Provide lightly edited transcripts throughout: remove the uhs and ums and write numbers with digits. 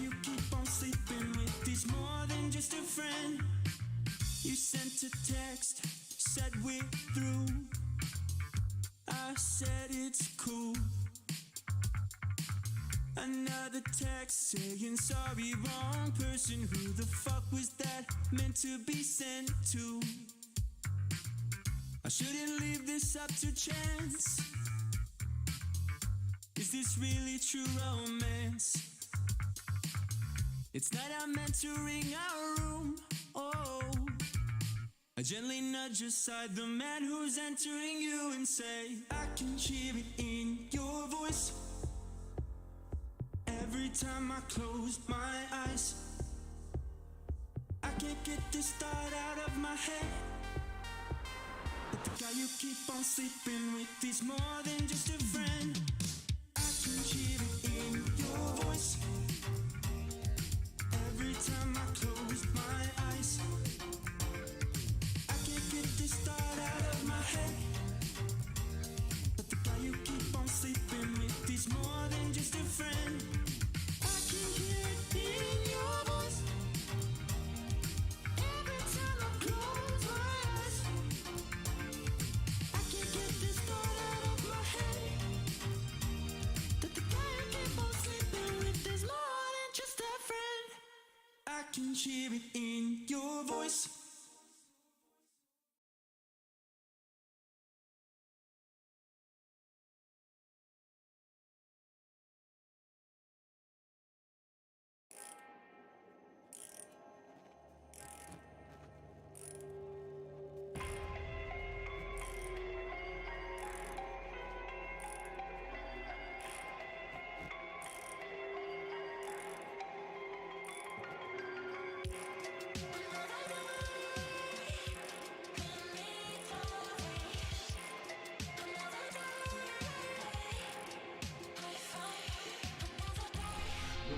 you keep on sleeping with these more than just a friend? You sent a text, said we're through. I said it's cool. Another text saying sorry, wrong person. Who the fuck was that meant to be sent to? I shouldn't leave this up to chance. Is this really true romance? It's night, I'm entering our room. Oh, I gently nudge aside the man who's entering you and say, I can hear it in your voice. Every time I close my eyes, I can't get this thought out of my head. But the guy you keep on sleeping with is more than just a friend. I can hear it in your voice. Every time I close my eyes, I can't get this thought out of my head. But the guy you keep on sleeping with is more than just a friend. I can hear it in your voice. Every time I close my eyes, I can't get this thought out of my head. That the guy you keep on sleeping with is more than just a friend. I can hear it in your voice.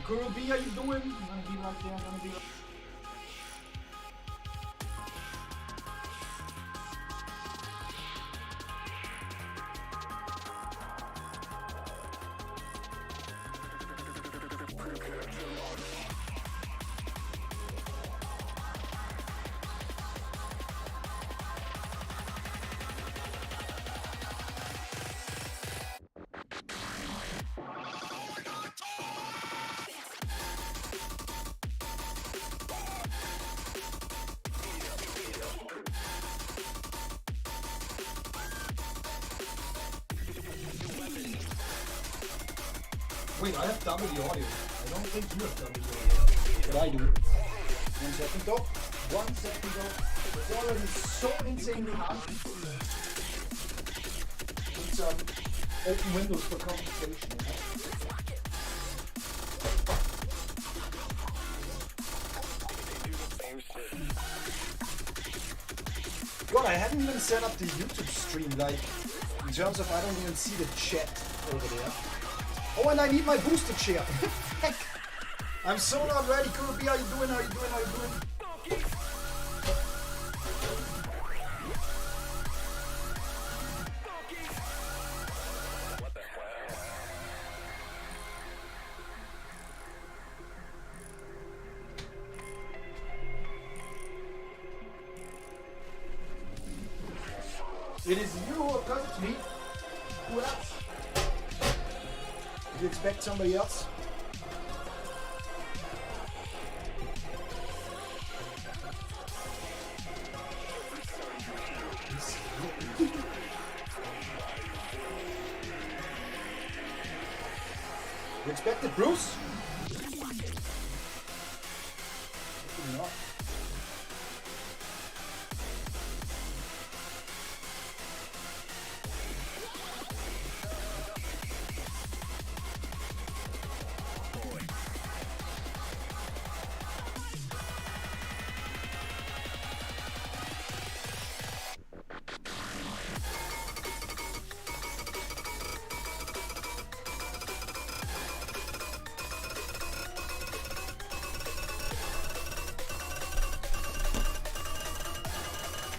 Guru B, how you doing? I'm gonna be right there, I'm gonna be right there. Wait, I have double the audio. I don't think you have double the audio. But I do. 1 second though. 1 second though. It's already so insanely hard. It's open windows for conversation. God, I haven't even set up the YouTube stream, like, in terms of I don't even see the chat over there. Oh, and I need my booster chair. Heck. I'm so not ready. Kirby, how you doing? How you doing? How you doing? It is you, of course, it's me. Who else? Did you expect somebody else? You expected Bruce? No.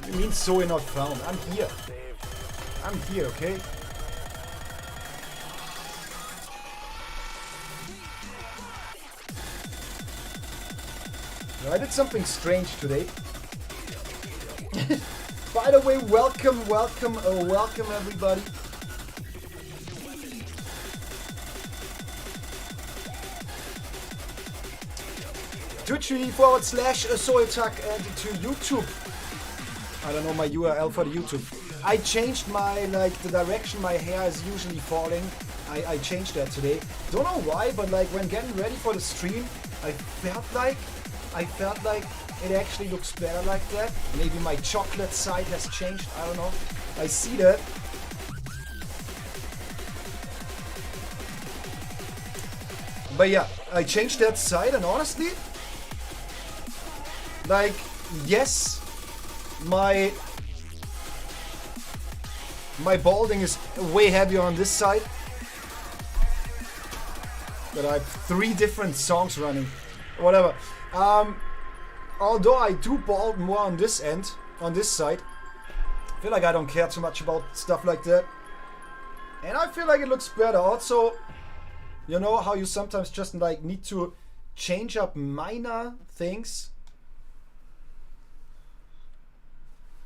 It means so you're not found. I'm here. I'm here, okay? I did something strange today. By the way, welcome everybody. Twitch.tv/Soiltag and to YouTube. I don't know my URL for the YouTube. I changed my, like, the direction my hair is usually falling. I changed that today. Don't know why, but like when getting ready for the stream, I felt like it actually looks better like that. Maybe my chocolate side has changed, I don't know. I see that. But yeah, I changed that side, and honestly, like, yes, my balding is way heavier on this side. But I have 3 different songs running. Whatever. Although I do bald more on this end, on this side. I feel like I don't care too much about stuff like that. And I feel like it looks better. Also, you know how you sometimes just like need to change up minor things?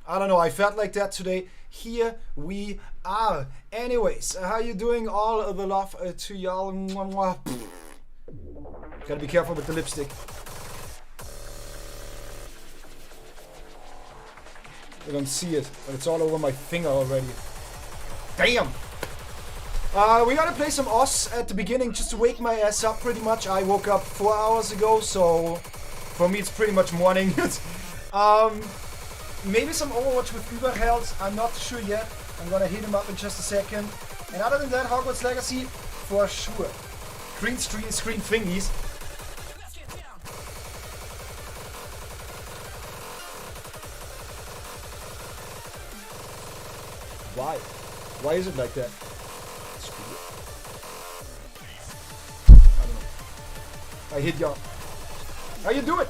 I don't know, I felt like that today. Here we are. Anyways, how you doing? All of the love to y'all. Gotta be careful with the lipstick. You don't see it, but it's all over my finger already. Damn! We gotta play some Oz at the beginning just to wake my ass up pretty much. I woke up 4 hours ago, so for me it's pretty much morning. Maybe some Overwatch with Überheld, I'm not sure yet. I'm gonna hit him up in just a second. And other than that, Hogwarts Legacy, for sure. Green screen thingies. Why? Why is it like that? I don't know. I hit y'all. How you doing?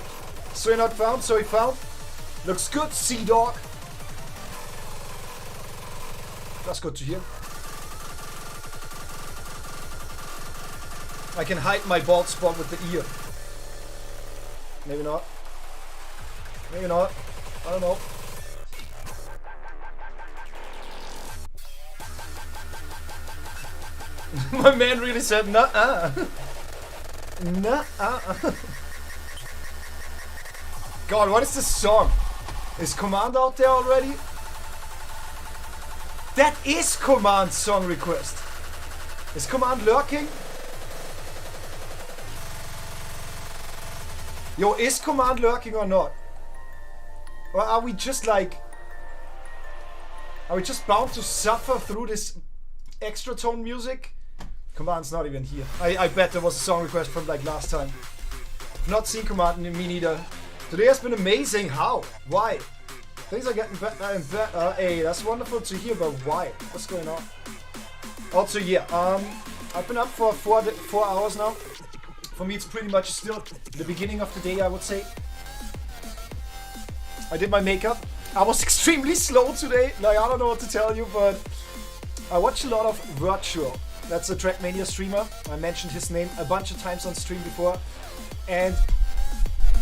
So you're not found, so he found. Looks good, Sea Dog. That's good to hear. I can hide my bald spot with the ear. Maybe not. Maybe not. I don't know. My man really said nuh-uh. Nuh-uh. God, what is this song? Is Command out there already? That is Command song request. Is Command lurking? Yo, is Command lurking or not? Or are we just like... Are we just bound to suffer through this extra tone music? Command's not even here. I bet there was a song request from like last time. Not seen Command, me neither. Today has been amazing. How? Why? Things are getting better and better. Hey, that's wonderful to hear, but why? What's going on? Also, yeah, I've been up for 4 hours now. For me, it's pretty much still the beginning of the day, I would say. I did my makeup. I was extremely slow today. Like, I don't know what to tell you, but I watch a lot of Virtual. That's a Trackmania streamer. I mentioned his name a bunch of times on stream before. And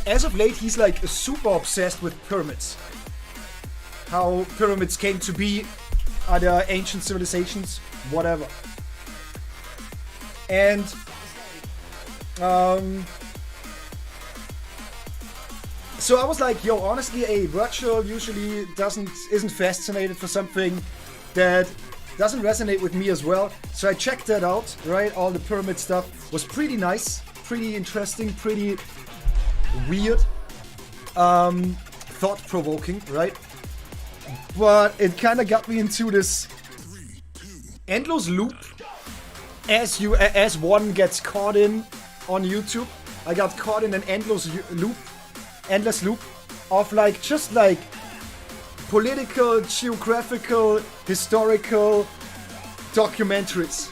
as of late, he's like super obsessed with pyramids. How pyramids came to be, other ancient civilizations, whatever. And so I was like, yo, honestly, Virtual usually isn't fascinated for something that doesn't resonate with me as well. So I checked that out, right? All the pyramid stuff was pretty nice, pretty interesting, pretty weird, thought-provoking, right? But it kind of got me into this endless loop as one gets caught in on YouTube. I got caught in an endless loop of like just like political, geographical, historical documentaries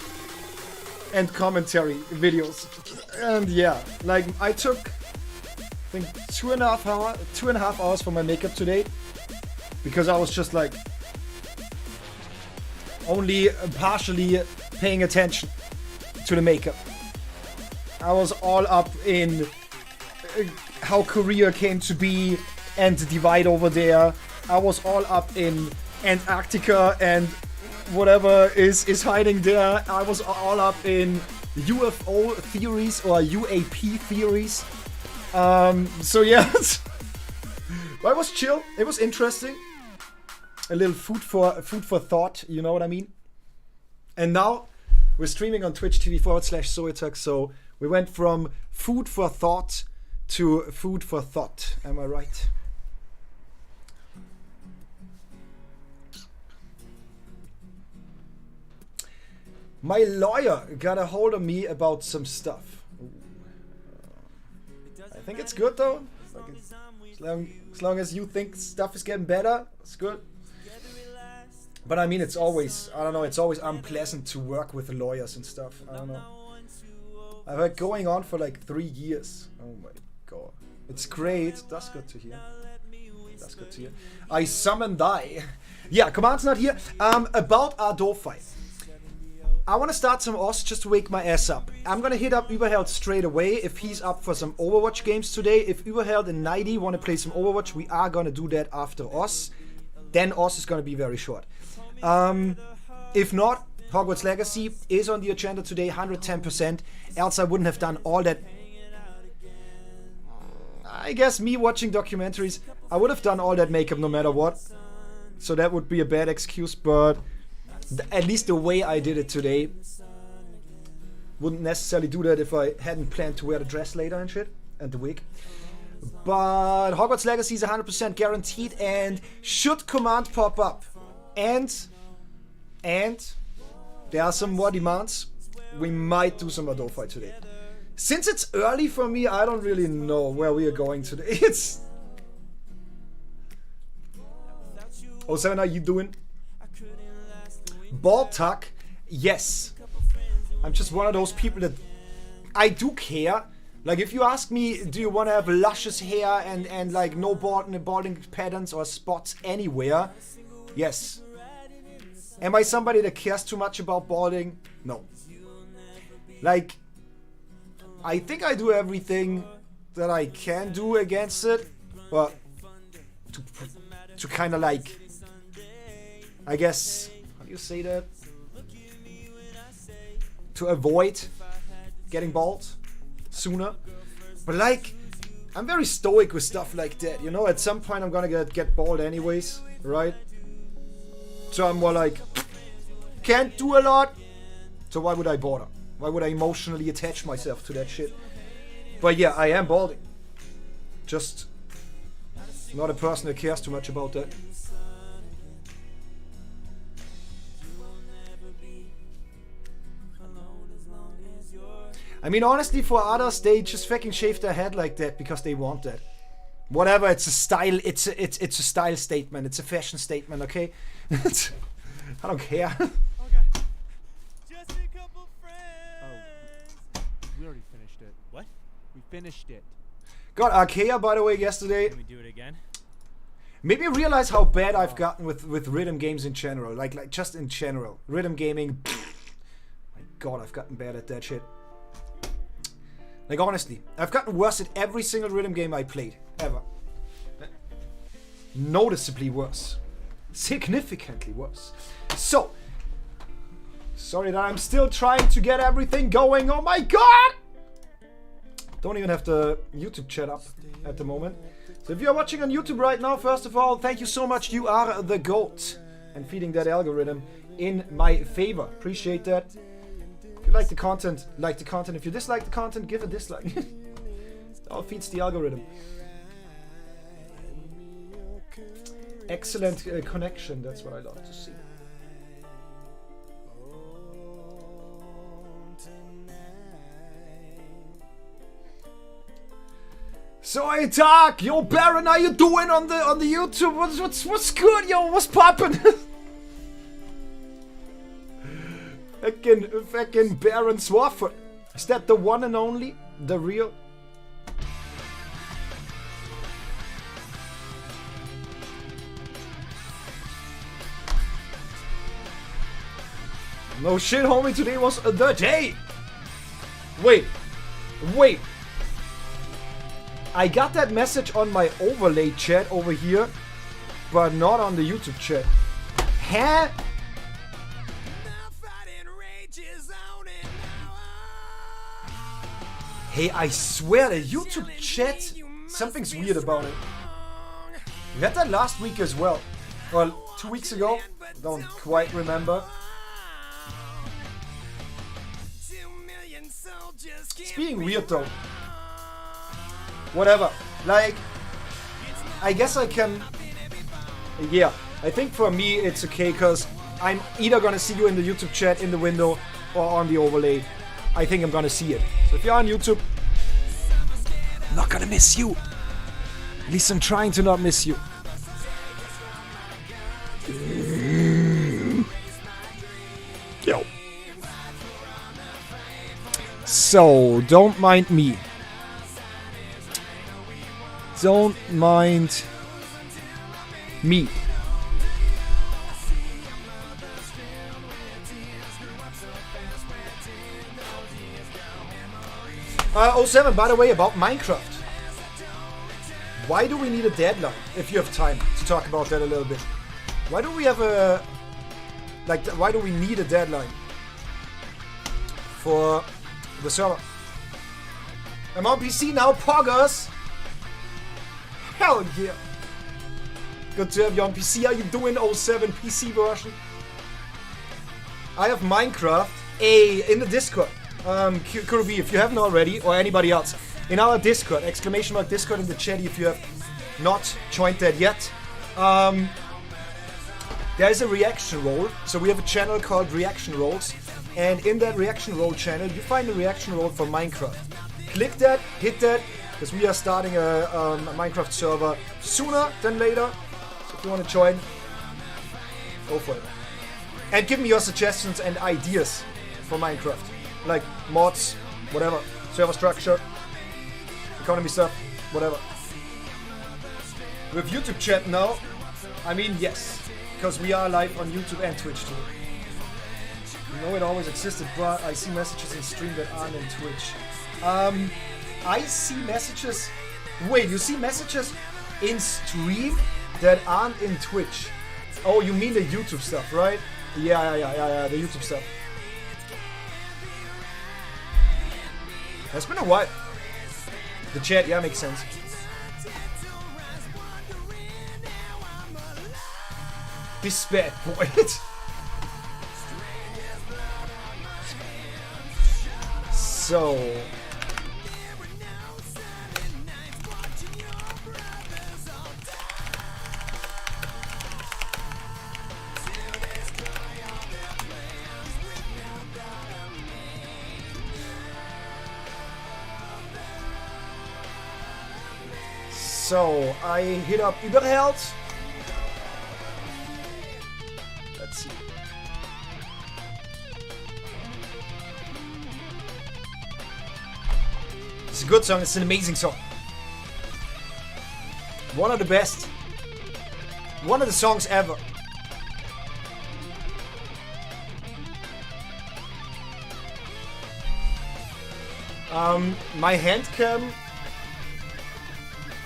and commentary videos. And yeah, like I took I think 2.5 hours for my makeup today because I was just like only partially paying attention to the makeup. I was all up in how Korea came to be and the divide over there. I was all up in Antarctica and whatever is hiding there. I was all up in UFO theories or UAP theories. So yeah, it was chill. It was interesting. A little food for thought. You know what I mean? And now we're streaming on Twitch TV/Soytux. So we went from food for thought to food for thought. Am I right? My lawyer got a hold of me about some stuff. I think it's good though. As long as you think stuff is getting better, it's good. But I mean, it's always, I don't know, it's always unpleasant to work with lawyers and stuff. I don't know. I've had going on for like 3 years. Oh my god. It's great. That's good to hear. That's good to hear. I summon thy. Yeah, Command's not here. About our door fight. I want to start some OS just to wake my ass up. I'm going to hit up Überheld straight away if he's up for some Overwatch games today. If Überheld and Nighty want to play some Overwatch, we are going to do that after OS. Then OS is going to be very short. If not, Hogwarts Legacy is on the agenda today, 110%. Else I wouldn't have done all that. I guess me watching documentaries, I would have done all that makeup no matter what. So that would be a bad excuse, but at least the way I did it today, wouldn't necessarily do that if I hadn't planned to wear the dress later and shit, and the wig. But Hogwarts Legacy is 100% guaranteed, and should Command pop up, and there are some more demands, we might do some Ado fight today. Since it's early for me, I don't really know where we are going today. It's... Oh, Seven, how you doing? Ball tuck, yes. I'm just one of those people that I do care. Like if you ask me, do you want to have luscious hair and like no balding patterns or spots anywhere? Yes. Am I somebody that cares too much about balding? No. Like, I think I do everything that I can do against it, but to kind of like, I guess, how do you say that? To avoid getting bald sooner. But like, I'm very stoic with stuff like that, you know? At some point I'm gonna get bald anyways, right? So I'm more like, can't do a lot, so why would I bother? Why would I emotionally attach myself to that shit? But yeah, I am balding. Just not a person that cares too much about that. I mean, honestly, for others, they just fucking shave their head like that because they want that. Whatever, it's a style. It's a style statement. It's a fashion statement. Okay, I don't care. Okay. Just a couple friends. Oh, we already finished it. What? We finished it. Got Archaea, by the way, yesterday. Can we do it again? Made me realize how bad I've gotten with rhythm games in general. Like just in general, rhythm gaming. My God, I've gotten bad at that shit. Like honestly, I've gotten worse at every single rhythm game I played, ever. Noticeably worse. Significantly worse. So, sorry that I'm still trying to get everything going. Oh my God! Don't even have the YouTube chat up at the moment. So if you're watching on YouTube right now, first of all, thank you so much. You are the GOAT. And feeding that algorithm in my favor. Appreciate that. If you like the content, like the content. If you dislike the content, give a dislike. It all feeds the algorithm. Excellent connection, that's what I love to see. So hey Doc, yo Baron, how you doing on the YouTube? What's good, yo? What's poppin'? Fucking Baron Swafford. Is that the one and only? The real? No shit, homie, today was the day! Wait. I got that message on my overlay chat over here, but not on the YouTube chat. Huh? Hey, I swear the YouTube chat, something's weird about it. We had that last week as well. Well, 2 weeks ago. Don't quite remember. It's being weird though. Whatever. Like, I guess I can... Yeah, I think for me it's okay because I'm either gonna see you in the YouTube chat in the window or on the overlay. I think I'm gonna see it. So if you're on YouTube, I'm not gonna miss you. At least I'm trying to not miss you. Yo. So, don't mind me. Don't mind me. 07, by the way, about Minecraft. Why do we need a deadline? If you have time to talk about that a little bit. Why do we have a... Like, why do we need a deadline for the server? I'm on PC now, poggers! Hell yeah! Good to have you on PC. How you doing, 07 PC version? I have Minecraft in the Discord. Kurovi, if you haven't already, or anybody else, in our Discord, ! Discord in the chat if you have not joined that yet. There is a reaction roll, so we have a channel called Reaction Rolls, and in that reaction roll channel, you find a reaction roll for Minecraft. Click that, hit that, because we are starting a Minecraft server sooner than later. So if you want to join, go for it. And give me your suggestions and ideas for Minecraft. Like mods, whatever, server structure, economy stuff, whatever. With YouTube chat now, I mean yes, because we are live on YouTube and Twitch too. You know it always existed, but I see messages in stream that aren't in Twitch. I see messages... Wait, you see messages in stream that aren't in Twitch? Oh, you mean the YouTube stuff, right? Yeah, the YouTube stuff. It's been a while. The chat, yeah, makes sense. This bad boy. So... So, I hit up Überheld. Let's see. It's a good song, it's an amazing song. One of the best. One of the songs ever. My hand cam.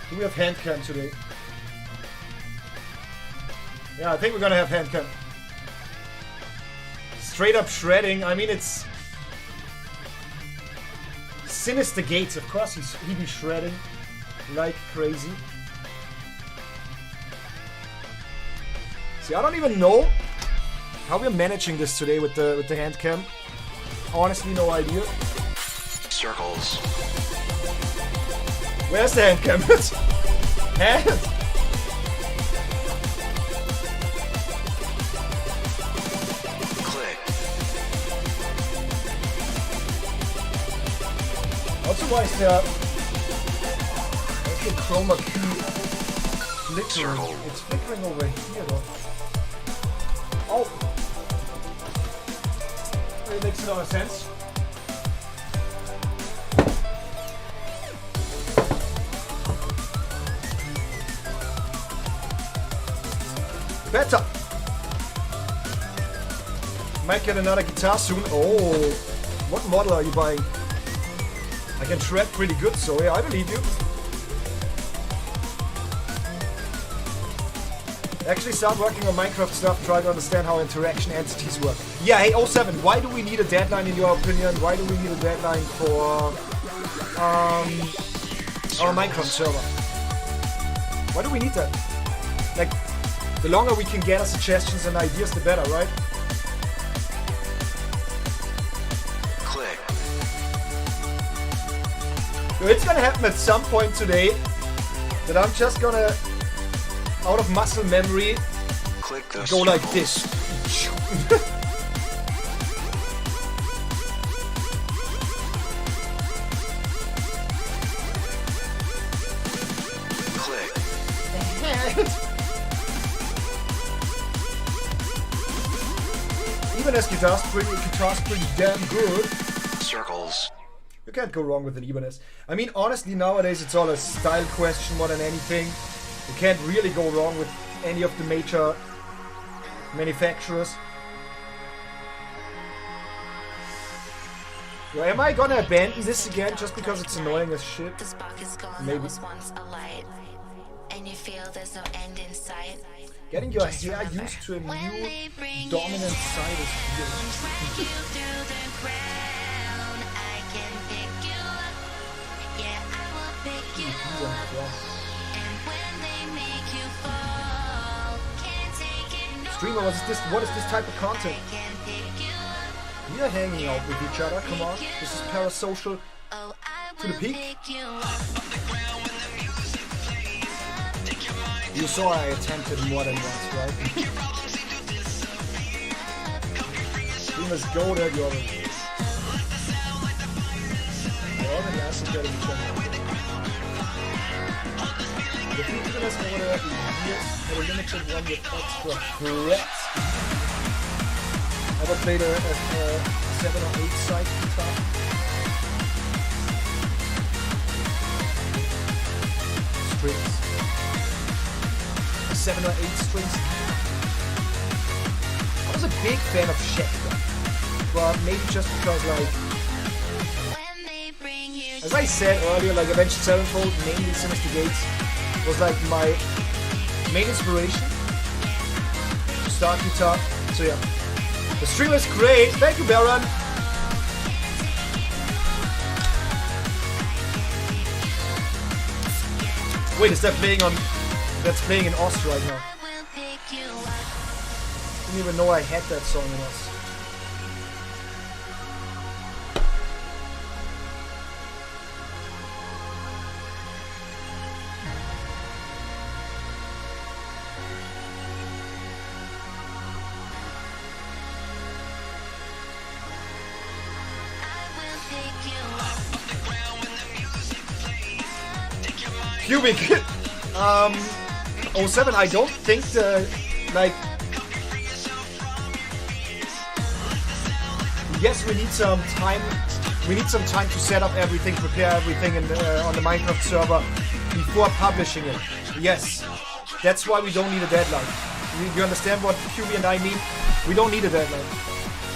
Do we have hand cam today? Yeah, I think we're gonna have hand cam. Straight up shredding. I mean, it's Sinister Gates. Of course, he be shredding like crazy. See, I don't even know how we're managing this today with the hand cam. Honestly, no idea. Circles. Where's the hand cam? Hand! Click. Also, why is there the chroma key flickering? Circle. It's flickering over here though. Oh! It makes a lot of sense. Better. Might get another guitar soon. Oh, what model are you buying? I can shred pretty good, so yeah, I believe you. Actually start working on Minecraft stuff, try to understand how interaction entities work. Yeah, hey 07, why do we need a deadline in your opinion? Why do we need a deadline for our Minecraft server? Why do we need that? Like, the longer we can get our suggestions and ideas, the better, right? Click. So it's gonna happen at some point today that I'm just gonna, out of muscle memory, Click the go like circles. this. Click. Even as guitar's pretty damn good. Circles. You can't go wrong with an Ibanez. I mean, honestly, nowadays it's all a style question more than anything. You can't really go wrong with any of the major manufacturers. So am I gonna abandon this again just because it's annoying as shit? The spark is gone, Maybe. that was once a light. And you feel there's no end in sight. Getting your hair used to a When new they bring dominant you side is weird. down, drag you through the ground, I can pick you up. Yeah, I will pick you up. And when they make you fall, can't take it no Streamer, what is this type of content? I can pick you up. We are hanging out with each other, come on. This is parasocial. Oh, I To the will peak. pick you up. You saw I attempted more than once, right? Streamers go there, you already. I already asked him to get each other. The feature is over there here for a limited one with extra threats. Ever played a 7 or 8 side guitar? Strings. 7 or 8 strings. I was a big fan of Schecter, but maybe just because, like, When they bring you as I said earlier, like Avenged Sevenfold, mainly Sinister Gates, was like my main inspiration to start guitar. So yeah, the stream is great. Thank you, Baron. Wait, is that playing on? That's playing in Oz right now. I will pick you up. Didn't even know I had that song in Oz. I will pick you up. Cubic. 07, I don't think the, like, yes, we need some time. We need some time to set up everything, prepare everything on the Minecraft server before publishing it. Yes, that's why we don't need a deadline. You understand what QB and I mean? We don't need a deadline.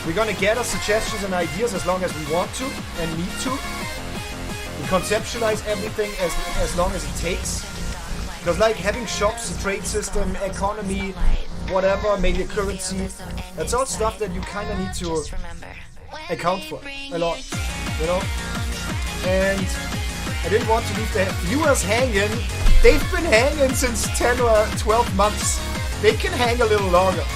We're gonna gather suggestions and ideas as long as we want to and need to. We conceptualize everything as long as it takes. Because like having shops, a trade system, economy, whatever, maybe a currency, that's all stuff that you kind of need to Just remember. account for a lot, you know? And I didn't want to leave the viewers hanging. They've been hanging since 10 or 12 months. They can hang a little longer.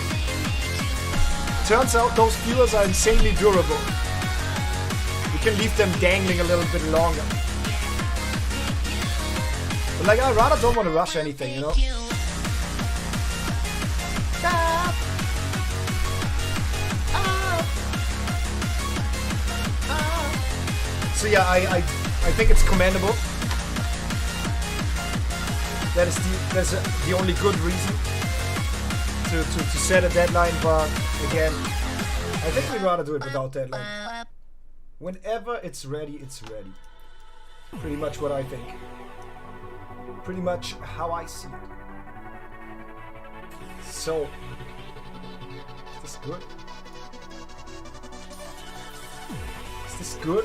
Turns out those viewers are insanely durable. You can leave them dangling a little bit longer. But like, I rather don't want to rush anything, you know? So yeah, I think it's commendable. That's the only good reason to set a deadline, but again, I think we'd rather do it without deadline. Whenever it's ready, it's ready. Pretty much what I think. Pretty much how I see it. So, is this good? Is this good?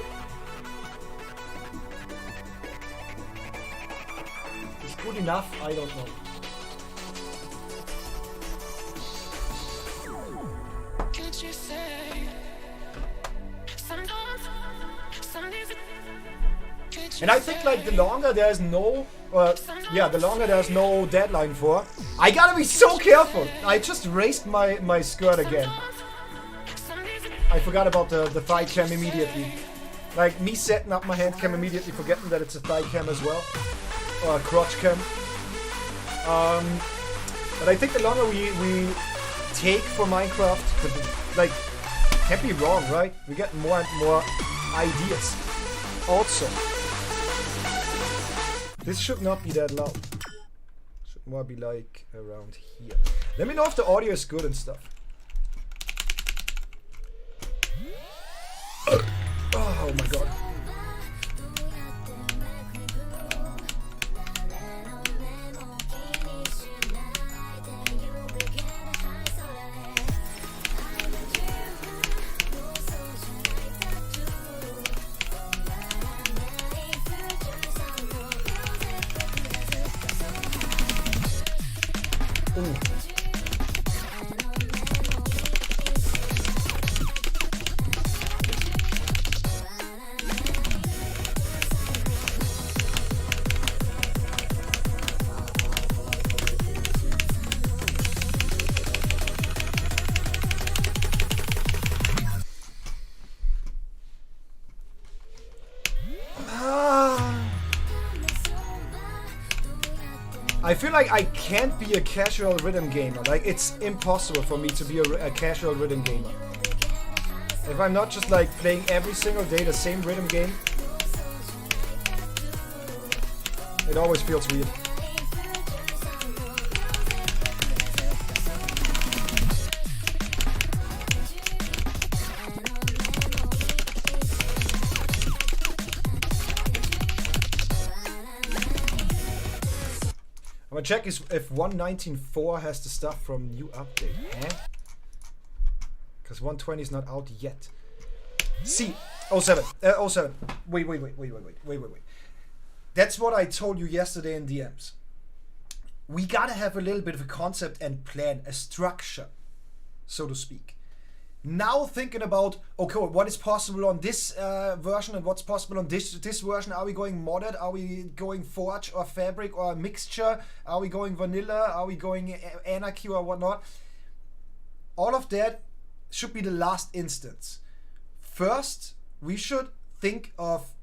Is this good enough? I don't know. And I think like the longer there's no, the longer there's no deadline for, I gotta be so careful. I just raised my skirt again. I forgot about the thigh cam immediately. Like me setting up my hand cam immediately, forgetting that it's a thigh cam as well, or a crotch cam. But I think the longer we take for Minecraft, like, can't be wrong, right? We get more and more ideas. Also, this should not be that loud. Should more be like around here. Let me know if the audio is good and stuff. Oh my god. Ooh. I feel like I can't be a casual rhythm gamer. Like, it's impossible for me to be a casual rhythm gamer. If I'm not just like playing every single day the same rhythm game, it always feels weird. I'm gonna check if 1.19.4 has the stuff from new update. Because 120 is not out yet. See, 07. 07. Wait. That's what I told you yesterday in DMs. We gotta have a little bit of a concept and plan, a structure, so to speak. Now thinking about, okay, what is possible on this version and what's possible on this version? Are we going modded? Are we going Forge or Fabric or a mixture? Are we going vanilla? Are we going anarchy or whatnot? All of that should be the last instance. First, we should think of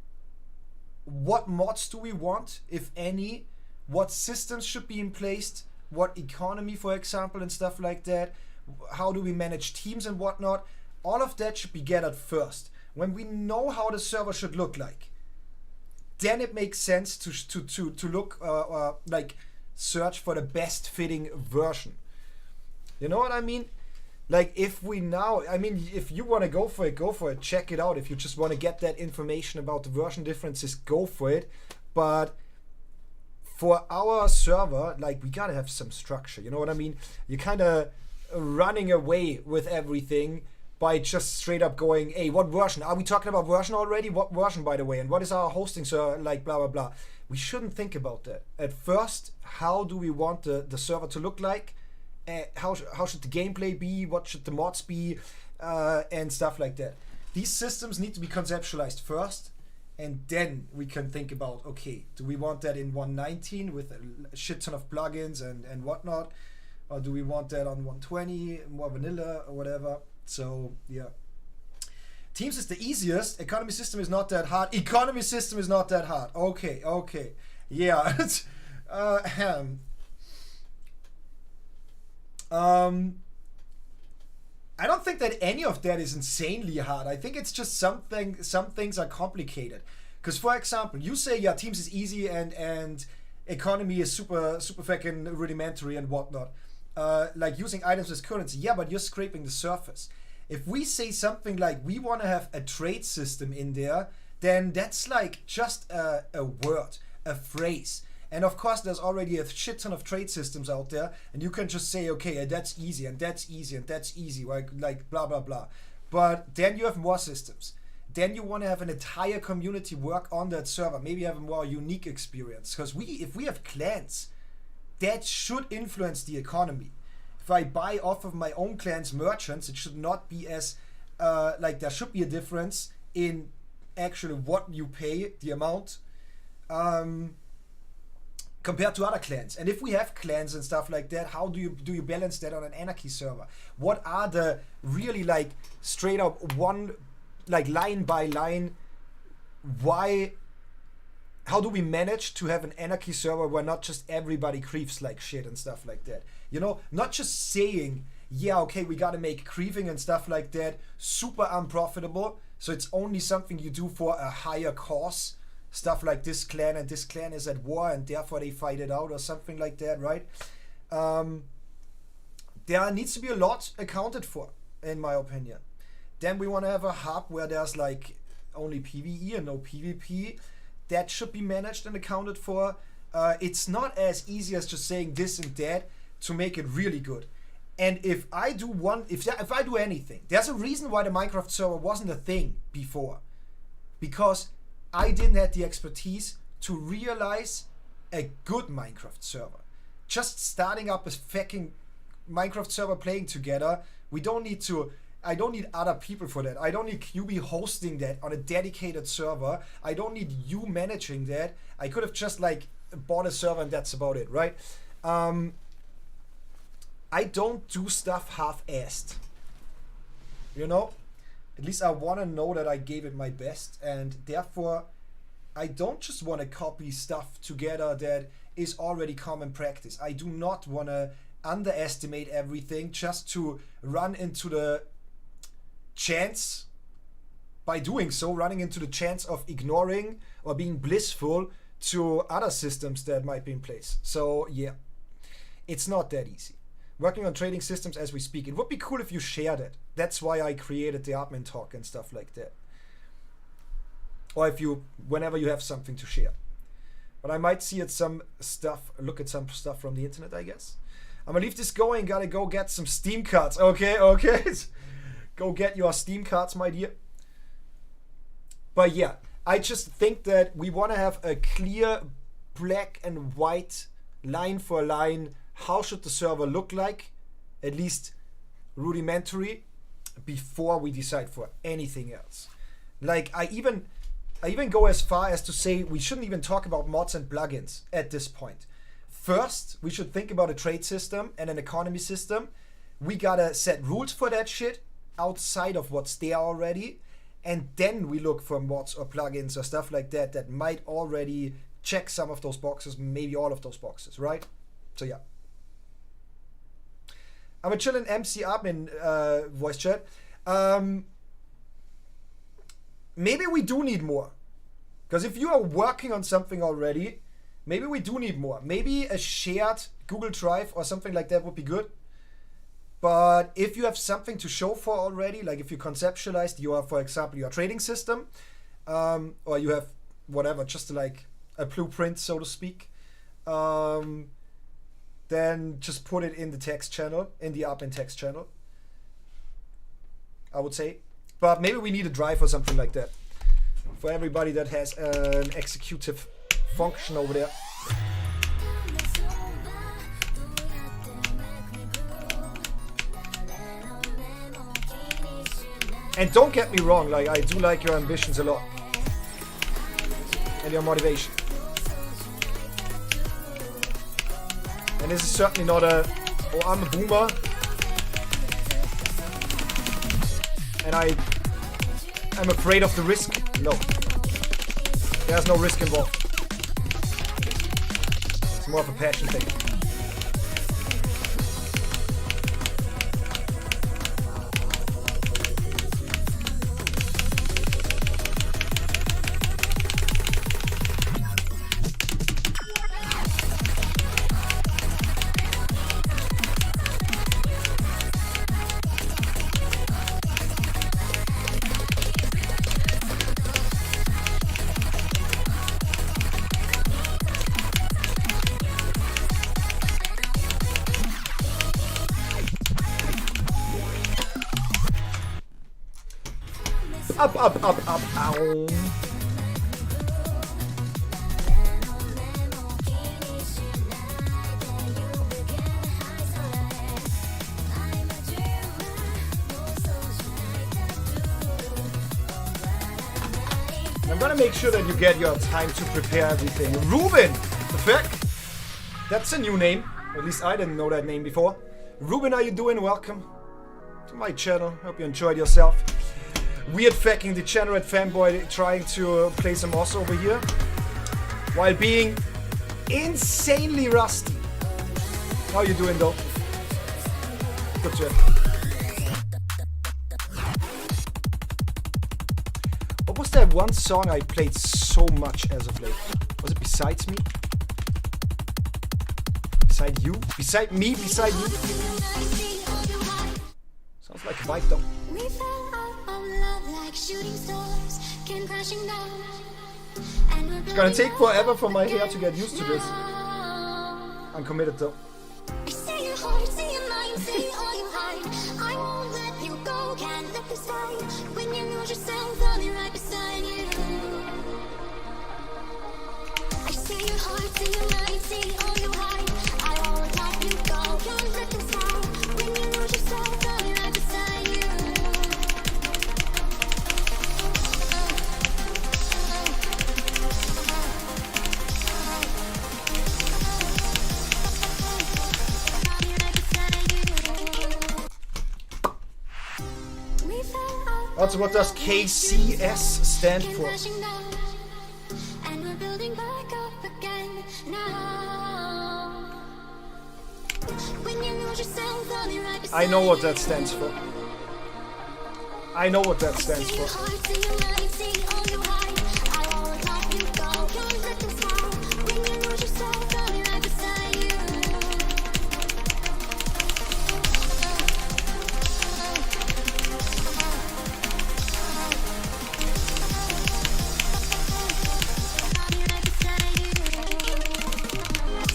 what mods do we want, if any, what systems should be in place, what economy, for example, and stuff like that. How do we manage teams and whatnot? All of that should be gathered first. When we know how the server should look like, then it makes sense to look like search for the best fitting version. You know what I mean? Like, if we now, I mean, if you want to go for it, check it out. If you just want to get that information about the version differences, go for it. But for our server, like, we gotta have some structure. You know what I mean? You kind of running away with everything by just straight up going, hey, what version? Are we talking about version already? What version, by the way? And what is our hosting server, like, blah, blah, blah. We shouldn't think about that. At first, how do we want the server to look like? How should the gameplay be? What should the mods be? And stuff like that. These systems need to be conceptualized first, and then we can think about, okay, do we want that in 1.19 with a shit ton of plugins and whatnot? Or do we want that on 120, more vanilla or whatever? So, yeah. Teams is the easiest. Economy system is not that hard. Economy system is not that hard. Okay. Yeah. I don't think that any of that is insanely hard. I think it's just some things are complicated. Because, for example, you say, yeah, teams is easy and economy is super fucking rudimentary and whatnot. Like using items as currency. Yeah, but you're scraping the surface. If we say something like we want to have a trade system in there, then that's like just a word, a phrase. And of course, there's already a shit ton of trade systems out there, and you can just say, okay, that's easy, and that's easy, and that's easy, like blah, blah, blah. But then you have more systems. Then you want to have an entire community work on that server, maybe have a more unique experience. Because if we have clans, that should influence the economy. If I buy off of my own clan's merchants, it should not be as, like, there should be a difference in actually what you pay, the amount, compared to other clans. And if we have clans and stuff like that, how do you balance that on an anarchy server? What are the really like straight up one, like line by line, how do we manage to have an anarchy server where not just everybody creeps like shit and stuff like that? You know, not just saying, yeah, okay, we gotta make creeping and stuff like that super unprofitable, so it's only something you do for a higher cause, stuff like this clan and this clan is at war and therefore they fight it out or something like that, right? There needs to be a lot accounted for, in my opinion. Then we want to have a hub where there's like only PvE and no PvP. That should be managed and accounted for. It's not as easy as just saying this and that to make it really good. And if I do anything, there's a reason why the Minecraft server wasn't a thing before, because I didn't have the expertise to realize a good Minecraft server. Just starting up a fucking Minecraft server playing together, I don't need other people for that. I don't need QB hosting that on a dedicated server. I don't need you managing that. I could have just like bought a server and that's about it, right? I don't do stuff half-assed. You know? At least I want to know that I gave it my best, and therefore I don't just want to copy stuff together that is already common practice. I do not want to underestimate everything just to run into the chance, by doing so, running into the chance of ignoring or being blissful to other systems that might be in place. So yeah, it's not that easy. Working on trading systems as we speak. It would be cool if you shared it. That's why I created the admin talk and stuff like that. Or whenever you have something to share. But I might look at some stuff from the internet, I guess. I'm gonna leave this going, gotta go get some Steam cards. Okay. Go get your Steam cards, my dear. But yeah, I just think that we want to have a clear black and white, line for line, how should the server look like, at least rudimentary, before we decide for anything else. Like I even go as far as to say we shouldn't even talk about mods and plugins at this point. First, we should think about a trade system and an economy system. We gotta set rules for that shit outside of what's there already, and then we look for mods or plugins or stuff like that that might already check some of those boxes, maybe all of those boxes, right? So yeah. I'm a chillin' MC admin voice chat. Maybe we do need more. Because if you are working on something already, maybe we do need more. Maybe a shared Google Drive or something like that would be good. But if you have something to show for already, like if you conceptualized for example, your trading system, or you have whatever, just like a blueprint, so to speak, then just put it in the text channel, in the admin text channel, I would say. But maybe we need a drive or something like that for everybody that has an executive function over there. And don't get me wrong, like I do like your ambitions a lot and your motivation. And this is certainly not I'm a boomer and I'm afraid of the risk. No, there's no risk involved. It's more of a passion thing. Up, ow. I'm gonna make sure that you get your time to prepare everything. Ruben! The fuck? That's a new name. At least I didn't know that name before. Ruben, how you doing? Welcome to my channel. Hope you enjoyed yourself. Weird fucking degenerate fanboy trying to play some Oz over here while being insanely rusty. How you doing though? Good job. What was that one song I played so much as of late? Was it Besides Me? Beside you? Beside me? Beside you? Sounds like a vibe though. We fell out of love like shooting stars, came crashing down. And we're It's gonna take forever for my hair to get used to this. now. I'm committed though. I see your heart, see your mind, see all you hide. I won't let you go, can't let this die. When you lose yourself, I'll be right beside you. I see your heart, see your mind, see all you hide. I won't let you go, can't let this die. When you lose yourself, I'll be right beside you. We fell out. Also, what does KCS stand Came for? crashing down, and we're building back up again now. When you lose yourself, I'll be right beside I know what that you. stands for. I know what that stands See your for. heart, see your mind, see all you hide. I won't let you go, can't let this die. When you lose yourself, I'll be right beside you. I'll be right beside you.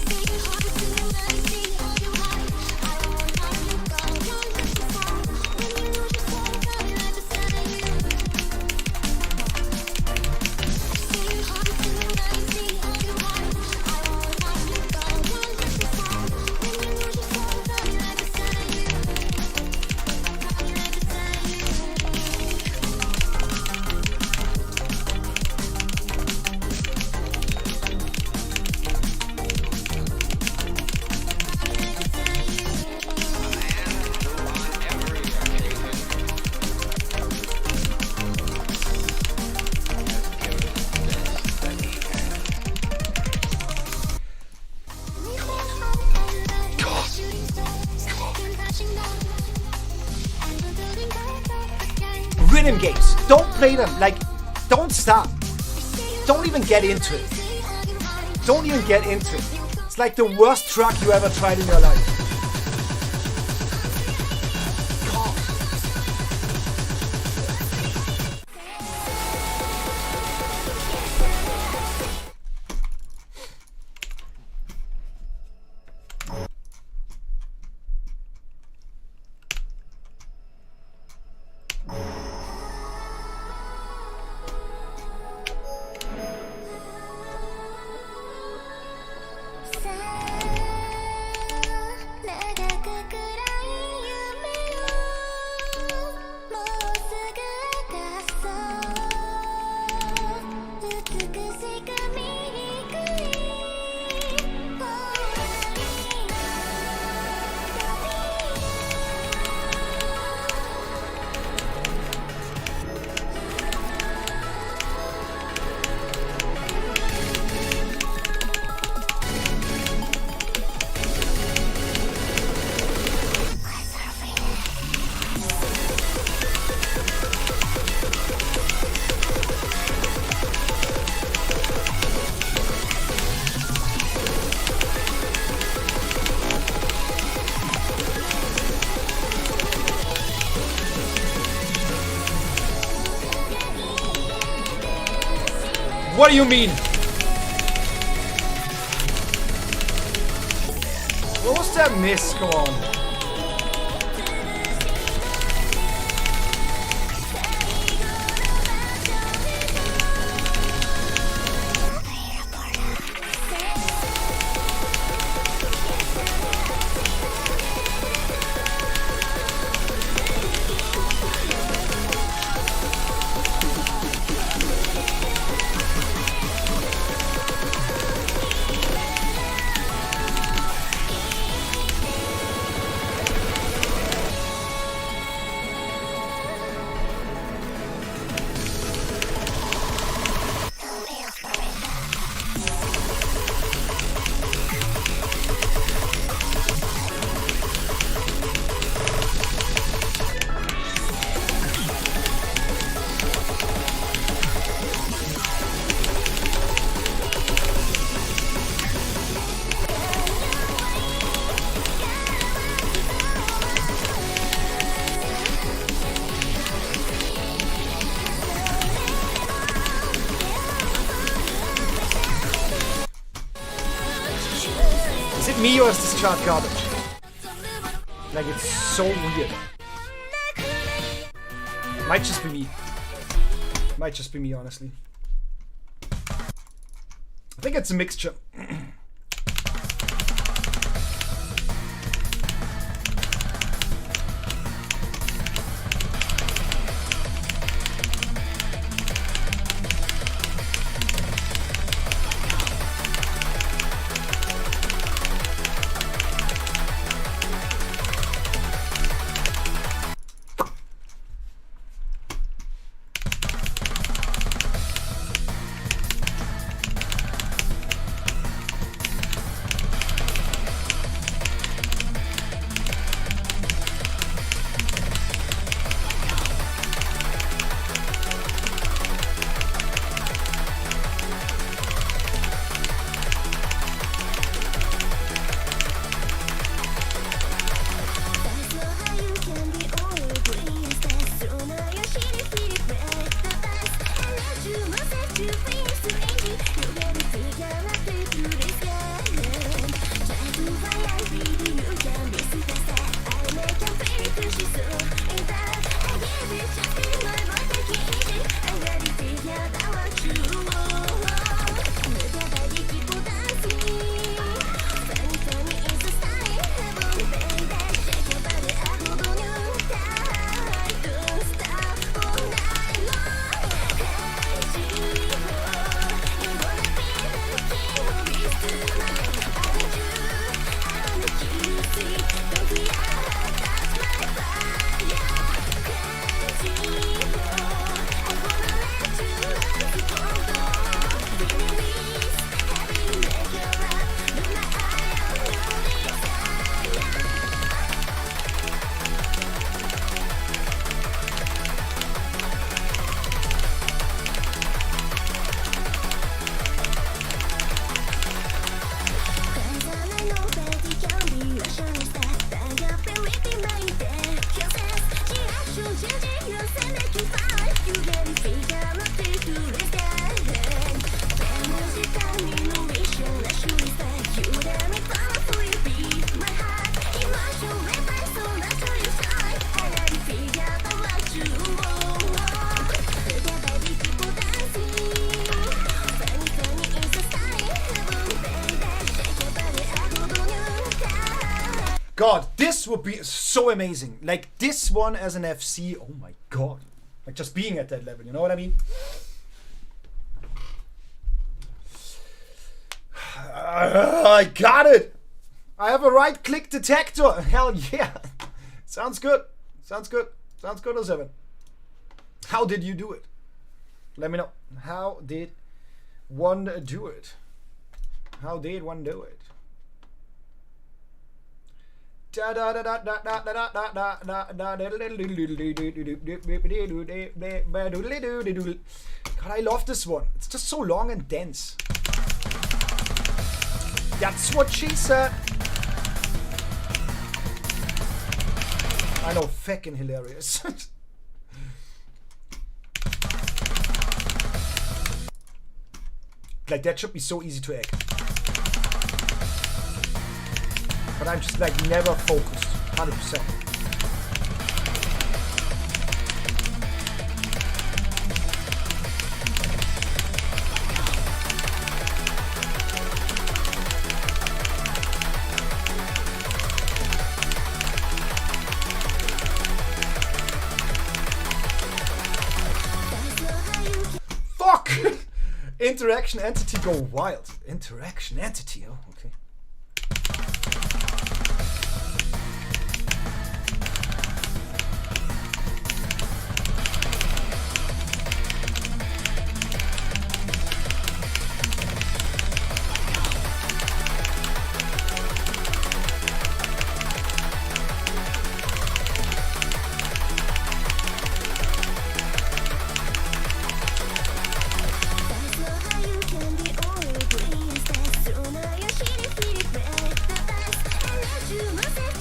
See your heart, see your mind, see all you hide. I won't let you go, can't let this die. When you lose yourself, I'll be right beside you. See your heart, see your mind, see all you hide. I won't let you go, can't let this die. When you lose yourself, I'll be right beside you. I'll be right beside you. We fell out of love like shooting stars, came crashing down, and we're building back up again. Rhythm games. Don't play them. Like, don't stop. Don't even get into it. Don't even get into it. It's like the worst drug you ever tried in your life. What do you mean? What was that miss? Come on. Is it me or is this chart garbage? Like, it's so weird. Might just be me. Might just be me, honestly. I think it's a mixture. God, this would be so amazing. Like, this one as an FC, oh my god. Like, just being at that level, you know what I mean? I got it! I have a right-click detector! Hell yeah! Sounds good. Sounds good. Sounds good, 07. How did you do it? Let me know. How did one do it? How did one do it? God, I love this one. It's just so long and dense. That's what she said. I know, fucking hilarious. Like, that should be so easy to egg. But I'm just like never focused, 100%. Fuck! Interaction entity go wild. Interaction entity, oh, okay. You must have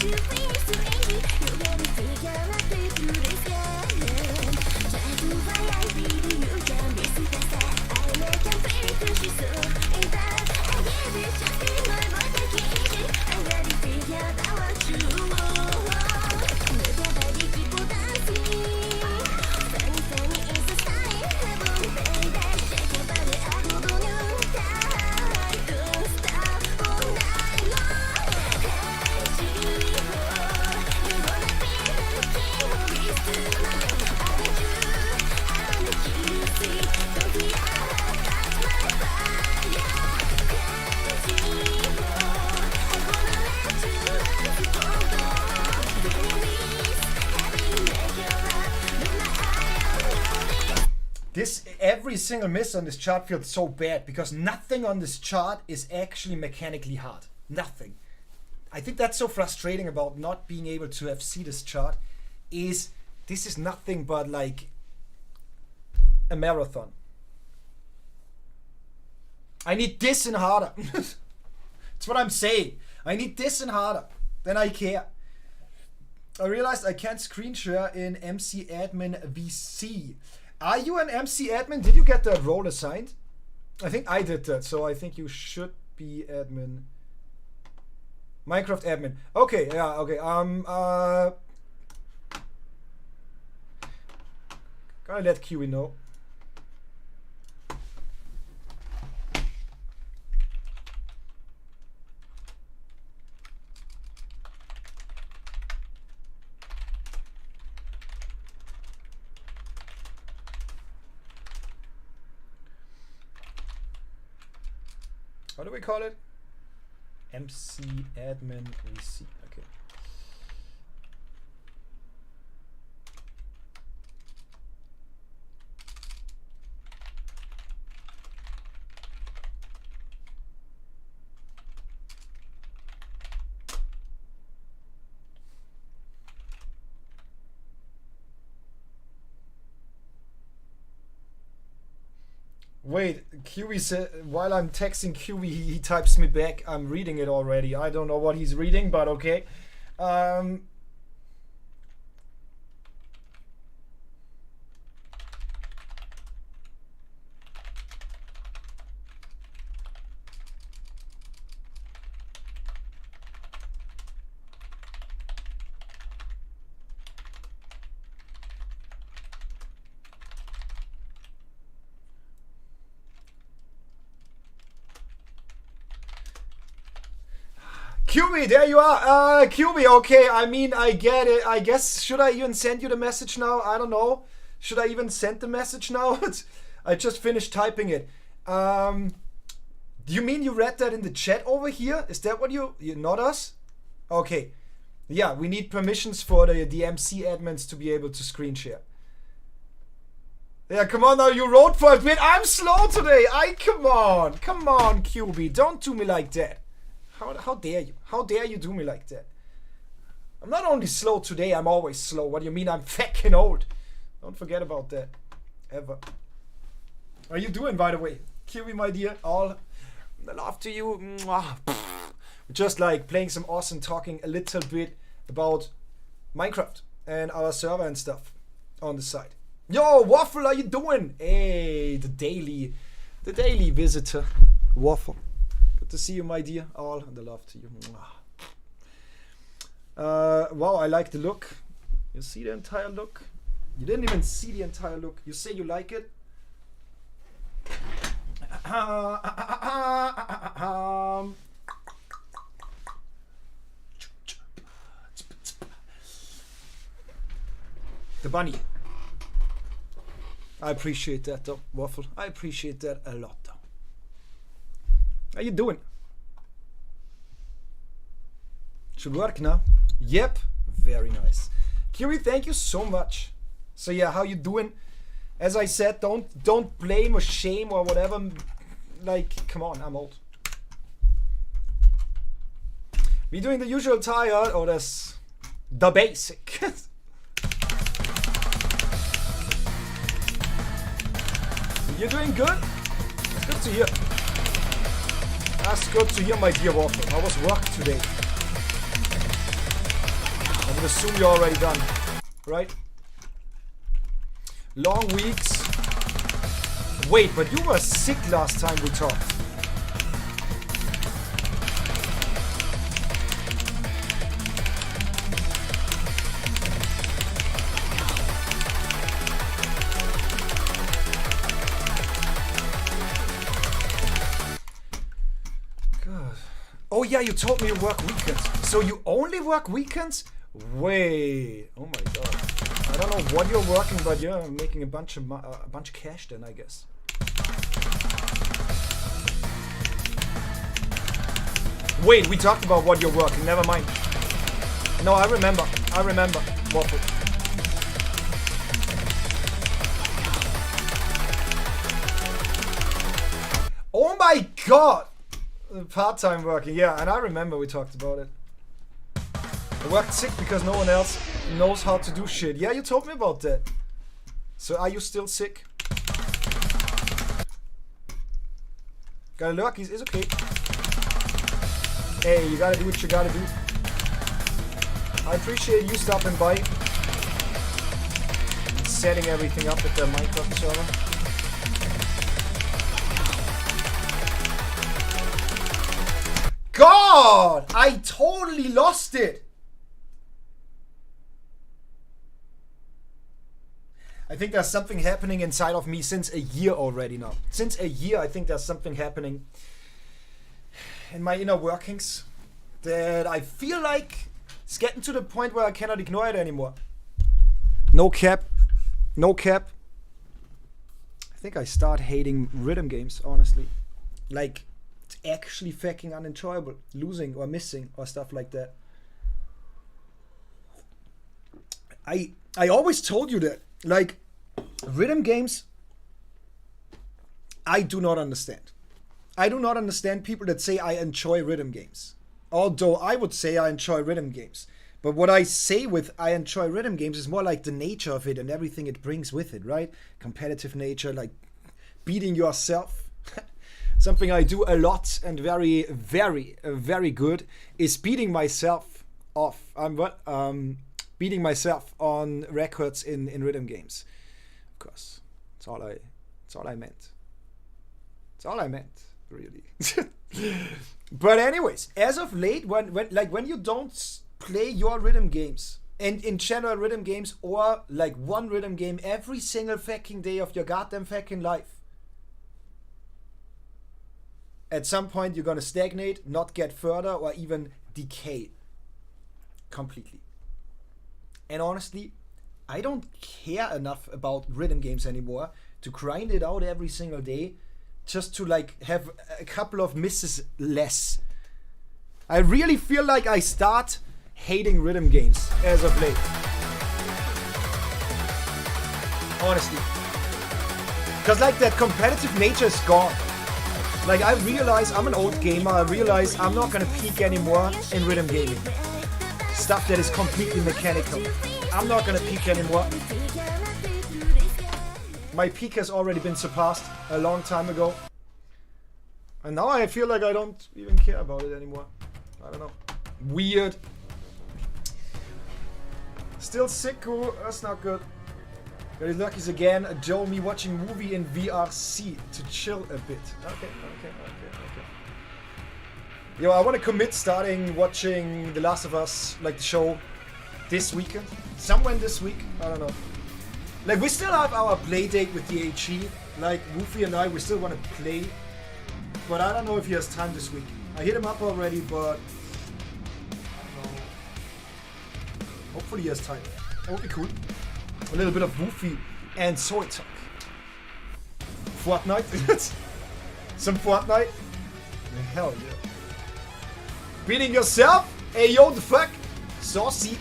every single miss on this chart feels so bad because nothing on this chart is actually mechanically hard. Nothing. I think that's so frustrating about not being able to have see this chart is this is nothing but like a marathon. I need this and harder. That's what I'm saying. I need this and harder. Then I care. I realized I can't screen share in MC Admin VC. Are you an MC admin? Did you get that role assigned? I think I did that, so I think you should be admin. Minecraft admin. Okay, yeah, okay. Gonna let Kiwi know. What do we call it? MC admin VC. Okay. Wait, QE said, while I'm texting QE, he types me back. I'm reading it already. I don't know what he's reading, but okay. QB, there you are. QB, okay. I mean, I get it. I guess, should I even send you the message now? I don't know. Should I even send the message now? I just finished typing it. Do you mean you read that in the chat over here? Is that what you not us? Okay. Yeah, we need permissions for the MC admins to be able to screen share. Yeah, come on now. You wrote for it. I'm slow today. Come on, QB. Don't do me like that. How dare you? How dare you do me like that? I'm not only slow today, I'm always slow. What do you mean I'm fucking old? Don't forget about that. Ever. How are you doing, by the way? Kiwi, my dear. All the love to you. Mwah. Just like playing some awesome, talking a little bit about Minecraft and our server and stuff on the side. Yo, Waffle, how you doing? Hey, the daily visitor. Waffle. To see you, my dear. All the love to you. Wow, I like the look. You see the entire look? You didn't even see the entire look. You say you like it? The bunny. I appreciate that though, Waffle. I appreciate that a lot though. How you doing? Should work now. Yep, very nice. Kiri, thank you so much. So yeah, how you doing? As I said, don't blame or shame or whatever. Like, come on, I'm old. Me doing the usual tired or that's the basic. You're doing good? That's good to hear. That's good to hear, my dear Waffle. How was work today? I would assume you're already done, right? Long weeks. Wait, but you were sick last time we talked. Oh yeah, you told me you work weekends. So you only work weekends? Wait. Oh my god. I don't know what you're working, but you're making a bunch of cash then, I guess. Wait, we talked about what you're working. Never mind. No, I remember. Waffle. god! Part-time working, yeah, and I remember we talked about it. I worked sick because no one else knows how to do shit. Yeah, you told me about that. So are you still sick? Gotta look, it's okay. Hey, you gotta do what you gotta do. I appreciate you stopping by. Setting everything up at the Minecraft server. God! I totally lost it! I think there's something happening inside of me since a year already now. Since a year, I think there's something happening in my inner workings that I feel like it's getting to the point where I cannot ignore it anymore. No cap. No cap. I think I start hating rhythm games, honestly. Like, it's actually fucking unenjoyable. Losing or missing or stuff like that. I always told you that. Like, rhythm games, I do not understand. I do not understand people that say I enjoy rhythm games. Although I would say I enjoy rhythm games. But what I say with I enjoy rhythm games is more like the nature of it and everything it brings with it, right? Competitive nature, like beating yourself. Something I do a lot and very, very, very good is beating myself off. Beating myself on records in rhythm games. Of course, that's all I meant. That's all I meant, really. But anyways, as of late, when you don't play your rhythm games, and in general rhythm games, or like one rhythm game every single fucking day of your goddamn fucking life, at some point you're gonna stagnate, not get further, or even decay completely. And honestly, I don't care enough about rhythm games anymore to grind it out every single day just to like have a couple of misses less. I really feel like I start hating rhythm games as of late. Honestly. Because like that competitive nature is gone. Like I realize I'm an old gamer, I realize I'm not gonna peak anymore in rhythm gaming. Stuff that is completely mechanical. I'm not gonna peak anymore. My peak has already been surpassed a long time ago. And now I feel like I don't even care about it anymore. I don't know. Weird. Still sick, that's not good. Very lucky's again. Joe, me watching movie in VRC to chill a bit. Okay. Yo, I want to commit starting watching The Last of Us, like the show, this weekend. Somewhere in this week, I don't know. Like, we still have our play date with the AG. Like, Woofy and I, we still want to play. But I don't know if he has time this week. I hit him up already, but I don't know. Hopefully he has time. That would be cool. A little bit of Woofy and Soy Talk. Fortnite? Some Fortnite? Hell yeah. Beating yourself? Hey yo, the fuck? Saucy.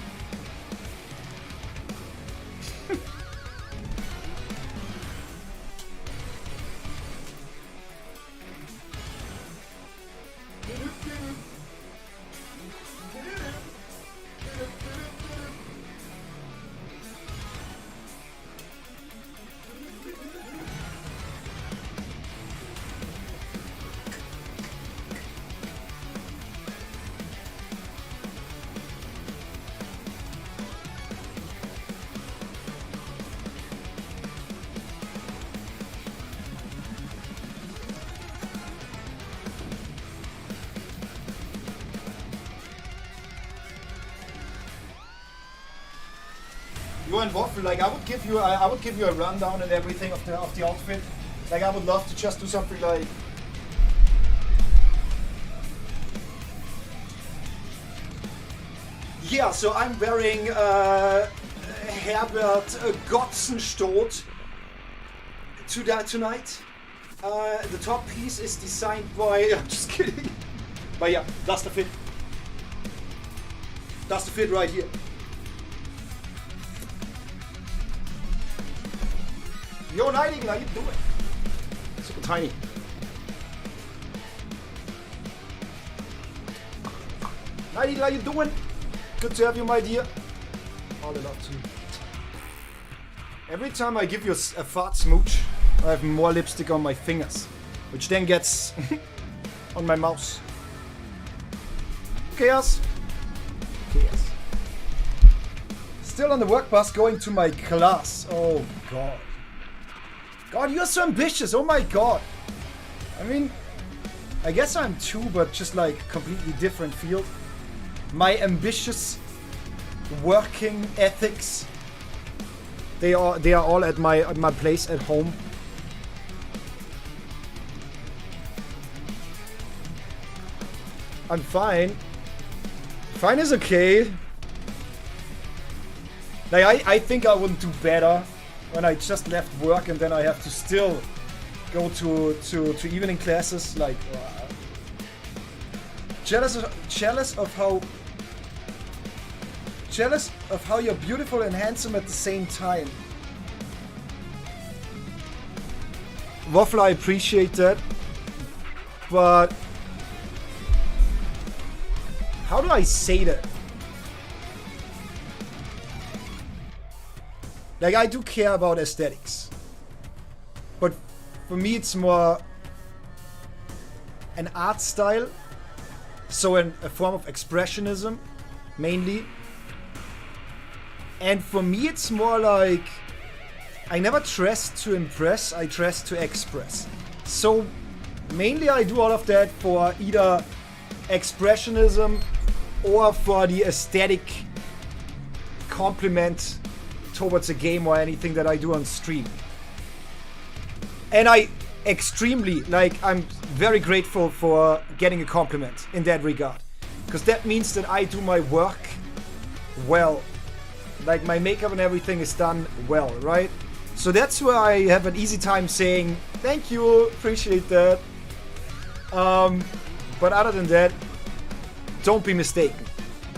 You and Waffle, like I would give you a rundown and everything of the outfit. Like I would love to just do something like yeah, so I'm wearing Herbert Gotzenstodt tonight. The top piece is designed by I'm just kidding. But yeah, that's the fit. That's the fit right here. Yo, Nightingale, how you doing? Super tiny. Heidi, how you doing? Good to have you, my dear. All the love to you. Every time I give you a fart smooch, I have more lipstick on my fingers, which then gets on my mouse. Chaos. Chaos. Still on the work bus going to my class. Oh god. God, you're so ambitious. Oh my god. I mean, I guess I'm too, but just like completely different field. My ambitious working ethics, they are all at my place at home. I'm fine. Fine is okay. Like I think I wouldn't do better when I just left work and then I have to still go to evening classes. Like jealous of how you're beautiful and handsome at the same time. Waffle, I appreciate that, but how do I say that? Like, I do care about aesthetics, but for me it's more an art style, so a form of expressionism, mainly. And for me it's more like, I never dress to impress, I dress to express. So mainly I do all of that for either expressionism or for the aesthetic compliment towards a game or anything that I do on stream. And I extremely, I'm very grateful for getting a compliment in that regard. Because that means that I do my work well. Like, my makeup and everything is done well, right? So that's where I have an easy time saying, thank you, appreciate that. But other than that, don't be mistaken.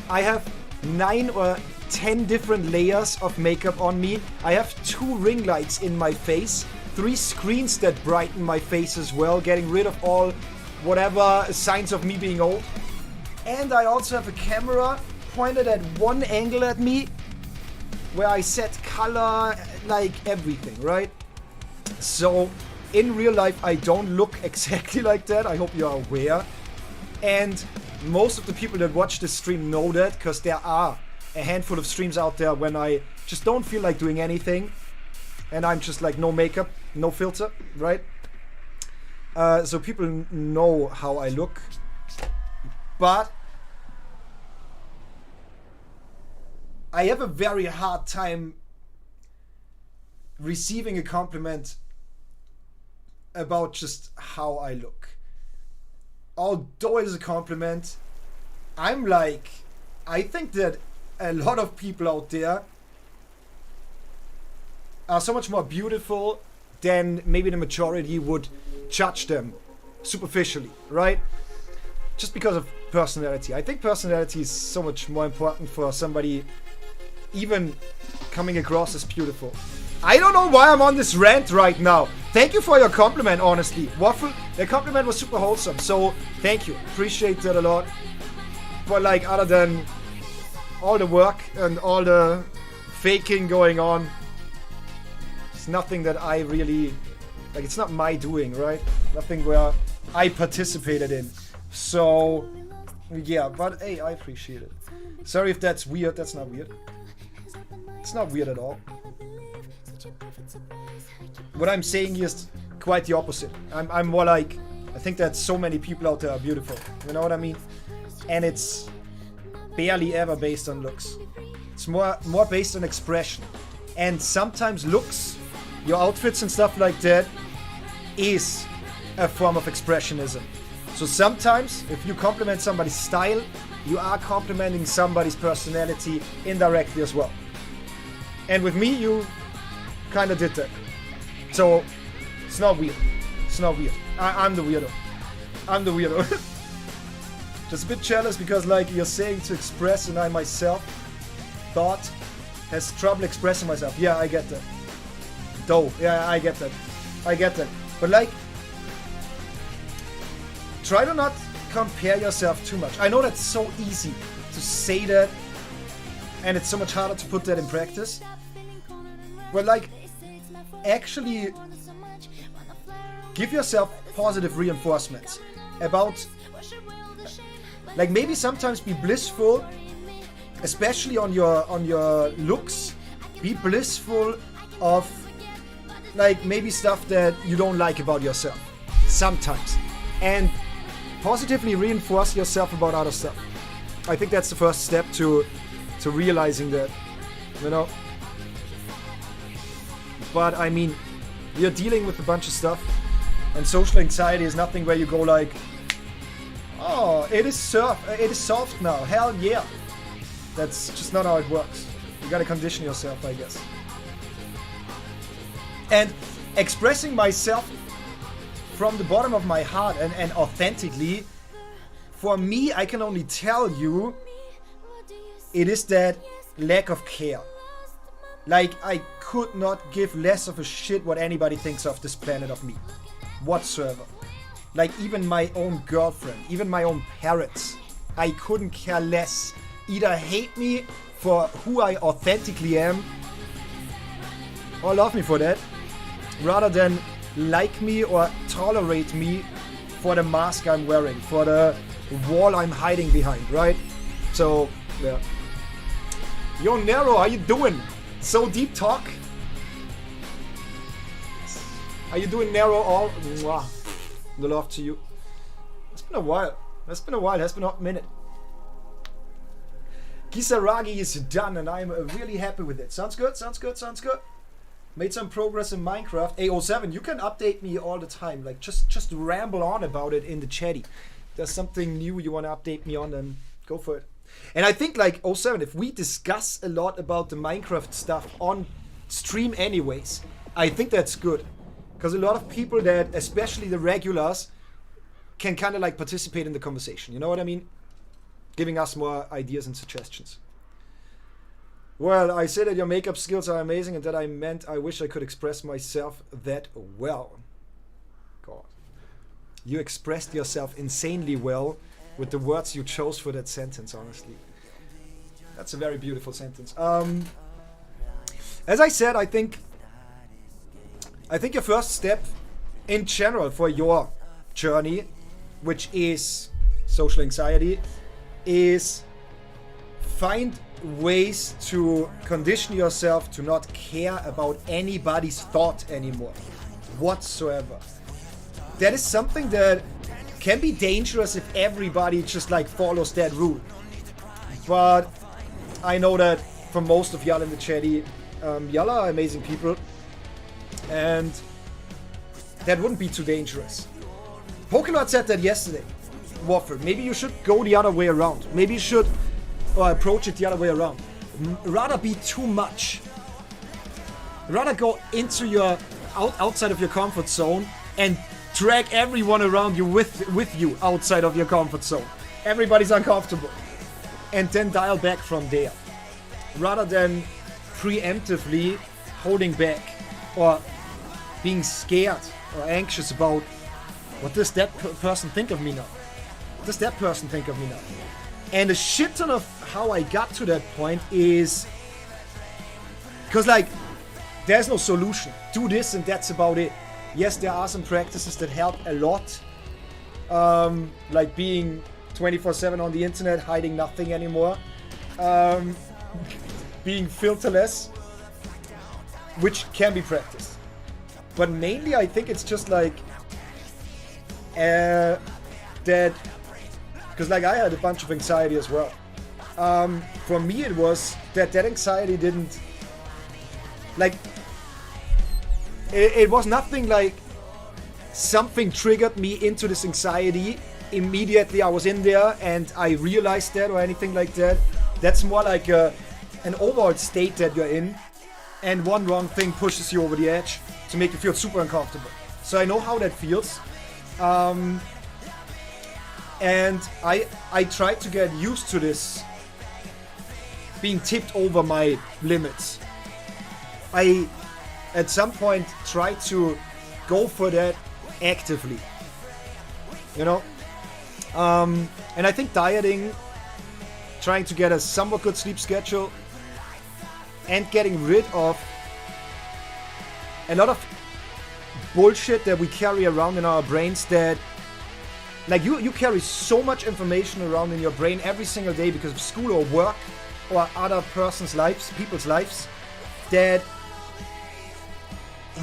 I have 9 or 10 different layers of makeup on me. I have 2 ring lights in my face, 3 screens that brighten my face as well, getting rid of all whatever signs of me being old. And I also have a camera pointed at one angle at me where I set color, like everything, right? So in real life I don't look exactly like that. I hope you're aware. And most of the people that watch this stream know that, because there are a handful of streams out there when I just don't feel like doing anything and I'm just like no makeup, no filter, right? So people know how I look. But I have a very hard time receiving a compliment about just how I look. Although it is a compliment, I'm like, I think that a lot of people out there are so much more beautiful than maybe the majority would judge them superficially, right? Just because of personality. I think personality is so much more important for somebody even coming across as beautiful. I don't know why I'm on this rant right now. Thank you for your compliment, honestly. Waffle, the compliment was super wholesome, so thank you. Appreciate that a lot. But like, other than all the work and all the faking going on, it's nothing that I really, like, it's not my doing, right? Nothing where I participated in. So, yeah, but hey, I appreciate it. Sorry if that's weird. That's not weird. It's not weird at all. What I'm saying is quite the opposite. I'm more like, I think that so many people out there are beautiful. You know what I mean? And it's barely ever based on looks. It's more based on expression. And sometimes looks, your outfits and stuff like that, is a form of expressionism. So sometimes, if you compliment somebody's style, you are complimenting somebody's personality indirectly as well. And with me, you kind of did that. So, it's not weird. It's not weird. I'm the weirdo. I'm the weirdo. Just a bit jealous because, like, you're saying to express, and I myself thought has trouble expressing myself. Yeah, I get that. Though, yeah, I get that. I get that. But, like, try to not compare yourself too much. I know that's so easy to say that, and it's so much harder to put that in practice. But like, actually give yourself positive reinforcements about, like, maybe sometimes be blissful, especially on your looks. Be blissful of, like, maybe stuff that you don't like about yourself sometimes, and positively reinforce yourself about other stuff. I think that's the first step to realizing that, you know. But I mean, you're dealing with a bunch of stuff, and social anxiety is nothing where you go like, oh, it is solved now, hell yeah. That's just not how it works. You gotta condition yourself, I guess. And expressing myself from the bottom of my heart and authentically, for me, I can only tell you, it is that lack of care. Like, I could not give less of a shit what anybody thinks of this planet of me, whatsoever. Like, even my own girlfriend, even my own parents, I couldn't care less. Either hate me for who I authentically am, or love me for that, rather than like me or tolerate me for the mask I'm wearing, for the wall I'm hiding behind, right? So, yeah. Yo, Nero, how you doing? So deep talk. How you doing, Nero? All mwah. The love to you. It's been a while. It's been a hot minute. Kisaragi is done, and I'm really happy with it. Sounds good. Made some progress in Minecraft. A07, you can update me all the time. Like, just ramble on about it in the chatty. If there's something new you want to update me on, then go for it. And I think, like, 07, if we discuss a lot about the Minecraft stuff on stream anyways, I think that's good. Because a lot of people that, especially the regulars, can kind of like participate in the conversation. You know what I mean? Giving us more ideas and suggestions. Well, I said that your makeup skills are amazing, and that I meant I wish I could express myself that well. God. You expressed yourself insanely well with the words you chose for that sentence, honestly. That's a very beautiful sentence. As I said, I think your first step in general for your journey, which is social anxiety, is find ways to condition yourself to not care about anybody's thought anymore, whatsoever. That is something that can be dangerous if everybody just like follows that rule. But I know that for most of y'all in the chatty, y'all are amazing people, and that wouldn't be too dangerous. Pokemon said that yesterday. Waffle, maybe you should go the other way around. Maybe you should approach it the other way around. Rather be too much. Rather go into your outside of your comfort zone and drag everyone around you with you outside of your comfort zone. Everybody's uncomfortable. And then dial back from there. Rather than preemptively holding back or being scared or anxious about what does that person think of me now? What does that person think of me now? And a shit ton of how I got to that point is because, like, there's no solution. Do this and that's about it. Yes, there are some practices that help a lot. Like being 24/7 on the internet, hiding nothing anymore. Being filterless, which can be practiced. But mainly I think it's just like that, because like I had a bunch of anxiety as well. For me it was that anxiety didn't, like, it was nothing like something triggered me into this anxiety. Immediately I was in there and I realized that or anything like that. That's more like an overall state that you're in, and one wrong thing pushes you over the edge to make you feel super uncomfortable. So I know how that feels. And I tried to get used to this being tipped over my limits. I at some point tried to go for that actively, you know, And I think dieting, trying to get a somewhat good sleep schedule, and getting rid of a lot of bullshit that we carry around in our brains that, like, you carry so much information around in your brain every single day because of school or work or other people's lives, that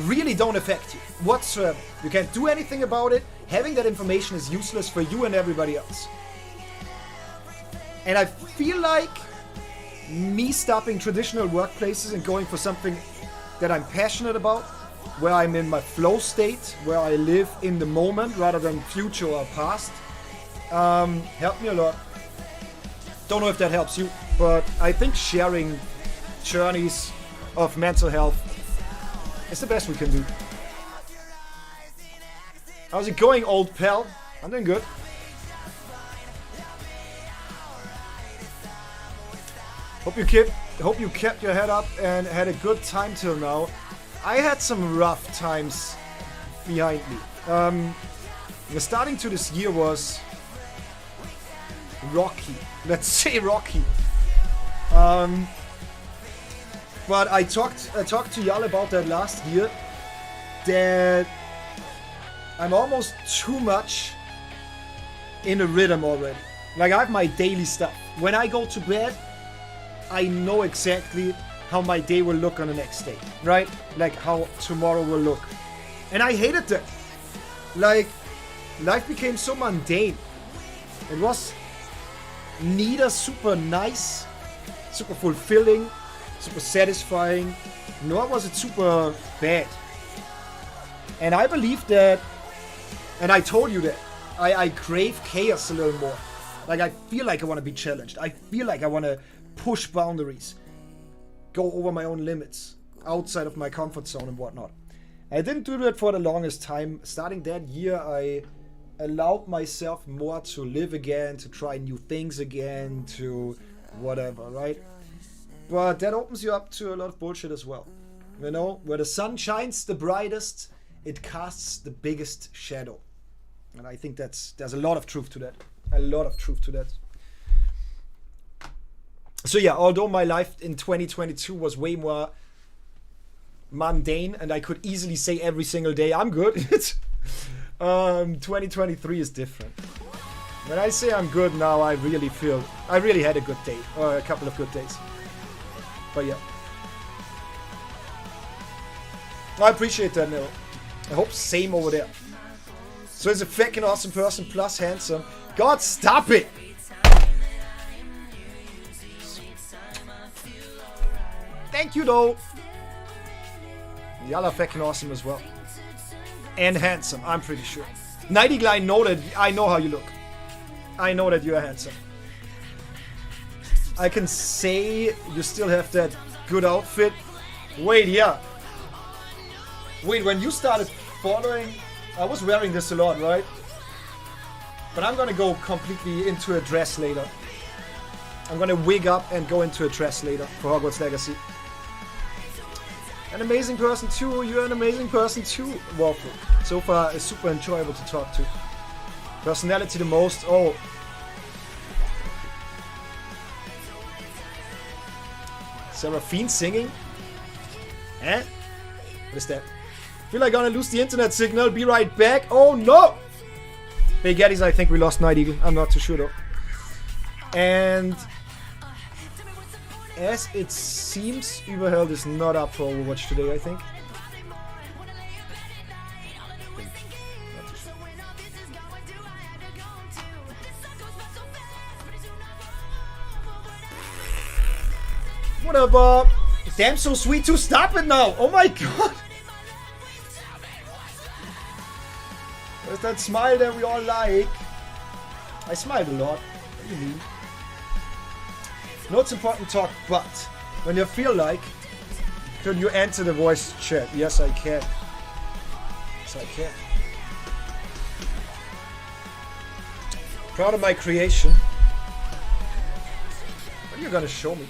really don't affect you whatsoever. You can't do anything about it. Having that information is useless for you and everybody else. And I feel like me stopping traditional workplaces and going for something that I'm passionate about, where I'm in my flow state, where I live in the moment rather than future or past, helped me a lot. Don't know if that helps you, but I think sharing journeys of mental health is the best we can do. How's it going, old pal? I'm doing good. Hope you kept your head up and had a good time till now. I had some rough times behind me. The starting to this year was rocky. Let's say rocky. But I talked to y'all about that last year, that I'm almost too much in a rhythm already. Like, I have my daily stuff. When I go to bed, I know exactly how my day will look on the next day, right? Like how tomorrow will look. And I hated that. Like, life became so mundane. It was neither super nice, super fulfilling, super satisfying, nor was it super bad. And I believe that, and I told you that, I crave chaos a little more. Like, I feel like I want to be challenged. I feel like I want to push boundaries, go over my own limits, outside of my comfort zone and whatnot. I didn't do that for the longest time. Starting that year, I allowed myself more to live again, to try new things again, to whatever, right? But that opens you up to a lot of bullshit as well. You know, where the sun shines the brightest, it casts the biggest shadow. And I think there's a lot of truth to that. A lot of truth to that. So yeah, although my life in 2022 was way more mundane and I could easily say every single day, I'm good, 2023 is different. When I say I'm good now, I really had a good day, or a couple of good days. But yeah. I appreciate that, Nil. I hope same over there. So he's a fucking awesome person plus handsome. God, stop it! Thank you, though. Y'all are fucking awesome as well. And handsome, I'm pretty sure. Nightingale, I know how you look. I know that you are handsome. I can say you still have that good outfit. Wait, yeah. Wait, when you started following, I was wearing this a lot, right? But I'm gonna go completely into a dress later. I'm gonna wig up and go into a dress later for Hogwarts Legacy. An amazing person too, you're an amazing person too, Waffle. So far, it's super enjoyable to talk to. Personality the most, oh. Seraphine singing? Eh? What is that? Feel like I'm gonna lose the internet signal, be right back. Oh no! Hey Gaddies, I think we lost Night Eagle, I'm not too sure though. And as it seems, Überheld is not up for Overwatch today, I think. Whatever. Damn, so sweet to stop it now. Oh my god. There's that smile that we all like. I smiled a lot. What do you mean? No, it's important talk, but when you feel like, can you enter the voice chat? Yes, I can. Yes, I can. Proud of my creation. What are you gonna show me?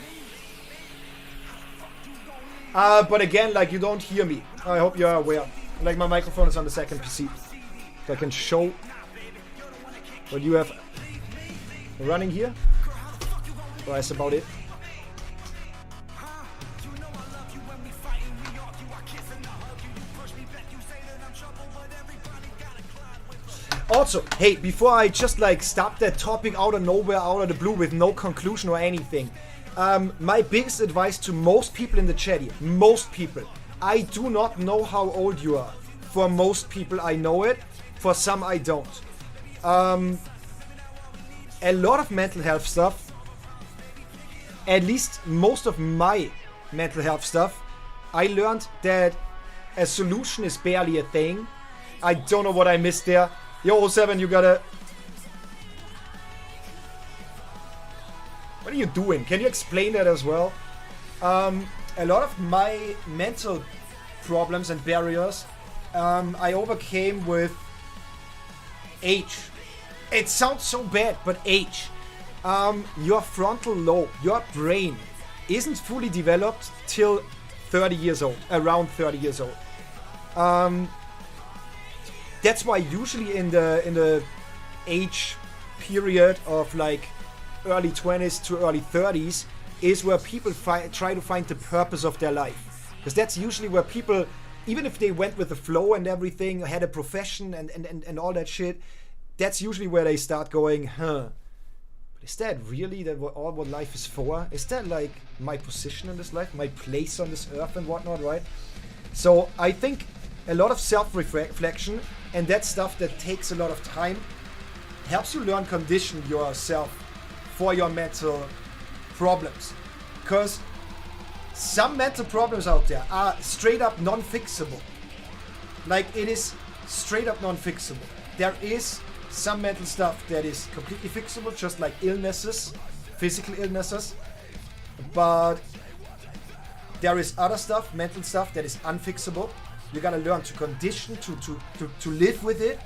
But again, like, you don't hear me. I hope you're aware. Like, my microphone is on the second PC. So I can show what you have running here. Well, that's about it. Also, hey, before I just like stop that topic out of nowhere, out of the blue with no conclusion or anything, my biggest advice to most people in the chat here, most people, I do not know how old you are. For most people I know it, for some I don't. A lot of mental health stuff, at least most of my mental health stuff, I learned that a solution is barely a thing. I don't know what I missed there. Yo, 07, you gotta... What are you doing? Can you explain that as well? A lot of my mental problems and barriers I overcame with age. It sounds so bad, but age. Your frontal lobe, your brain, isn't fully developed till 30 years old, around 30 years old. That's why usually in the age period of like early 20s to early 30s is where people try to find the purpose of their life. Because that's usually where people, even if they went with the flow and everything, had a profession and all that shit, that's usually where they start going, but is that really all what life is for? Is that like my position in this life, my place on this earth and whatnot, right? So I think a lot of self-reflection and that stuff that takes a lot of time helps you learn condition yourself for your mental problems. Because some mental problems out there are straight up non-fixable. Like, it is straight up non-fixable. There is some mental stuff that is completely fixable, just like illnesses, physical illnesses. But there is other stuff, mental stuff, that is unfixable. You gotta learn to condition, to live with it.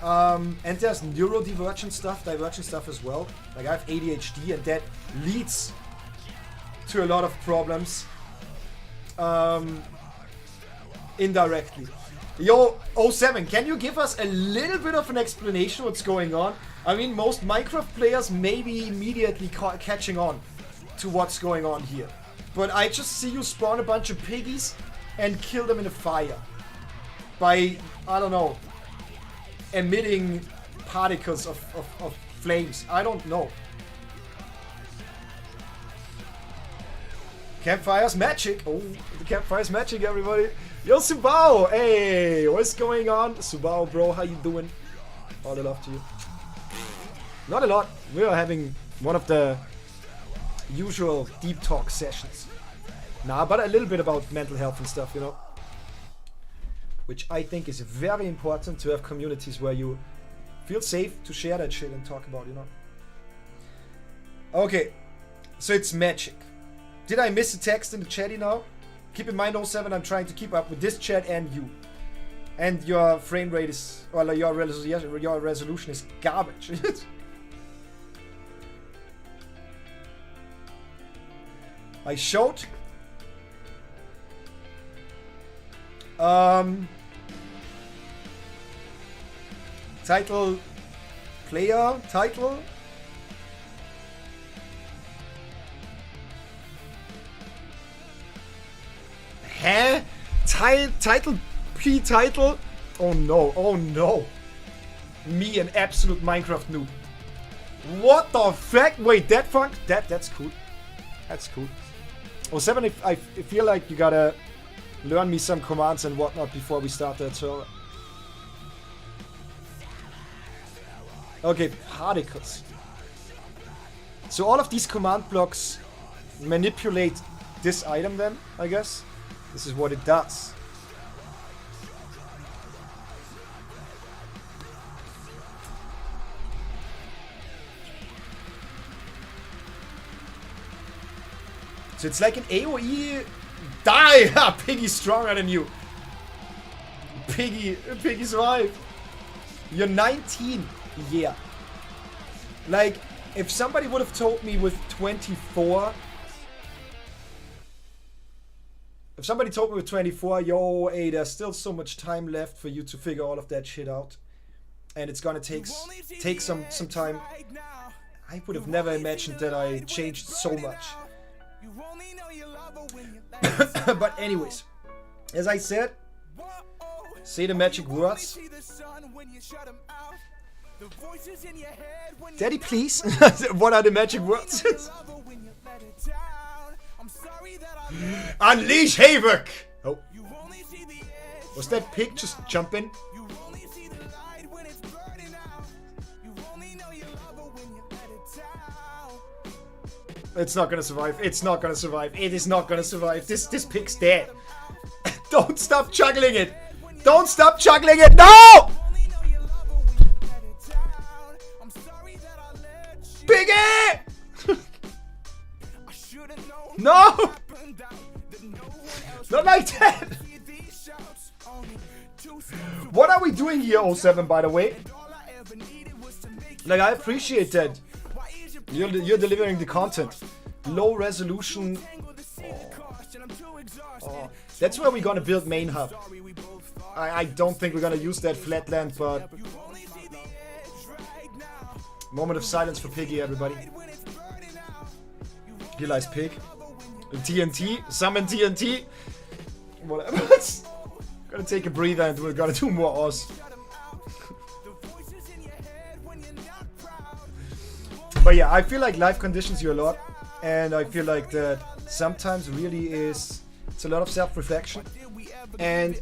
And there's neurodivergent stuff, divergent stuff as well. Like, I have ADHD, and that leads to a lot of problems indirectly. Yo, 07, can you give us a little bit of an explanation what's going on? I mean, most Minecraft players may be immediately catching on to what's going on here. But I just see you spawn a bunch of piggies and kill them in a fire. By, I don't know, emitting particles of flames. I don't know. Campfire's magic. Oh, the campfire's magic, everybody. Yo, Subao. Hey, what's going on? Subao, bro, how you doing? All the love to you. Not a lot. We are having one of the usual deep talk sessions. Nah, but a little bit about mental health and stuff, you know. Which I think is very important, to have communities where you feel safe to share that shit and talk about, you know. Okay, so it's magic. Did I miss a text in the chatty now? Keep in mind, 07, I'm trying to keep up with this chat and you. And your frame rate is, well, your resolution is garbage. I showed. Title, player, title. Hä? Title, P title? Oh no, oh no. Me, an absolute Minecraft noob. What the fuck? Wait, that funk? That's cool. That's cool. 07, I feel like you gotta learn me some commands and whatnot before we start that server. Okay, particles. So all of these command blocks manipulate this item then, I guess. This is what it does. So it's like an AoE. Die! Ha! Piggy's stronger than you. Piggy survived. You're 19. Yeah. Like, if somebody would have told me with 24. If somebody told me with 24, yo, hey, there's still so much time left for you to figure all of that shit out. and it's gonna take some time. I would have never imagined that I changed so much. But anyways, as I said, say the magic words. Daddy, please. What are the magic words? Unleash havoc! Oh. Was that pig just jumping? It's not gonna survive. It's not gonna survive. It is not gonna survive. This pig's dead. Don't stop juggling it. Don't stop juggling it. No! Piggy! No! Not like that! What are we doing here, 07, by the way? Like, I appreciate that. You're delivering the content. Low resolution. Oh. That's where we're gonna build main hub. I don't think we're gonna use that flatland, but... Moment of silence for Piggy, everybody. Realize Pig. TNT. Summon TNT. Whatever. Gonna take a breather and we're gonna do more Oz. But yeah, I feel like life conditions you a lot. And I feel like that sometimes really is... It's a lot of self-reflection. And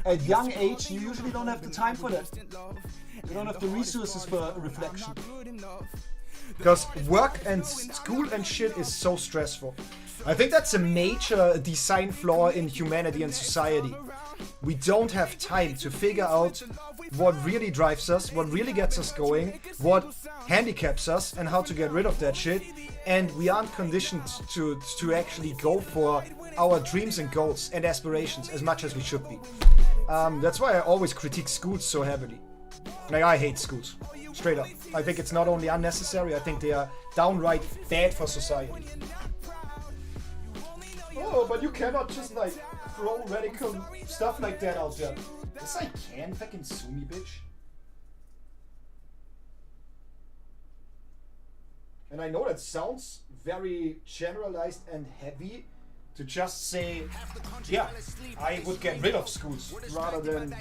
at young age, you usually don't have the time for that. You don't have the resources for reflection. Because work and school and shit is so stressful. I think that's a major design flaw in humanity and society. We don't have time to figure out what really drives us, what really gets us going, what handicaps us, and how to get rid of that shit. And we aren't conditioned to actually go for our dreams and goals and aspirations as much as we should be. That's why I always critique schools so heavily. Like, I hate schools. Straight up. I think it's not only unnecessary, I think they are downright bad for society. Oh, but you cannot just, like, throw radical stuff like that out there. Yes, I can. Fucking sue me, bitch. And I know that sounds very generalized and heavy to just say, yeah, I would get rid of schools rather than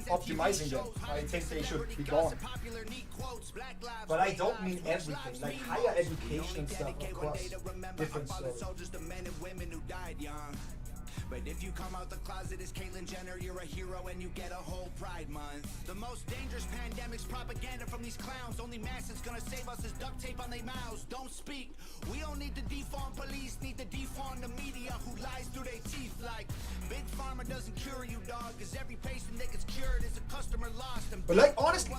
optimizing them. I think they should be gone. But I don't mean everything, like higher education and stuff, of course. Different story. But if you come out the closet as Caitlyn Jenner, you're a hero and you get a whole Pride Month. The most dangerous pandemic's propaganda from these clowns. Only mask that's gonna save us is duct tape on their mouths. Don't speak. We don't need to defund police, need to defund the media who lies through their teeth like Big Pharma doesn't cure you, dog, cause every patient that gets cured is a customer lost. And but like, honestly,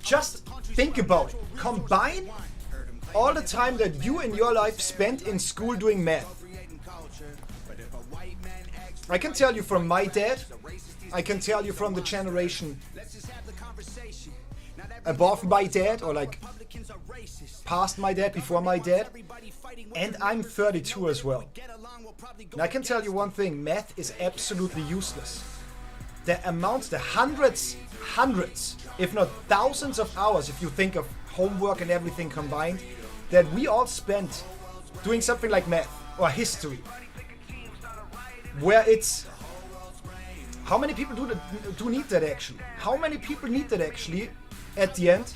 just think about it. Combine all the time that you in your life spent in school doing math. I can tell you from my dad, I can tell you from the generation above my dad, or like past my dad, before my dad, and I'm 32 as well. And I can tell you one thing, math is absolutely useless. The amount, the hundreds, if not thousands of hours, if you think of homework and everything combined, that we all spent doing something like math or history. Where it's... How many people do need that actually? How many people need that actually at the end?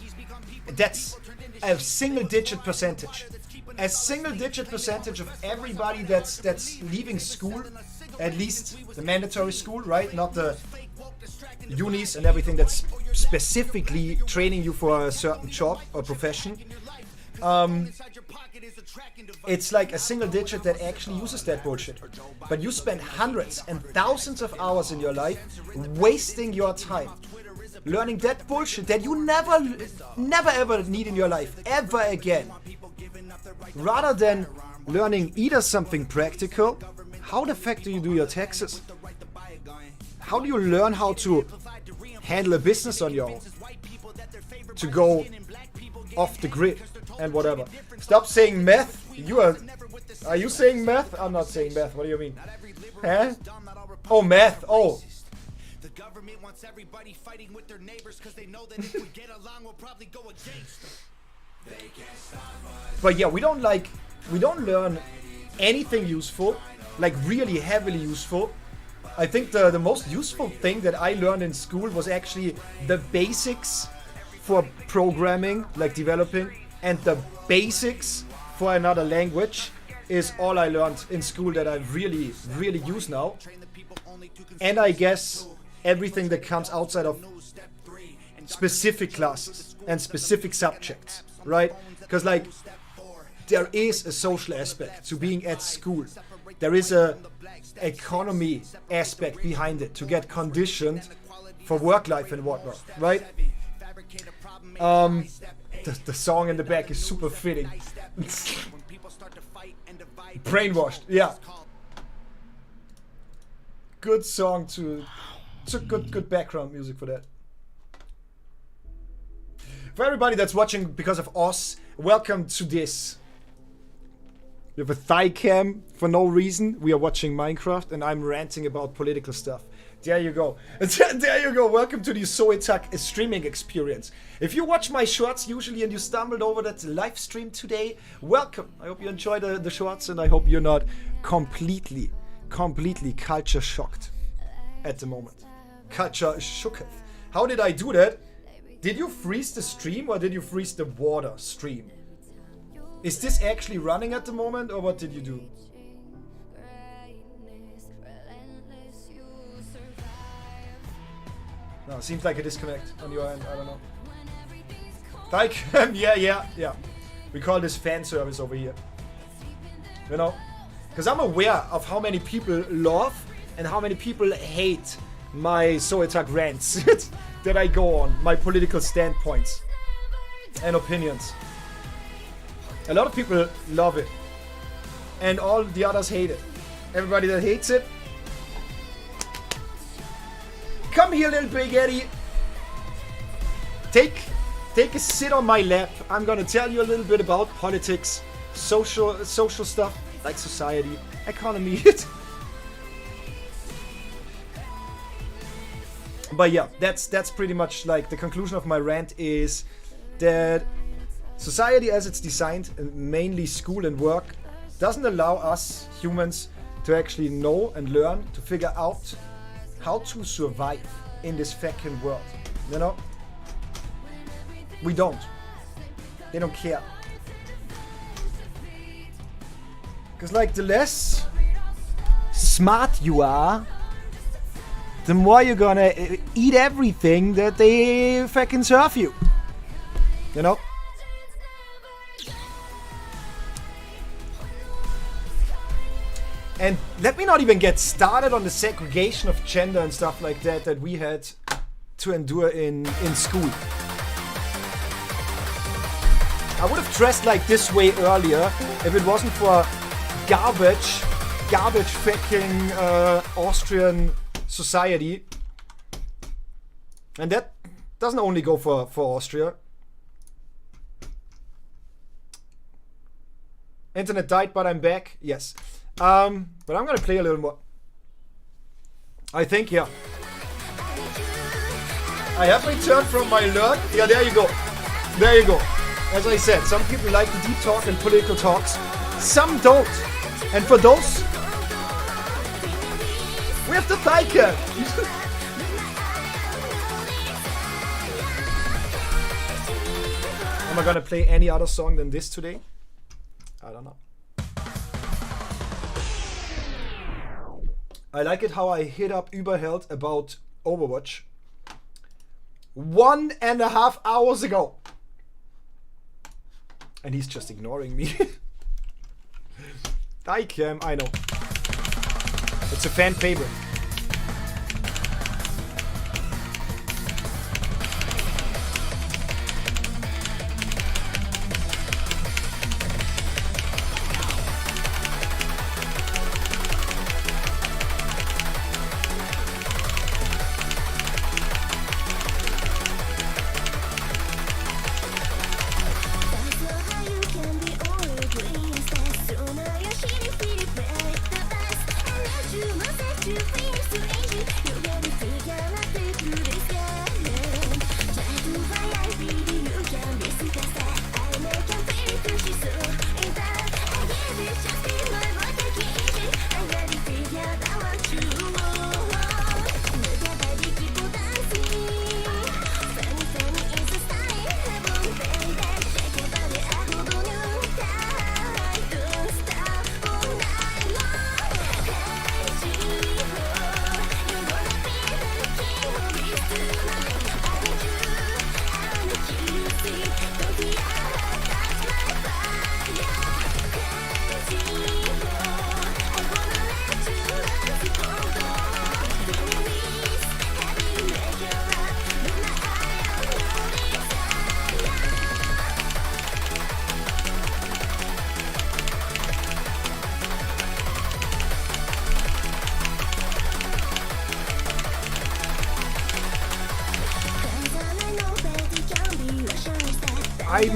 That's a single-digit percentage. A single-digit percentage of everybody that's leaving school, at least the mandatory school, right? Not the unis and everything that's specifically training you for a certain job or profession. It's like a single digit that actually uses that bullshit. But you spend hundreds and thousands of hours in your life wasting your time learning that bullshit that you never ever need in your life ever again. Rather than learning either something practical, how the fuck do you do your taxes? How do you learn how to handle a business on your own? To go off the grid and whatever. Stop saying math. Are you saying math? I'm not saying math. What do you mean? Huh? Oh, math. Oh. wants everybody fighting with their neighbors because they know that if we get along, we'll probably go against them. But yeah, we don't learn anything useful, like really heavily useful. I think the most useful thing that I learned in school was actually the basics for programming, like developing, and the basics for another language is all I learned in school that I really, really use now. And I guess everything that comes outside of specific classes and specific subjects, right? Because like there is a social aspect to being at school. There is a economy aspect behind it to get conditioned for work life and whatnot, right? The song in the back is super fitting. Brainwashed, yeah. Good song to... It's a good background music for that. For everybody that's watching because of us, welcome to this. You have a thigh cam for no reason. We are watching Minecraft and I'm ranting about political stuff. There you go. There you go. Welcome to the Soetak streaming experience. If you watch my shorts usually and you stumbled over that live stream today, welcome. I hope you enjoy the shorts and I hope you're not completely culture shocked at the moment. Culture shooketh. How did I do that? Did you freeze the stream or did you freeze the water stream? Is this actually running at the moment or what did you do? No, seems like a disconnect on your end. I don't know. Like, yeah. We call this fan service over here. You know? Because I'm aware of how many people love and how many people hate my Soetak rants that I go on, my political standpoints and opinions. A lot of people love it. And all the others hate it. Everybody that hates it, come here, little Big Eddie. Take a sit on my lap. I'm gonna tell you a little bit about politics, social stuff like society, economy. But yeah, that's pretty much like the conclusion of my rant is that society as it's designed, and mainly school and work, doesn't allow us humans to actually know and learn to figure out how to survive in this fucking world. You know? We don't. They don't care. Because like the less smart you are, the more you're gonna eat everything that they fucking serve you. You know? And let me not even get started on the segregation of gender and stuff like that we had to endure in school. I would have dressed like this way earlier if it wasn't for garbage fucking Austrian society. And that doesn't only go for Austria. Internet died, but I'm back. Yes. But I'm gonna play a little more. I think, yeah. I have returned from my lurk. Yeah, there you go. There you go. As I said, some people like the deep talk and political talks. Some don't. And for those, we have the thigh cam. Am I gonna play any other song than this today? I don't know. I like it how I hit up Überheld about Overwatch 1.5 hours ago. And he's just ignoring me. Diecam, I know. It's a fan favorite. You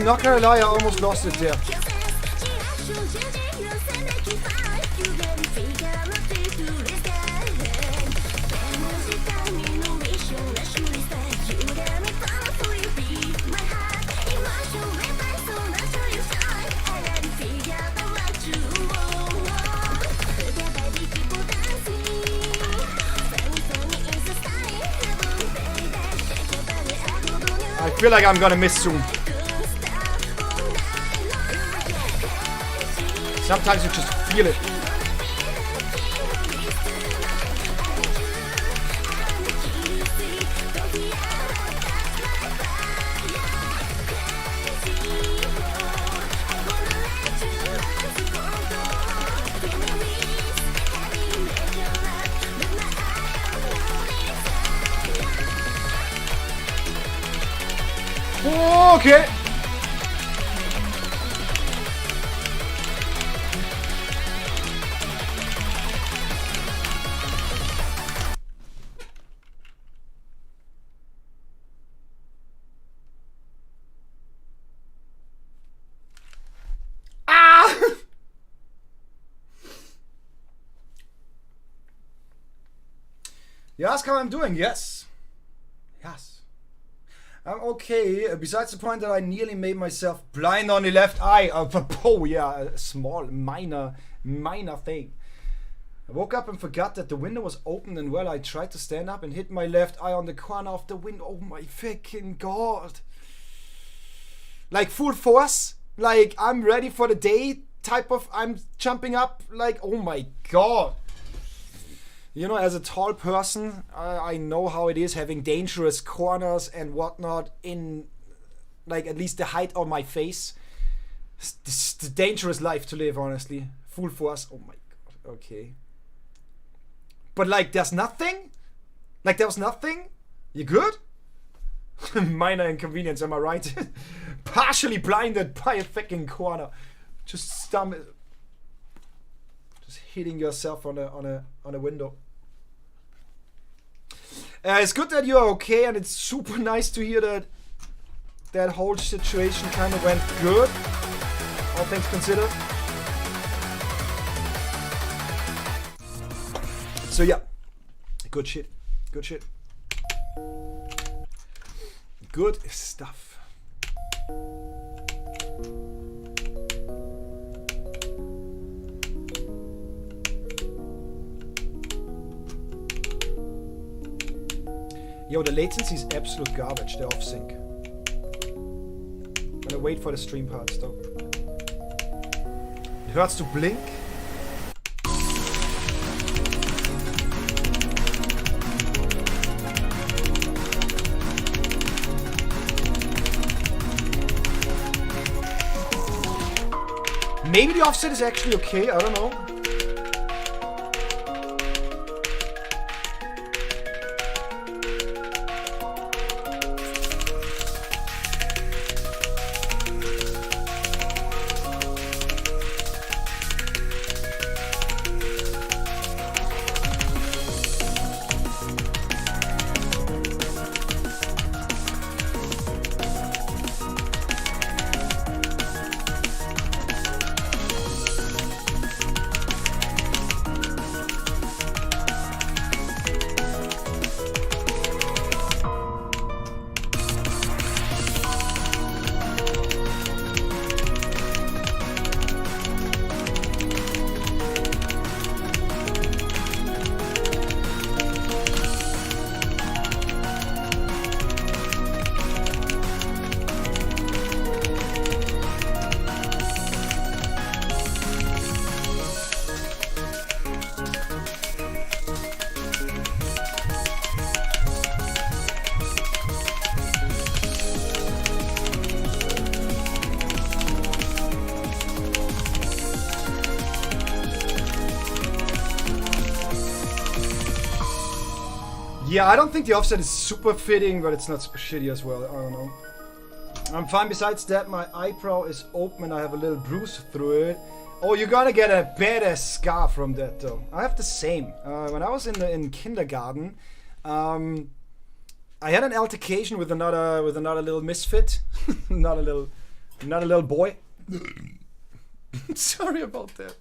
not gonna lie, I almost lost it there. I feel like I'm gonna miss soon. Sometimes you just feel it. Okay. Ah! You ask how I'm doing? Yes. Yes. I'm okay, besides the point that I nearly made myself blind on the left eye. Oh yeah, a small, minor thing. I woke up and forgot that the window was open, and well, I tried to stand up and hit my left eye on the corner of the window. Oh my fucking god. Like full force, like I'm ready for the day type of, I'm jumping up, like oh my god. You know, as a tall person, I know how it is having dangerous corners and whatnot in, like, at least the height of my face. It's a dangerous life to live, honestly. Full force. Oh my god. Okay. But, like, there's nothing? Like, there was nothing? You good? Minor inconvenience, am I right? Partially blinded by a fucking corner. Just hitting yourself on a window. It's good that you're okay, and it's super nice to hear that that whole situation kind of went good, all things considered. So yeah, good shit, good shit, good stuff. Yo, the latency is absolute garbage, the off-sync. I'm gonna wait for the stream parts though. It hurts to blink. Maybe the offset is actually okay, I don't know. Yeah, I don't think the offset is super fitting, but it's not super shitty as well. I don't know. I'm fine. Besides that, my eyebrow is open and I have a little bruise through it. Oh, you're gonna get a badass scar from that, though. I have the same. When I was in kindergarten, I had an altercation with another little misfit, not a little I'm not a little boy. Sorry about that.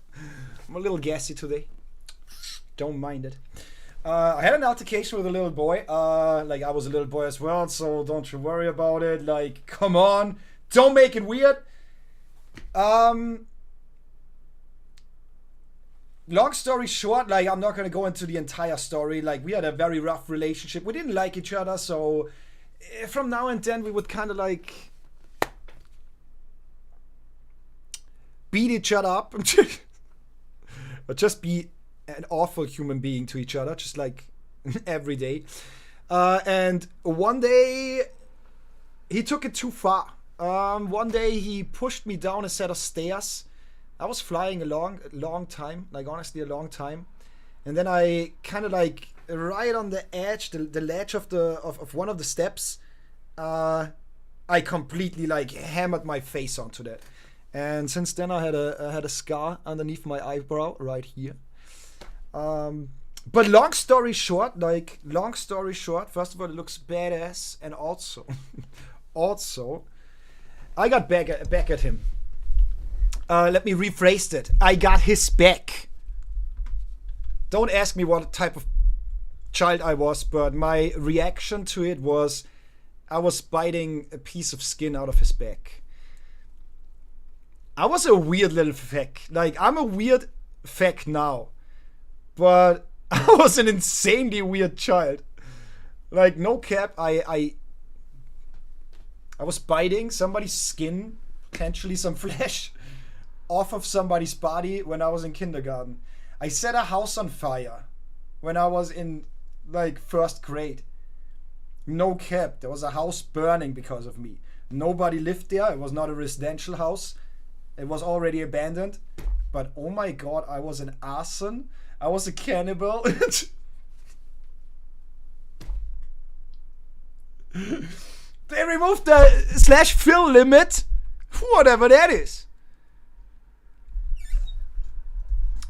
I'm a little gassy today. Don't mind it. I had an altercation with a little boy. Like, I was a little boy as well, so don't you worry about it. Like, come on. Don't make it weird. Long story short, like, I'm not going to go into the entire story. Like, we had a very rough relationship. We didn't like each other, so from now and then we would kind of, like, beat each other up. Or just be an awful human being to each other, just, like, every day. And one day, he took it too far. One day, he pushed me down a set of stairs. I was flying along a long time, like honestly a long time, and then I kind of like right on the edge, the ledge of one of the steps, I completely like hammered my face onto that, and since then I had a scar underneath my eyebrow right here. But long story short, first of all, it looks badass, and also, I got back at him. Let me rephrase it. I got his back. Don't ask me what type of child I was, but my reaction to it was I was biting a piece of skin out of his back. I was a weird little feck. Like, I'm a weird feck now, but I was an insanely weird child. Like, no cap, I was biting somebody's skin, potentially some flesh, off of somebody's body when I was in kindergarten. I set a house on fire when I was in like 1st grade. No cap, there was a house burning because of me. Nobody lived there. It was not a residential house. It was already abandoned. But oh my god, I was an arson. I was a cannibal. They removed the /fill limit, whatever that is.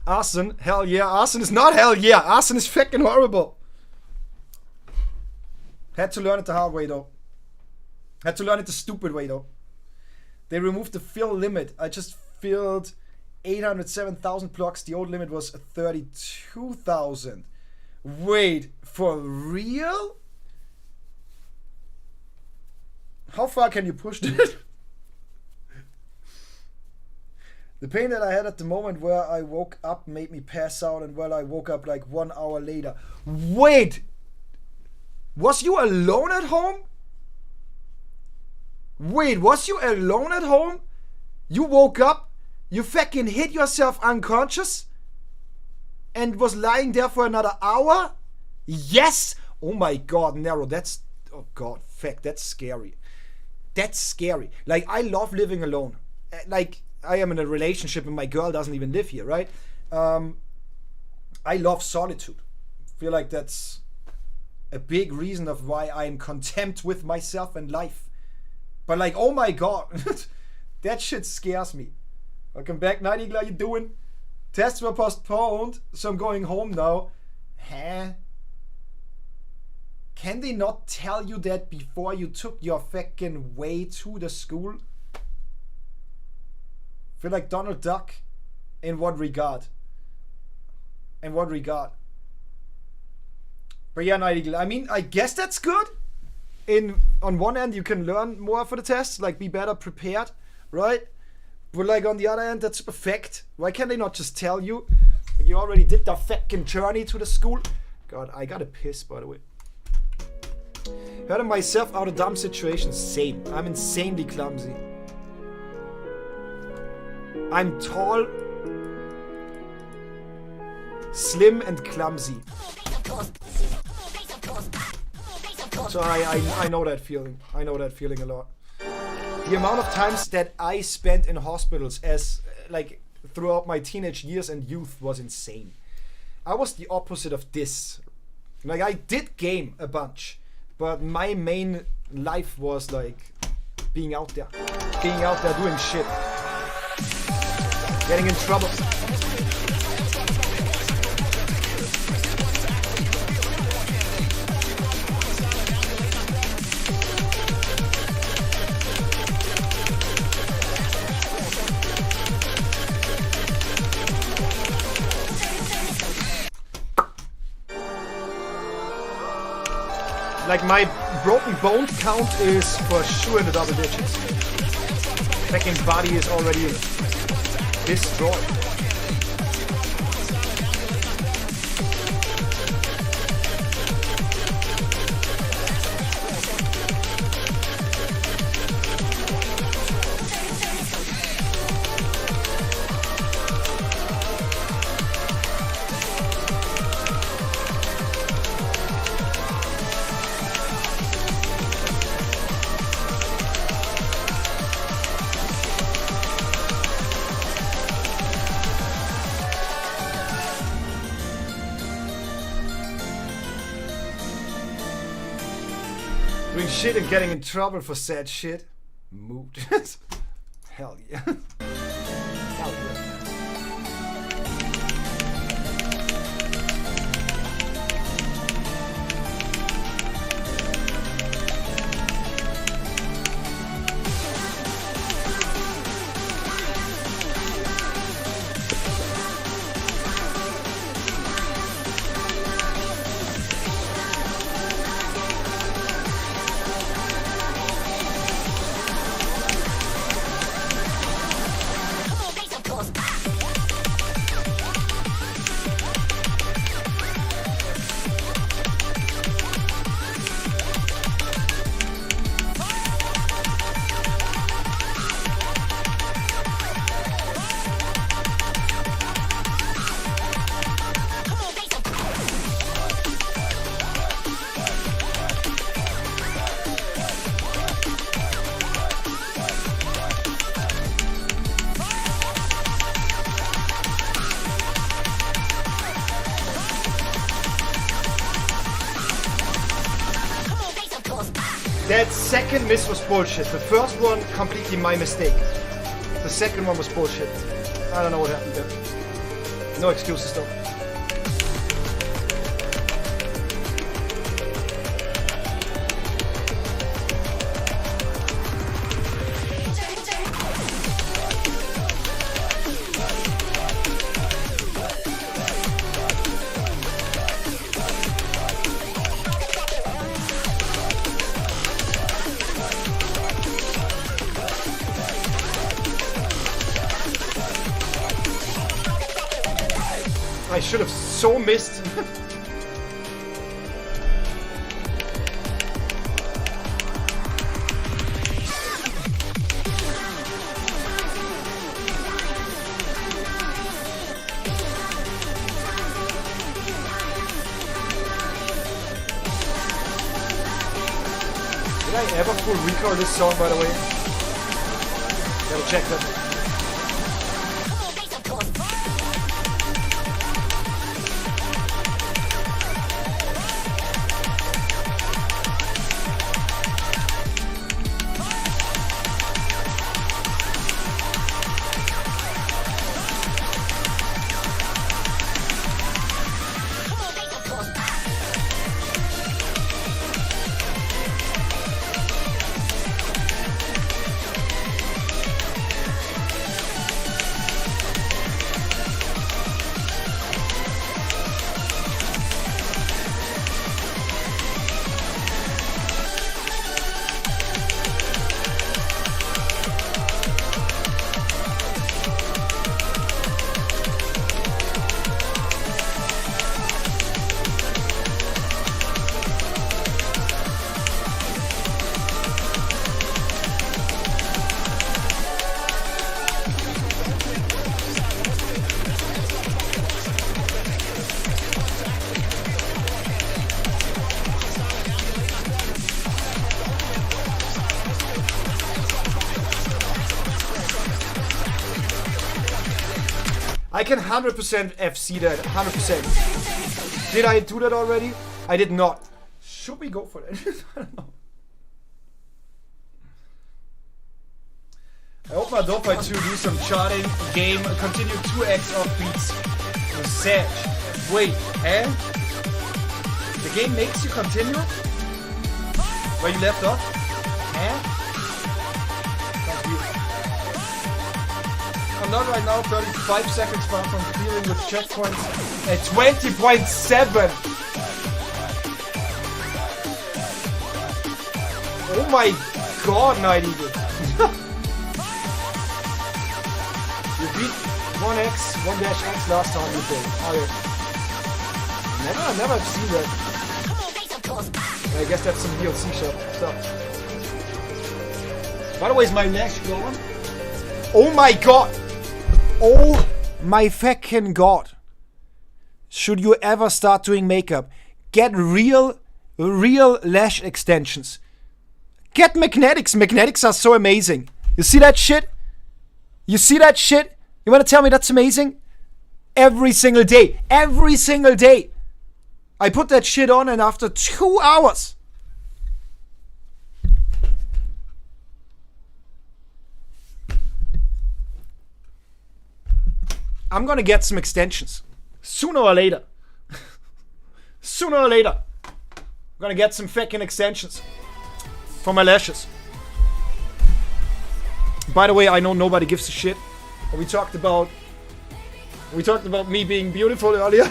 Arson, hell yeah. Arson is not hell yeah. Arson is fucking horrible. Had to learn it the hard way though. Had to learn it the stupid way though. They removed the fill limit. I just filled 807,000 blocks. The old limit was 32,000. Wait, for real? How far can you push that? The pain that I had at the moment where I woke up made me pass out, and I woke up like 1 hour later. Wait! Was you alone at home? Wait, was you alone at home? You woke up, you fucking hit yourself unconscious, and was lying there for another hour? Yes! Oh my god, Nero, that's... Oh god, fuck, that's scary. That's scary. Like, I love living alone. Like, I am in a relationship and my girl doesn't even live here, right? I love solitude. Feel like that's a big reason of why I'm content with myself and life. But like, oh my god, that shit scares me. Welcome back, Nightingale, how you doing? Tests were postponed, so I'm going home now. Huh? Can they not tell you that before you took your fucking way to the school? Feel like Donald Duck. In what regard? In what regard? But yeah, Nightingale, I mean, I guess that's good. On one end, you can learn more for the test, like be better prepared, right? But like on the other end, that's a fact. Why can't they not just tell you? Like, you already did the fucking journey to the school. God, I gotta piss, by the way. Hurting myself out of dumb situations. Same. I'm insanely clumsy. I'm tall, slim, and clumsy. So I know that feeling. I know that feeling a lot. The amount of times that I spent in hospitals as like throughout my teenage years and youth was insane. I was the opposite of this. Like, I did game a bunch, but my main life was like being out there doing shit, getting in trouble. Like my broken bone count is for sure in the double digits. Second body is already destroyed. Doing shit and getting in trouble for sad shit. Mood. Hell yeah. Hell yeah. That second miss was bullshit. The first one, completely my mistake. The second one was bullshit. I don't know what happened there. No excuses though. I should have so missed. Did I ever full record this song, by the way? Gotta check that. I can 100% FC that, 100%. Did I do that already? I did not. Should we go for that? I don't know. I hope my Dopey 2 do some charting game, continue 2x off beats. Sag. Wait, eh? The game makes you continue? Where you left off? Eh? I'm not right now 35 seconds far from clearing with checkpoints at 20.7. my god, Night Eagle. You beat 1x, 1-x last time you played. Okay. Never have seen that. I guess that's some DLC stuff. By the way, is my lash glowing? Oh my god! Oh my fucking god! Should you ever start doing makeup, get real lash extensions. Get magnetics. Magnetics are so amazing. You see that shit? You see that shit? You wanna tell me that's amazing? Every single day. Every single day. I put that shit on and after 2 hours. I'm gonna get some extensions. Sooner or later. Sooner or later. I'm gonna get some fucking extensions. For my lashes. By the way, I know nobody gives a shit. We talked about me being beautiful earlier.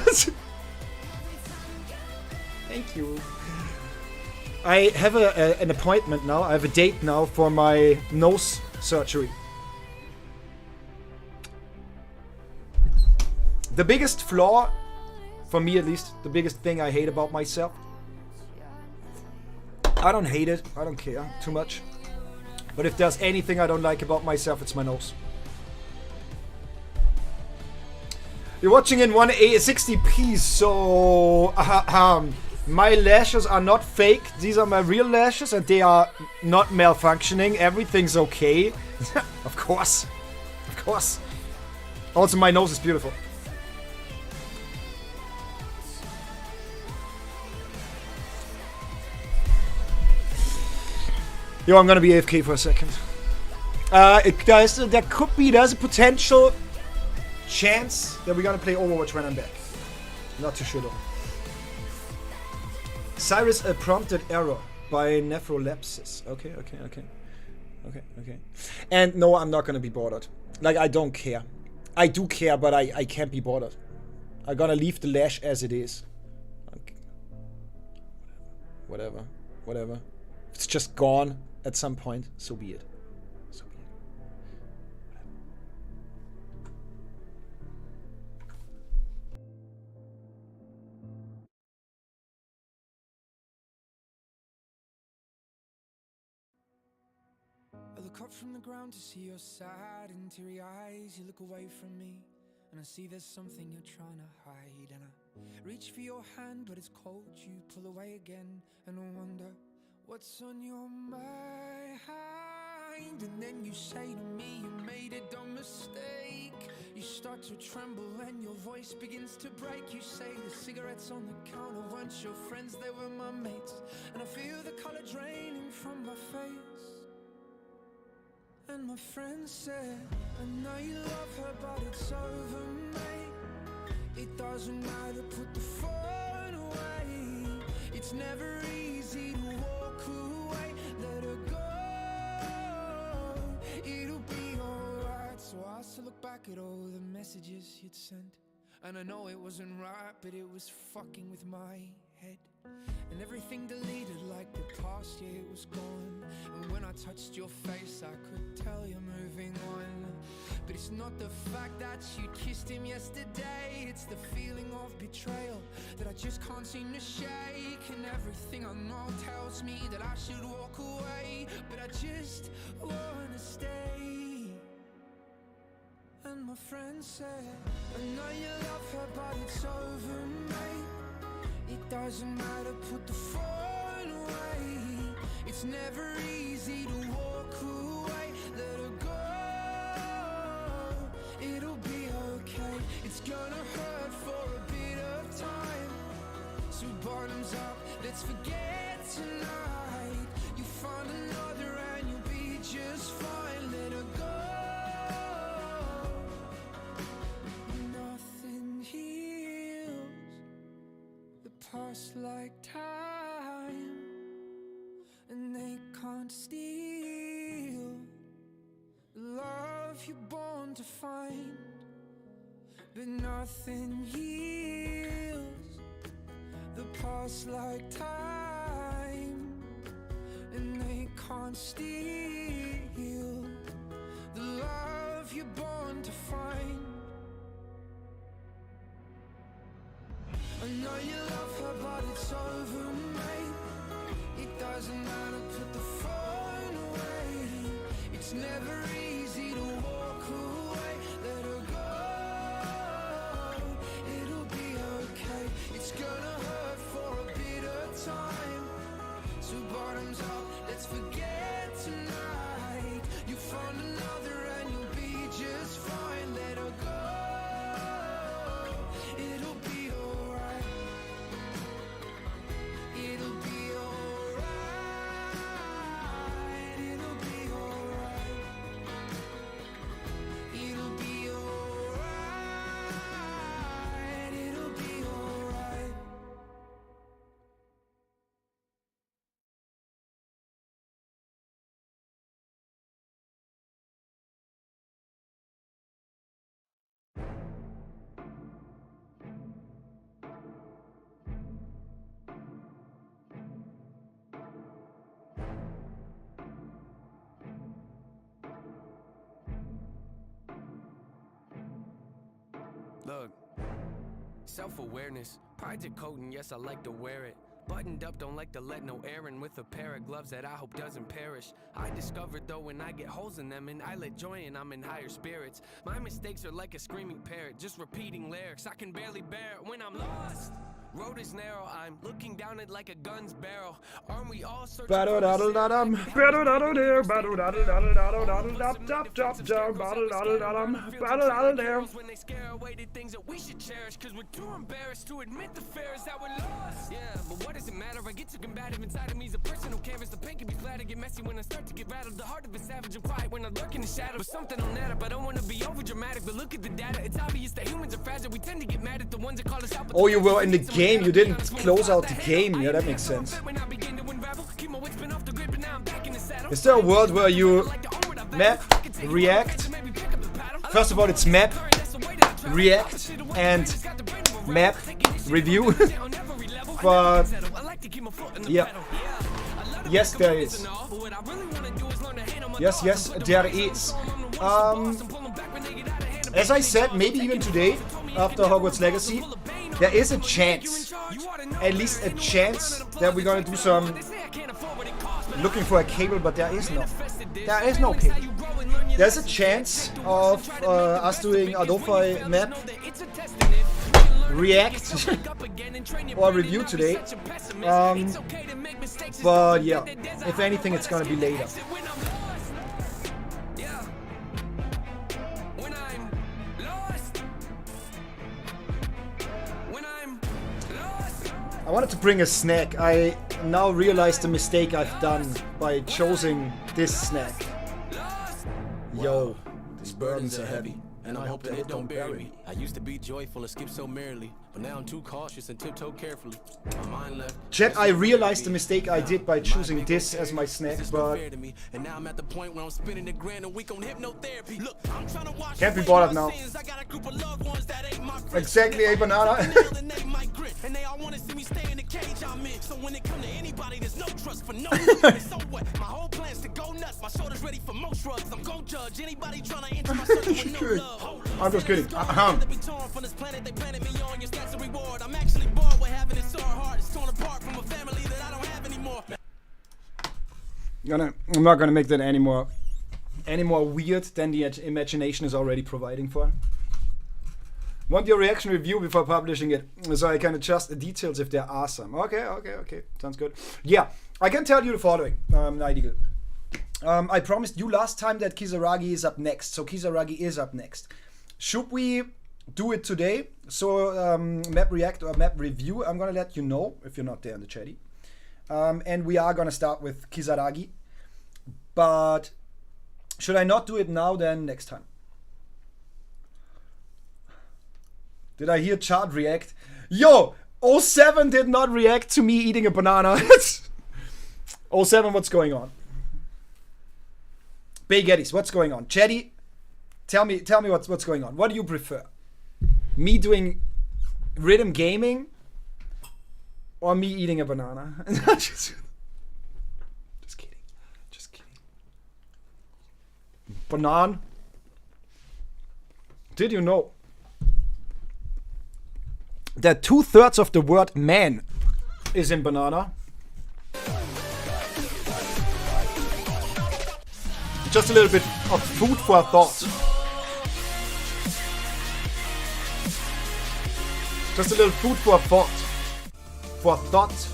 Thank you. I have an appointment now. I have a date now for my nose surgery. The biggest flaw, for me at least, the biggest thing I hate about myself. I don't hate it. I don't care too much. But if there's anything I don't like about myself, it's my nose. You're watching in 160p, so my lashes are not fake. These are my real lashes, and they are not malfunctioning. Everything's okay. Of course. Of course. Also, my nose is beautiful. Yo, I'm gonna be AFK for a second. There's a potential chance that we're gonna play Overwatch when I'm back. Not too sure though. Cyrus, a prompted error by Nephrolapsis. Okay. And no, I'm not gonna be bothered. Like, I don't care. I do care, but I can't be bothered. I'm gonna leave the lash as it is. Okay. Whatever. It's just gone at some point, so be it. I look up from the ground to see your sad and teary eyes. You look away from me, and I see there's something you're trying to hide. And I reach for your hand, but it's cold. You pull away again, and I wonder what's on your mind. And then you say to me, you made a dumb mistake. You start to tremble and your voice begins to break. You say the cigarettes on the counter weren't your friends, they were my mates. And I feel the color draining from my face. And my friend said, I know you love her, but it's over, mate. It doesn't matter, put the phone away. It's never easy to walk away. Let her go, it'll be alright. So I still look back at all the messages you'd sent, and I know it wasn't right, but it was fucking with my head. And everything deleted like the past year was gone. And when I touched your face, I could tell you're moving on. But it's not the fact that you kissed him yesterday, it's the feeling of betrayal that I just can't seem to shake. And everything I know tells me that I should walk away, but I just wanna stay. And my friend said, I know you love her, but it's over, mate. It doesn't matter, put the phone away. It's never easy to walk away. Let her go, it'll be okay. It's gonna hurt for a bit of time. So bottoms up, let's forget tonight. You find another and you'll be just fine. Let her go. Nothing heals the past like time, and they can't steal the love you're born to find. But nothing heals the past like time, and they can't steal the love you're born to find. I know you love her, but it's over, mate. It doesn't matter, put the phone away. It's never easy to walk away. Let her go, it'll be okay. It's gonna hurt for a bit of time. So bottoms up, let's forget tonight. You found another and you'll be just fine. Let her go, it'll be alright. It'll be alright. It'll be alright. It'll be alright. It'll be alright. Look, self-awareness, pride's a coat and yes I like to wear it. Buttoned up, don't like to let no air in with a pair of gloves that I hope doesn't perish. I discovered though when I get holes in them and I let joy in, I'm in higher spirits. My mistakes are like a screaming parrot, just repeating lyrics. I can barely bear it when I'm lost. Road is narrow, I'm looking down it like a gun's barrel. Aren't we all searching for the when they scare away the things that we should cherish, cause we're too embarrassed to admit the fear is that we're lost. Yeah, but what does it matter? I get too combative inside of me. Is a personal canvas. The pain can be flat and get messy when I start to get rattled. The heart of a savage and quiet when I lurk in the shadow. But something on that up. I don't wanna be over dramatic, but look at the data. It's obvious that humans are fragile. We tend to get mad at the ones that call us out. Oh, you were in the game. You didn't close out the game. Yeah, that makes sense. Is there a world where you map, react? First of all, it's map, react, and map, review. But yeah. Yes, there is. Yes, there is. As I said, maybe even today, after Hogwarts Legacy, there is a chance, at least a chance, that we're gonna do some looking for a cable, but there is no cable. There's a chance of us doing Adolphi map, react, or review today. But yeah, if anything, it's gonna be later. I wanted to bring a snack. I now realize the mistake I've done by choosing this snack. Yo, these burdens are heavy, and I hope that it don't bury me. I used to be joyful and skip so merrily, but now I'm too cautious and tiptoe carefully. My mind left. Chat, I realized the mistake I did by choosing this as my snack, but and now I'm at the point where I'm spending the grand a week on hypnotherapy. Look, I'm trying to watch can't be bothered now. Exactly, a banana. And they all want to see me stay in the cage I'm in. So when it comes to anybody, there's no trust for no one. So what? My whole plan's to go nuts. My shoulder's ready for more shrugs. I'm gon' judge anybody trying to enter my circle with no love. I'm just kidding. I'm actually bored with having it so hard. It's torn apart from a family that I don't have anymore. I'm not gonna make that any more weird than the imagination is already providing for. Want your reaction review before publishing it, so I can adjust the details if they're awesome. Okay. Sounds good. Yeah, I can tell you the following, Night Eagle. I promised you last time that Kisaragi is up next, so Kisaragi is up next. Should we do it today? So map react or map review, I'm gonna let you know if you're not there in the chatty. And we are gonna start with Kisaragi. But should I not do it now, then next time? Did I hear Chart react? Yo, 07 did not react to me eating a banana. 07, what's going on? Bagettes, what's going on? Chatty, tell me what's going on. What do you prefer? Me doing rhythm gaming or me eating a banana? Just kidding. Banan. Did you know that 2/3 of the word man is in banana? Just a little bit of food for thought. Just a little food for thought. For thought.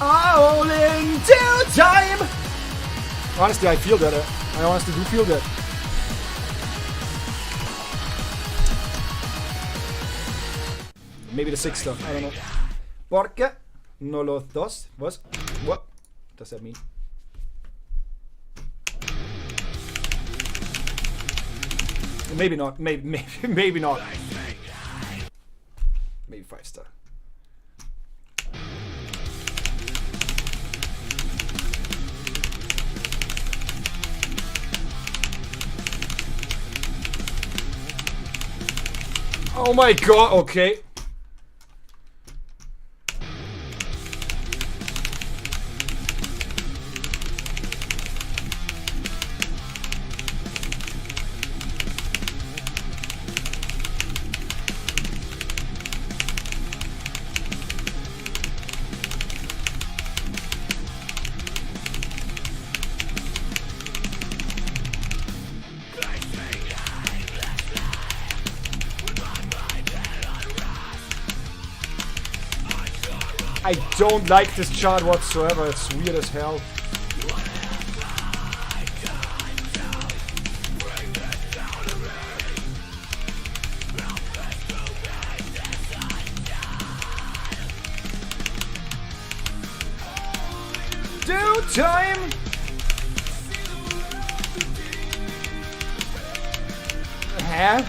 All into time. Honestly, I feel that. I honestly do feel that. Maybe the 6 stuff. I don't know. Porque no los dos. What does that mean? Maybe not. Maybe not. Maybe 5 star. Oh my god, okay. I don't like this chart whatsoever, it's weird as hell. Do time! Huh?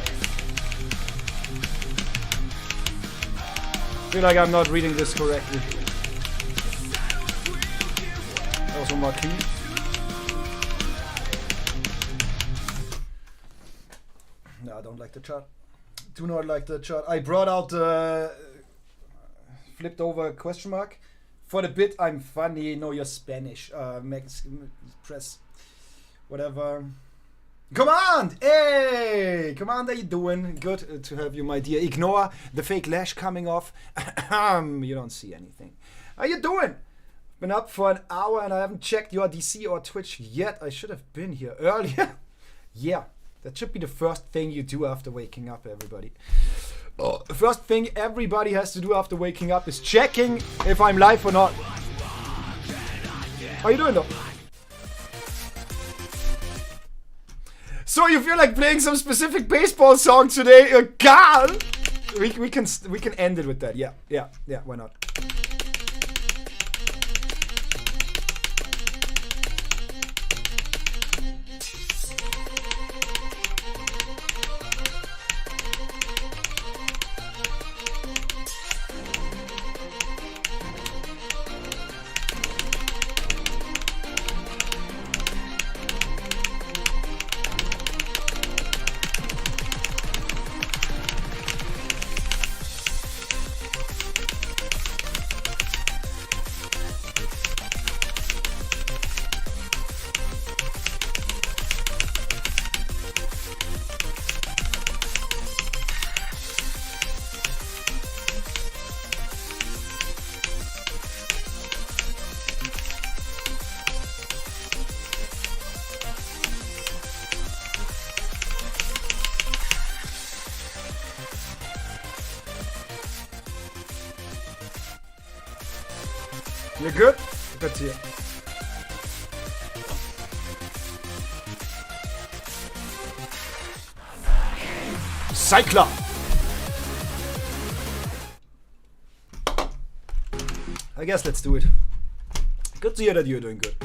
I feel like I'm not reading this correctly. Also Marquis. No, I don't like the chart. Do not like the chart. I brought out the flipped over question mark. For the bit, I'm funny. No, you're Spanish. Press whatever. Command! Hey! Command, how you doing? Good to have you, my dear. Ignore the fake lash coming off. You don't see anything. How you doing? Been up for an hour and I haven't checked your DC or Twitch yet. I should have been here earlier. Yeah, that should be the first thing you do after waking up, everybody. The first thing everybody has to do after waking up is checking if I'm live or not. How you doing though? So you feel like playing some specific baseball song today? God! We can end it with that. Yeah, why not? You're good? Good to you. Cycler! I guess let's do it. Good to hear that you're doing good.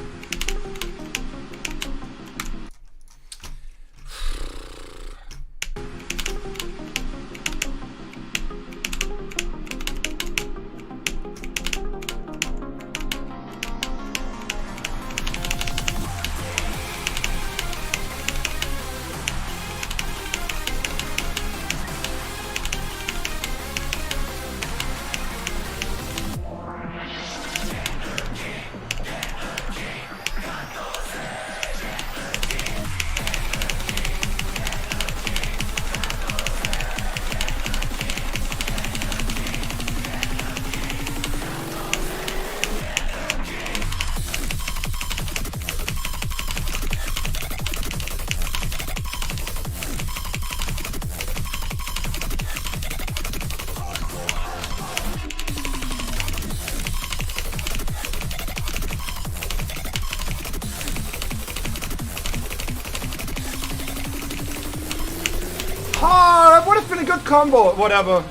really good combo. Whatever.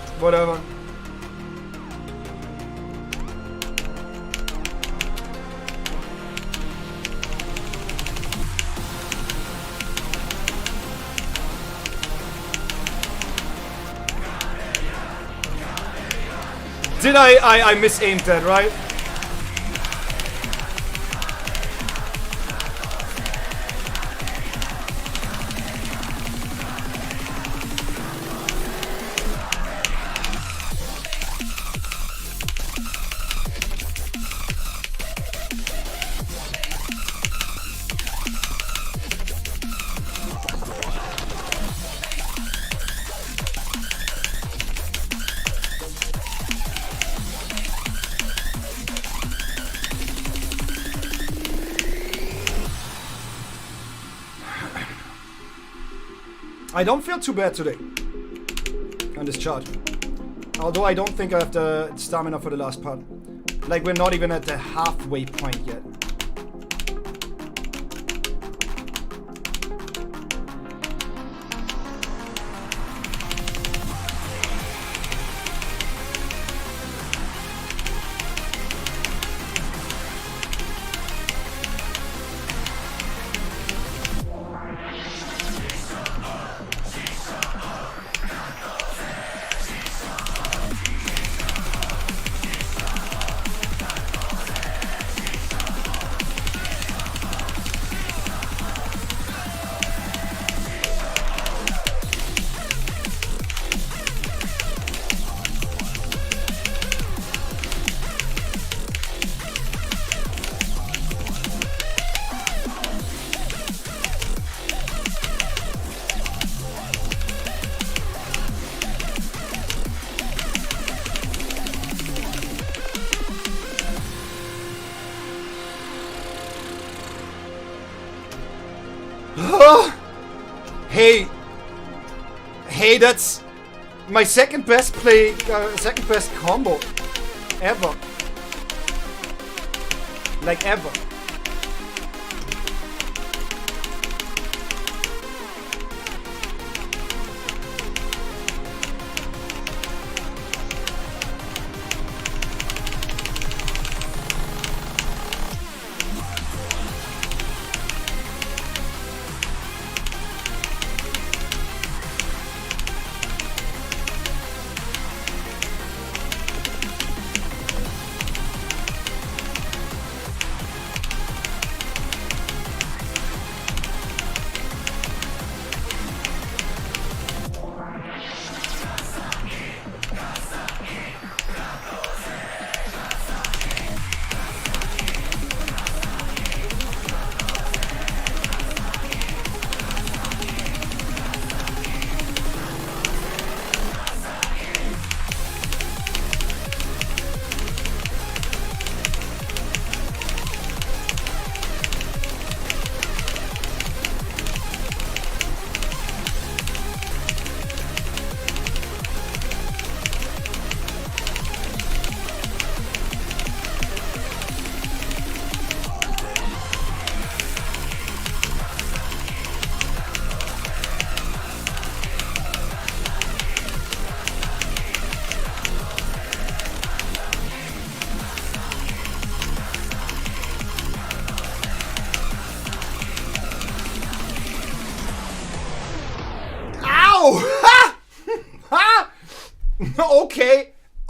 Did I misaimed that, right? I don't feel too bad today on this chart. Although I don't think I have the stamina for the last part. Like, we're not even at the halfway point yet. Hey, that's my second best combo ever. Like, ever.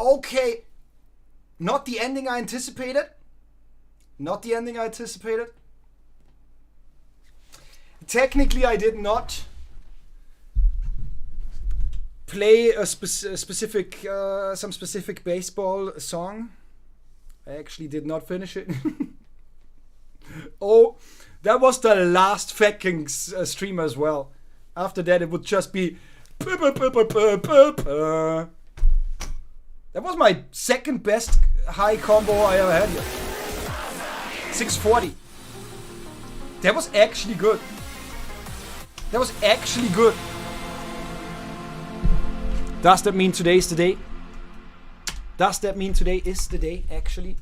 Okay. Not the ending I anticipated. Technically, I did not play a specific baseball song. I actually did not finish it. Oh, that was the last fucking stream as well. After that, it would just be. That was my second best high combo I ever had here. 640. That was actually good. Does that mean today is the day? Does that mean today is the day, actually?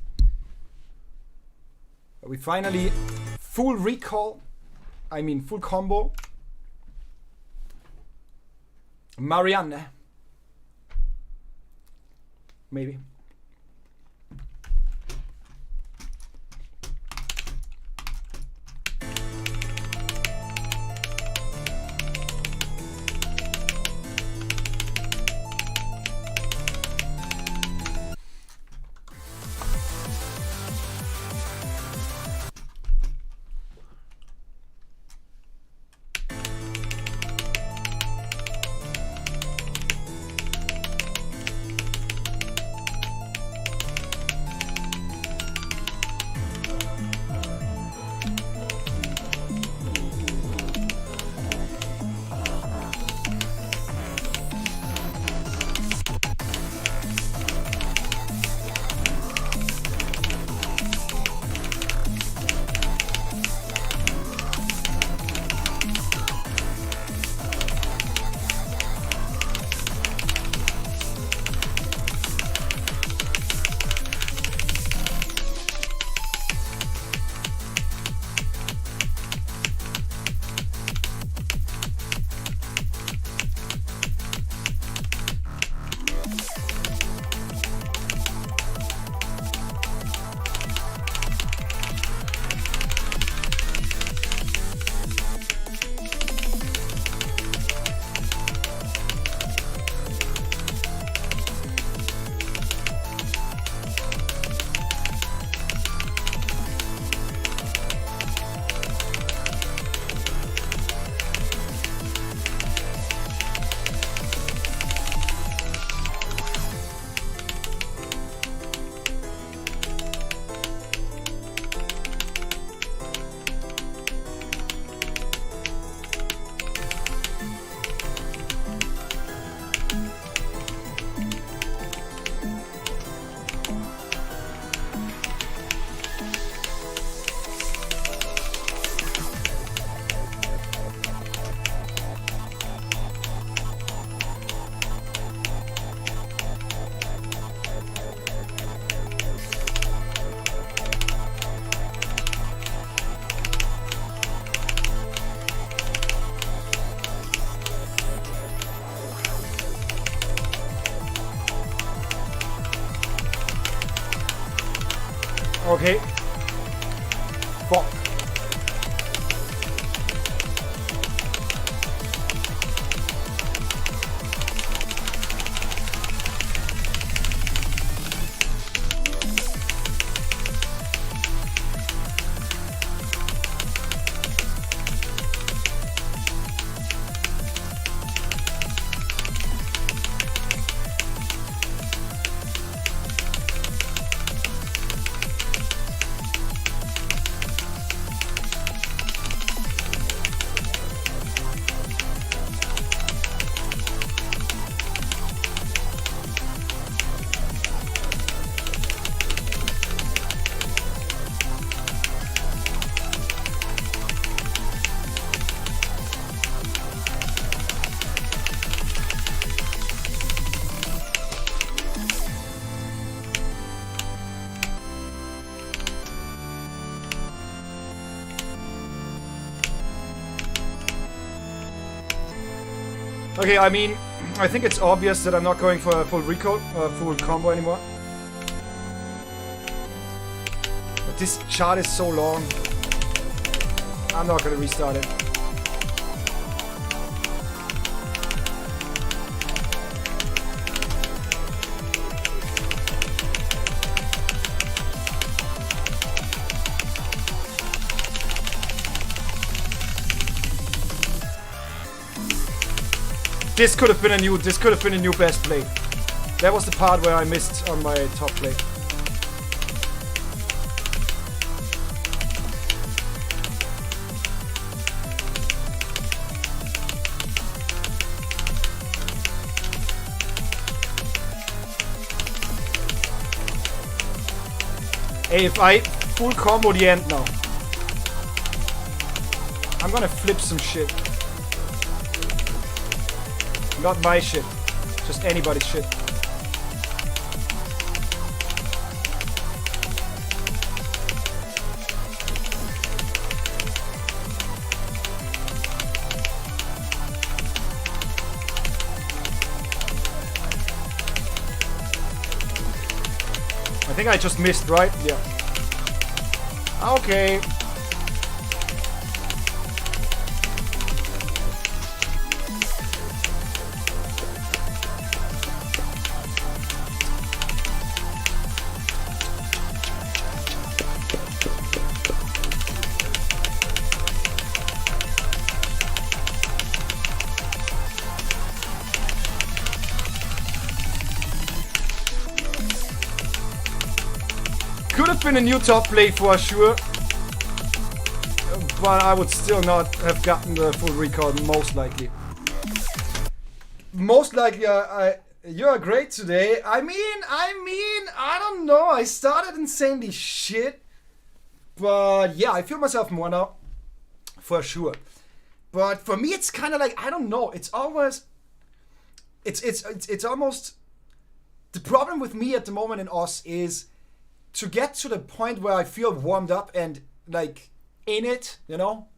We finally full recall. I mean full combo. Marianne Maybe. Okay. Fuck. Okay, I mean, I think it's obvious that I'm not going for a full recall, full combo anymore. But this chart is so long. I'm not gonna restart it. This could have been a new best play. That was the part where I missed on my top play. Hey, if I full combo the end now, I'm gonna flip some shit. Not my shit, just anybody's shit. think I just missed, right? Yeah. Okay. Could have been a new top play for sure, but I would still not have gotten the full recall, most likely. Most likely, you're great today. I mean, I don't know. I started insanely shit, but yeah, I feel myself more now, for sure. But for me, it's kind of like, I don't know. It's always, it's almost, the problem with me at the moment in Oz is to get to the point where I feel warmed up and like in it, you know,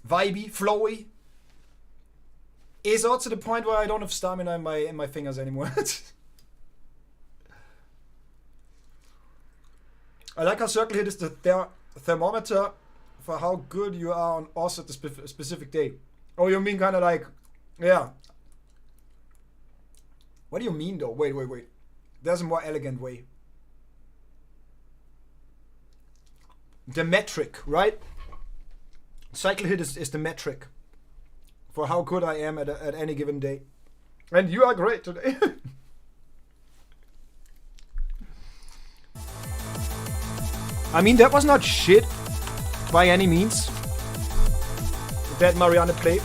vibey, flowy, is also the point where I don't have stamina in my fingers anymore. I like how Circle Hit is the thermometer for how good you are on Oz at the specific day. Oh, you mean kind of like, yeah. What do you mean though? Wait. There's a more elegant way. The metric, right? Cycle Hit is the metric for how good I am at any given day. And you are great today. I mean, that was not shit by any means. That Marianne played.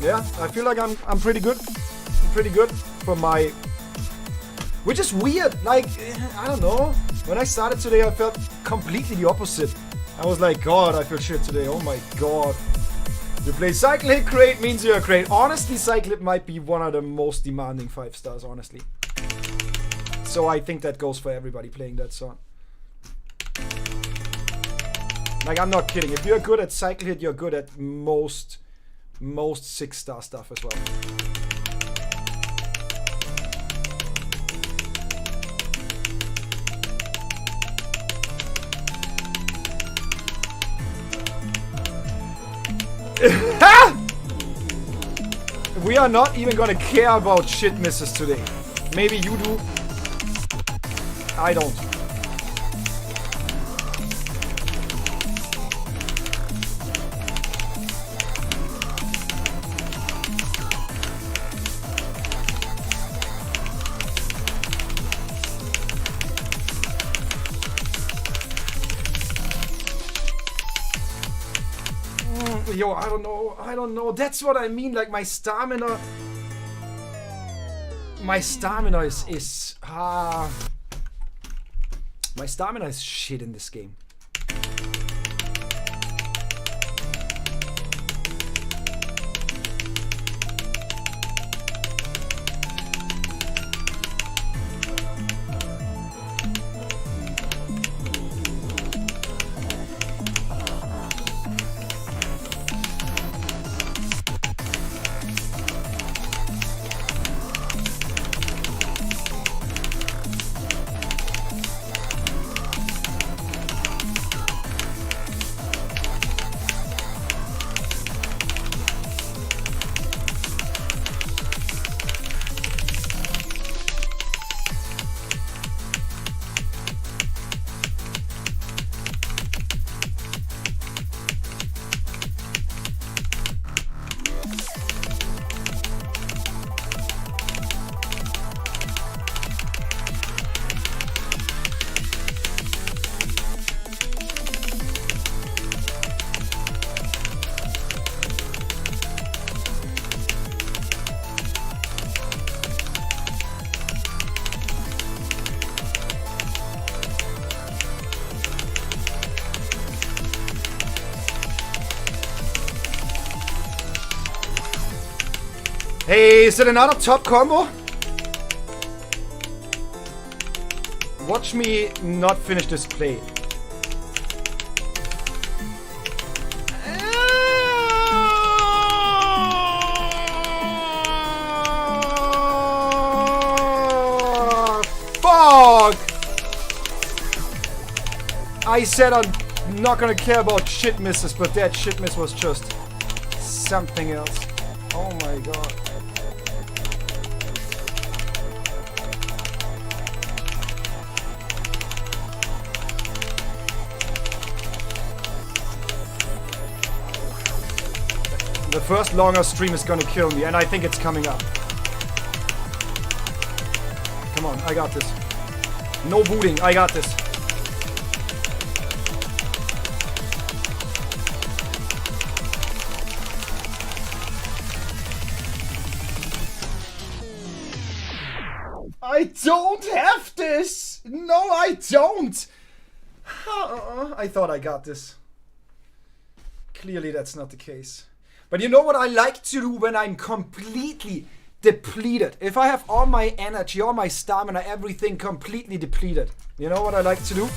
Yeah, I feel like I'm pretty good. I'm pretty good for my... Which is weird, like, I don't know. When I started today, I felt completely the opposite. I was like, God, I feel shit today, oh my God. You play Cycle Hit great means you're great. Honestly, Cycle Hit might be one of the most demanding 5 stars, honestly. So I think that goes for everybody playing that song. Like, I'm not kidding. If you're good at Cycle Hit, you're good at most 6-star stuff as well. We are not even gonna care about shit misses today. Maybe you do. I don't. Yo, I don't know. That's what I mean. Like my stamina is my stamina is shit in this game. Hey, is it another top combo? Watch me not finish this play. I said I'm not gonna care about shit misses, but that shit miss was just something else. Oh my god. The first longer stream is gonna kill me, and I think it's coming up. Come on, I got this. No booting, I got this. I don't have this! No, I don't! I thought I got this. Clearly that's not the case. But you know what I like to do when I'm completely depleted? If I have all my energy, all my stamina, everything completely depleted. You know what I like to do?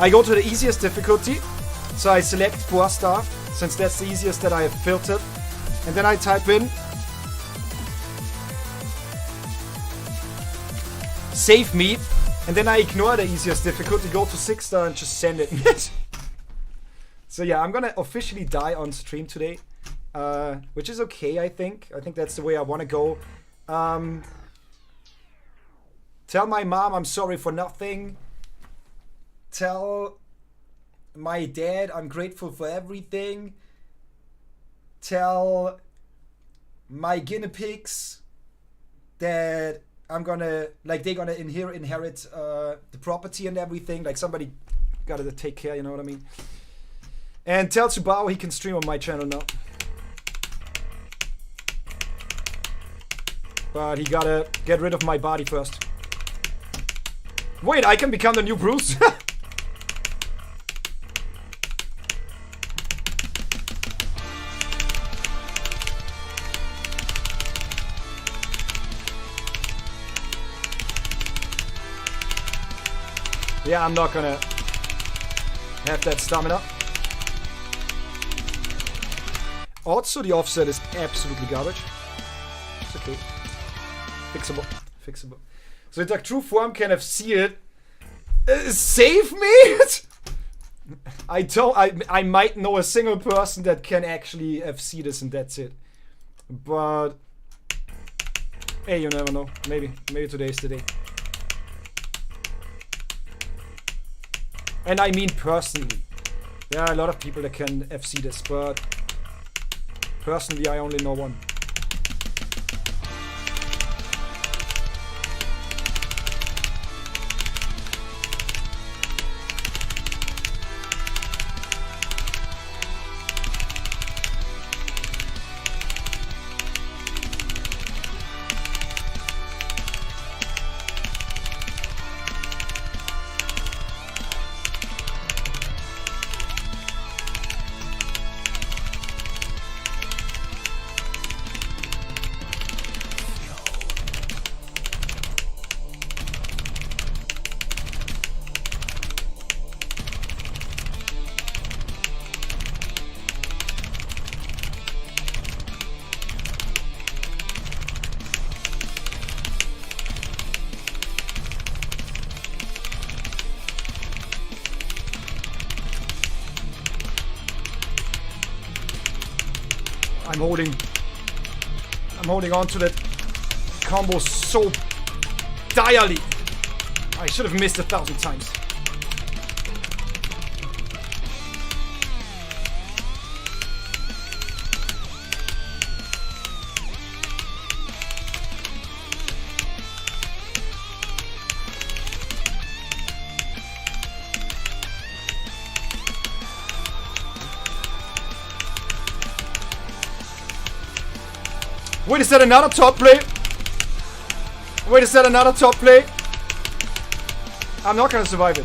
I go to the easiest difficulty. So I select 4-star, since that's the easiest that I have filtered. And then I type in save me. And then I ignore the easiest difficulty, go to 6-star and just send it. So yeah, I'm gonna officially die on stream today, which is okay, I think. I think that's the way I want to go. Tell my mom I'm sorry for nothing. Tell my dad I'm grateful for everything. Tell my guinea pigs that I'm gonna, like, they're gonna inherit the property and everything. Like, somebody gotta take care, you know what I mean? And tell Subaru he can stream on my channel now. But he gotta get rid of my body first. Wait, I can become the new Bruce? Yeah, I'm not gonna have that stamina. Also, the offset is absolutely garbage. It's okay. Fixable. Fixable. So in the true form can FC it. Save me? I might know a single person that can actually FC this and that's it. But hey, you never know. Maybe today's the day. And I mean personally. There are a lot of people that can FC this, but personally, I only know one. I'm holding on to that combo so direly. I should have missed 1,000 times. Wait, is that another top play? Wait, is that another top play? I'm not gonna survive it.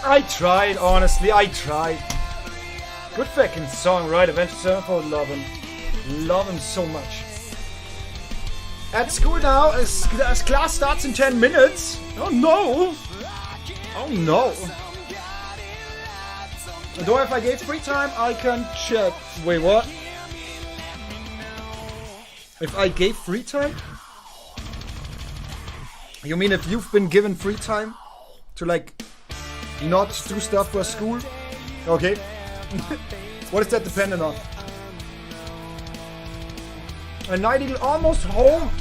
I tried, honestly, I tried. Good fucking song, right? Avenged Sevenfold, love him. Love him so much. At school now, as class starts in 10 minutes. Oh no! Oh no! Though if I gave free time, I can check. Wait, what? If I gave free time? You mean if you've been given free time to like not do stuff for school? Okay. What is that dependent on? A night eagle almost home.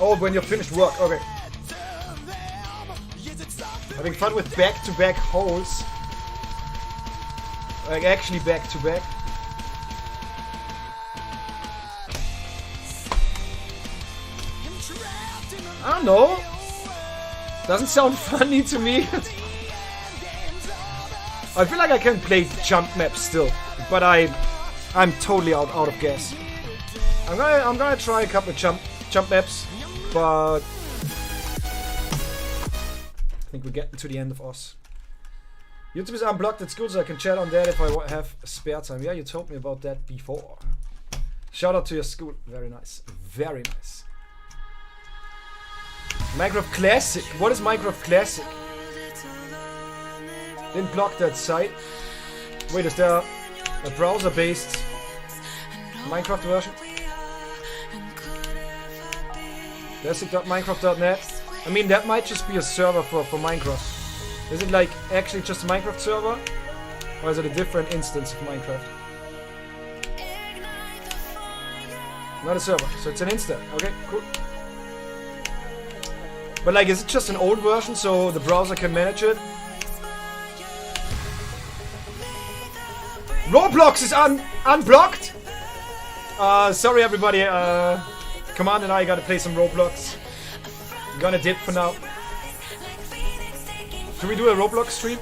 Oh, when you're finished work, okay. Having fun with back-to-back holes. Like, actually back-to-back. I don't know. Doesn't sound funny to me. I feel like I can play jump maps still, but I'm totally out of gas. I'm gonna try a couple of jump maps, but I think we're getting to the end of us. YouTube is unblocked at school, so I can chat on that if I have spare time. Yeah, you told me about that before. Shout out to your school. Very nice. Very nice. Minecraft Classic. What is Minecraft Classic? Didn't block that site. Wait, is there a browser-based Minecraft version? Classic.minecraft.net. I mean, that might just be a server for Minecraft. Is it like actually just a Minecraft server? Or is it a different instance of Minecraft? Not a server, so it's an instance. Okay, cool. But like, is it just an old version so the browser can manage it? Roblox is unblocked! Sorry everybody, Command and I gotta play some Roblox. I'm gonna dip for now. Should we do a Roblox stream?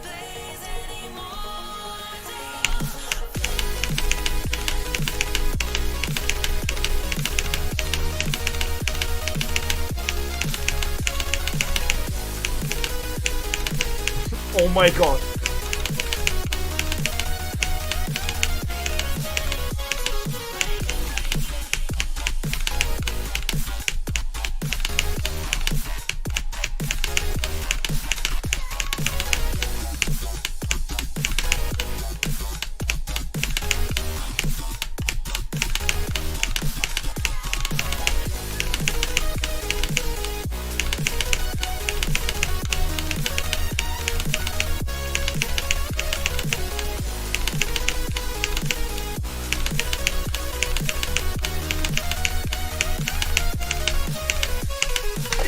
Oh my god.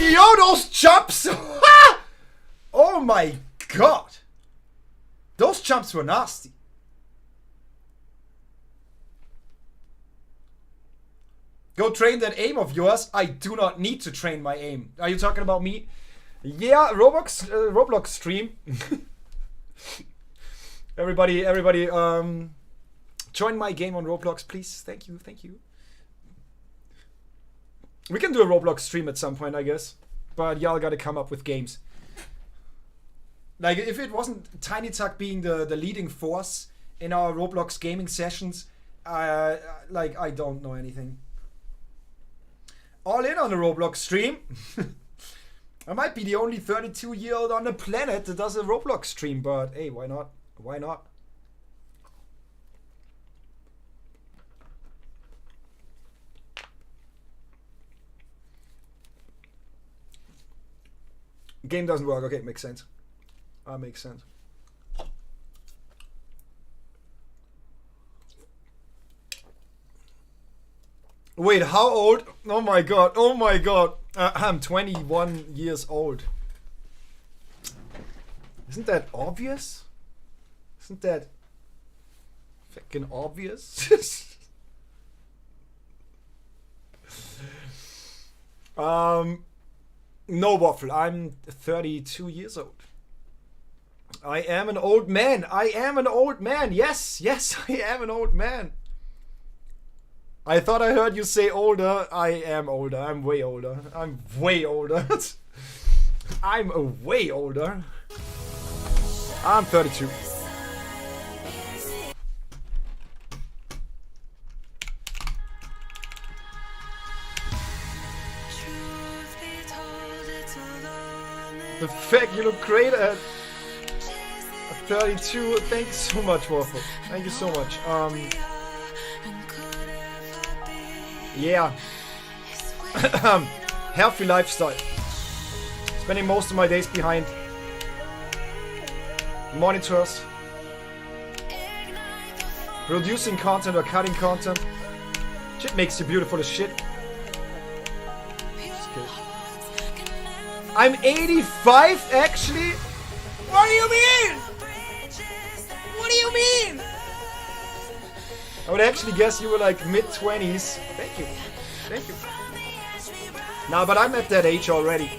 Yo, those jumps! Oh my god! Those jumps were nasty. Go train that aim of yours. I do not need to train my aim. Are you talking about me? Yeah, Roblox stream. everybody, join my game on Roblox, please. Thank you. We can do a Roblox stream at some point, I guess. But y'all gotta come up with games. Like, if it wasn't TinyTuck being the leading force in our Roblox gaming sessions, like, I don't know anything. All in on a Roblox stream. I might be the only 32-year-old on the planet that does a Roblox stream, but hey, why not? Why not? Game doesn't work. Okay, makes sense. Makes sense. Wait, how old? Oh my god. Oh my god. I'm 21 years old. Isn't that obvious? Isn't that fucking obvious? No, Waffle. I'm 32 years old. I am an old man. I am an old man. Yes, I am an old man. I thought I heard you say older. I am older. I'm way older. I'm way older. I'm a way older. I'm 32. The fact you look great at 32. Thank you so much, Waffle. Thank you so much. Yeah. Healthy lifestyle. Spending most of my days behind monitors. Producing content or cutting content. Shit makes you beautiful as shit. Just kidding. I'm 85 actually? What do you mean? What do you mean? I would actually guess you were like mid-20s. Thank you. Thank you. Nah, but I'm at that age already.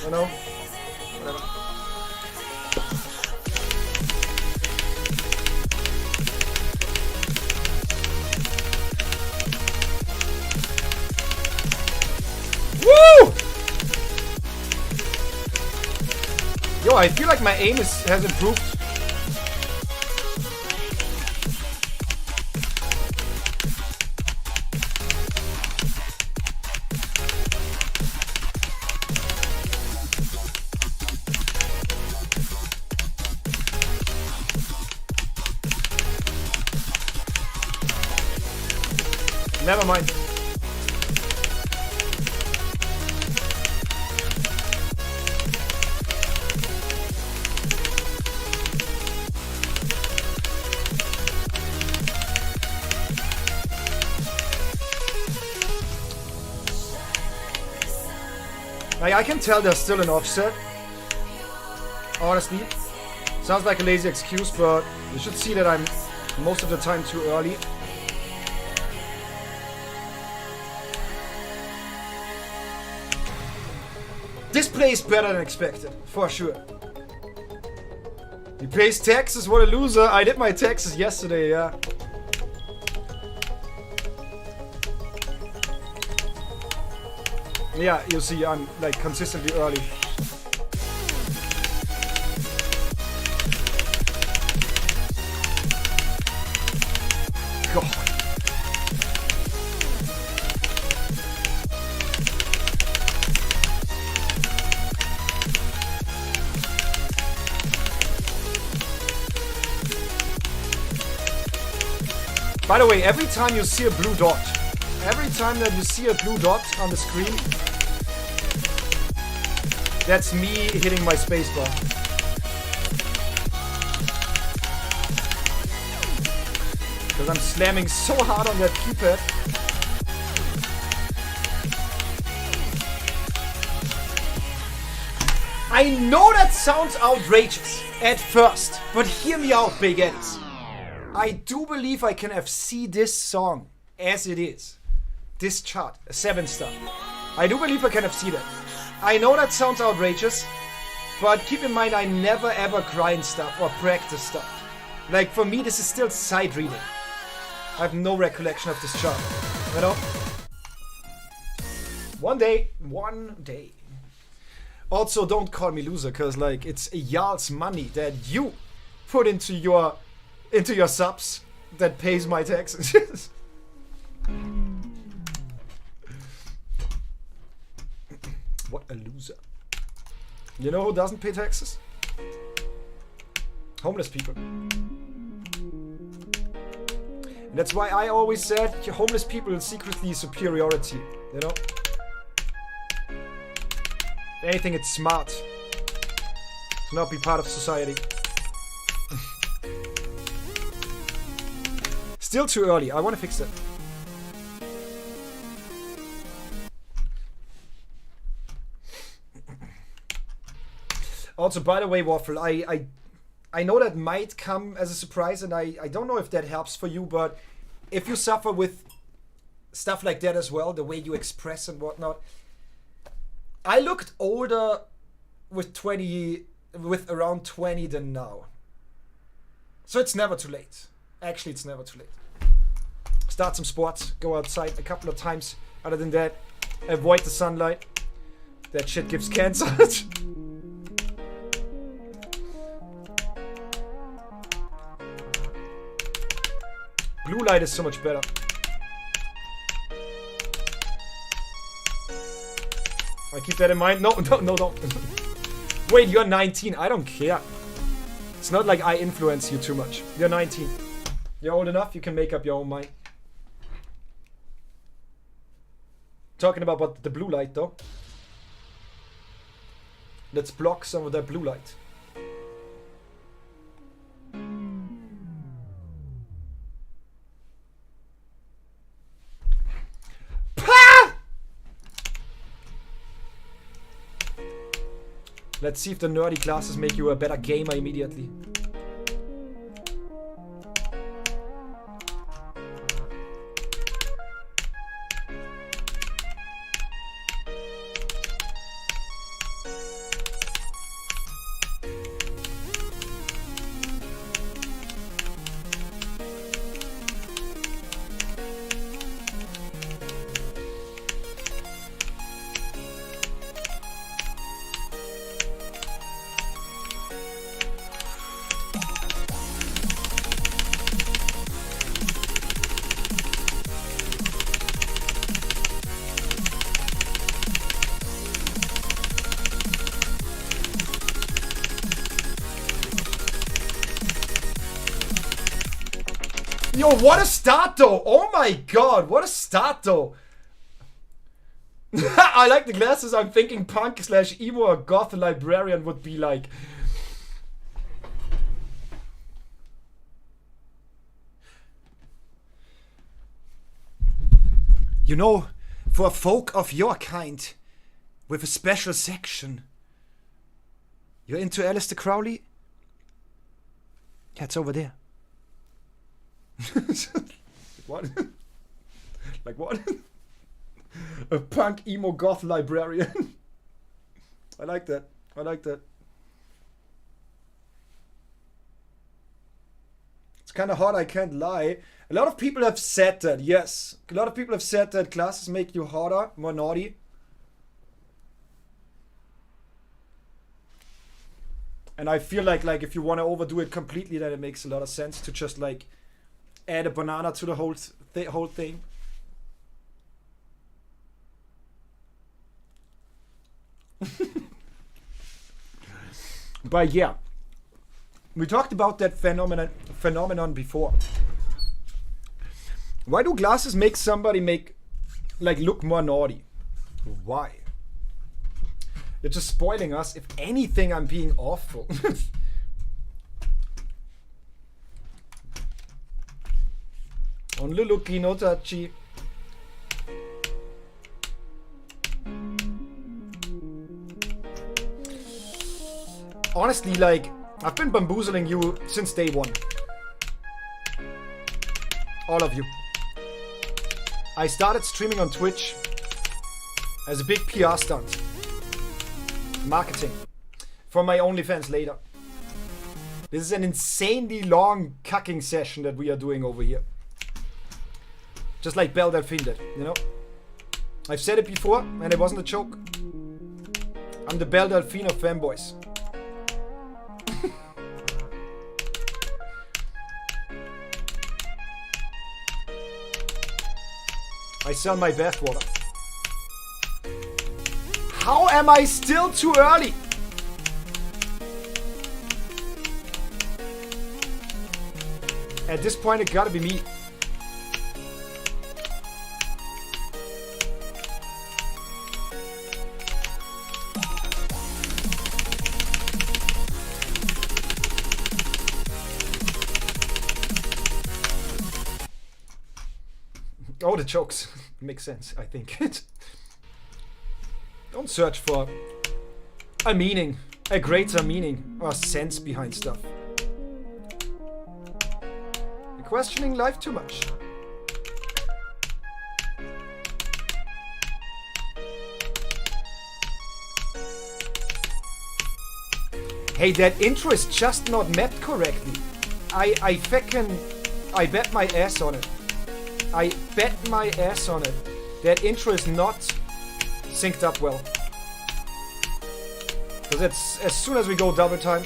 You know? Whatever. Woo! Yo, I feel like my aim has improved. Never mind. Like, I can tell there's still an offset. Honestly. Sounds like a lazy excuse, but you should see that I'm most of the time too early. This plays better than expected, for sure. He pays taxes, what a loser. I did my taxes yesterday, yeah. Yeah, you see, I'm like consistently early. God. By the way, every time you see a blue dot, every time that you see a blue dot on the screen, that's me hitting my spacebar. Because I'm slamming so hard on that keypad. I know that sounds outrageous at first, but hear me out, Big Eddies. I do believe I can FC this song as it is. This chart, a 7-star. I do believe I can FC that. I know that sounds outrageous, but keep in mind I never ever grind stuff or practice stuff. Like for me this is still sight reading. I have no recollection of this chart, you know? One day. Also, don't call me loser, cause like it's y'all's money that you put into your subs that pays my taxes. What a loser. You know who doesn't pay taxes? Homeless people. And that's why I always said homeless people secretly superiority, you know? If anything, it's smart to not be part of society. Still too early. I want to fix that. Also, by the way, Waffle, I know that might come as a surprise, and I don't know if that helps for you, but if you suffer with stuff like that as well, the way you express and whatnot. I looked older with around 20 than now. So it's never too late. Actually, it's never too late. Start some sports, go outside a couple of times. Other than that, avoid the sunlight. That shit gives cancer. Blue light is so much better. I keep that in mind. No, don't. Wait, you're 19. I don't care. It's not like I influence you too much. You're 19. You're old enough, you can make up your own mind. Talking about the blue light though. Let's block some of that blue light. Let's see if the nerdy classes make you a better gamer immediately. Yo, what a start though! Oh my god, what a start though! I like the glasses. I'm thinking punk / emo or goth librarian would be like. You know, for folk of your kind, with a special section. You're into Aleister Crowley? Yeah, it's over there. What? Like what? A punk emo goth librarian. I like that. I like that. It's kind of hot, I can't lie. A lot of people have said that, yes. A lot of people have said that classes make you harder, more naughty. And I feel like if you want to overdo it completely, then it makes a lot of sense to just like add a banana to the whole thing. But yeah, we talked about that phenomenon before. Why do glasses make somebody look more naughty? Why? You're just spoiling us. If anything, I'm being awful. Only looky, no touchy. Honestly, like, I've been bamboozling you since day one. All of you. I started streaming on Twitch as a big PR stunt. Marketing. For my OnlyFans later. This is an insanely long cucking session that we are doing over here. Just like Belle Delphine did, you know? I've said it before, and it wasn't a joke. I'm the Belle Delphine of fanboys. I sell my bathwater. How am I still too early? At this point, it gotta be me. Oh, the jokes. Makes sense, I think. Don't search for a meaning, a greater meaning or sense behind stuff. You're questioning life too much. Hey, that intro is just not mapped correctly. I bet my ass on it. I bet my ass on it. That intro is not synced up well. Because it's as soon as we go double time.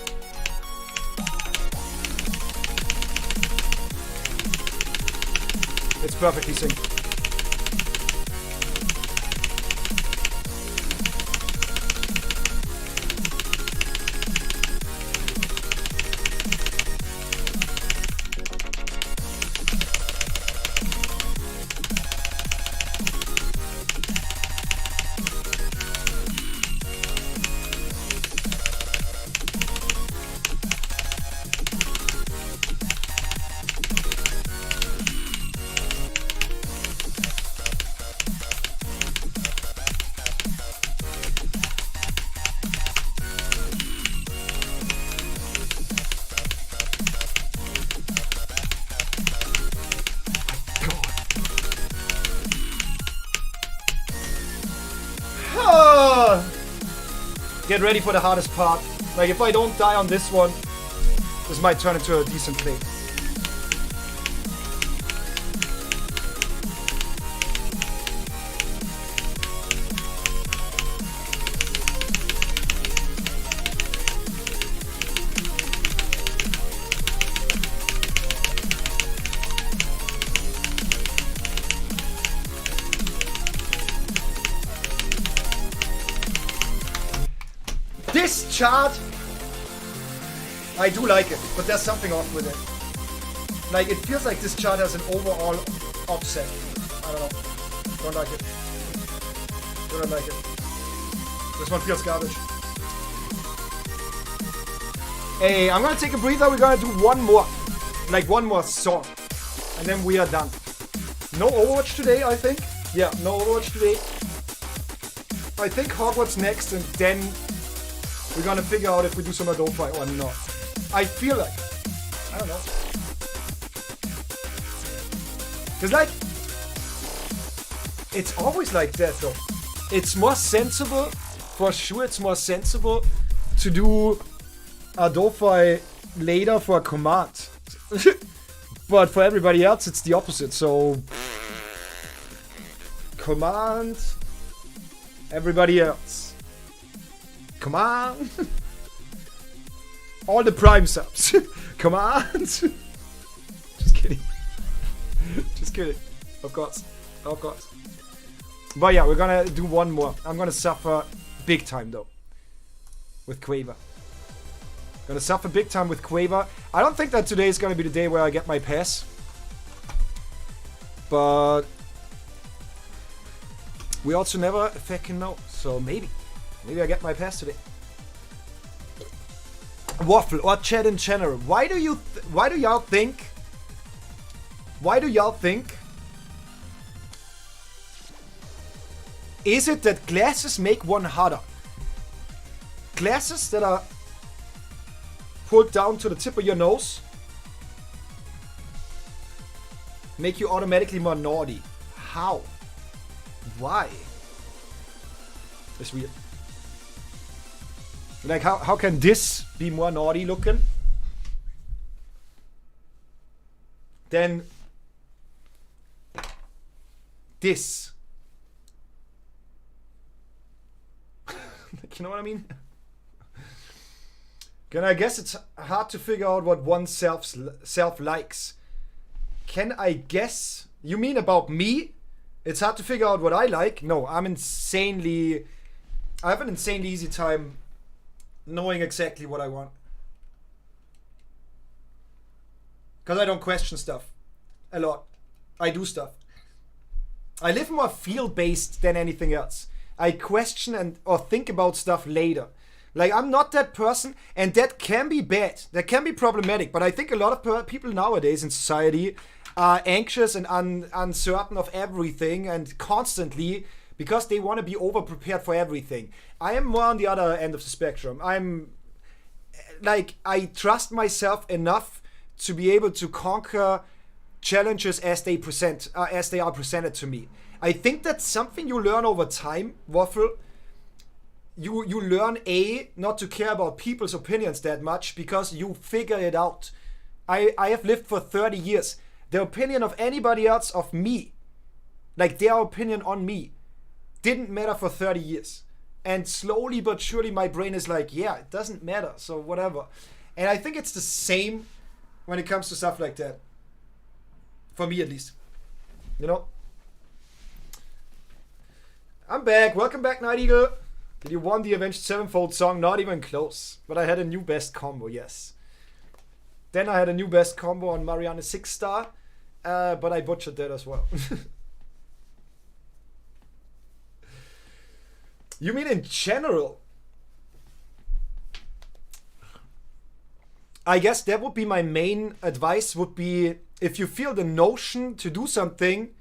It's perfectly synced. Get ready for the hardest part. Like, if I don't die on this one, this might turn into a decent play. This chart, I do like it, but there's something off with it. Like, it feels like this chart has an overall offset. I don't know. Don't like it. Don't like it. This one feels garbage. Hey, I'm gonna take a breather. We're gonna do one more. Like, one more song. And then we are done. No Overwatch today, I think. Yeah, no Overwatch today. I think Hogwarts next, and then we're gonna figure out if we do some Adobe or not. I feel like, I don't know. Cause like, it's always like that though. It's more sensible, for sure it's more sensible to do Adobe later for a command. But for everybody else it's the opposite, so command, everybody else. Come on! All the Prime subs. Come on! Just kidding. Just kidding. Of course. Of course. But yeah, we're gonna do one more. I'm gonna suffer big time though. With Quaver. Gonna suffer big time with Quaver. I don't think that today is gonna be the day where I get my pass. But we also never fucking know. So maybe. Maybe I get my pass today. Waffle or chat in general. Why do y'all think? Is it that glasses make one harder? Glasses that are pulled down to the tip of your nose make you automatically more naughty. How? Why? It's weird. Like, how can this be more naughty looking than this? You know what I mean? Can I guess it's hard to figure out what oneself likes. Can I guess? You mean about me? It's hard to figure out what I like? No, I have an insanely easy time knowing exactly what I want. Because I don't question stuff a lot. I do stuff. I live more feel-based than anything else. I question or think about stuff later. Like, I'm not that person, and that can be bad. That can be problematic, but I think a lot of people nowadays in society are anxious and uncertain of everything, and constantly, because they want to be over-prepared for everything. I am more on the other end of the spectrum. I'm, like, I trust myself enough to be able to conquer challenges as they are presented to me. I think that's something you learn over time, Waffle. you learn not to care about people's opinions that much because you figure it out. I have lived for 30 years. The opinion of anybody else of me, like their opinion on me, didn't matter for 30 years. And slowly but surely my brain is like, yeah, it doesn't matter, so whatever. And I think it's the same when it comes to stuff like that. For me at least. You know? I'm back. Welcome back, Night Eagle. Did you won the Avenged Sevenfold song? Not even close. But I had a new best combo, yes. Then I had a new best combo on Marianne 6-star. But I butchered that as well. You mean in general? I guess that would be my main advice, would be if you feel the notion to do something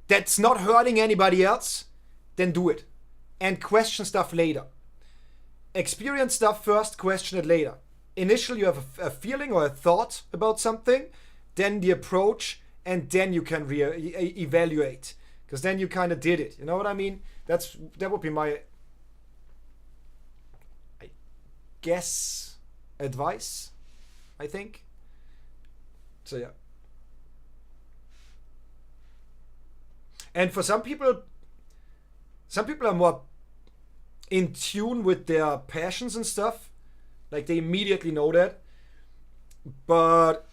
that's not hurting anybody else, then do it. And question stuff later. Experience stuff first, question it later. Initially you have a feeling or a thought about something, then the approach, and then you can evaluate. Because then you kind of did it. You know what I mean? That would be my, I guess, advice, I think. So yeah. And for some people are more in tune with their passions and stuff. Like they immediately know that. But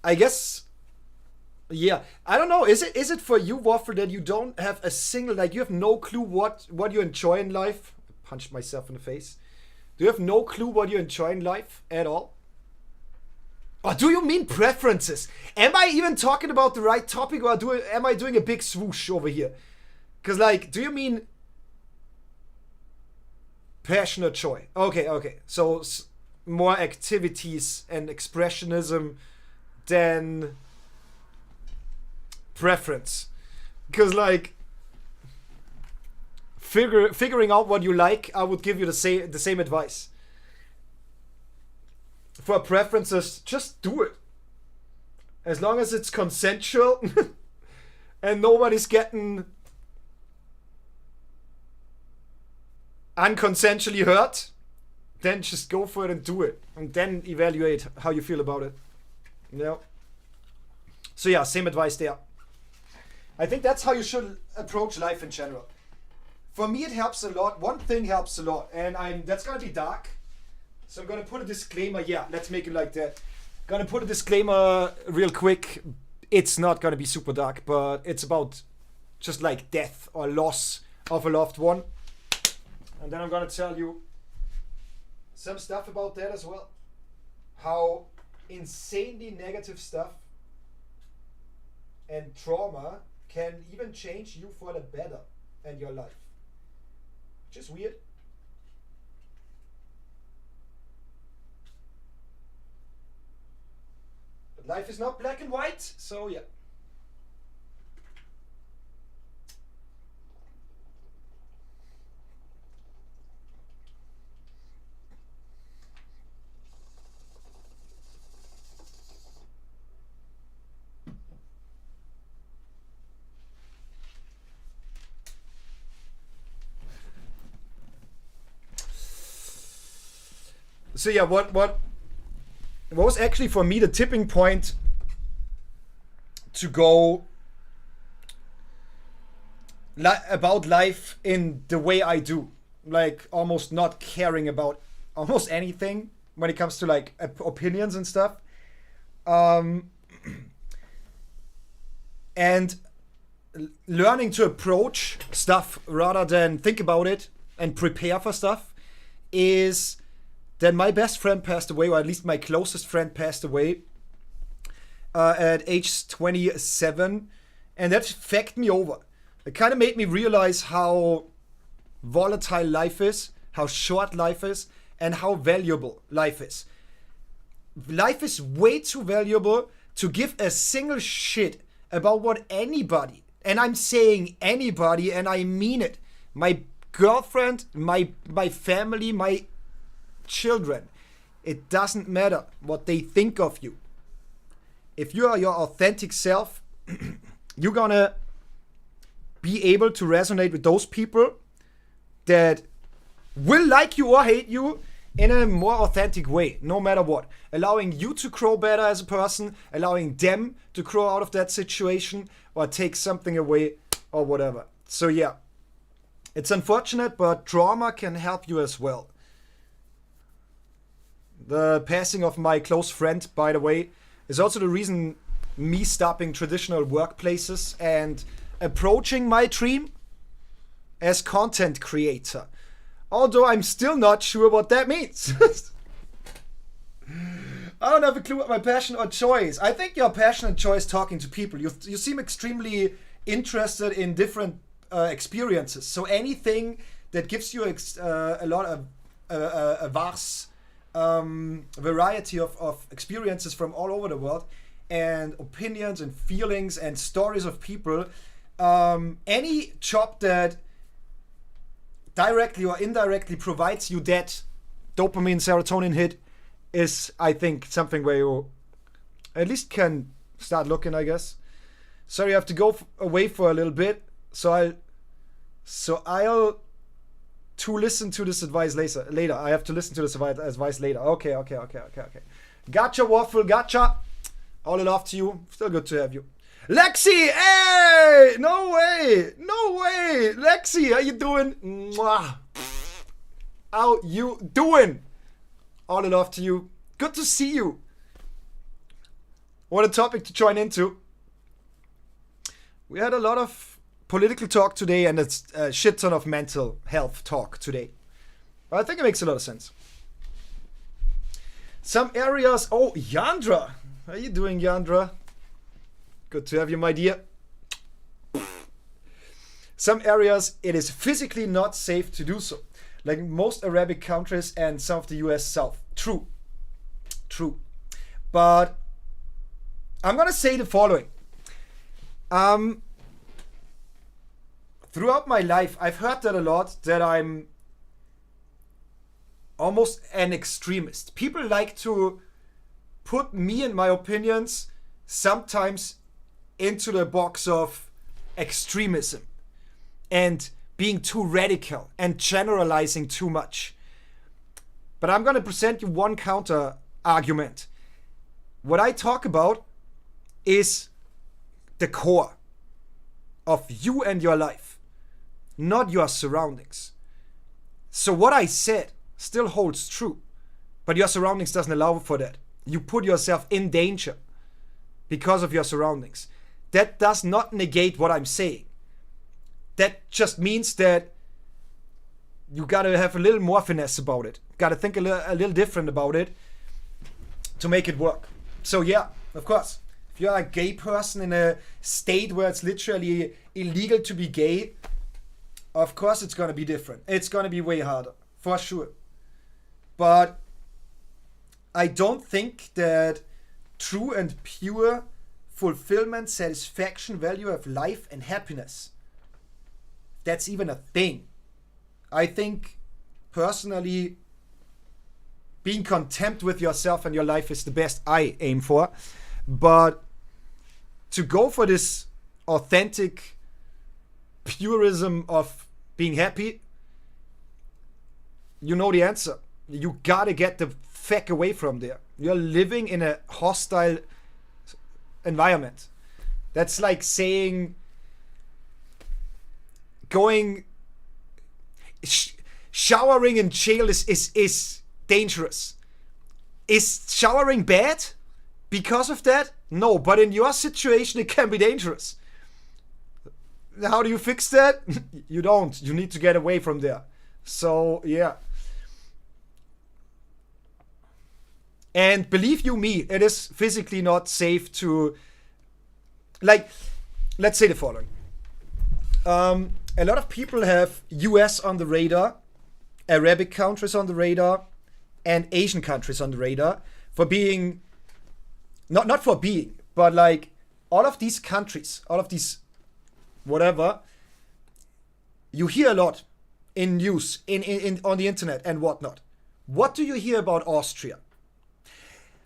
I guess, yeah, I don't know. Is it for you, Waffle, that you don't have a single, like you have no clue what you enjoy in life? I punched myself in the face. Do you have no clue what you enjoy in life at all? Or do you mean preferences? Am I even talking about the right topic, or am I doing a big swoosh over here? Because, like, do you mean passion or joy? Okay. So more activities and expressionism than preference. Because, like, figuring out what you like, I would give you the same advice. For preferences, just do it. As long as it's consensual and nobody's getting unconsensually hurt, then just go for it and do it. And then evaluate how you feel about it. You know? So yeah, same advice there. I think that's how you should approach life in general. For me, it helps a lot. One thing helps a lot, and that's gonna be dark. So I'm gonna put a disclaimer. Yeah, let's make it like that. Gonna put a disclaimer real quick. It's not gonna be super dark, but it's about just like death or loss of a loved one. And then I'm gonna tell you some stuff about that as well. How insanely negative stuff and trauma can even change you for the better and your life. Which is weird. But life is not black and white, so yeah. So yeah, what was actually for me the tipping point to go about life in the way I do, like almost not caring about almost anything when it comes to like opinions and stuff, and learning to approach stuff rather than think about it and prepare for stuff is. Then my best friend passed away, or at least my closest friend passed away at age 27. And that fucked me over. It kind of made me realize how volatile life is, how short life is, and how valuable life is. Life is way too valuable to give a single shit about what anybody, and I'm saying anybody, and I mean it, my girlfriend, my family, my children, it doesn't matter what they think of you. If you are your authentic self, you're gonna be able to resonate with those people that will like you or hate you in a more authentic way, no matter what. Allowing you to grow better as a person, allowing them to grow out of that situation or take something away or whatever. So yeah, it's unfortunate, but trauma can help you as well. The passing of my close friend, by the way, is also the reason me stopping traditional workplaces and approaching my dream as content creator. Although I'm still not sure what that means. I don't have a clue what my passion or choice. I think your passion and choice talking to people. You seem extremely interested in different experiences. So anything that gives you a lot of a vast variety of experiences from all over the world and opinions and feelings and stories of people. Any job that directly or indirectly provides you that dopamine, serotonin hit is, I think, something where you at least can start looking, I guess. Sorry, I have to go away for a little bit, so I'll to listen to this advice later. I have to listen to this advice later. Okay. Gotcha, Waffle, gotcha. All the love to you. Still good to have you. Lexi, hey! No way! Lexi, how you doing? Mwah. How you doing? All the love to you. Good to see you. What a topic to join into. We had a lot of political talk today and a shit ton of mental health talk today. But I think it makes a lot of sense. Some areas... Oh, Yandra. How you doing, Yandra? Good to have you, my dear. Some areas it is physically not safe to do so. Like most Arabic countries and some of the US South. True. But I'm gonna say the following. Throughout my life, I've heard that a lot, that I'm almost an extremist. People like to put me and my opinions sometimes into the box of extremism and being too radical and generalizing too much. But I'm going to present you one counter argument. What I talk about is the core of you and your life, not your surroundings. So what I said still holds true, but your surroundings doesn't allow for that. You put yourself in danger because of your surroundings. That does not negate what I'm saying. That just means that you gotta have a little more finesse about it. Gotta think a little different about it to make it work. So yeah, of course, if you're a gay person in a state where it's literally illegal to be gay, of course it's gonna be different. It's gonna be way harder, for sure. But I don't think that true and pure fulfillment, satisfaction, value of life and happiness, that's even a thing. I think personally being content with yourself and your life is the best I aim for. But to go for this authentic purism of being happy, you know the answer. You gotta get the fuck away from there. You're living in a hostile environment. That's like saying showering in jail is dangerous. Is showering bad because of that? No, but in your situation it can be dangerous. How do you fix that? You don't. You need to get away from there. So yeah. And believe you me, it is physically not safe to, like, let's say the following. A lot of people have US on the radar, Arabic countries on the radar, and Asian countries on the radar for being, not for being, but like all of these countries, all of these whatever, you hear a lot in news, in on the internet and whatnot. What do you hear about Austria?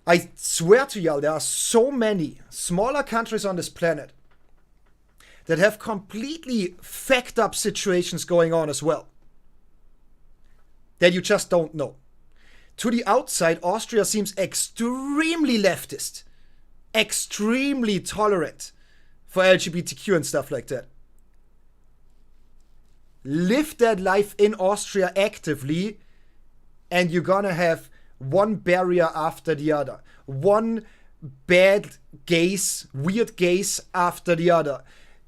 I swear to y'all, there are so many smaller countries on this planet that have completely fucked up situations going on as well. that you just don't know. To the outside, Austria seems extremely leftist, extremely tolerant for LGBTQ and stuff like that. Live that life in Austria actively, and you're gonna have one barrier after the other. One bad gaze, weird gaze after the other.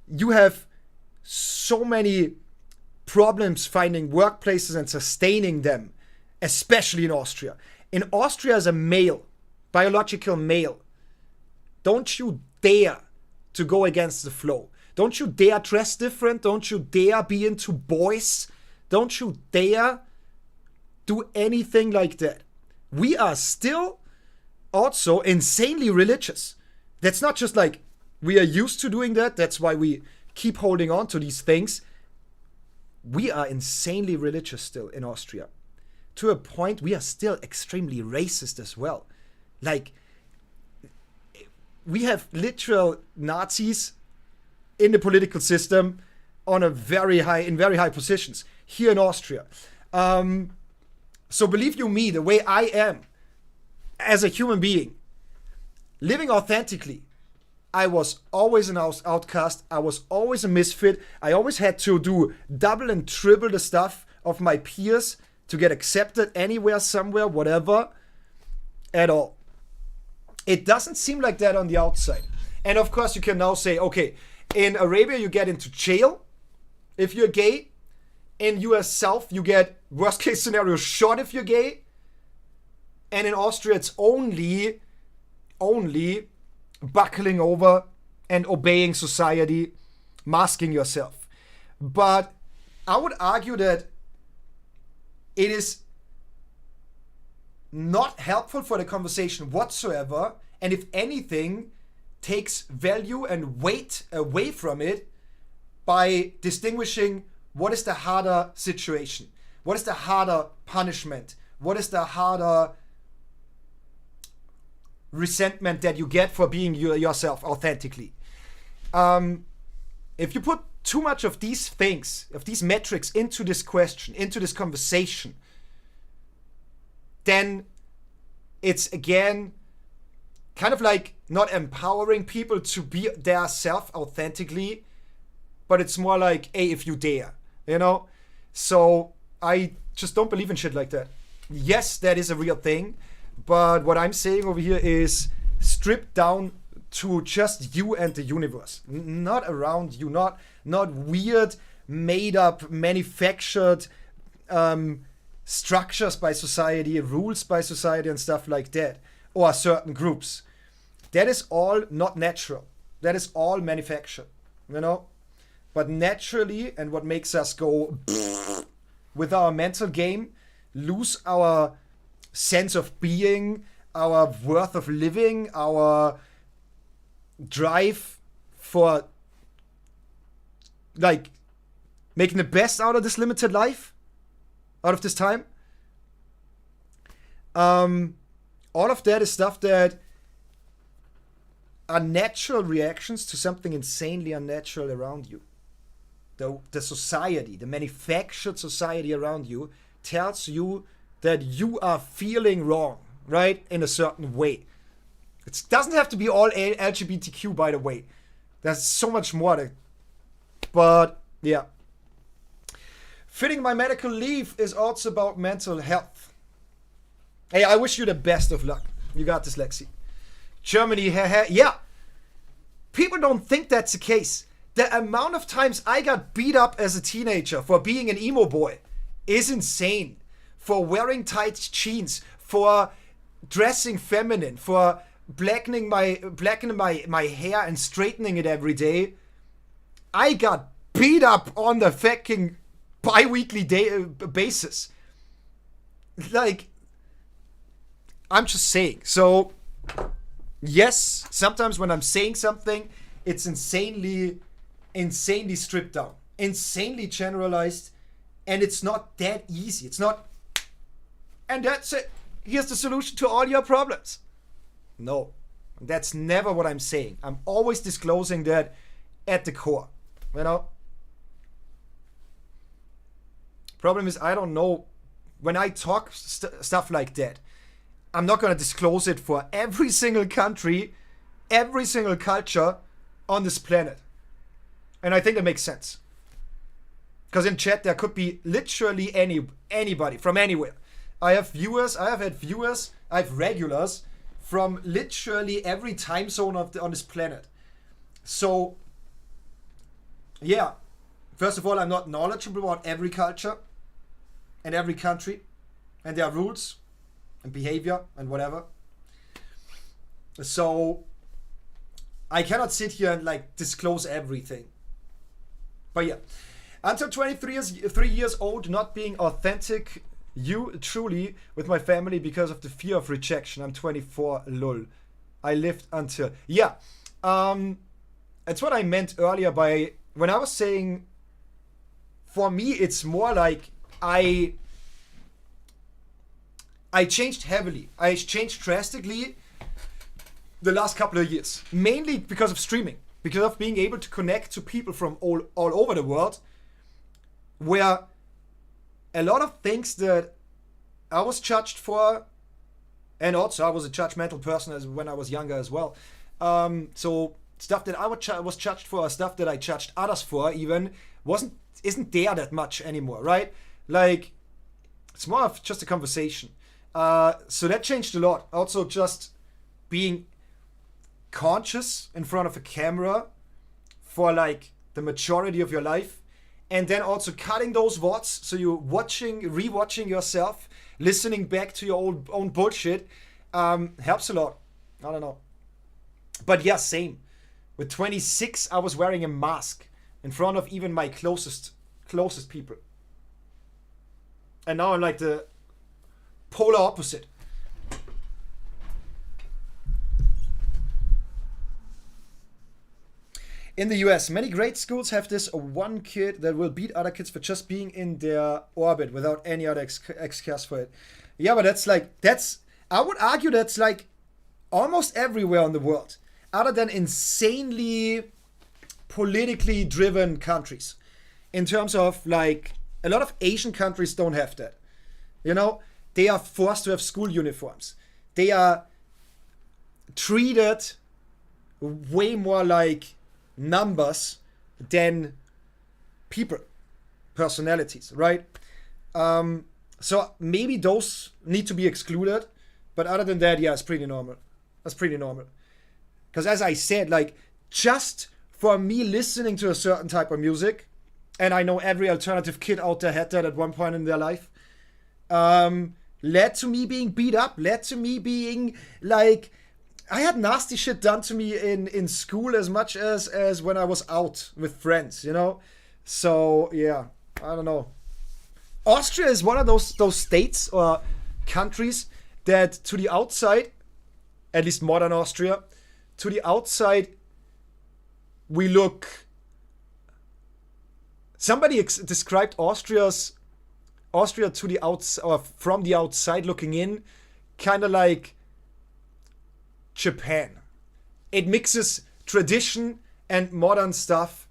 You have so many problems finding workplaces and sustaining them, especially in Austria. In Austria, as a male, biological male, don't you dare to go against the flow. Don't you dare dress different. Don't you dare be into boys. Don't you dare do anything like that. We are still also insanely religious. That's not just like we are used to doing that. That's why we keep holding on to these things. We are insanely religious still in Austria. To a point, we are still extremely racist as well. Like, we have literal Nazis in the political system in very high positions here in Austria. So believe you me, the way I am as a human being, living authentically, I was always an outcast. I was always a misfit. I always had to do double and triple the stuff of my peers to get accepted anywhere, somewhere, whatever, at all. It doesn't seem like that on the outside. And of course, you can now say, okay, in Arabia, you get into jail if you're gay. In US South, you get, worst case scenario, shot if you're gay. And in Austria, it's only buckling over and obeying society, masking yourself. But I would argue that it is not helpful for the conversation whatsoever, and if anything, takes value and weight away from it by distinguishing what is the harder situation, what is the harder punishment, what is the harder resentment that you get for being yourself authentically. If you put too much of these things, of these metrics into this question, into this conversation, then it's again kind of like not empowering people to be their self authentically, but it's more like, hey, if you dare, you know? So I just don't believe in shit like that. Yes, that is a real thing, but what I'm saying over here is stripped down to just you and the universe, not around you, not weird, made up, manufactured structures by society, rules by society and stuff like that, or certain groups. That is all not natural. That is all manufactured, you know? But naturally, and what makes us go with our mental game, lose our sense of being, our worth of living, our drive for like making the best out of this limited life, out of this time. All of that is stuff that are natural reactions to something insanely unnatural around you. The society, the manufactured society around you tells you that you are feeling wrong, right? In a certain way. It doesn't have to be all LGBTQ, by the way. There's so much more. But, yeah. Fitting my medical leave is also about mental health. Hey, I wish you the best of luck. You got this, Lexi. Germany, yeah. People don't think that's the case. The amount of times I got beat up as a teenager for being an emo boy is insane. For wearing tight jeans, for dressing feminine, for blackening my hair and straightening it every day. I got beat up on the fucking bi-weekly basis. Like, I'm just saying. So, yes, sometimes when I'm saying something, it's insanely stripped down, insanely generalized, and it's not that easy. It's not, and that's it. Here's the solution to all your problems. No, that's never what I'm saying. I'm always disclosing that at the core, you know? Problem is, I don't know when I talk stuff like that, I'm not going to disclose it for every single country, every single culture on this planet. And I think that makes sense. Because in chat, there could be literally anybody from anywhere. I have had viewers, I have regulars from literally every time zone on this planet. So, yeah. First of all, I'm not knowledgeable about every culture and every country and their rules and behavior and whatever. So, I cannot sit here and like disclose everything. But yeah, until 3 years old, not being authentic, you truly with my family because of the fear of rejection. I'm 24, lol. I lived until, yeah. That's what I meant earlier by when I was saying, for me, it's more like I changed heavily. I changed drastically the last couple of years, mainly because of streaming, because of being able to connect to people from all over the world, where a lot of things that I was judged for, and also I was a judgmental person as when I was younger as well. So stuff that I was judged for, stuff that I judged others for, even isn't there that much anymore, right? Like, it's more of just a conversation. So that changed a lot. Also, just being conscious in front of a camera for like the majority of your life. And then also cutting those VODs, so you're rewatching yourself, listening back to your own bullshit, helps a lot. I don't know. But yeah, same. With 26, I was wearing a mask in front of even my closest people. And now I'm like the polar opposite. In the US, many great schools have this one kid that will beat other kids for just being in their orbit without any other excuse for it. Yeah, but I would argue that's like almost everywhere in the world, other than insanely politically driven countries. In terms of like, a lot of Asian countries don't have that. You know, they are forced to have school uniforms. They are treated way more like numbers than people, personalities, right? So maybe those need to be excluded, but other than that, yeah, it's pretty normal. That's pretty normal. Because as I said, like, just for me listening to a certain type of music, and I know every alternative kid out there had that at one point in their life, led to me being beat up, led to me being like, I had nasty shit done to me in school as much as when I was out with friends, you know? So, yeah, I don't know. Austria is one of those states or countries that to the outside, at least modern Austria, to the outside, we look... Somebody described Austria to the outside, or from the outside looking in, kind of like Japan. It mixes tradition and modern stuff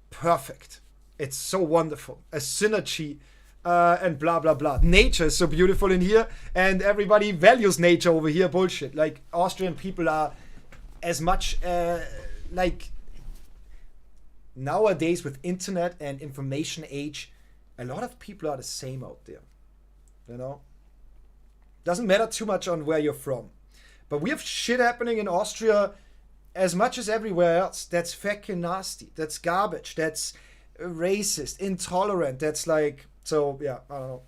perfect. It's so wonderful. A synergy and blah blah blah. Nature is so beautiful in here, and everybody values nature over here. Bullshit. Like, Austrian people are as much like, nowadays with internet and information age, a lot of people are the same out there. You know? Doesn't matter too much on where you're from. But we have shit happening in Austria as much as everywhere else. That's fucking nasty. That's garbage. That's racist, intolerant. That's like, so yeah, I don't know.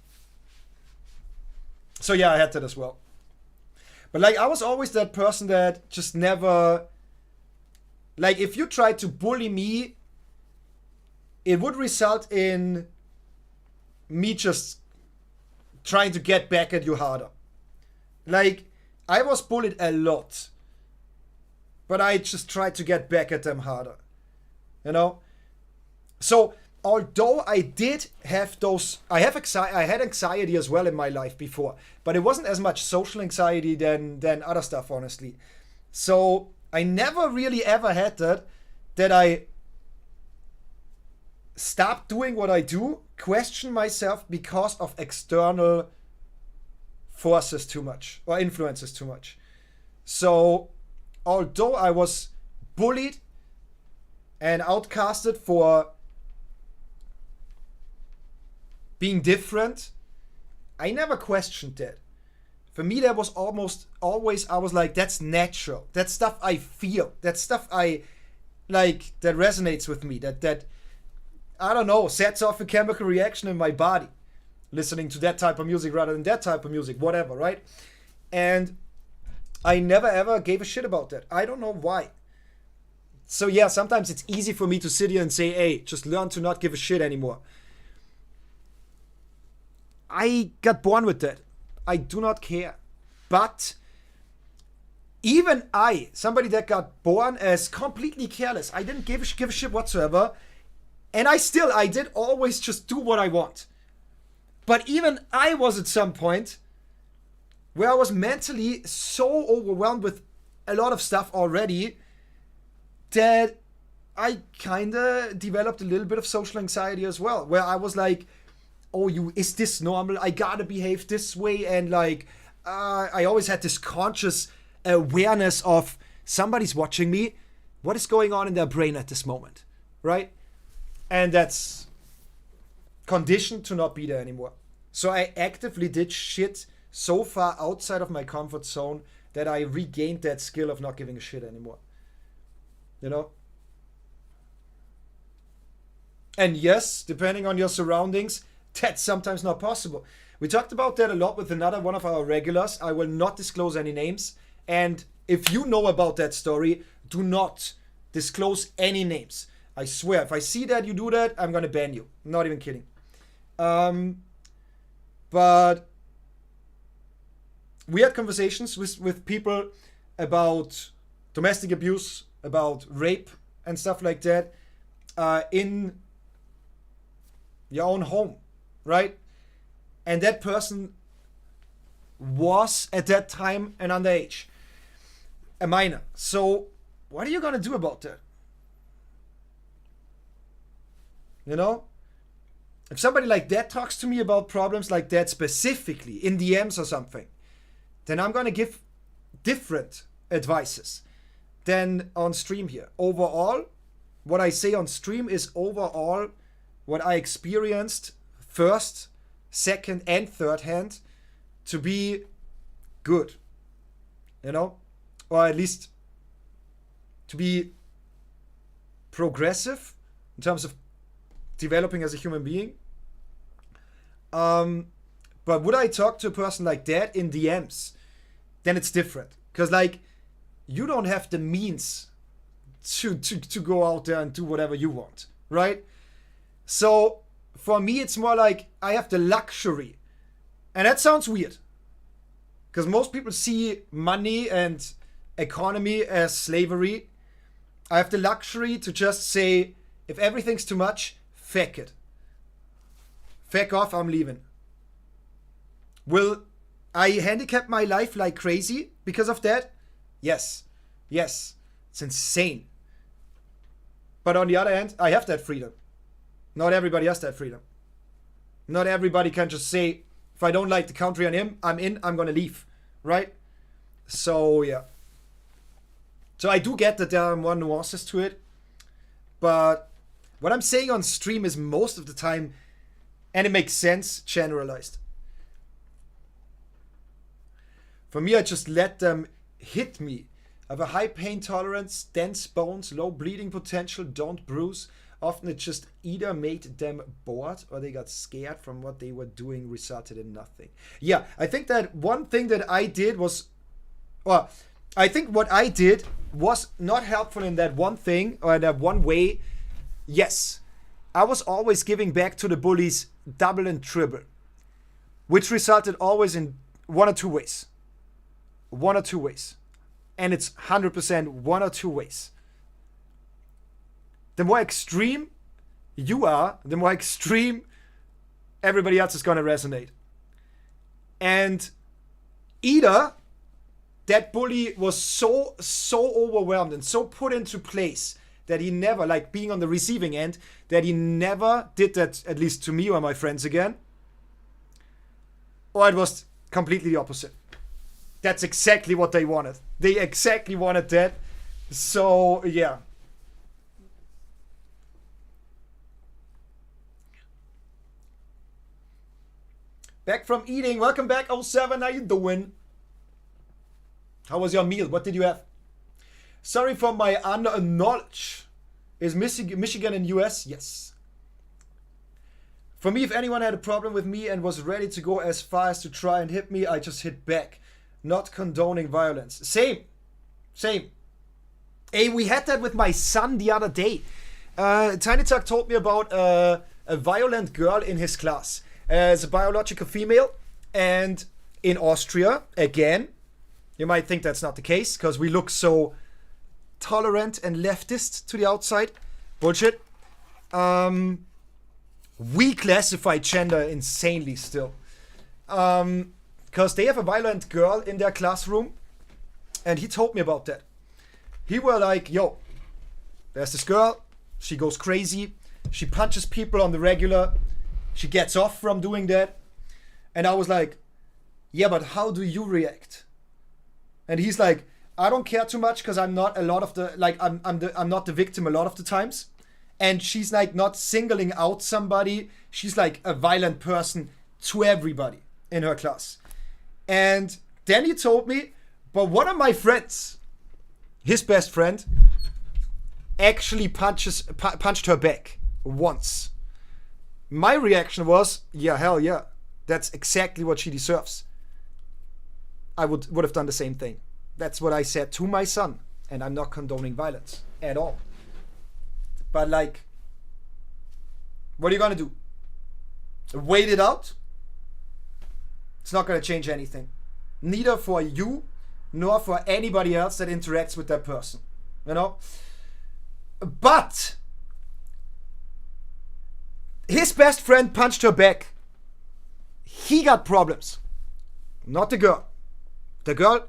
So yeah, I had that as well. But like, I was always that person that just never, like, if you tried to bully me, it would result in me just trying to get back at you harder. Like, I was bullied a lot, but I just tried to get back at them harder, you know? So, although I did have those, I had anxiety as well in my life before, but it wasn't as much social anxiety than other stuff, honestly. So, I never really ever had that I stop doing what I do, question myself because of external forces too much or influences too much. So although I was bullied and outcasted for being different, I never questioned that. For me, that was almost always, I was like, that's natural. That's stuff I feel. That's stuff I like, that resonates with me. That I don't know, sets off a chemical reaction in my body. Listening to that type of music rather than that type of music, whatever, right? And I never ever gave a shit about that. I don't know why. So yeah, sometimes it's easy for me to sit here and say, hey, just learn to not give a shit anymore. I got born with that. I do not care. But even I, somebody that got born as completely careless, I didn't give a shit whatsoever. And I did always just do what I want. But even I was at some point where I was mentally so overwhelmed with a lot of stuff already that I kind of developed a little bit of social anxiety as well, where I was like, oh, is this normal? I gotta behave this way. And like, I always had this conscious awareness of somebody's watching me. What is going on in their brain at this moment, right? And that's conditioned to not be there anymore. So I actively did shit so far outside of my comfort zone that I regained that skill of not giving a shit anymore. You know? And yes, depending on your surroundings, that's sometimes not possible. We talked about that a lot with another one of our regulars. I will not disclose any names. And if you know about that story, do not disclose any names. I swear, if I see that you do that, I'm gonna ban you. I'm not even kidding. But we had conversations with people about domestic abuse, about rape and stuff like that in your own home, right? And that person was at that time an underage, a minor. So what are you gonna do about that? You know? If somebody like that talks to me about problems like that specifically in DMs or something, then I'm gonna give different advices than on stream here. Overall, what I say on stream is overall what I experienced first, second, and third hand to be good. You know? Or at least to be progressive in terms of developing as a human being. But would I talk to a person like that in DMs? Then it's different. Because like, you don't have the means to go out there and do whatever you want, right? So for me, it's more like I have the luxury. And that sounds weird. Because most people see money and economy as slavery. I have the luxury to just say, if everything's too much, feck it. Feck off, I'm leaving. Will I handicap my life like crazy because of that? Yes. Yes. It's insane. But on the other hand, I have that freedom. Not everybody has that freedom. Not everybody can just say, if I don't like the country I'm in, I'm gonna leave. Right? So, yeah. So I do get that there are more nuances to it. But what I'm saying on stream is most of the time, and it makes sense, generalized. For me, I just let them hit me. I have a high pain tolerance, dense bones, low bleeding potential, don't bruise. Often it just either made them bored or they got scared from what they were doing, resulted in nothing. Yeah, I think that one thing that I did was, well, I think what I did was not helpful in that one thing or in that one way. Yes, I was always giving back to the bullies double and triple, which resulted always in one or two ways. One or two ways. And it's 100% one or two ways. The more extreme you are, the more extreme everybody else is going to resonate. And either that bully was so overwhelmed and so put into place that he never, like being on the receiving end, that he never did that, at least to me or my friends again. Or it was completely the opposite. That's exactly what they wanted. They exactly wanted that. So, yeah. Back from eating. Welcome back, 07. How you doing? How was your meal? What did you have? Sorry for my unknowledge. Is Michigan in US? Yes. For me, if anyone had a problem with me and was ready to go as far as to try and hit me, I just hit back. Not condoning violence. Same. Hey, we had that with my son the other day. Tiny Tuck told me about a violent girl in his class. As a biological female. And in Austria, again, you might think that's not the case because we look so tolerant and leftist to the outside. Bullshit. We classify gender insanely still. Because they have a violent girl in their classroom. And he told me about that. He were like, yo, there's this girl. She goes crazy. She punches people on the regular. She gets off from doing that. And I was like, yeah, but how do you react? And he's like, I don't care too much because I'm not a lot of the, like, I'm not the victim a lot of the times. And she's like not singling out somebody. She's like a violent person to everybody in her class. And then he told me, but one of my friends, his best friend, actually punched her back once. My reaction was, yeah, hell yeah. That's exactly what she deserves. I would have done the same thing. That's what I said to my son. And I'm not condoning violence at all. But like, what are you gonna do? Wait it out? It's not gonna change anything. Neither for you, nor for anybody else that interacts with that person. You know? But his best friend punched her back. He got problems. Not the girl. The girl,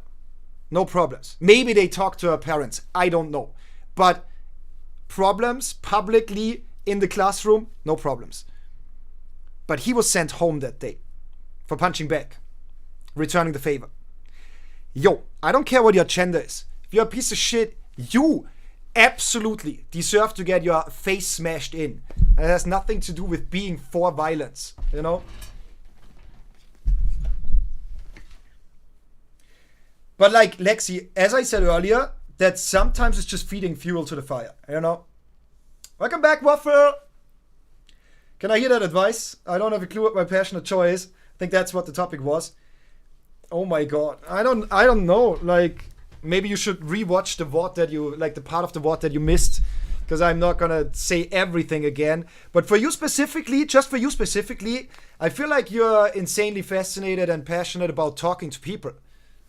no problems. Maybe they talked to her parents. I don't know. But problems publicly in the classroom, no problems. But he was sent home that day for punching back. Returning the favor. Yo, I don't care what your gender is. If you're a piece of shit, you absolutely deserve to get your face smashed in. And it has nothing to do with being for violence, you know? But like Lexi, as I said earlier, that sometimes it's just feeding fuel to the fire, you know? Welcome back, Waffle! Can I hear that advice? I don't have a clue what my passionate choice is. I think that's what the topic was. Oh my god. I don't know. Like, maybe you should rewatch the VOD that you, like the part of the VOD that you missed. Because I'm not gonna say everything again. But for you specifically, just for you specifically, I feel like you're insanely fascinated and passionate about talking to people.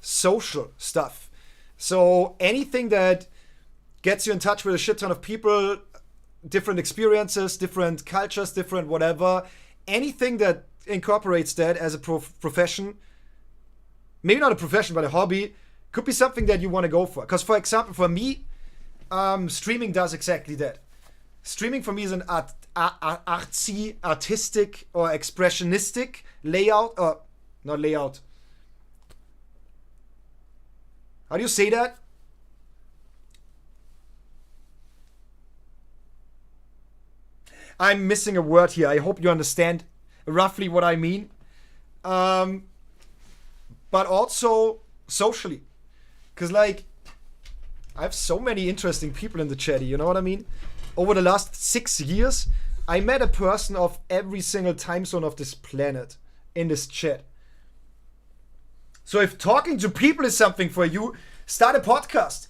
Social stuff. So anything that gets you in touch with a shit ton of people, different experiences, different cultures, different whatever, anything that incorporates that as a profession, maybe not a profession, but a hobby, could be something that you want to go for. Because, for example, for me, streaming does exactly that. Streaming for me is an artsy, artistic, or expressionistic layout, or not layout. How do you say that? I'm missing a word here. I hope you understand roughly what I mean. But also socially. Because, like, I have so many interesting people in the chat, you know what I mean? Over the last 6 years, I met a person of every single time zone of this planet in this chat. So if talking to people is something for you, start a podcast,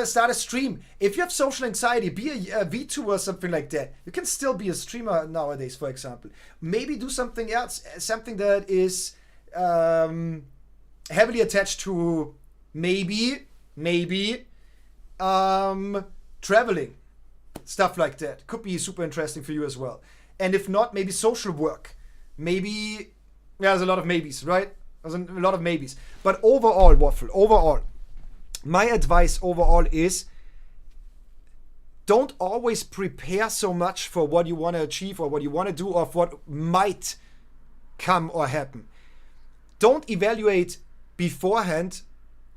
start a stream. If you have social anxiety, be a VTuber or something like that. You can still be a streamer nowadays, for example. Maybe do something else, something that is heavily attached to maybe traveling. Stuff like that. Could be super interesting for you as well. And if not, maybe social work. Maybe, there's a lot of maybes, right? There's a lot of maybes. But overall, Waffle, my advice overall is don't always prepare so much for what you want to achieve or what you want to do or what might come or happen. Don't evaluate beforehand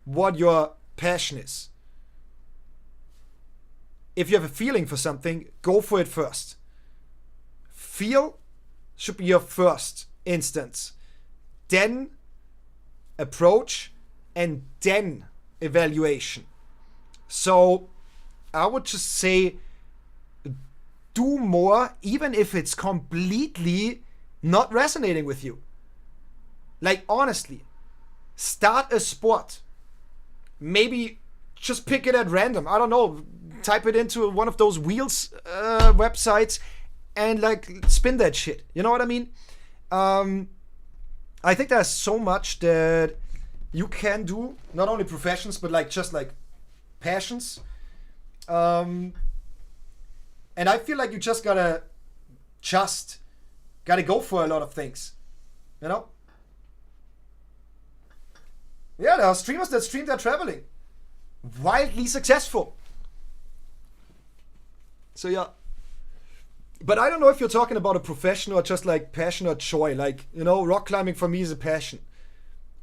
what your passion is. If you have a feeling for something, go for it first. Feel should be your first instance. Then approach, and then evaluation. So I would just say do more, even if it's completely not resonating with you. Like, honestly, start a sport. Maybe just pick it at random. I don't know. Type it into one of those wheels websites and like spin that shit. You know what I mean? I think there's so much that you can do, not only professions, but like just like passions. And I feel like you just gotta go for a lot of things, you know? Yeah, there are streamers that stream their traveling. Wildly successful. So yeah. But I don't know if you're talking about a profession or just like passion or joy. Like, you know, rock climbing for me is a passion.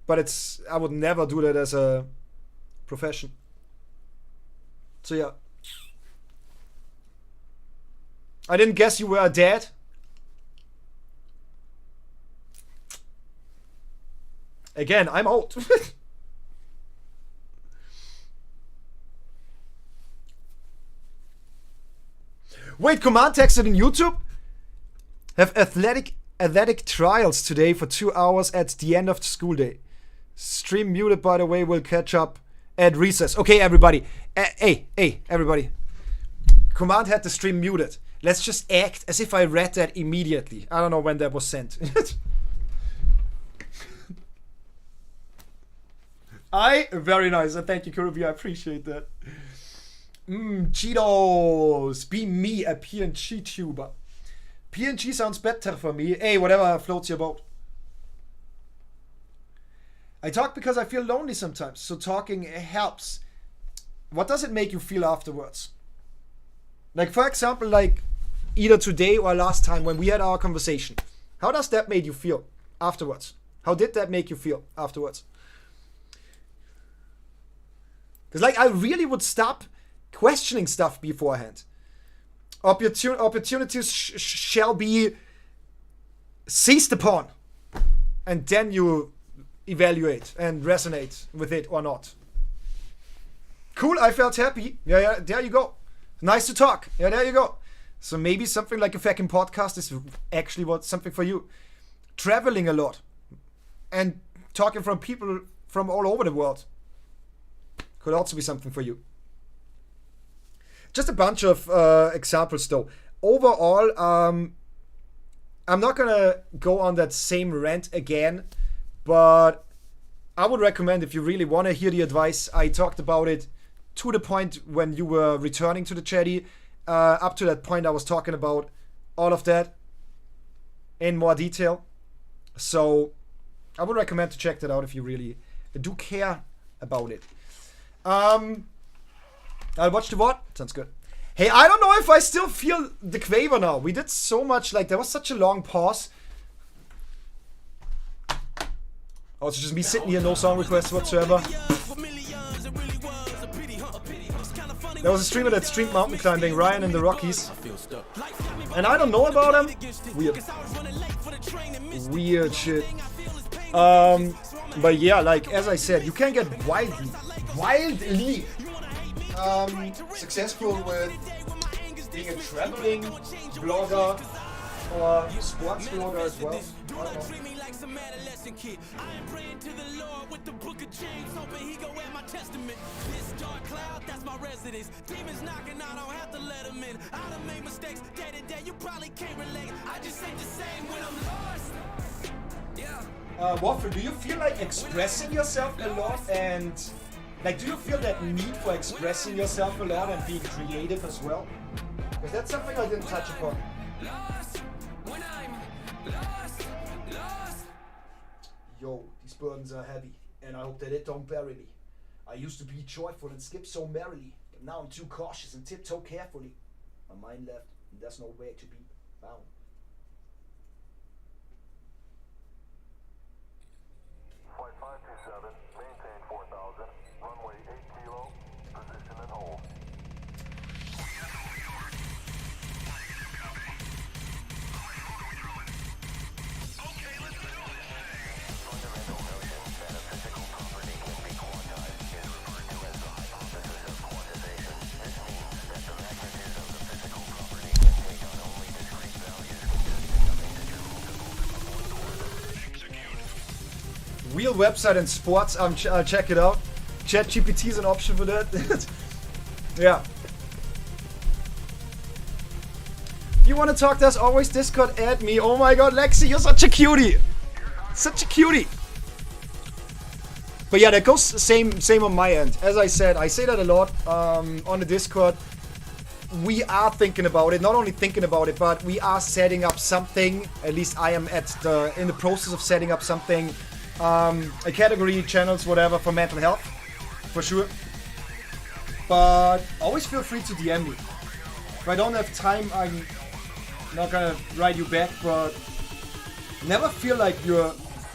But I would never do that as a profession. So yeah. I didn't guess you were a dad. Again, I'm old. Wait, Command texted in YouTube? Have athletic trials today for 2 hours at the end of the school day. Stream muted, by the way, will catch up at recess. Okay, everybody. Hey, everybody. Command had the stream muted. Let's just act as if I read that immediately. I don't know when that was sent. Very nice. Thank you, Kurubi. I appreciate that. Cheetos. Be me, a PNG tuber. PNG sounds better for me. Hey, whatever floats your boat. I talk because I feel lonely sometimes, so talking helps. What does it make you feel afterwards? Like, for example, like either today or last time when we had our conversation. How does that make you feel afterwards? How did that make you feel afterwards? Because like I really would stop questioning stuff beforehand. Opportunities shall be seized upon. And then you evaluate and resonate with it or not. Cool, I felt happy. Yeah, there you go. Nice to talk. Yeah, there you go. So maybe something like a fucking podcast is actually something for you. Traveling a lot and talking from people from all over the world could also be something for you. Just a bunch of examples though. Overall, I'm not gonna go on that same rant again, but I would recommend, if you really want to hear the advice, I talked about it to the point when you were returning to the chatty. Up to that point I was talking about all of that in more detail. So I would recommend to check that out if you really do care about it. I'll watch the VOD. Sounds good. Hey, I don't know if I still feel the quaver now. We did so much, like there was such a long pause. Oh, it's just me sitting here, no song requests whatsoever. There was a streamer that streamed mountain climbing, Ryan in the Rockies. And I don't know about him. Weird shit. But yeah, like as I said, you can get wildly successful with being a traveling blogger or sports blogger as well. I don't know. I am praying to the Lord with the book of James, hoping he go at my testament. This dark cloud, that's my residence. Demons knocking, I don't have to let them in. I done made mistakes day to day, you probably can't relate. I just ain't the same when I'm lost. Yeah. Waffle, do you feel like expressing yourself a lot, and like do you feel that need for expressing yourself a lot and being creative as well? Because that's something I didn't touch upon. Lost when I'm lost. Yo, these burdens are heavy, and I hope that it don't bury me. I used to be joyful and skip so merrily, but now I'm too cautious and tiptoe carefully. My mind left, and there's nowhere to be found. Flight 527, maintain 4000, runway 8 kilo, position and hold. Real website and sports. I'll check it out. ChatGPT is an option for that. Yeah. If you want to talk, there's always Discord. Add me. Oh my god, Lexi, you're such a cutie. Such a cutie. But yeah, that goes same on my end. As I said, I say that a lot on the Discord. We are thinking about it. Not only thinking about it, but we are setting up something. At least I am in the process of setting up something. A category, channels, whatever, for mental health, for sure. But always feel free to DM me. If I don't have time, I'm not gonna write you back, but never feel like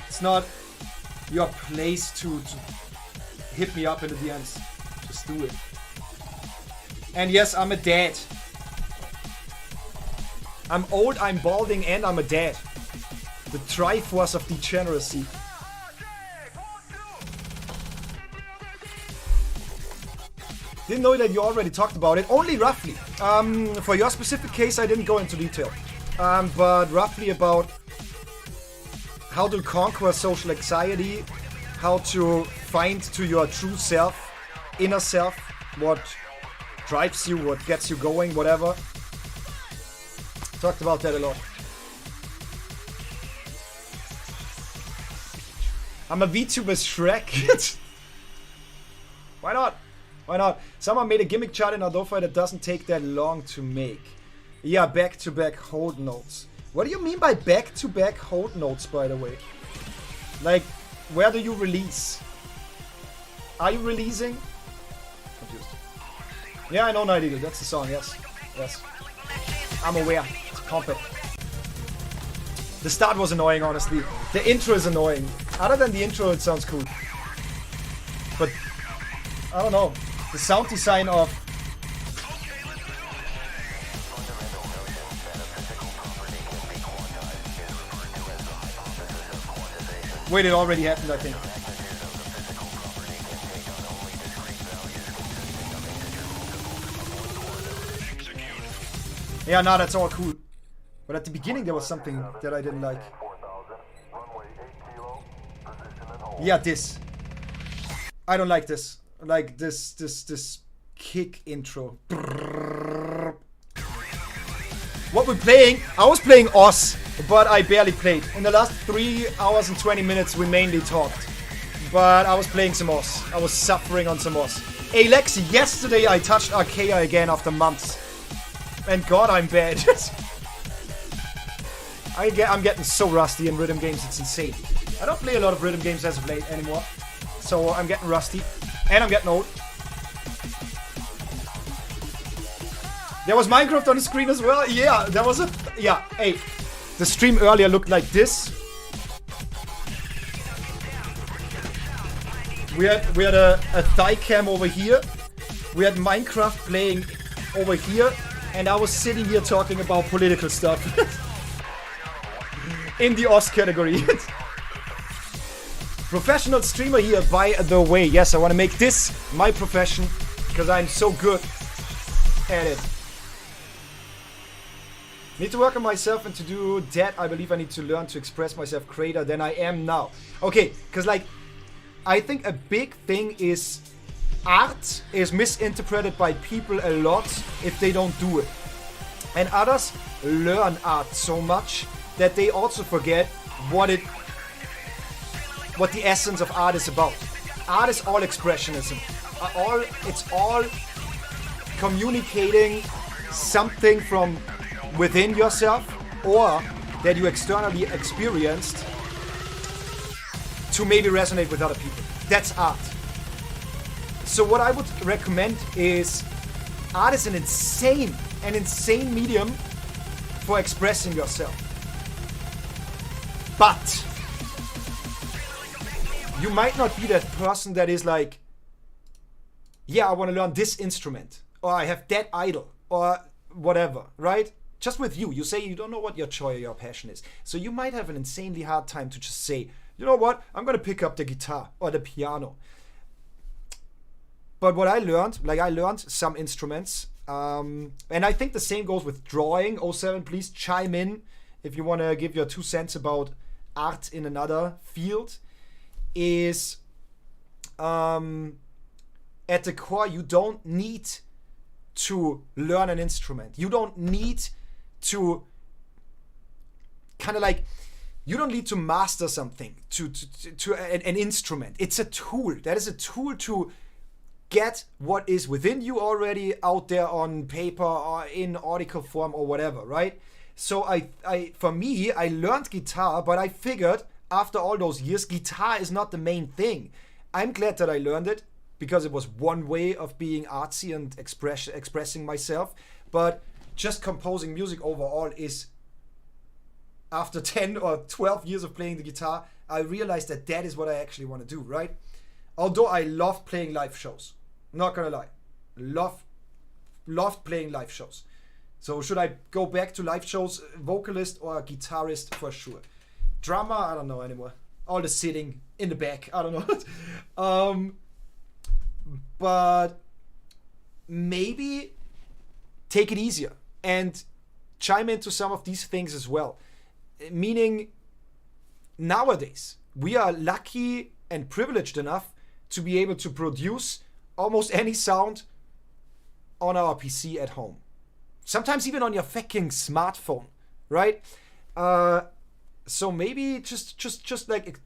it's not your place to hit me up in the DMs. Just do it. And yes, I'm a dad. I'm old, I'm balding, and I'm a dad. The Triforce of degeneracy. Didn't know that you already talked about it, only roughly. For your specific case, I didn't go into detail. But roughly about how to conquer social anxiety, how to find to your true self, inner self, what drives you, what gets you going, whatever. Talked about that a lot. I'm a VTuber Shrek. Why not? Why not? Someone made a gimmick chart in Adolfo that doesn't take that long to make. Yeah, back-to-back hold notes. What do you mean by back-to-back hold notes, by the way? Like, where do you release? Are you releasing? Confused. Yeah, I know Night Eagle. That's the song, yes. Yes. I'm aware. It's compact. The start was annoying, honestly. The intro is annoying. Other than the intro, it sounds cool. But, I don't know. The sound design of... Wait, it already happened, I think. Yeah, no, that's all cool. But at the beginning there was something that I didn't like. Yeah, this. I don't like this. Like this kick intro. What we're playing, I was playing Oz, but I barely played. In the last 3 hours and 20 minutes we mainly talked. But I was playing some Oz. I was suffering on some Oz. Hey Lexi, yesterday I touched Archaea again after months. And god, I'm bad. I'm getting so rusty in rhythm games, it's insane. I don't play a lot of rhythm games as of late anymore. So I'm getting rusty. And I'm getting old. There was Minecraft on the screen as well. Yeah, there was a... Yeah, hey. The stream earlier looked like this. We had a thigh cam over here. We had Minecraft playing over here. And I was sitting here talking about political stuff. In the Oz category. Professional streamer here, by the way. Yes, I want to make this my profession. Because I'm so good at it. Need to work on myself, and to do that I believe I need to learn to express myself greater than I am now. Okay, because like, I think a big thing is art is misinterpreted by people a lot if they don't do it. And others learn art so much that they also forget what the essence of art is about. Art is all expressionism. It's all communicating something from within yourself or that you externally experienced to maybe resonate with other people. That's art. So what I would recommend is art is an insane an insane medium for expressing yourself. But you might not be that person that is like, yeah, I want to learn this instrument, or I have that idol, or whatever, right? Just with you say you don't know what your joy or your passion is. So you might have an insanely hard time to just say, you know what, I'm going to pick up the guitar or the piano. But what I learned, like I learned some instruments, and I think the same goes with drawing. 07, please chime in if you want to give your 2 cents about art in another field. Is at the core, you don't need to learn an instrument. You don't need to kind of like, you don't need to master something to an instrument. It's a tool. That is a tool to get what is within you already out there on paper or in article form or whatever, right? So for me, I learned guitar, but I figured after all those years, guitar is not the main thing. I'm glad that I learned it because it was one way of being artsy and expressing myself. But just composing music overall is, after 10 or 12 years of playing the guitar, I realized that that is what I actually want to do, right? Although I loved playing live shows. Not gonna lie. Loved playing live shows. So should I go back to live shows, vocalist or guitarist? For sure. Drummer, I don't know anymore. All the sitting in the back, I don't know. But maybe take it easier and chime into some of these things as well. Meaning, nowadays, we are lucky and privileged enough to be able to produce almost any sound on our PC at home. Sometimes even on your fucking smartphone, right? So maybe just like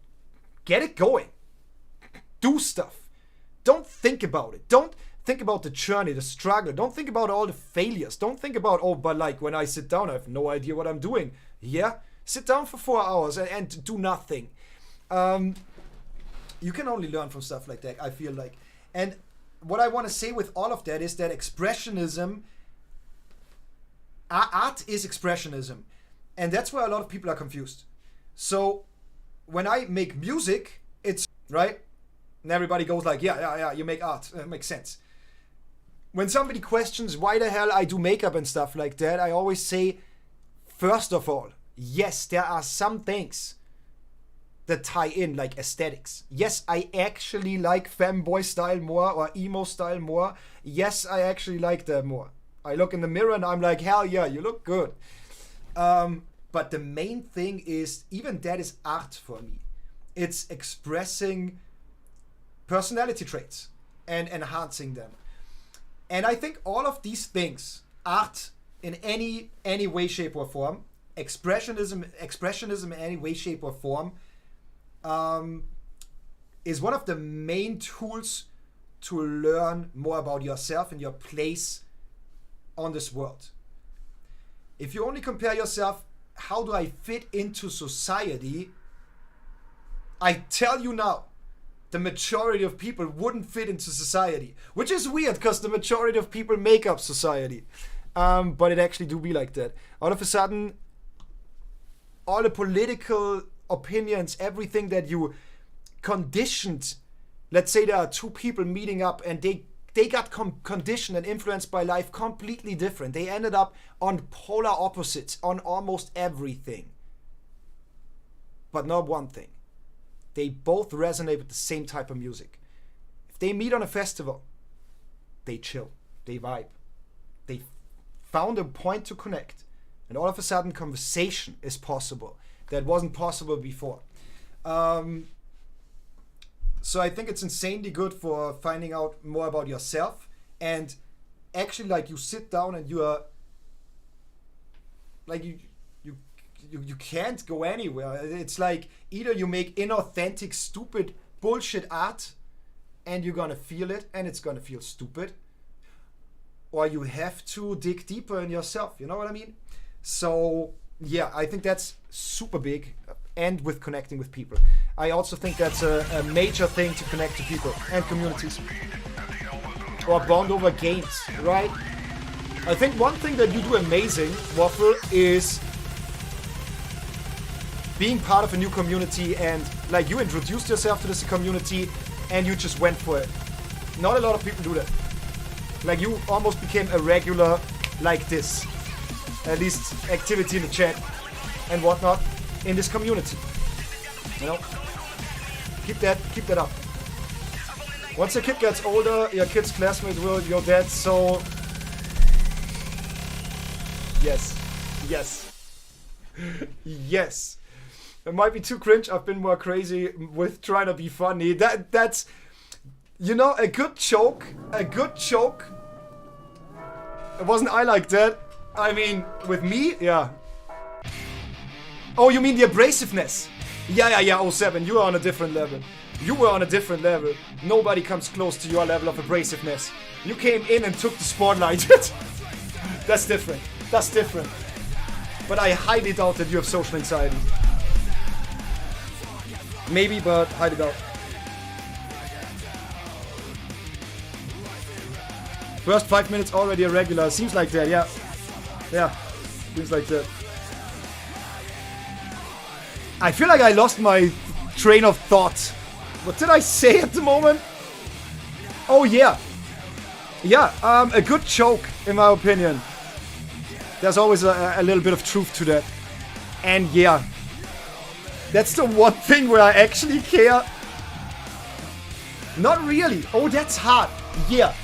get it going. Do stuff. Don't think about it. Don't think about the journey, the struggle. Don't think about all the failures. Don't think about, oh, but like when I sit down, I have no idea what I'm doing. Yeah? Sit down for 4 hours and do nothing. You can only learn from stuff like that, I feel like. And what I want to say with all of that is that expressionism, art is expressionism. And that's where a lot of people are confused. So when I make music, it's, right? And everybody goes like, yeah, you make art. It makes sense. When somebody questions why the hell I do makeup and stuff like that, I always say, first of all, yes, there are some things that tie in, like aesthetics. Yes, I actually like femboy style more or emo style more. Yes, I actually like that more. I look in the mirror and I'm like, hell yeah, you look good. But the main thing is, even that is art for me. It's expressing personality traits and enhancing them. And I think all of these things, art in any way, shape or form, expressionism in any way, shape or form, is one of the main tools to learn more about yourself and your place on this world. If you only compare yourself, how do I fit into society? I tell you now, the majority of people wouldn't fit into society, which is weird because the majority of people make up society. But it actually do be like that. All of a sudden, all the political opinions, everything that you conditioned, let's say there are two people meeting up and they got conditioned and influenced by life completely different. They ended up on polar opposites on almost everything. But not one thing. They both resonate with the same type of music. If they meet on a festival, they chill, they vibe. They found a point to connect. And all of a sudden, conversation is possible. That wasn't possible before. So I think it's insanely good for finding out more about yourself. And actually, like, you sit down and you are, like, you can't go anywhere. It's like either you make inauthentic, stupid bullshit art and you're gonna feel it and it's gonna feel stupid, or you have to dig deeper in yourself, you know what I mean? So yeah, I think that's super big, and with connecting with people. I also think that's a major thing to connect to people and communities. Or bond over games, right? I think one thing that you do amazing, Waffle, is being part of a new community, and like you introduced yourself to this community and you just went for it. Not a lot of people do that. Like you almost became a regular like this. At least activity in the chat and whatnot in this community. You know? Keep that up. Once your kid gets older, your kid's classmate will your dad, so yes. Yes. It might be too cringe. I've been more crazy with trying to be funny. That's, you know, a good joke. It wasn't I like that. I mean, with me, yeah. Oh, you mean the abrasiveness? Yeah, 07. You are on a different level. You were on a different level. Nobody comes close to your level of abrasiveness. You came in and took the spotlight. That's different. But I highly doubt that you have social anxiety. Maybe, but highly doubt. First 5 minutes already a regular. Seems like that, yeah. Yeah, seems like that. I feel like I lost my train of thought. What did I say at the moment? Oh, yeah. Yeah, a good joke, in my opinion. There's always a little bit of truth to that. And yeah, that's the one thing where I actually care. Not really. Oh, that's hard. Yeah.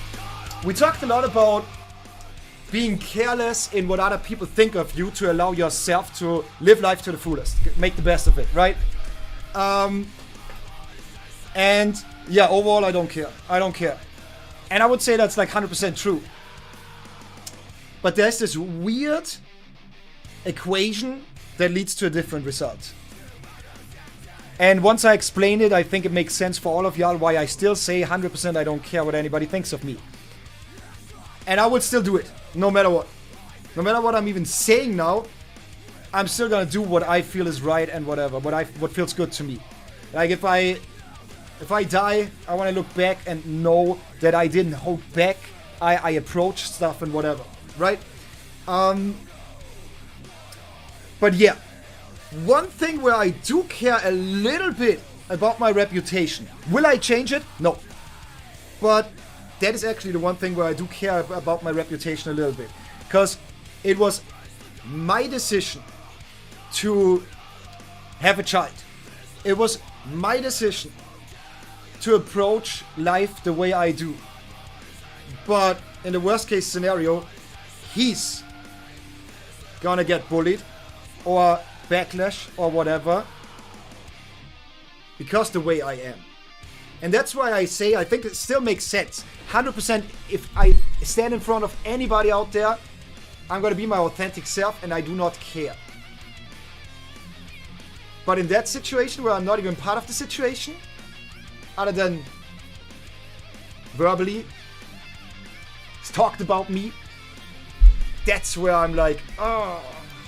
We talked a lot about being careless in what other people think of you to allow yourself to live life to the fullest. Make the best of it, right? And yeah, overall, I don't care. And I would say that's like 100% true. But there's this weird equation that leads to a different result. And once I explain it, I think it makes sense for all of y'all why I still say 100% I don't care what anybody thinks of me. And I would still do it, no matter what. No matter what I'm even saying now, I'm still gonna do what I feel is right and whatever, what feels good to me. Like if I die, I wanna look back and know that I didn't hold back. I approached stuff and whatever, right? But yeah, one thing where I do care a little bit about my reputation. Will I change it? No. But that is actually the one thing where I do care about my reputation a little bit. Because it was my decision to have a child. It was my decision to approach life the way I do. But in the worst case scenario, he's gonna get bullied or backlash or whatever because the way I am. And that's why I say I think it still makes sense. 100% if I stand in front of anybody out there, I'm gonna be my authentic self and I do not care. But in that situation where I'm not even part of the situation, other than verbally, it's talked about me, that's where I'm like, oh,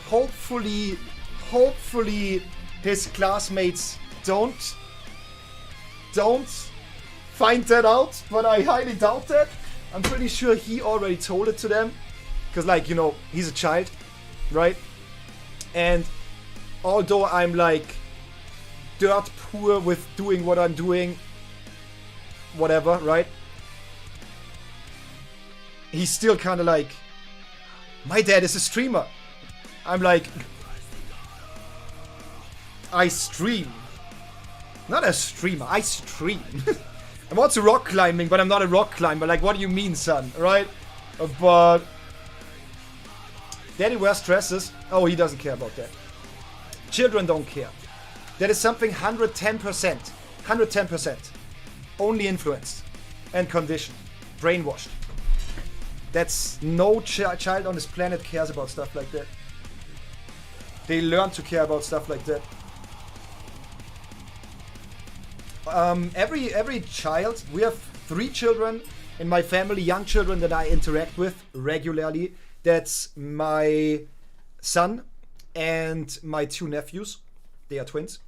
hopefully his classmates don't find that out, but I highly doubt that. I'm pretty sure he already told it to them, because like, you know, he's a child, right? And although I'm like dirt poor with doing what I'm doing, whatever, right? He's still kind of like, my dad is a streamer. I'm like, I stream. Not a streamer, I stream. I'm also rock climbing, but I'm not a rock climber. Like, what do you mean, son? Right? But daddy wears dresses. Oh, he doesn't care about that. Children don't care. That is something 110%. 110%. Only influenced and conditioned. Brainwashed. That's no child on this planet cares about stuff like that. They learn to care about stuff like that. Every child, we have 3 children in my family, young children that I interact with regularly. That's my son and my 2 nephews. They are twins.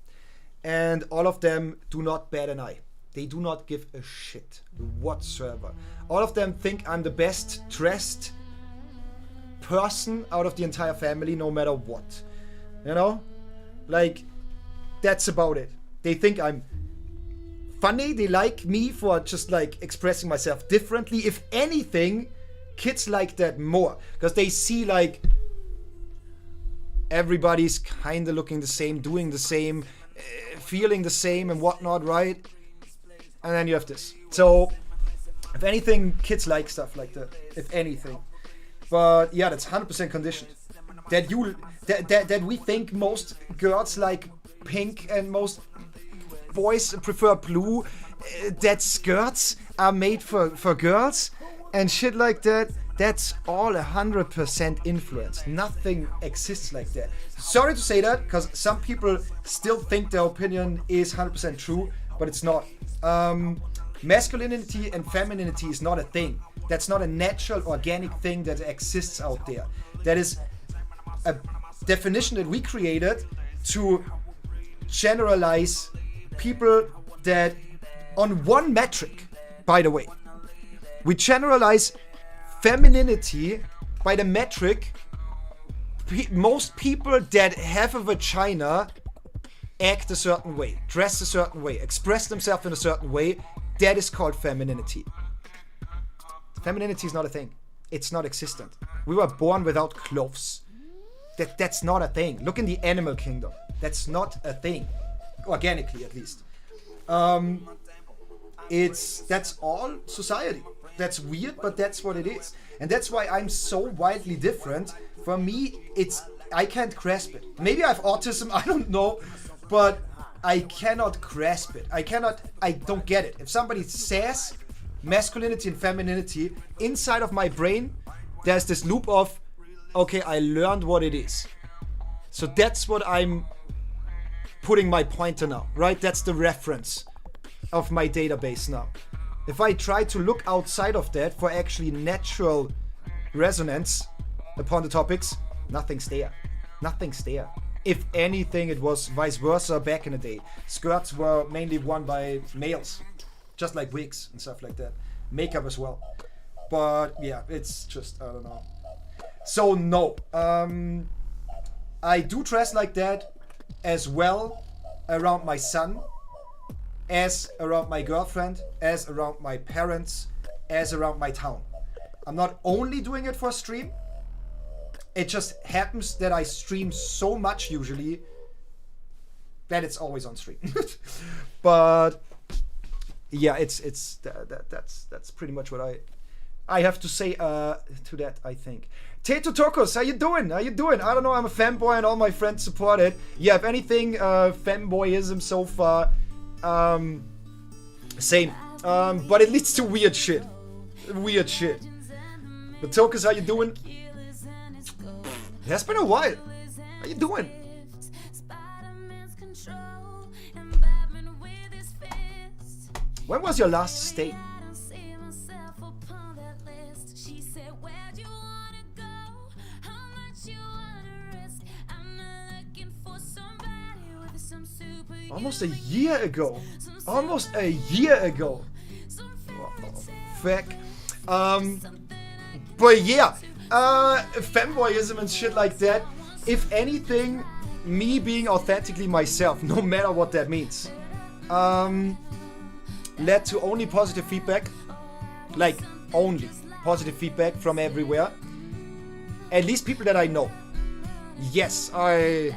And all of them do not bat an eye. They do not give a shit whatsoever. All of them think I'm the best dressed person out of the entire family no matter what. You know? Like, that's about it. They think I'm funny. They like me for just like expressing myself differently. If anything, kids like that more. Because they see like everybody's kind of looking the same, doing the same, feeling the same and whatnot, right? And then you have this. So, if anything, kids like stuff like that. If anything. But yeah, that's 100% conditioned. That we think most girls like pink and most boys prefer blue. That skirts are made for girls and shit like that. That's all 100% influence. Nothing exists like that. Sorry to say that, because some people still think their opinion is 100% true, but it's not. Masculinity and femininity is not a thing. That's not a natural, organic thing that exists out there. That is a definition that we created to generalize people that, on one metric, by the way, we generalize femininity by the metric most people that have a vagina act a certain way, dress a certain way, express themselves in a certain way. That is called femininity. Femininity is not a thing. It's not existent. We were born without clothes. That's not a thing. Look in the animal kingdom. That's not a thing. Organically, at least. That's all society. That's weird, but that's what it is. And that's why I'm so wildly different. For me, I can't grasp it. Maybe I have autism, I don't know. But I cannot grasp it. I don't get it. If somebody says masculinity and femininity, inside of my brain, there's this loop of, okay, I learned what it is. So that's what I'm putting my pointer now, right? That's the reference of my database now. If I try to look outside of that for actually natural resonance upon the topics, nothing's there. Nothing's there. If anything, it was vice versa back in the day. Skirts were mainly worn by males, just like wigs and stuff like that. Makeup as well. But yeah, it's just, I don't know. So no, I do dress like that as well around my son, as around my girlfriend, as around my parents, as around my town. I'm not only doing it for stream. It just happens that I stream so much usually that it's always on stream. But yeah, that's pretty much what I have to say to that, I think. Tato Tokos, how you doing? I don't know, I'm a fanboy and all my friends support it. Yeah, if anything, fanboyism so far, same. But it leads to weird shit. But Tokos, how you doing? It has been a while. How you doing? When was your last stay? Almost a year ago. What the fuck? But yeah, fanboyism and shit like that. If anything, me being authentically myself, no matter what that means, led to only positive feedback. Like, only positive feedback from everywhere. At least people that I know. Yes, I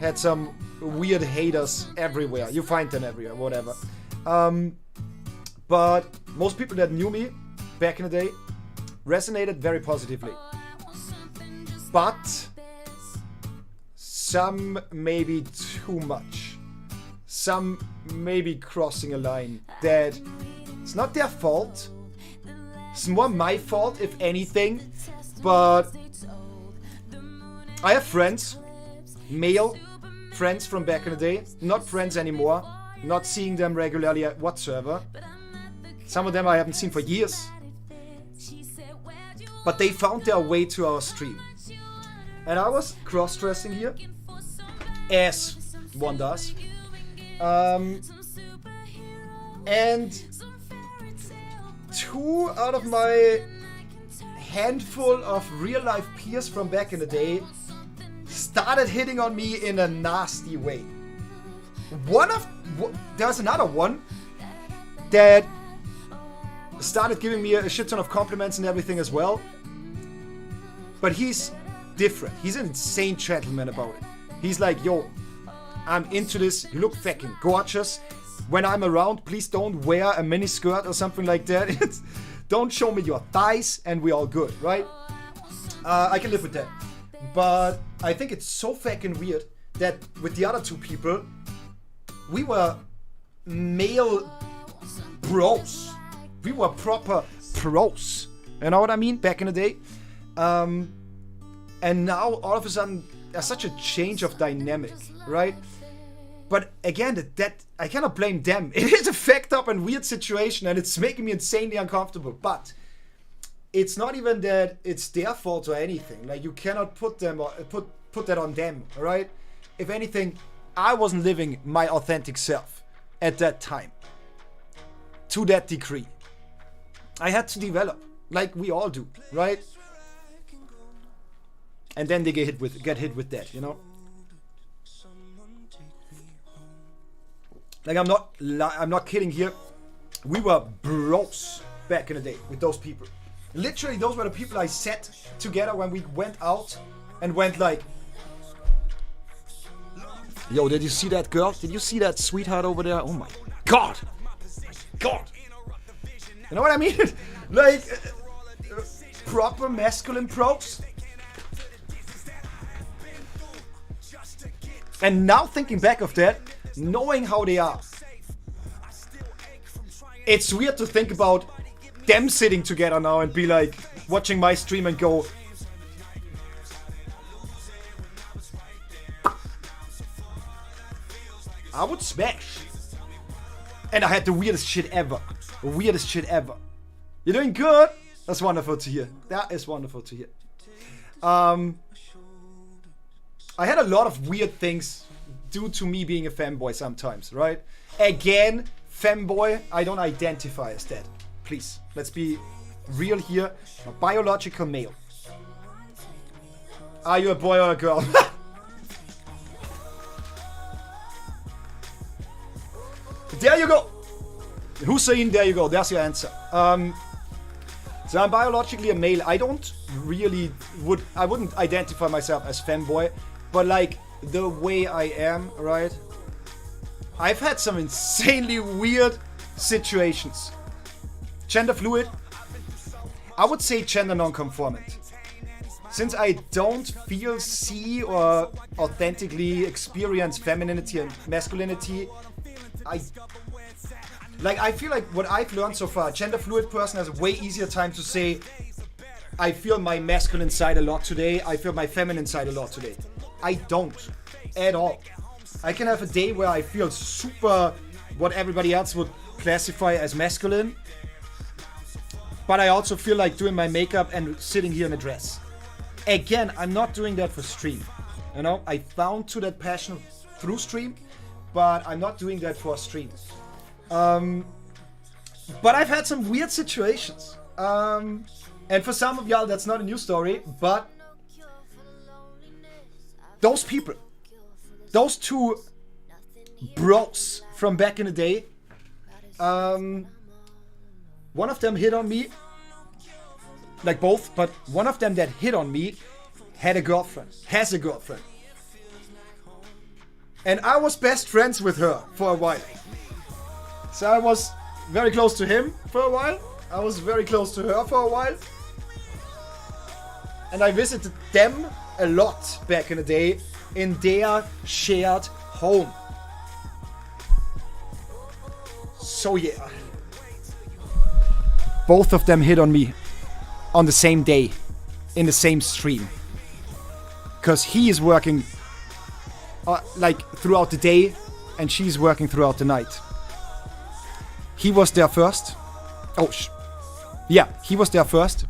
had some weird haters everywhere. You find them everywhere, whatever. But most people that knew me back in the day resonated very positively. But some maybe too much. Some maybe crossing a line that it's not their fault. It's more my fault, if anything. But I have friends, male friends from back in the day, not friends anymore, not seeing them regularly whatsoever. Some of them I haven't seen for years. But they found their way to our stream. And I was cross-dressing here, as one does. And 2 out of my handful of real life peers from back in the day started hitting on me in a nasty way. There's another one that started giving me a shit ton of compliments and everything as well. But he's different. He's an insane gentleman about it. He's like, yo, I'm into this. You look fucking gorgeous. When I'm around, please don't wear a mini skirt or something like that. Don't show me your thighs and we're all good, right? I can live with that. But I think it's so fucking weird that with the other two people, we were male bros. We were proper pros. You know what I mean? Back in the day. And now all of a sudden there's such a change of dynamic, right? But again, that I cannot blame them. It is a fucked up and weird situation and it's making me insanely uncomfortable. But it's not even that it's their fault or anything. Like, you cannot put them or put that on them, right? If anything, I wasn't living my authentic self at that time to that degree. I had to develop, like we all do, right? And then they get hit with that, you know. Like, I'm not kidding here. We were bros back in the day with those people. Literally, those were the people I sat together when we went out and went like, yo, did you see that girl? Did you see that sweetheart over there? Oh my God. God. You know what I mean? Like, proper masculine pros. And now thinking back of that, knowing how they are, it's weird to think about them sitting together now and be like, watching my stream and go, I would smash. And I had the weirdest shit ever. The weirdest shit ever. You're doing good? That's wonderful to hear. That is wonderful to hear. I had a lot of weird things due to me being a femboy sometimes, right? Again, femboy, I don't identify as that. Please, let's be real here. I'm a biological male. Are you a boy or a girl? There you go. Hussein, there you go. There's your answer. So I'm biologically a male. I wouldn't identify myself as femboy, but like the way I am, right? I've had some insanely weird situations. Gender fluid. I would say gender non-conformant. Since I don't feel, see, or authentically experience femininity and masculinity, I feel like what I've learned so far, gender fluid person has a way easier time to say, I feel my masculine side a lot today, I feel my feminine side a lot today. I don't. At all. I can have a day where I feel super, what everybody else would classify as masculine, but I also feel like doing my makeup and sitting here in a dress. Again, I'm not doing that for stream. You know, I found to that passion through stream, but I'm not doing that for stream. But I've had some weird situations. And for some of y'all, that's not a new story, but those people, those two bros from back in the day, one of them hit on me, like both, but one of them that hit on me had a girlfriend, has a girlfriend. And I was best friends with her for a while. So I was very close to him for a while. I was very close to her for a while. And I visited them a lot back in the day in their shared home. So yeah. Both of them hit on me on the same day, in the same stream. Because he is working like throughout the day and she's working throughout the night. He was there first. He was there first.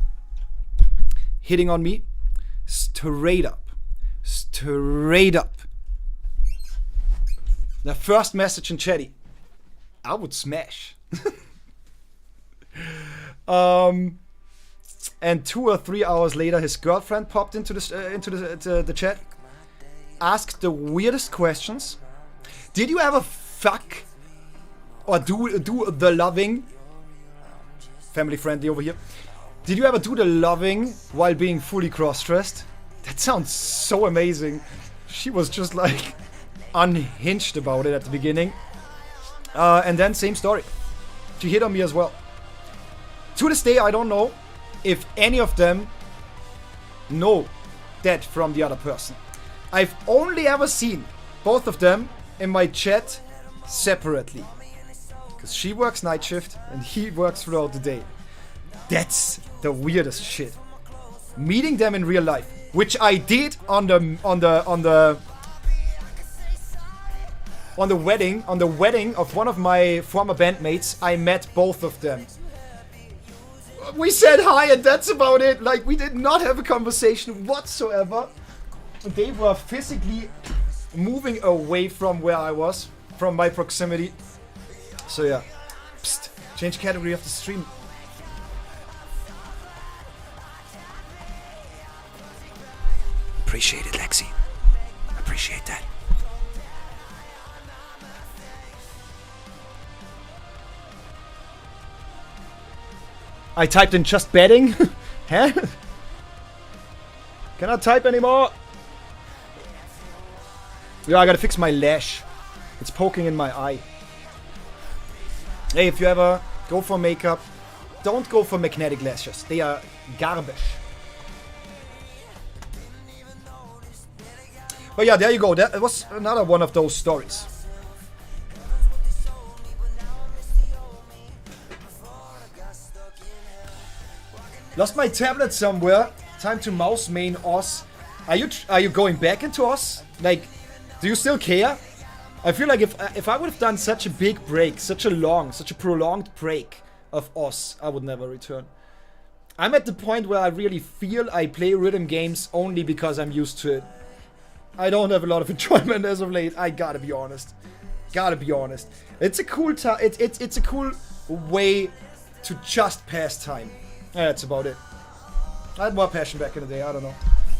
Hitting on me. Straight up. The first message in chatty. I would smash. And 2 or 3 hours later, his girlfriend popped into the chat, asked the weirdest questions. Did you ever fuck or do the loving? Family friendly over here. Did you ever do the loving while being fully cross-dressed? That sounds so amazing. She was just like unhinged about it at the beginning. And then same story. She hit on me as well. To this day, I don't know if any of them know that from the other person. I've only ever seen both of them in my chat separately. Because she works night shift and he works throughout the day. That's the weirdest shit. Meeting them in real life, which I did on the wedding of one of my former bandmates. I met both of them. We said hi and that's about it. Like, we did not have a conversation whatsoever. They were physically moving away from where I was, from my proximity. So yeah. Psst. Change category of the stream. Appreciate it, Lexi. Appreciate that. I typed in just betting. Huh? Cannot type anymore. Yeah, I gotta fix my lash. It's poking in my eye. Hey, if you ever go for makeup, don't go for magnetic lashes. They are garbage. But yeah, there you go. That was another one of those stories. Lost my tablet somewhere. Time to mouse main OS. Are you going back into OS? Like, do you still care? I feel like if I would have done such a big break, such a prolonged break of OS, I would never return. I'm at the point where I really feel I play rhythm games only because I'm used to it. I don't have a lot of enjoyment as of late. I gotta be honest. It's a cool it's a cool way to just pass time. Yeah, that's about it. I had more passion back in the day. I don't know.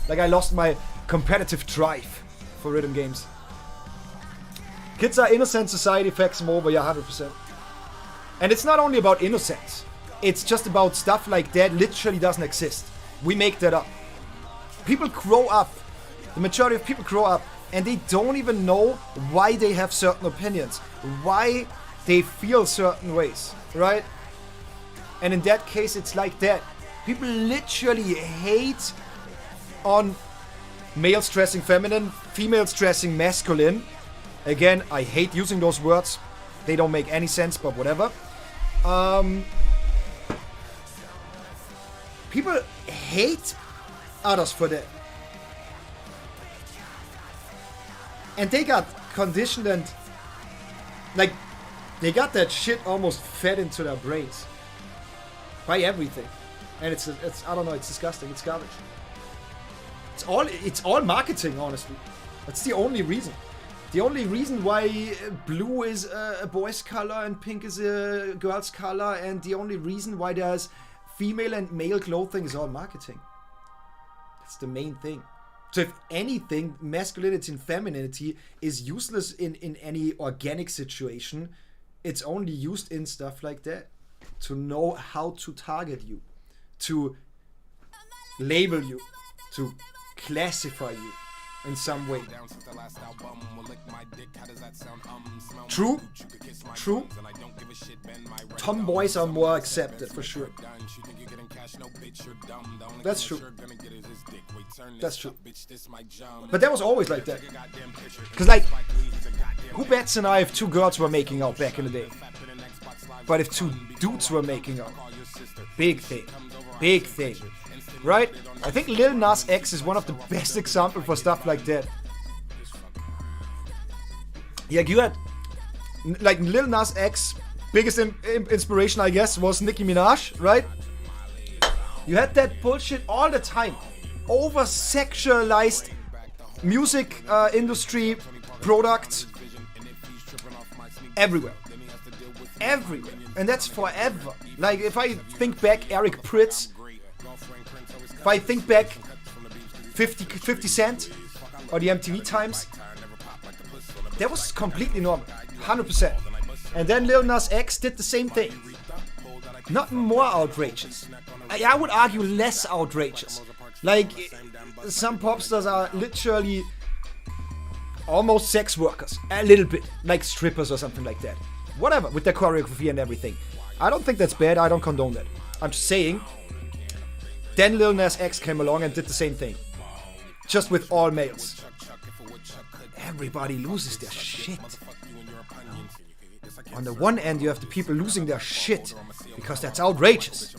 Like, I lost my competitive drive for rhythm games. Kids are innocent, society fucks them over. Yeah, 100%. And it's not only about innocence. It's just about stuff like that literally doesn't exist. We make that up. People grow up. The majority of people grow up and they don't even know why they have certain opinions, why they feel certain ways, right? And in that case, it's like that. People literally hate on males dressing feminine, females dressing masculine. Again, I hate using those words. They don't make any sense, but whatever. People hate others for that. And they got conditioned and, like, they got that shit almost fed into their brains. By everything. And it's I don't know, it's disgusting, it's garbage. It's all marketing, honestly. That's the only reason. The only reason why blue is a boy's color and pink is a girl's color, and the only reason why there's female and male clothing is all marketing. That's the main thing. So if anything, masculinity and femininity is useless in any organic situation. It's only used in stuff like that. To know how to target you. To label you. To classify you in some way. True. Tomboys are more accepted, for sure. That's true. But that was always like that. Because, like, who bets an eye if two girls were making out back in the day? But if two dudes were making out, big thing. Right? I think Lil Nas X is one of the best examples for stuff like that. Yeah, you had, like, Lil Nas X, biggest inspiration, I guess, was Nicki Minaj, right? You had that bullshit all the time. Over-sexualized music industry products everywhere. And that's forever. Like, if I think back, Eric Prydz, If I think back 50 Cent or the MTV times, that was completely normal, 100%. And then Lil Nas X did the same thing. Not more outrageous. I would argue less outrageous. Like, some pop stars are literally almost sex workers. A little bit. Like strippers or something like that. Whatever, with their choreography and everything. I don't think that's bad, I don't condone that. I'm just saying, then Lil Nas X came along and did the same thing. Just with all males. Everybody loses their shit. On the one end, you have the people losing their shit because that's outrageous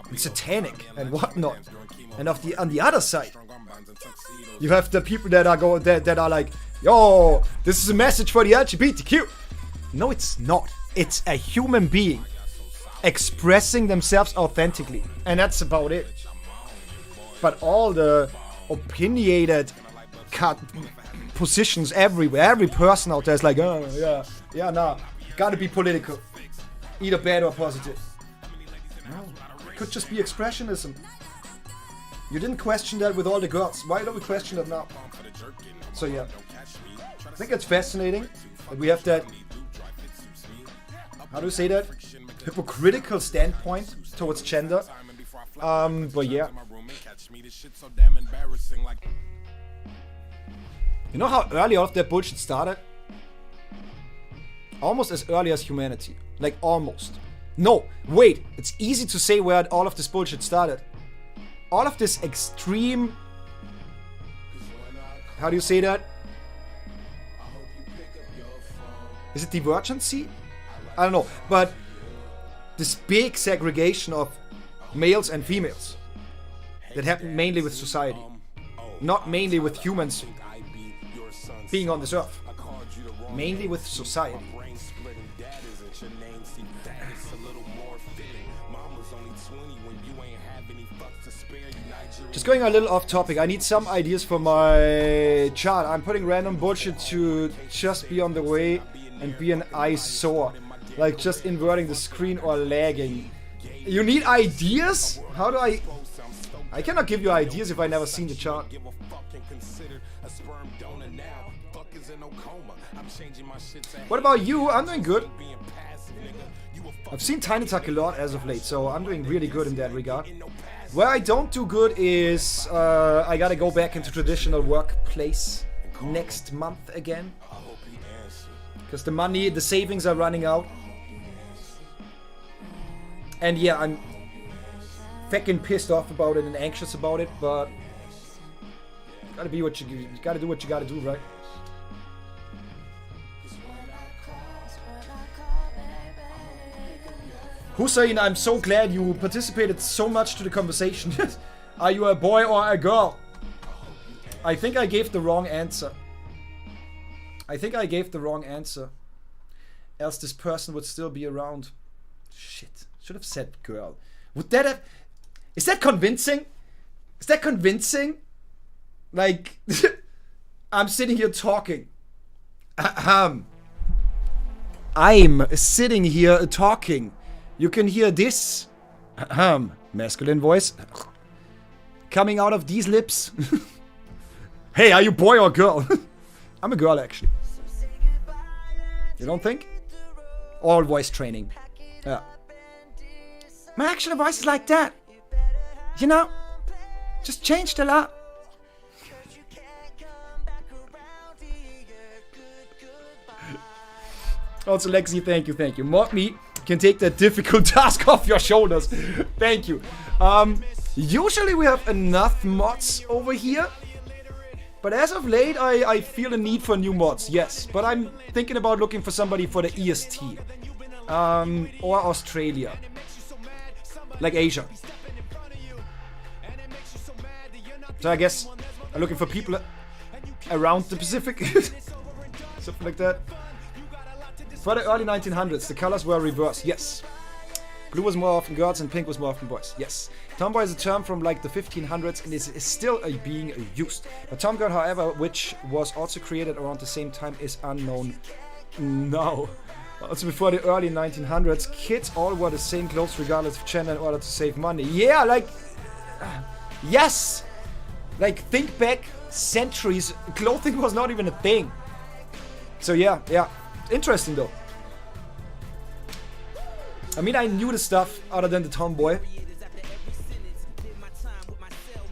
and satanic and whatnot. And on the other side, you have the people that are like, yo, this is a message for the LGBTQ. No, it's not. It's a human being expressing themselves authentically, and that's about it. But all the opinionated positions everywhere, every person out there is like, oh, yeah, nah, gotta be political, either bad or positive. No, it could just be expressionism. You didn't question that with all the girls. Why don't we question that now? So yeah, I think it's fascinating that we have that, how do you say that? Hypocritical standpoint towards gender. But yeah. You know how early all of that bullshit started? Almost as early as humanity. Like, almost. No, wait. It's easy to say where all of this bullshit started. All of this extreme... How do you say that? Is it divergency? I don't know. But this big segregation of males and females that happened mainly with society. Not mainly with humans being on this earth. Mainly with society. Just going a little off topic, I need some ideas for my chart. I'm putting random bullshit to just be on the way and be an eyesore. Like just inverting the screen or lagging. You need ideas? How do I cannot give you ideas if I never seen the chart. What about you? I'm doing good. I've seen Tiny Talk a lot as of late, so I'm doing really good in that regard. Where I don't do good is I gotta go back into traditional workplace next month again. Because the money, the savings are running out. And yeah, I'm fucking pissed off about it and anxious about it, but gotta be what you gotta do what you gotta do, right? Hussein, I'm so glad you participated so much to the conversation. Are you a boy or a girl? I think I gave the wrong answer. Else this person would still be around. Shit. Should have said girl. Would that have... Is that convincing? Like... I'm sitting here talking. I'm sitting here talking. You can hear this masculine voice coming out of these lips. Hey, are you boy or girl? I'm a girl, actually. You don't think? All voice training. Yeah. My actual voice is like that. You know? Just changed a lot. Also, Lexi, thank you. Mod me can take that difficult task off your shoulders. Thank you. Usually we have enough mods over here. But as of late, I feel a need for new mods, yes. But I'm thinking about looking for somebody for the EST. Or Australia. Like Asia. So I guess I'm looking for people around the Pacific. Something like that. For the early 1900s, the colors were reversed, yes. Blue was more often girls and pink was more often boys, yes. Tomboy is a term from like the 1500s and is still being used. A tomgirl, however, which was also created around the same time, is unknown now. Also before the early 1900s, kids all wore the same clothes regardless of gender in order to save money. Yeah, like... Yes! Like, think back centuries, clothing was not even a thing. So yeah. Interesting though. I mean, I knew the stuff other than the tomboy.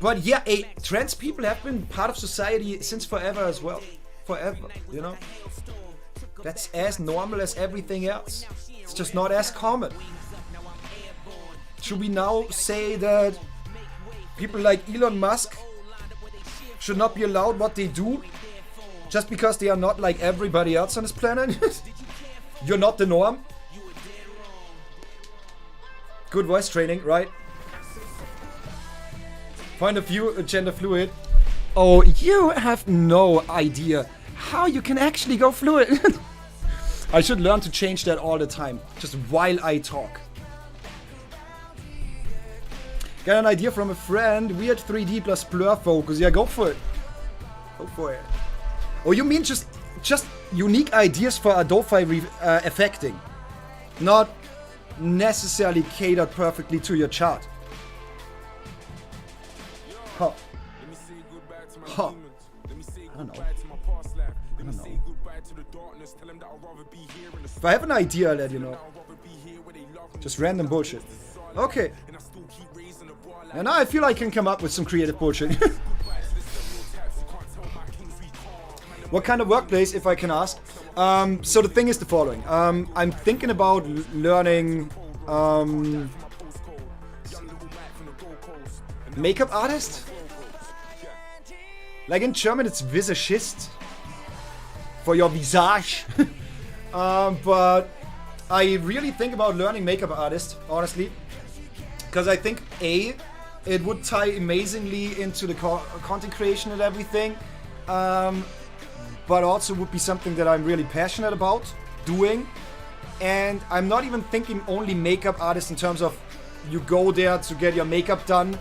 But yeah, trans people have been part of society since forever as well. Forever, you know? That's as normal as everything else. It's just not as common. Should we now say that people like Elon Musk should not be allowed what they do just because they are not like everybody else on this planet? You're not the norm. Good voice training, right? Point of view, gender fluid. Oh, you have no idea how you can actually go fluid. I should learn to change that all the time, just while I talk. Got an idea from a friend. Weird 3D plus blur focus. Yeah, go for it. Go for it. Oh, you mean just unique ideas for Adobe effecting, not necessarily catered perfectly to your chart. Huh. Huh. I don't know. If I have an idea, I'll let you know. Just random bullshit. Okay. And now I feel I can come up with some creative bullshit. What kind of workplace, if I can ask? So the thing is the following. I'm thinking about learning makeup artist. Like in German, it's Visagist for your visage. But I really think about learning makeup artist, honestly, because I think it would tie amazingly into the content creation and everything. But also would be something that I'm really passionate about doing. And I'm not even thinking only makeup artist in terms of you go there to get your makeup done.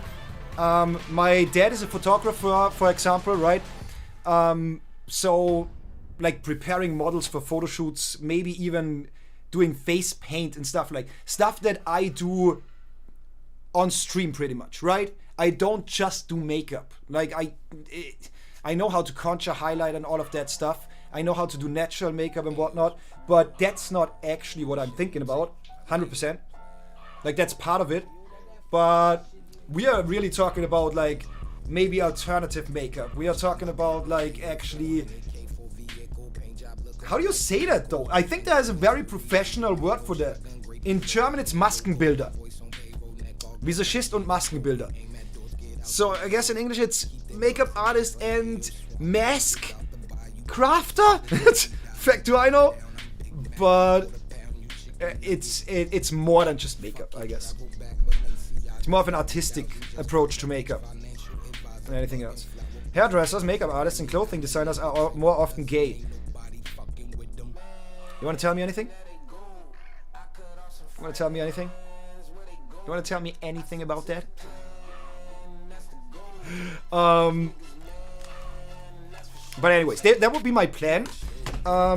My dad is a photographer, for example, right? So like preparing models for photo shoots, maybe even doing face paint and stuff that I do on stream pretty much, right? I don't just do makeup. Like I know how to contour, highlight and all of that stuff. I know how to do natural makeup and whatnot, but that's not actually what I'm thinking about, 100%. Like that's part of it, but we are really talking about like maybe alternative makeup. We are talking about like actually, how do you say that though? I think there is a very professional word for that. In German it's Maskenbilder. Visagist und Maskenbilder. So I guess in English it's makeup artist and mask crafter? Fact do I know? But it's more than just makeup, I guess. It's more of an artistic approach to makeup than anything else. Hairdressers, makeup artists, and clothing designers are more often gay. You want to tell me anything? You want to tell me anything? You want to tell me anything about that? But anyways, that would be my plan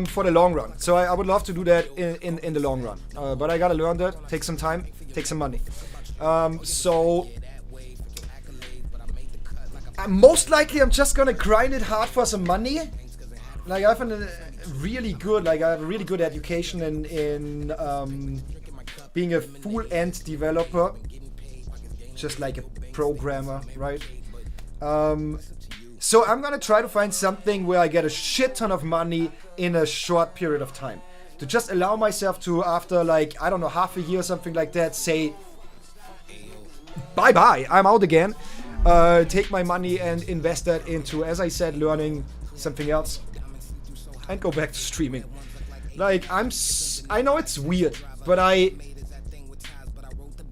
for the long run. So I would love to do that in the long run. But I gotta learn that, take some time, take some money. So most likely I'm just gonna grind it hard for some money. Like I have a really good education in being a full-end developer, just like a programmer, right? So I'm gonna try to find something where I get a shit ton of money in a short period of time. To just allow myself to, after like, I don't know, half a year or something like that, say, bye-bye, I'm out again. Take my money and invest that into, as I said, learning something else. And go back to streaming. Like, I know it's weird, but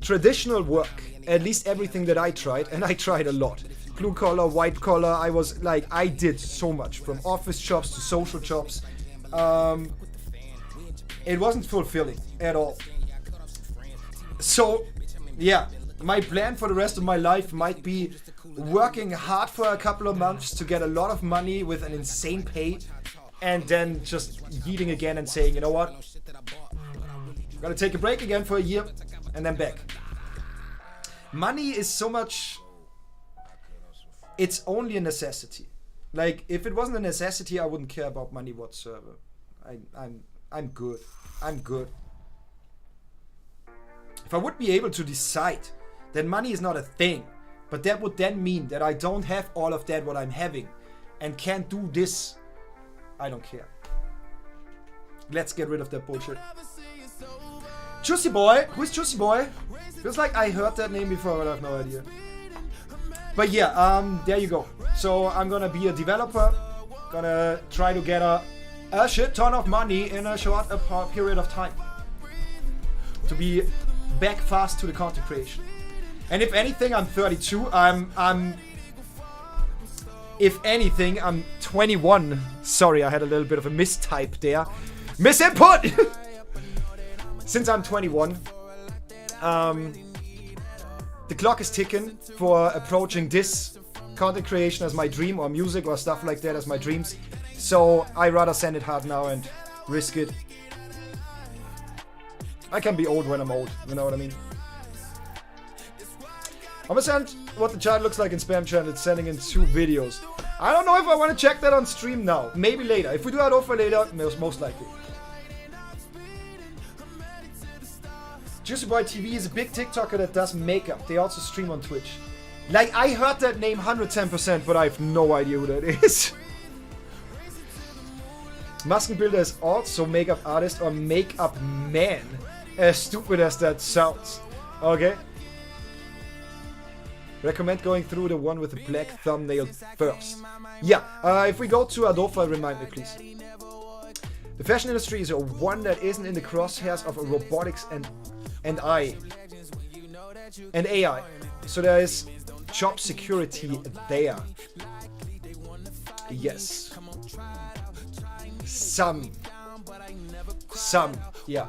traditional work, at least everything that I tried, and I tried a lot. Blue collar, white collar, I did so much, from office jobs to social jobs. It wasn't fulfilling at all. So, yeah, my plan for the rest of my life might be working hard for a couple of months to get a lot of money with an insane pay, and then just yeeting again and saying, you know what, I'm gonna take a break again for a year, and then back. Money is so much... it's only a necessity. Like, if it wasn't a necessity, I wouldn't care about money whatsoever. I'm good. I'm good. If I would be able to decide that money is not a thing, but that would then mean that I don't have all of that what I'm having and can't do this, I don't care. Let's get rid of that bullshit. Juicy Boy? Who is Juicy Boy? Feels like I heard that name before, but I have no idea. But yeah, there you go. So I'm gonna be a developer. Gonna try to get a shit ton of money in a short period of time. To be back fast to the content creation. And if anything, I'm 32. If anything, I'm 21. Sorry, I had a little bit of a mistype there. Misinput! Since I'm 21, the clock is ticking for approaching this content creation as my dream, or music or stuff like that as my dreams. So I rather send it hard now and risk it. I can be old when I'm old, you know what I mean? I'm gonna send what the chat looks like in spam channel. It's sending in 2 videos. I don't know if I want to check that on stream now. Maybe later. If we do that offer later, most likely. Juicy Boy TV is a big TikToker that does makeup. They also stream on Twitch. Like, I heard that name 110%, but I have no idea who that is. Maskenbilder is also makeup artist or makeup man. As stupid as that sounds. Okay. Recommend going through the one with the black thumbnail first. Yeah, if we go to Adofa, remind me please. The fashion industry is one that isn't in the crosshairs of robotics and AI. So there is job security there. Yes. Some, yeah.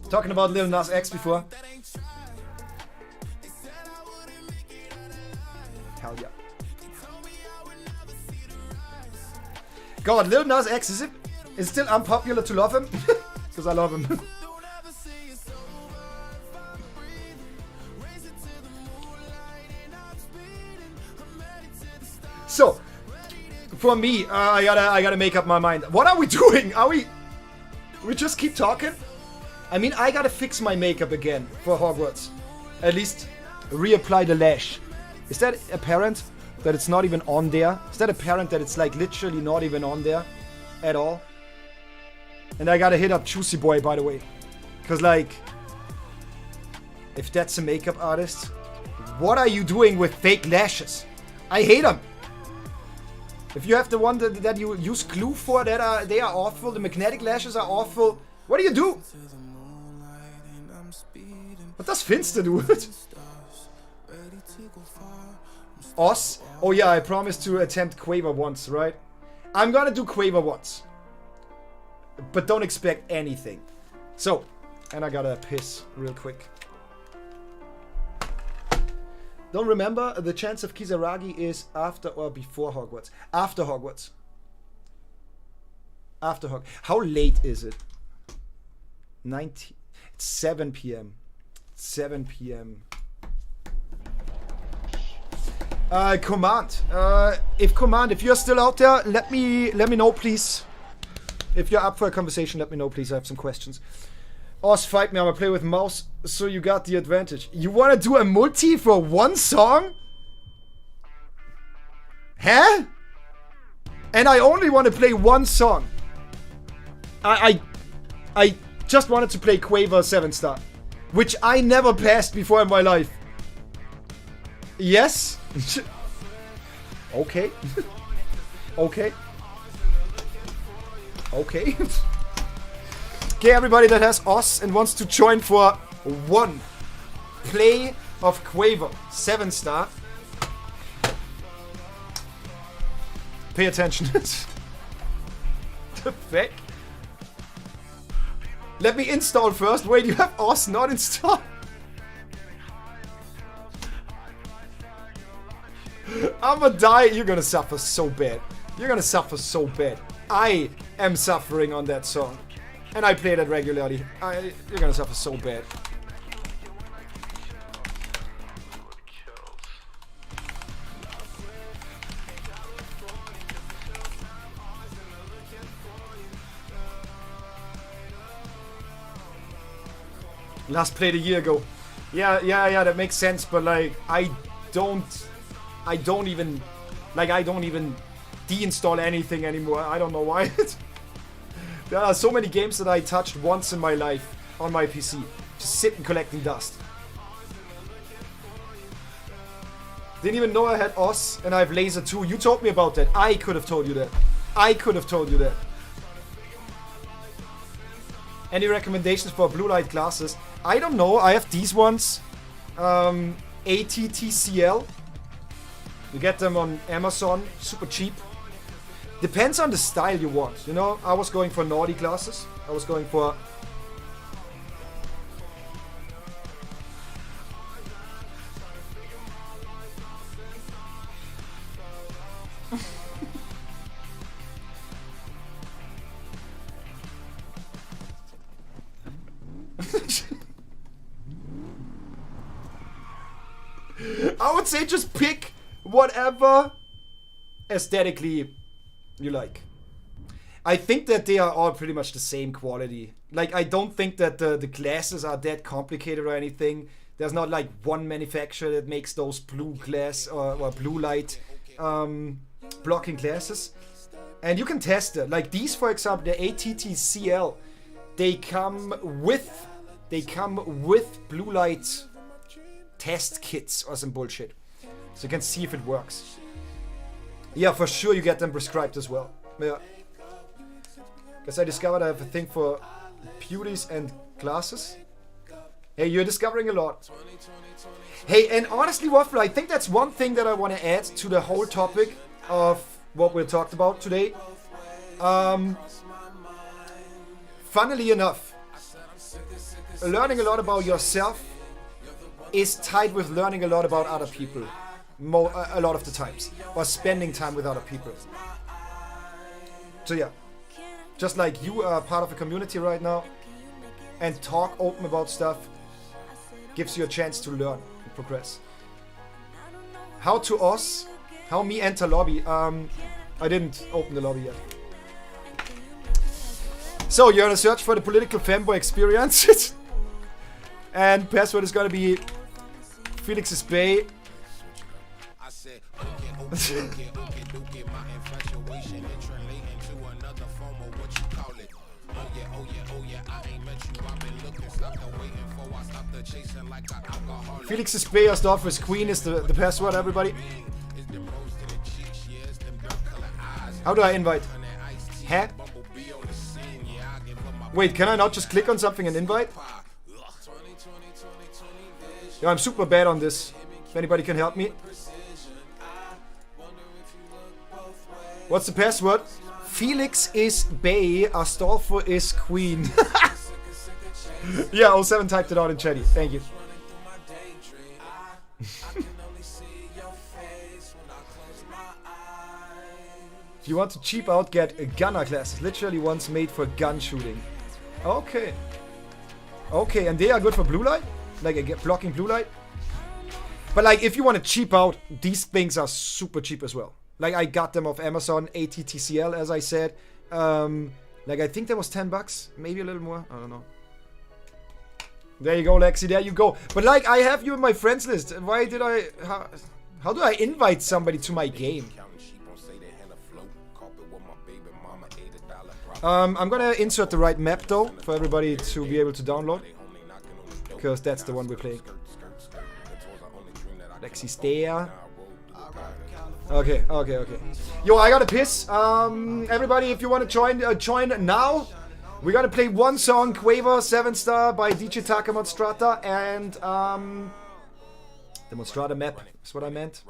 Talking about Lil Nas X before. Hell yeah. God, Lil Nas X, is it still unpopular to love him? Because I love him. So, for me, I gotta make up my mind. What are we doing? We just keep talking? I mean, I gotta fix my makeup again for Hogwarts. At least reapply the lash. Is that apparent that it's not even on there? Is that apparent that it's like literally not even on there at all? And I gotta hit up Juicy Boy, by the way. Because like, if that's a makeup artist, what are you doing with fake lashes? I hate them. If you have the one that you use glue for, they are awful. The magnetic lashes are awful. What do you do? What does Finster do? Oz? Oh yeah, I promised to attempt Quaver once, right? I'm gonna do Quaver once. But don't expect anything. So, and I gotta piss real quick. Don't remember, the chance of Kisaragi is after or before Hogwarts. After Hogwarts. After Hogwarts. How late is it? 19. It's 7 p.m. 7 p.m. Command. If you're still out there, let me know, please. If you're up for a conversation, let me know, please. I have some questions. Oz, fight me. I'm gonna play with mouse, so you got the advantage. You wanna do a multi for one song? Huh? And I only wanna play one song. I just wanted to play Quaver 7-star, which I never passed before in my life. Yes? Okay. Okay. Okay. Okay, everybody that has Oz and wants to join for one play of Quaver 7-star. Pay attention. The fuck? Let me install first. Wait, you have Oz not installed? I'ma die. You're gonna suffer so bad. You're gonna suffer so bad. I am suffering on that song. And I play that regularly. You're gonna suffer so bad. Last played a year ago. Yeah, that makes sense, but like I don't even deinstall anything anymore. I don't know why. There are so many games that I touched once in my life on my PC. Just sitting collecting dust. Didn't even know I had OS and I have Laser 2. You told me about that. I could have told you that. I could have told you that. Any recommendations for blue light glasses? I don't know. I have these ones. ATTCL. You get them on Amazon. Super cheap. Depends on the style you want. You know, I was going for naughty glasses. I was going for... I would say just pick whatever aesthetically you like. I think that they are all pretty much the same quality. Like, I don't think that the glasses are that complicated or anything. There's not like one manufacturer that makes those blue glass or blue light blocking glasses. And you can test it. Like these, for example, the ATTCL, they come with blue light test kits or some bullshit. So you can see if it works. Yeah, for sure you get them prescribed as well. Yeah. Because I discovered I have a thing for beauties and glasses. Hey, you're discovering a lot. Hey, and honestly, Waffle, I think that's one thing that I want to add to the whole topic of what we talked about today. Funnily enough, learning a lot about yourself is tied with learning a lot about other people. A lot of the times. Or spending time with other people. So yeah. Just like you are part of a community right now and talk open about stuff gives you a chance to learn and progress. How to us? How me enter lobby? I didn't open the lobby yet. So you're gonna search for the political fanboy experience. And password is gonna be Felix's Bay. Felix's Bay or Storm is Queen is the password, everybody. How do I invite? Huh? Wait, can I not just click on something and invite? Yeah, I'm super bad on this. If anybody can help me. What's the password? Felix is Bay, Astolfo is Queen. Yeah, 07 typed it out in chatty. Thank you. If you want to cheap out, get a gunner class. Literally ones made for gun shooting. Okay. Okay, and they are good for blue light? Like blocking blue light? But like, if you want to cheap out, these things are super cheap as well. Like, I got them off Amazon, ATTCL, as I said. Like, I think that was $10, maybe a little more. I don't know. There you go, Lexi. There you go. But like, I have you in my friends list. Why did I... How do I invite somebody to my game? I'm gonna insert the right map, though, for everybody to be able to download. Because that's the one we're playing. Lexi's there. Okay. Yo, I gotta piss. Everybody, if you want to join now. We're gonna play one song, Quaver 7-star by DJ Taka Monstrata, and the Monstrata map is what I meant.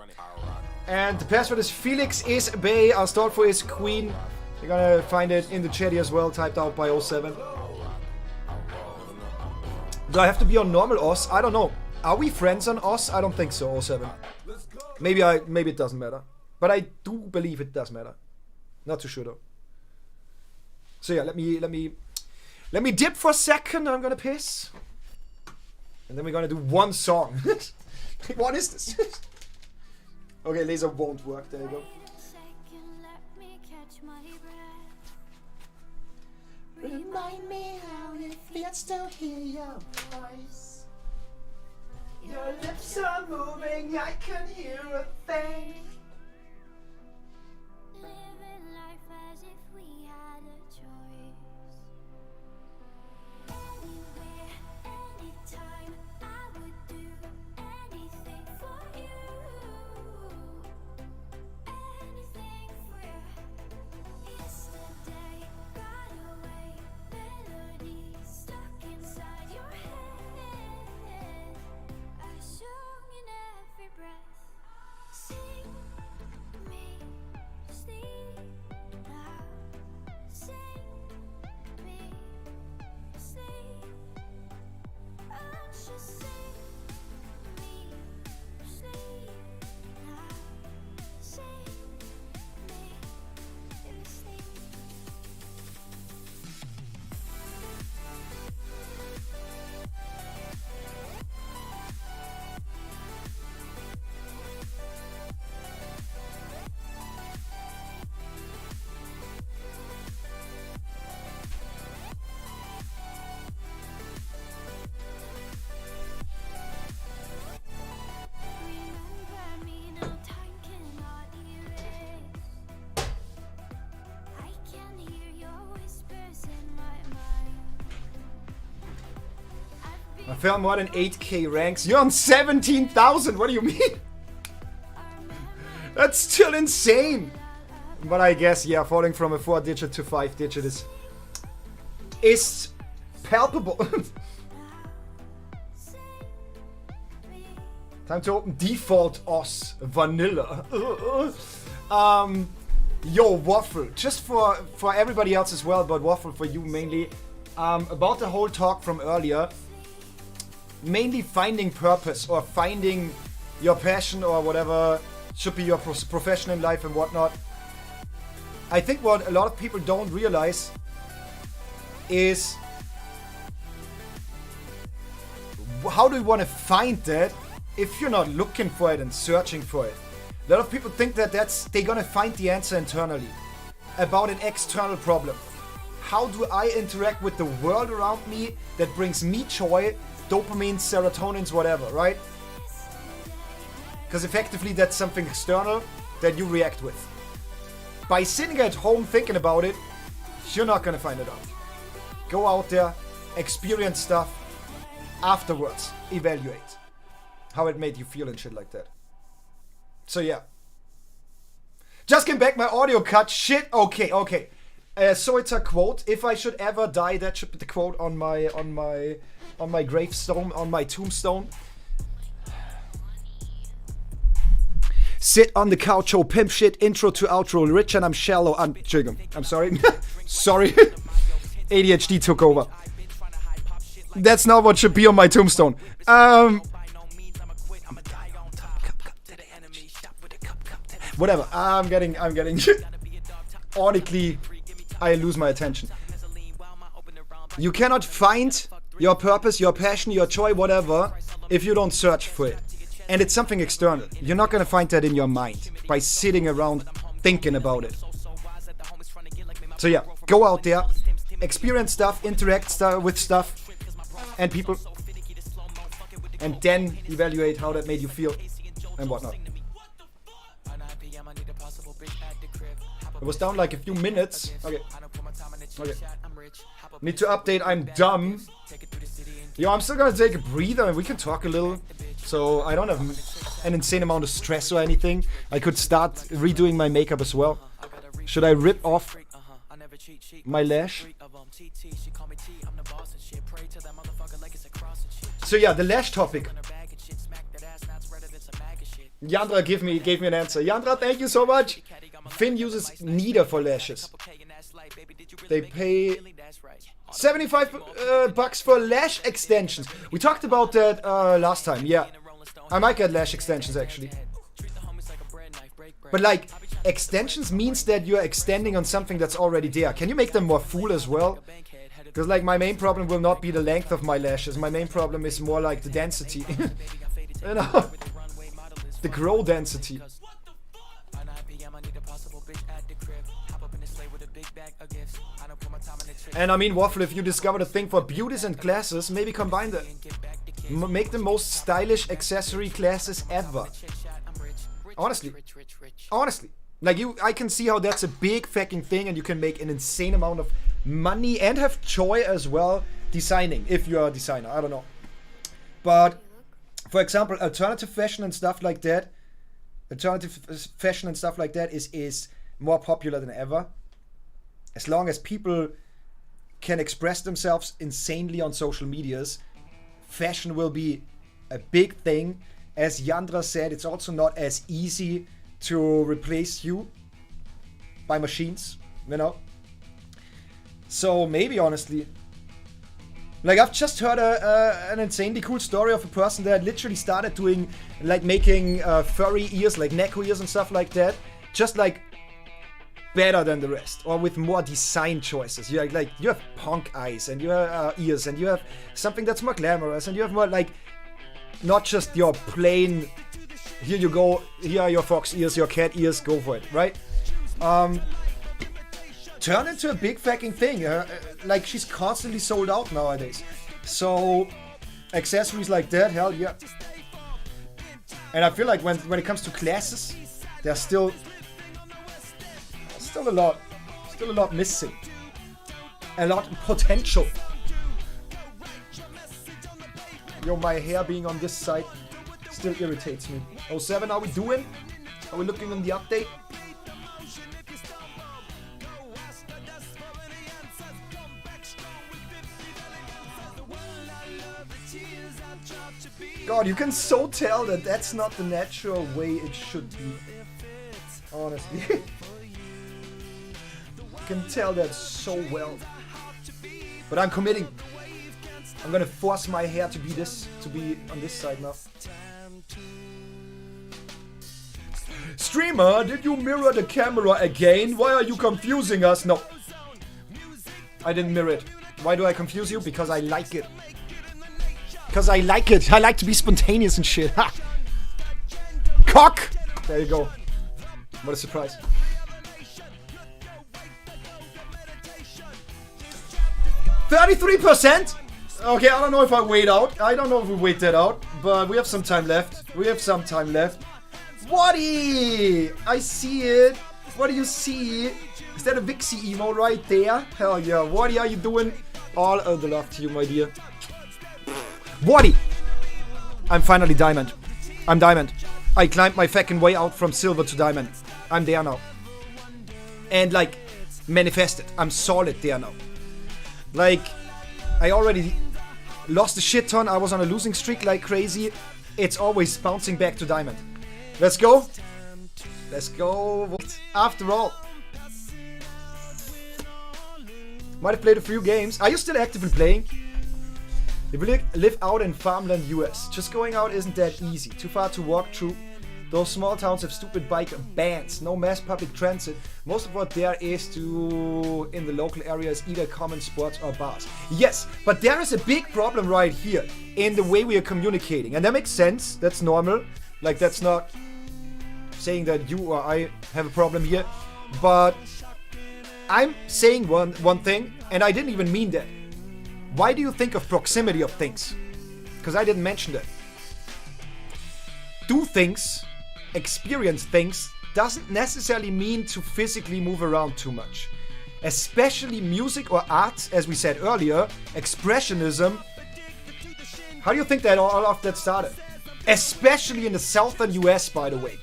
And the password is Felix is Bay, Astolfo is Queen. You're gonna find it in the chatty as well, typed out by 07. Do I have to be on normal OS? I don't know. Are we friends on OS? I don't think so, 07. Maybe it doesn't matter. But I do believe it does matter. Not too sure though. So yeah, let me dip for a second. I'm gonna piss, and then we're gonna do one song. What is this? Okay, laser won't work. There you go. Remind me how it feels to hear your voice. Your lips are moving, I can hear a thing. Living life as if we had a choice. Anywhere, anytime, I would do anything for you. Anything for you. Yesterday got away, melody stuck inside your head. I sung in every breath. Sing me sleep now. Sing me sleep. Oh, just sing me sleep now. Sing me sleep. Remember me, no time cannot erase. I can hear your whispers in my mind. I've I been found more than 8k ranks. You're on 17,000. What do you mean? That's still insane. But I guess, yeah, falling from a 4-digit to 5-digit is palpable. Time to open default OS vanilla. Yo, Waffle. Just for everybody else as well, but Waffle for you mainly. About the whole talk from earlier. Mainly finding purpose or finding your passion or whatever should be your profession in life and whatnot. I think what a lot of people don't realize is how do you want to find that if you're not looking for it and searching for it? A lot of people think that they're gonna find the answer internally about an external problem. How do I interact with the world around me that brings me joy, dopamine, serotonins, whatever, right? Because effectively that's something external that you react with. By sitting at home thinking about it, you're not gonna find it out. Go out there, experience stuff, afterwards evaluate how it made you feel and shit like that. So yeah. Just came back, my audio cut. Shit, okay. So it's a quote. If I should ever die, that should be the quote on my gravestone, on my tombstone. Sit on the couch, oh pimp shit, intro to outro, rich and I'm shallow. I'm sorry. Sorry. ADHD took over. That's not what should be on my tombstone. Whatever. I'm getting honestly, I lose my attention. You cannot find your purpose, your passion, your joy, whatever, if you don't search for it. And it's something external. You're not gonna find that in your mind by sitting around thinking about it. So yeah, go out there, experience stuff, interact with stuff and people, and then evaluate how that made you feel and whatnot. It was down like a few minutes. Okay. Need to update, I'm dumb. Yo, I'm still gonna take a breather and we can talk a little. So I don't have an insane amount of stress or anything. I could start redoing my makeup as well. Should I rip off my lash? So yeah, the lash topic. Yandra gave me an answer. Yandra, thank you so much. Finn uses Nida for lashes. They pay 75 bucks for lash extensions. We talked about that last time. Yeah, I might get lash extensions actually. But like, extensions means that you're extending on something that's already there. Can you make them more full as well? Because like my main problem will not be the length of my lashes. My main problem is more like the density. You know, the grow density. And I mean, Waffle, if you discovered a thing for beauties and glasses, maybe combine them. Make the most stylish accessory glasses ever. Honestly. Like, I can see how that's a big fucking thing, and you can make an insane amount of money and have joy as well designing, if you're a designer. I don't know. But, for example, alternative fashion and stuff like that is more popular than ever. As long as people can express themselves insanely on social medias, fashion will be a big thing. As Yandra said, it's also not as easy to replace you by machines, you know? So maybe, honestly. Like, I've just heard an insanely cool story of a person that literally started doing, like, making furry ears, like Neko ears and stuff like that. Just, like, better than the rest, or with more design choices. You have punk eyes, and you have ears, and you have something that's more glamorous, and you have more, like, not just your plain, here you go, here are your fox ears, your cat ears, go for it, right? Turn into a big fucking thing. Like, she's constantly sold out nowadays. So, accessories like that, hell yeah. And I feel like when it comes to classes, there's still a lot missing. A lot of potential. Yo, my hair being on this side still irritates me. 07, how we doing? Are we looking on the update? God, you can so tell that that's not the natural way it should be. Honestly. You can tell that so well. But I'm committing. I'm gonna force my hair to be on this side now. Streamer, did you mirror the camera again? Why are you confusing us? No. I didn't mirror it. Why do I confuse you? Because I like it. Because I like it. I like to be spontaneous and shit. Ha! Cock! There you go. What a surprise. $33%? Okay, I don't know if I wait out. I don't know if we wait that out. But we have some time left. Whatty! I see it. What do you see? Is that a Vixie emo right there? Hell yeah. Whatty, are you doing? All of the love to you, my dear. Whatty! I'm finally diamond. I'm diamond. I climbed my fucking way out from silver to diamond. I'm there now. And like, manifested. I'm solid there now. Like, I already lost a shit ton. I was on a losing streak like crazy. It's always bouncing back to diamond. Let's go. Let's go. After all. Might have played a few games. Are you still actively playing? If you live out in farmland US, just going out isn't that easy. Too far to walk through. Those small towns have stupid bike bans, no mass public transit. Most of what there is to in the local area is either common sports or bars. Yes, but there is a big problem right here in the way we are communicating. And that makes sense. That's normal. Like, that's not saying that you or I have a problem here. But I'm saying one thing, and I didn't even mean that. Why do you think of proximity of things? Because I didn't mention that. Do things, experience things, doesn't necessarily mean to physically move around too much. Especially music or art, as we said earlier, expressionism. How do you think that all of that started? Especially in the southern US, by the way.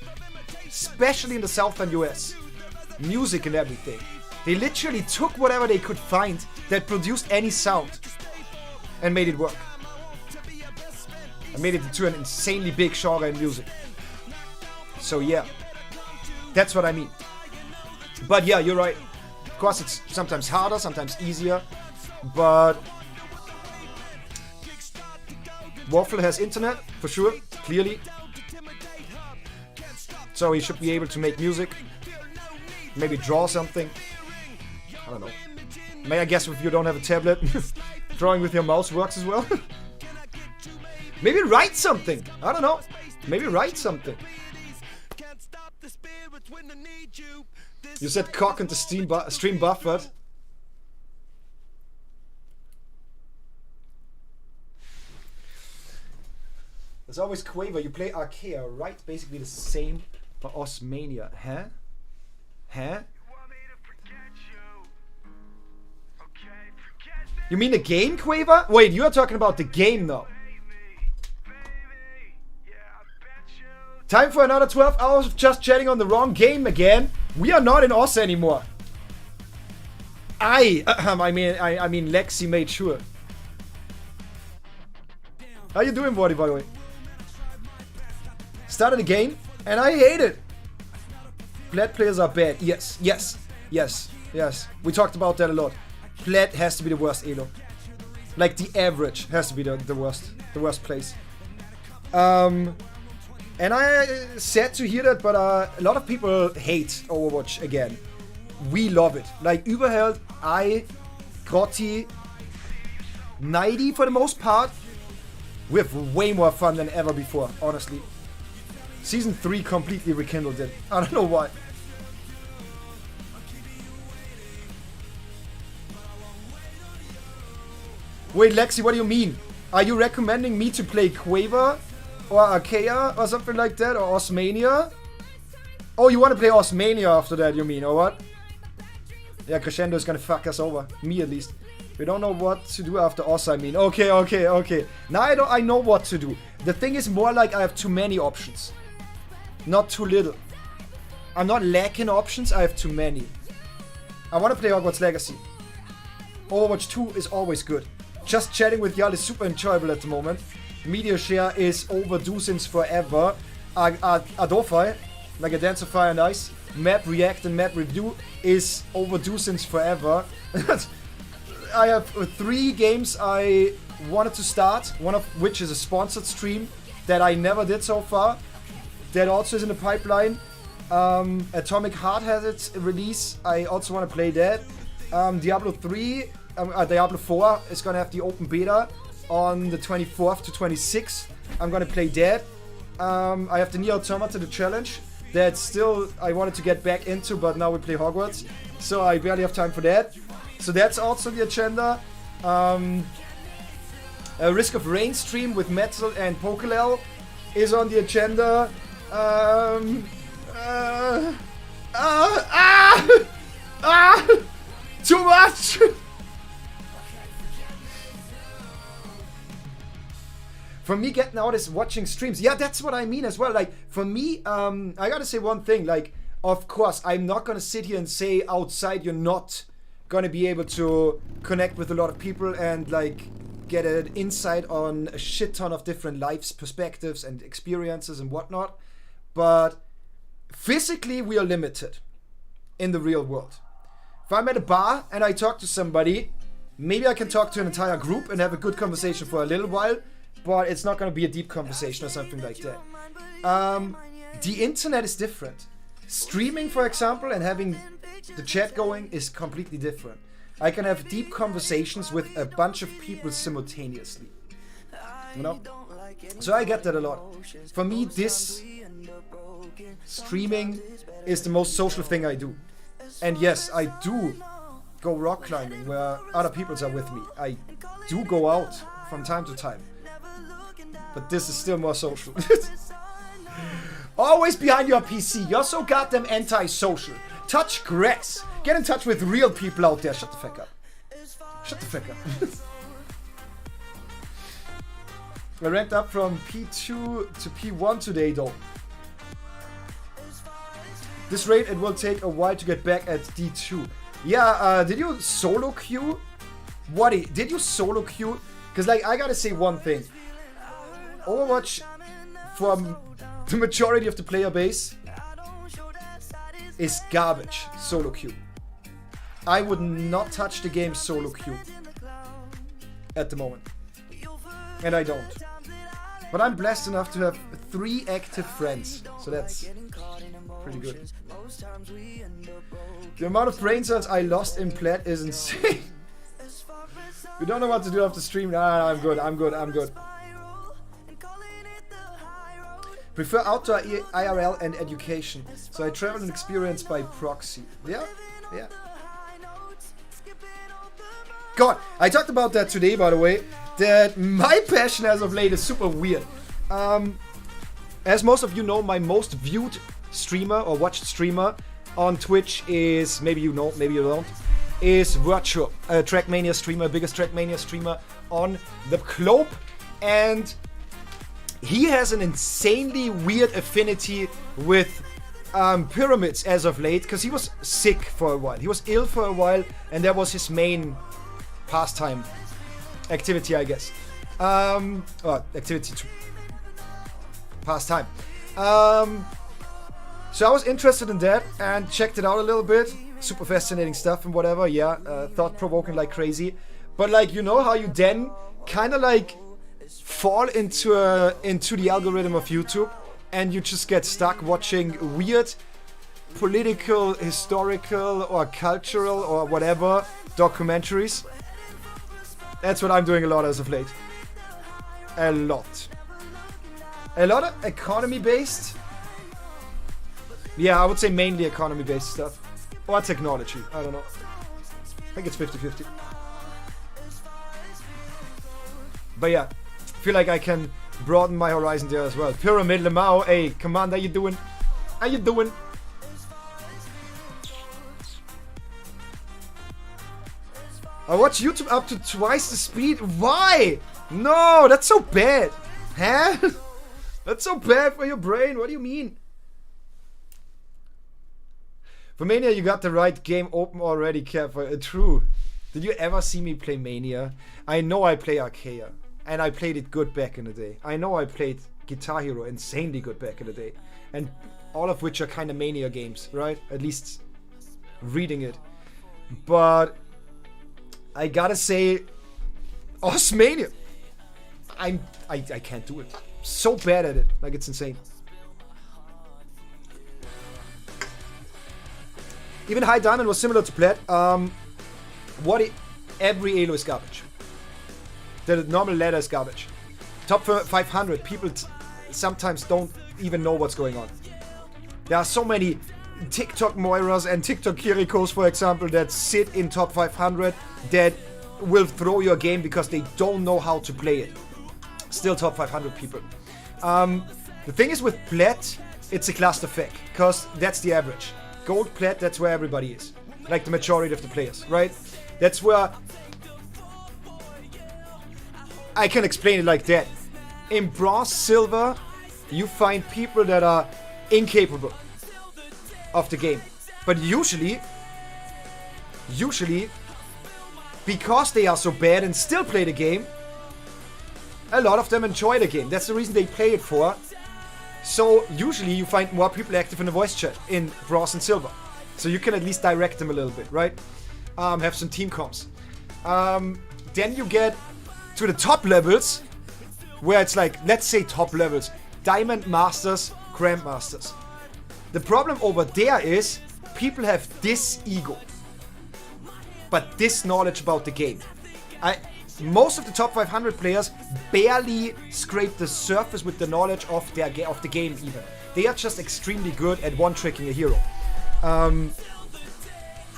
Especially in the southern US. Music and everything. They literally took whatever they could find that produced any sound and made it work. And made it into an insanely big genre in music. So yeah, that's what I mean. But yeah, you're right. Of course, it's sometimes harder, sometimes easier. But Waffle has internet, for sure, clearly. So he should be able to make music. Maybe draw something. I don't know. May I guess if you don't have a tablet, drawing with your mouse works as well? Maybe write something. I don't know. Maybe write something. You said cock and the stream buffered. There's always Quaver. You play Archaea, right? Basically the same for Osmania. Huh? Huh? You mean the game, Quaver? Wait, you are talking about the game though. Time for another 12 hours of just chatting on the wrong game again. We are not in Oz anymore. I mean Lexi made sure. How you doing, Voddy, by the way? Started the game, and I hate it. Plat players are bad. Yes, yes, yes, yes. We talked about that a lot. Plat has to be the worst elo. Like the average has to be the worst place. And I sad to hear that, but a lot of people hate Overwatch again. We love it. Like Überheld, Grotti, Nighty for the most part. We have way more fun than ever before, honestly. Season 3 completely rekindled it. I don't know why. Wait, Lexi, what do you mean? Are you recommending me to play Quaver or Archaea or something like that, or Osmania? Oh, you want to play Osmania after that, you mean, or what? Yeah, Crescendo is gonna fuck us over. Me, at least. We don't know what to do after Os, I mean. Okay. Now I know what to do. The thing is more like I have too many options. Not too little. I'm not lacking options, I have too many. I want to play Hogwarts Legacy. Overwatch 2 is always good. Just chatting with y'all is super enjoyable at the moment. Media share is overdue since forever. Adolfi, like a Dance of Fire and Ice. Map React and Map Review is overdue since forever. I have 3 games I wanted to start, one of which is a sponsored stream that I never did so far. That also is in the pipeline. Atomic Heart has its release. I also want to play that. Diablo 4 is going to have the open beta on the 24th to 26th. I'm going to play that. I have the Nier Automata, the challenge. That still I wanted to get back into, but now we play Hogwarts. So I barely have time for that. So that's also the agenda. A Risk of Rain stream with Metal and Pokelel is on the agenda. Too much! For me, getting out is watching streams. Yeah, that's what I mean as well. Like, for me, I gotta say one thing. Like, of course, I'm not gonna sit here and say outside you're not gonna be able to connect with a lot of people and, like, get an insight on a shit ton of different lives, perspectives, and experiences and whatnot. But physically, we are limited in the real world. If I'm at a bar and I talk to somebody, maybe I can talk to an entire group and have a good conversation for a little while, but it's not going to be a deep conversation or something like that. The internet is different. Streaming, for example, and having the chat going is completely different. I can have deep conversations with a bunch of people simultaneously. You know? So I get that a lot. For me, this streaming is the most social thing I do. And yes, I do go rock climbing where other people are with me. I do go out from time to time. But this is still more social. Always behind your PC. You're so goddamn anti-social. Touch grass. Get in touch with real people out there. Shut the fuck up. Shut the fuck up. I ranked up from P2 to P1 today though. This rate, it will take a while to get back at D2. Yeah, did you solo queue? Waddy, did you solo queue? Because, like, I gotta say one thing. Overwatch, for the majority of the player base, is garbage solo queue. I would not touch the game solo queue at the moment. And I don't. But I'm blessed enough to have 3 active friends. So that's pretty good. The amount of brain cells I lost in Plat is insane. We don't know what to do after stream. Nah, I'm good. Prefer outdoor IRL and education. So I travel and experience by proxy. Yeah, yeah. God, I talked about that today, by the way. That my passion as of late is super weird. As most of you know, my most viewed streamer or watched streamer on Twitch is, maybe you know, maybe you don't, is Virtual, a Trackmania streamer, biggest Trackmania streamer on the globe. And he has an insanely weird affinity with pyramids as of late, because he was sick for a while. He was ill for a while, and that was his main pastime activity, I guess. Or activity to pastime. So I was interested in that and checked it out a little bit. Super fascinating stuff and whatever, yeah. Thought-provoking like crazy. But like, you know how you then kind of like fall into the algorithm of YouTube and you just get stuck watching weird political, historical or cultural or whatever documentaries. That's what I'm doing a lot as of late. A lot. A lot of economy-based. Yeah, I would say mainly economy-based stuff. Or technology, I don't know. I think it's 50-50. But yeah, feel like I can broaden my horizon there as well. Pyramid Lamau, hey, come on, how you doing? How you doing? I watch YouTube up to twice the speed. Why? No, that's so bad. Huh? That's so bad for your brain. What do you mean? For Mania, you got the right game open already, Kev. True. Did you ever see me play Mania? I know I play Archaea. And I played it good back in the day. I know I played Guitar Hero insanely good back in the day. And all of which are kind of Mania games, right? At least reading it. But I gotta say, Osmania. I can't do it. So bad at it. Like, it's insane. Even High Diamond was similar to Plat. Every Elo is garbage. The normal ladder is garbage. Top 500, people sometimes don't even know what's going on. There are so many TikTok Moiras and TikTok Kirikos, for example, that sit in top 500 that will throw your game because they don't know how to play it. Still top 500 people. The thing is with Plat, it's a clusterfuck, because that's the average. Gold, Plat, that's where everybody is. Like the majority of the players, right? That's where... I can explain it like that. In Bronze, Silver, you find people that are incapable of the game. But usually, because they are so bad and still play the game, a lot of them enjoy the game. That's the reason they play it for. So usually you find more people active in the voice chat in Bronze and Silver. So you can at least direct them a little bit, right? Have some team comms. Then you get to the top levels, where it's like, let's say top levels. Diamond Masters, Grandmasters. The problem over there is, people have this ego. But this knowledge about the game. Most of the top 500 players barely scrape the surface with the knowledge of the game even. They are just extremely good at one-tricking a hero.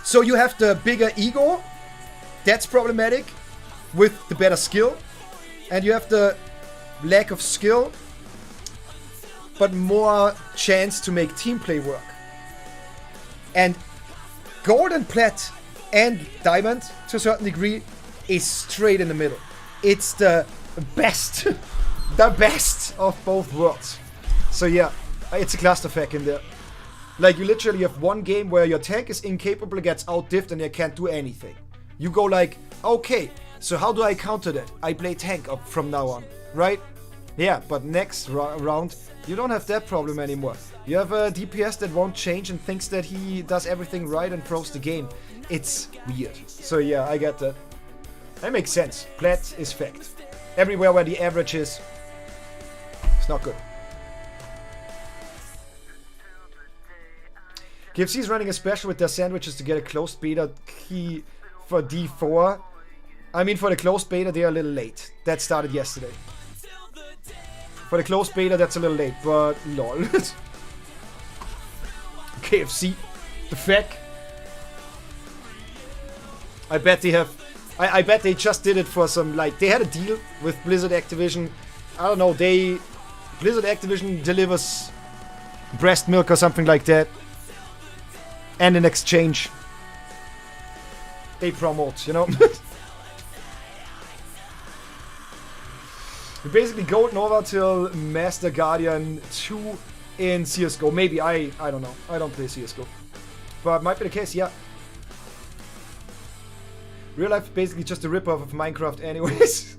So you have the bigger ego. That's problematic. With the better skill. And you have the lack of skill, but more chance to make team play work. And Gold and Plat and Diamond, to a certain degree, is straight in the middle. It's the best. The best of both worlds. So yeah, it's a clusterfuck in there. Like, you literally have one game where your tank is incapable, gets out-diffed, and they can't do anything. You go like, okay, so how do I counter that? I play tank up from now on, right? Yeah, but next round, you don't have that problem anymore. You have a DPS that won't change and thinks that he does everything right and throws the game. It's weird. So yeah, I get that. That makes sense. Plat is fact. Everywhere where the average is, it's not good. KFC is running a special with their sandwiches to get a closed beta key for D4. I mean, for the closed beta, they are a little late. That started yesterday. For the closed beta, that's a little late, but lol. KFC. The feck. I bet they have... I bet they just did it for some, like... They had a deal with Blizzard Activision. I don't know, Blizzard Activision delivers breast milk or something like that. And in exchange, they promote, you know? We basically go over till Master Guardian 2 in CSGO. Maybe, I don't know. I don't play CSGO. But might be the case, yeah. Real life is basically just a ripoff of Minecraft anyways.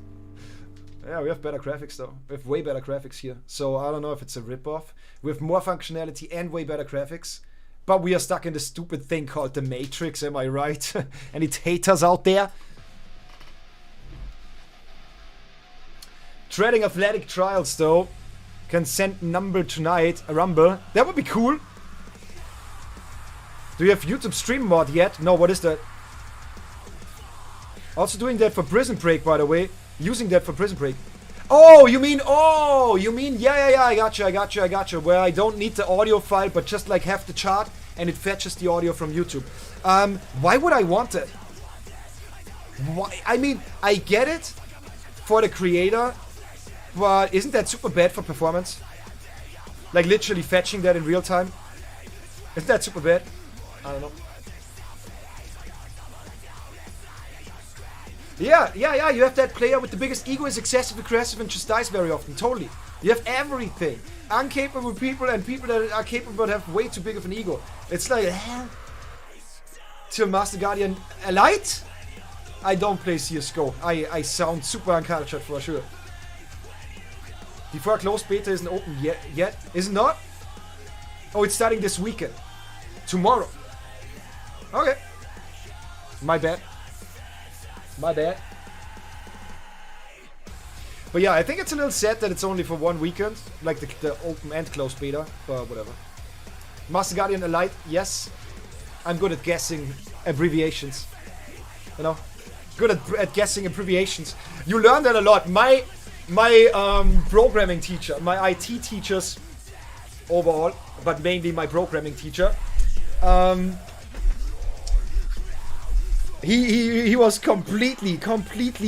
Yeah, we have better graphics though. We have way better graphics here. So I don't know if it's a ripoff. We have more functionality and way better graphics. But we are stuck in this stupid thing called the Matrix, am I right? Any haters out there? Treading Athletic Trials though. Can send number tonight, a rumble. That would be cool. Do you have YouTube stream mod yet? No, what is that? Also doing that for Prison Break, by the way. Using that for Prison Break. Oh, you mean, yeah, I gotcha. Where I don't need the audio file, but just like have the chart and it fetches the audio from YouTube. Why would I want it? Why? I mean, I get it for the creator, but isn't that super bad for performance? Like literally fetching that in real time? Isn't that super bad? I don't know. Yeah, you have that player with the biggest ego, is excessive, aggressive, and just dies very often. Totally. You have everything. Incapable people and people that are capable but have way too big of an ego. It's like, till Master Guardian Elite? I don't play CSGO. I sound super uncultured for sure. Before closed beta isn't open yet. Is it not? Oh, it's starting this weekend. Tomorrow. Okay. My bad. But yeah, I think it's a little sad that it's only for one weekend. Like the open and closed beta. But whatever. Master Guardian Elite, yes. I'm good at guessing abbreviations. You know? Good at guessing abbreviations. You learn that a lot. My programming teacher, my IT teachers overall, but mainly my programming teacher, he was completely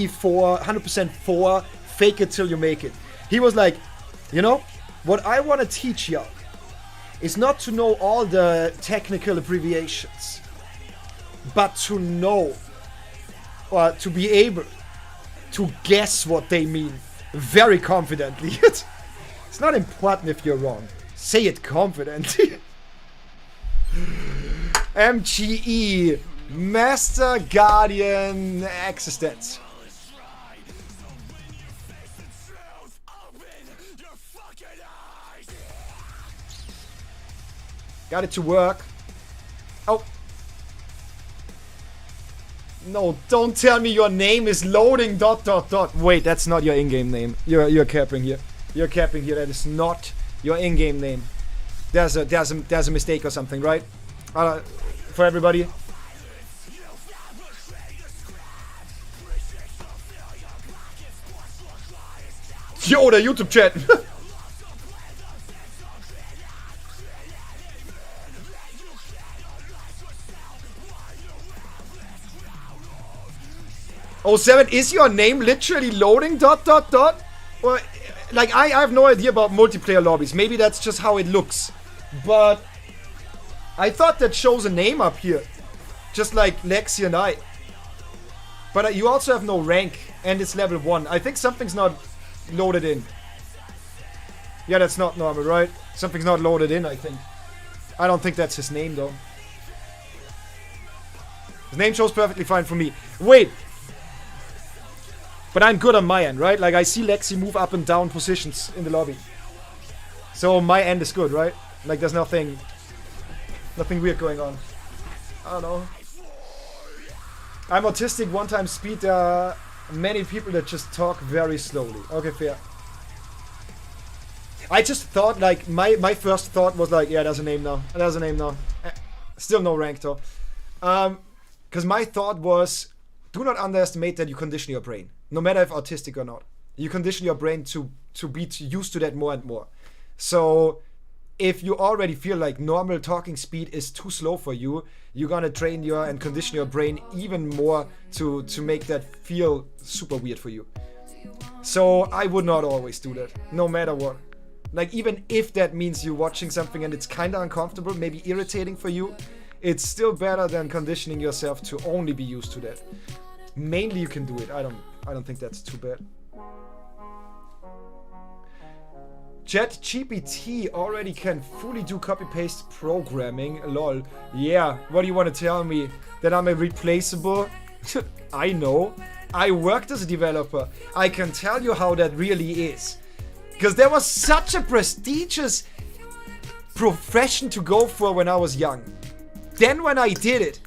for 100% for fake it till you make it. He was like, you know, what I want to teach you is not to know all the technical abbreviations, but to know or to be able to guess what they mean very confidently. It's not important if you're wrong. Say it confidently. MGE Master Guardian Existence. Got it to work. Oh. No, don't tell me your name is loading ... Wait, that's not your in-game name. You're capping here. You're capping here. That is not your in-game name. There's a mistake or something, right? For everybody. Yo, the YouTube chat. Oh7, is your name literally loading ... Or, like, I have no idea about multiplayer lobbies. Maybe that's just how it looks. But I thought that shows a name up here. Just like Lexi and I. But you also have no rank. And it's level 1. I think something's not loaded in. Yeah, that's not normal, right? Something's not loaded in, I think. I don't think that's his name, though. His name shows perfectly fine for me. Wait! But I'm good on my end, right? Like, I see Lexi move up and down positions in the lobby. So my end is good, right? Like, there's nothing weird going on. I don't know. I'm autistic, 1x speed. There are many people that just talk very slowly. Okay, fair. I just thought, like, my first thought was like, yeah, there's a name now. There's a name now. Still no rank, though. Because my thought was, do not underestimate that you condition your brain. No matter if autistic or not. You condition your brain to be used to that more and more. So if you already feel like normal talking speed is too slow for you, you're gonna train and condition your brain even more to make that feel super weird for you. So I would not always do that, no matter what. Like, even if that means you're watching something and it's kind of uncomfortable, maybe irritating for you, it's still better than conditioning yourself to only be used to that. Mainly you can do it. I don't think that's too bad. ChatGPT already can fully do copy-paste programming. Lol. Yeah, what do you want to tell me? That I'm irreplaceable? I know. I worked as a developer. I can tell you how that really is. Because there was such a prestigious profession to go for when I was young. Then when I did it,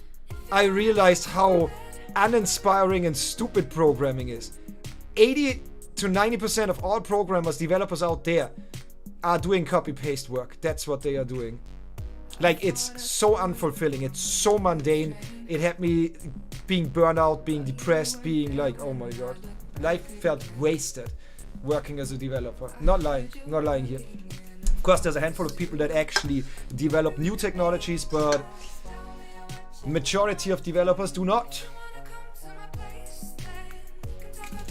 I realized how uninspiring and stupid programming is. 80 to 90% of all programmers, developers out there are doing copy-paste work. That's what they are doing. Like, it's so unfulfilling. It's so mundane. It had me being burned out, being depressed, being like, oh my god. Life felt wasted working as a developer. Not lying here. Of course, there's a handful of people that actually develop new technologies, but majority of developers do not.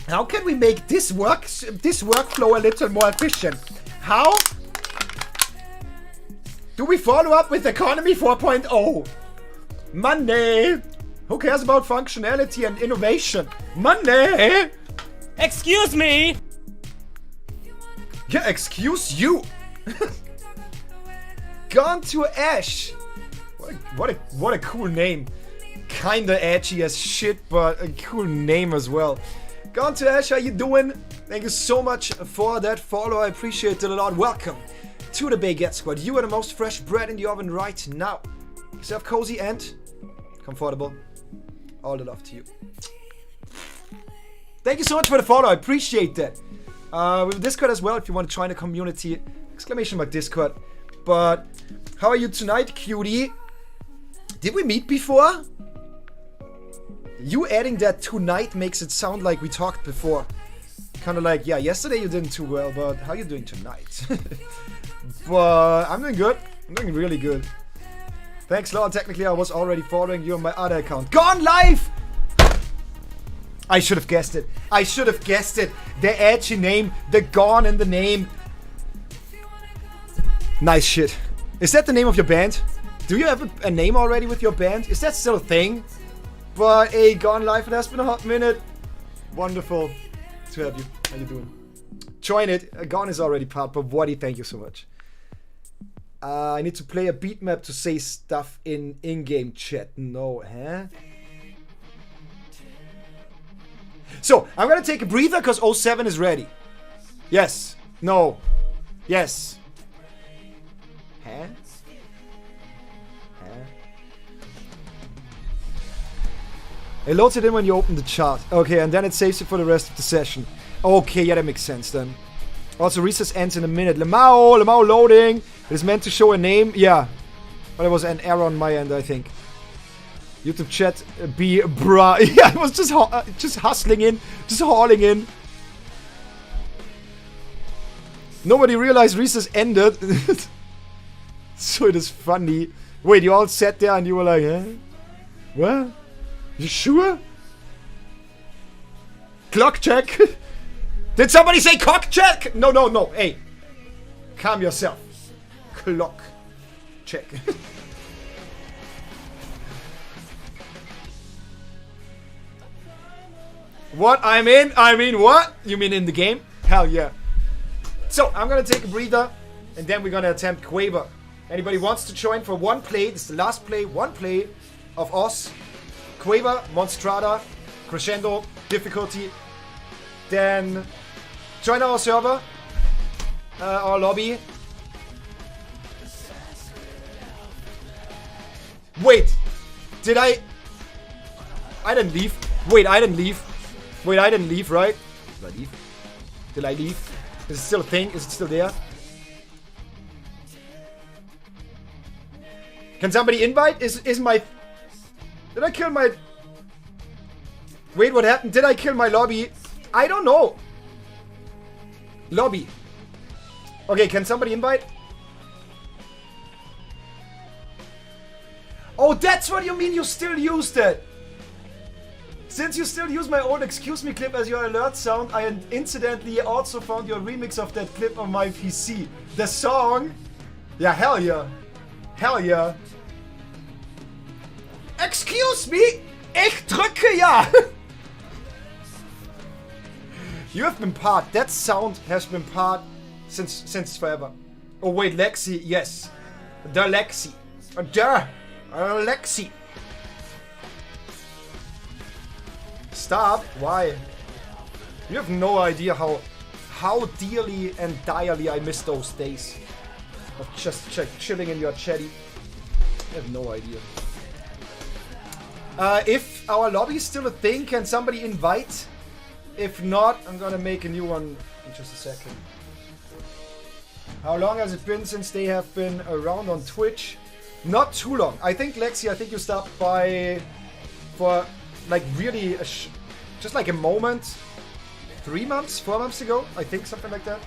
How can we make this workflow a little more efficient? How do we follow up with Economy 4.0? Money! Who cares about functionality and innovation? Money! Excuse me! Yeah, excuse you! Gone to Ash! What a cool name. Kinda edgy as shit, but a cool name as well. Gone to Ash, how you doing? Thank you so much for that follow. I appreciate it a lot. Welcome to the Baguette Squad. You are the most fresh bread in the oven right now. Yourself cozy and comfortable. All the love to you. Thank you so much for the follow. I appreciate that. We have Discord as well if you want to join the community. !Discord. But how are you tonight, cutie? Did we meet before? You adding that tonight makes it sound like we talked before. Kind of like, yeah, yesterday you didn't too well, but how you doing tonight? But I'm doing good. I'm doing really good. Thanks, Lord. Technically, I was already following you on my other account. Gone live! I should have guessed it. I should have guessed it. The edgy name, the Gone in the name. Nice shit. Is that the name of your band? Do you have a name already with your band? Is that still a thing? But hey, Gone live, it has been a hot minute. Wonderful to have you. How you doing? Join it. Gone is already part, but Waddy, thank you so much. I need to play a beat map to say stuff in in-game chat. No, huh? So, I'm gonna take a breather because 07 is ready. Yes. No. Yes. Huh? It loads it in when you open the chart. Okay, and then it saves it for the rest of the session. Okay, yeah, that makes sense then. Also, recess ends in a minute. Lemao loading. It is meant to show a name. Yeah. But it was an error on my end, I think. YouTube chat, be bruh. Yeah, I was just hustling in. Just hauling in. Nobody realized recess ended. So it is funny. Wait, you all sat there and you were like, huh? What? You sure? Clock check. Did somebody say cock check? No. Hey. Calm yourself. Clock check. What? I'm in? I mean what? You mean in the game? Hell yeah. So, I'm gonna take a breather. And then we're gonna attempt Quaver. Anybody wants to join for one play? This is the last play. One play of Oz. Quaver, Monstrada, Crescendo, difficulty. Then join our server, our lobby. Wait, did I didn't leave. Wait, I didn't leave. Wait, I didn't leave, right? Did I leave? Did I leave? Is it still a thing? Is it still there? Can somebody invite? Is my... Did I kill my... Wait, what happened? Did I kill my lobby? I don't know. Lobby. Okay, can somebody invite? Oh, that's what you mean you still use that. Since you still use my old excuse me clip as your alert sound, I incidentally also found your remix of that clip on my PC. The song? Yeah, hell yeah. Hell yeah. Excuse me? Ich drücke ja. You have been part. That sound has been part since forever. Oh wait, Lexi, yes. The Lexi. Lexi. Stop. Why? You have no idea how dearly and direly I miss those days of just chilling in your chatty. I have no idea. If our lobby is still a thing, can somebody invite? If not, I'm gonna make a new one in just a second. How long has it been since they have been around on Twitch? Not too long. I think, Lexi, I think you stopped by for like really just like a moment. 3 months, 4 months ago? I think something like that.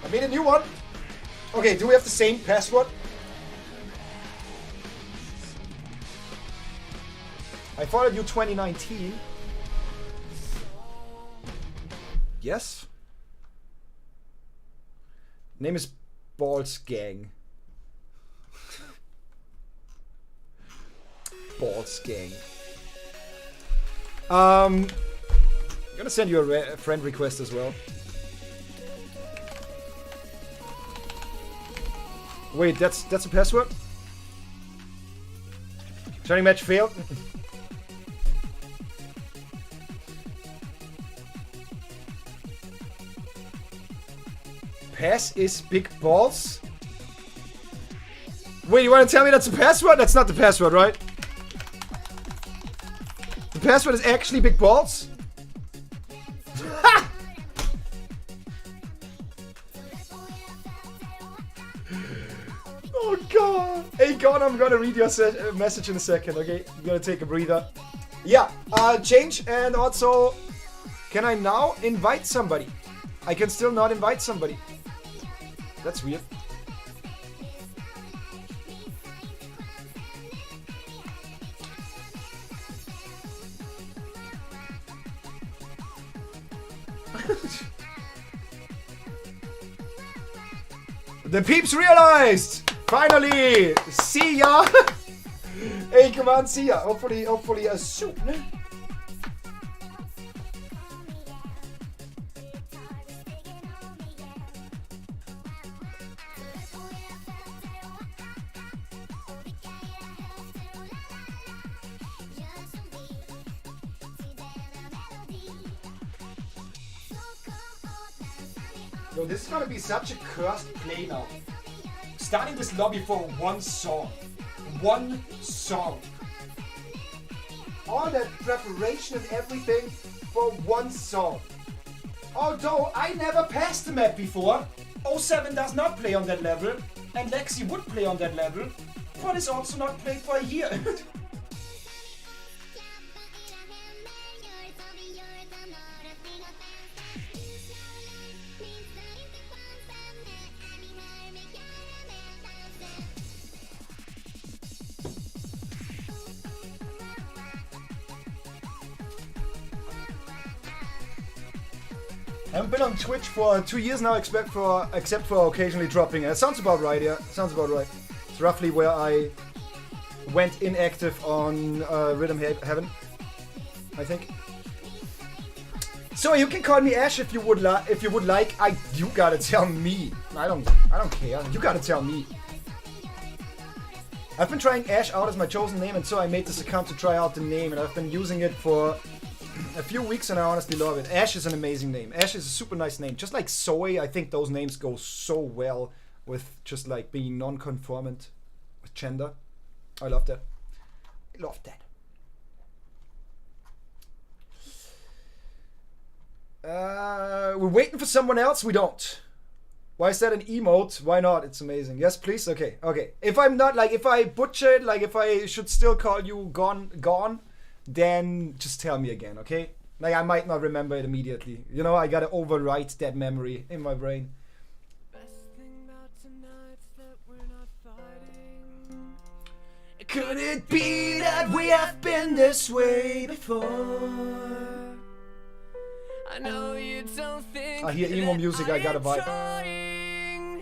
I made a new one. Okay, do we have the same password? I followed you 2019. Yes. Name is Balls Gang. Balls Gang. I'm gonna send you a friend request as well. Wait, that's a password? Joining match failed. Pass is big balls. Wait, you want to tell me that's a password? That's not the password, right? The password is actually big balls? Oh god. Hey god, I'm gonna read your message in a second, okay? I'm gonna take a breather. Yeah, change, and also, can I now invite somebody? I can still not invite somebody. That's weird. The peeps realized! Finally! See ya! Hey, come on, see ya! Hopefully soon. Yo, this is gonna be such a cursed play now. Starting this lobby for one song. One song. All that preparation and everything for one song. Although I never passed the map before. 07 does not play on that level. And Lexi would play on that level. But is also not played for a year. I haven't been on Twitch for 2 years now, except for occasionally dropping. It sounds about right, yeah. Sounds about right. It's roughly where I went inactive on Rhythm Heaven, I think. So you can call me Ash if you would like. You gotta tell me. I don't care. You gotta tell me. I've been trying Ash out as my chosen name, and so I made this account to try out the name, and I've been using it for a few weeks, and I honestly love it. Ash is an amazing name. Ash is a super nice name. Just like Zoe, I think those names go so well with just like being non-conformant with gender. I love that. I love that. We're waiting for someone else? We don't. Why is that an emote? Why not? It's amazing. Yes, please? Okay, okay. If I'm not, like, if I butcher it, like, if I should still call you Gone, then just tell me again, okay? Like, I might not remember it immediately. You know, I gotta overwrite that memory in my brain. Could it be that we have been this way before? I know you don't think I hear emo music, I gotta vibe. trying.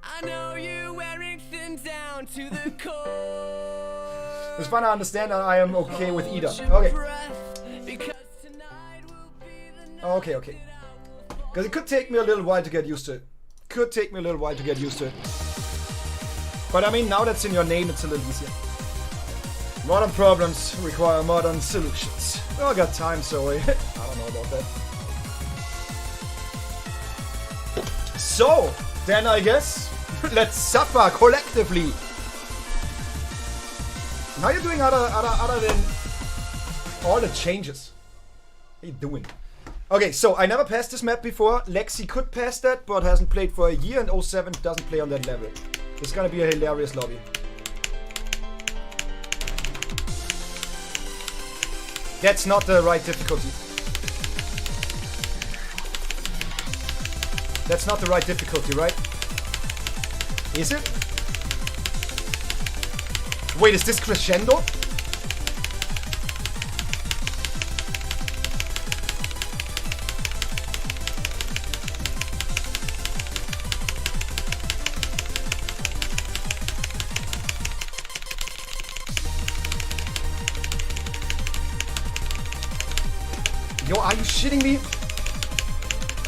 I know you wearing thin down to the core. It's fun to understand that I am okay with either. Okay. Okay. Because it could take me a little while to get used to it. But I mean, now that's in your name, it's a little easier. Modern problems require modern solutions. Oh, I got time, so I don't know about that. So, then I guess, let's suffer collectively. How are you doing other than all the changes? How you doing? Okay, so I never passed this map before. Lexi could pass that, but hasn't played for a year, and 07 doesn't play on that level. It's gonna be a hilarious lobby. That's not the right difficulty. That's not the right difficulty, right? Is it? Wait, is this crescendo? Yo, are you shitting me?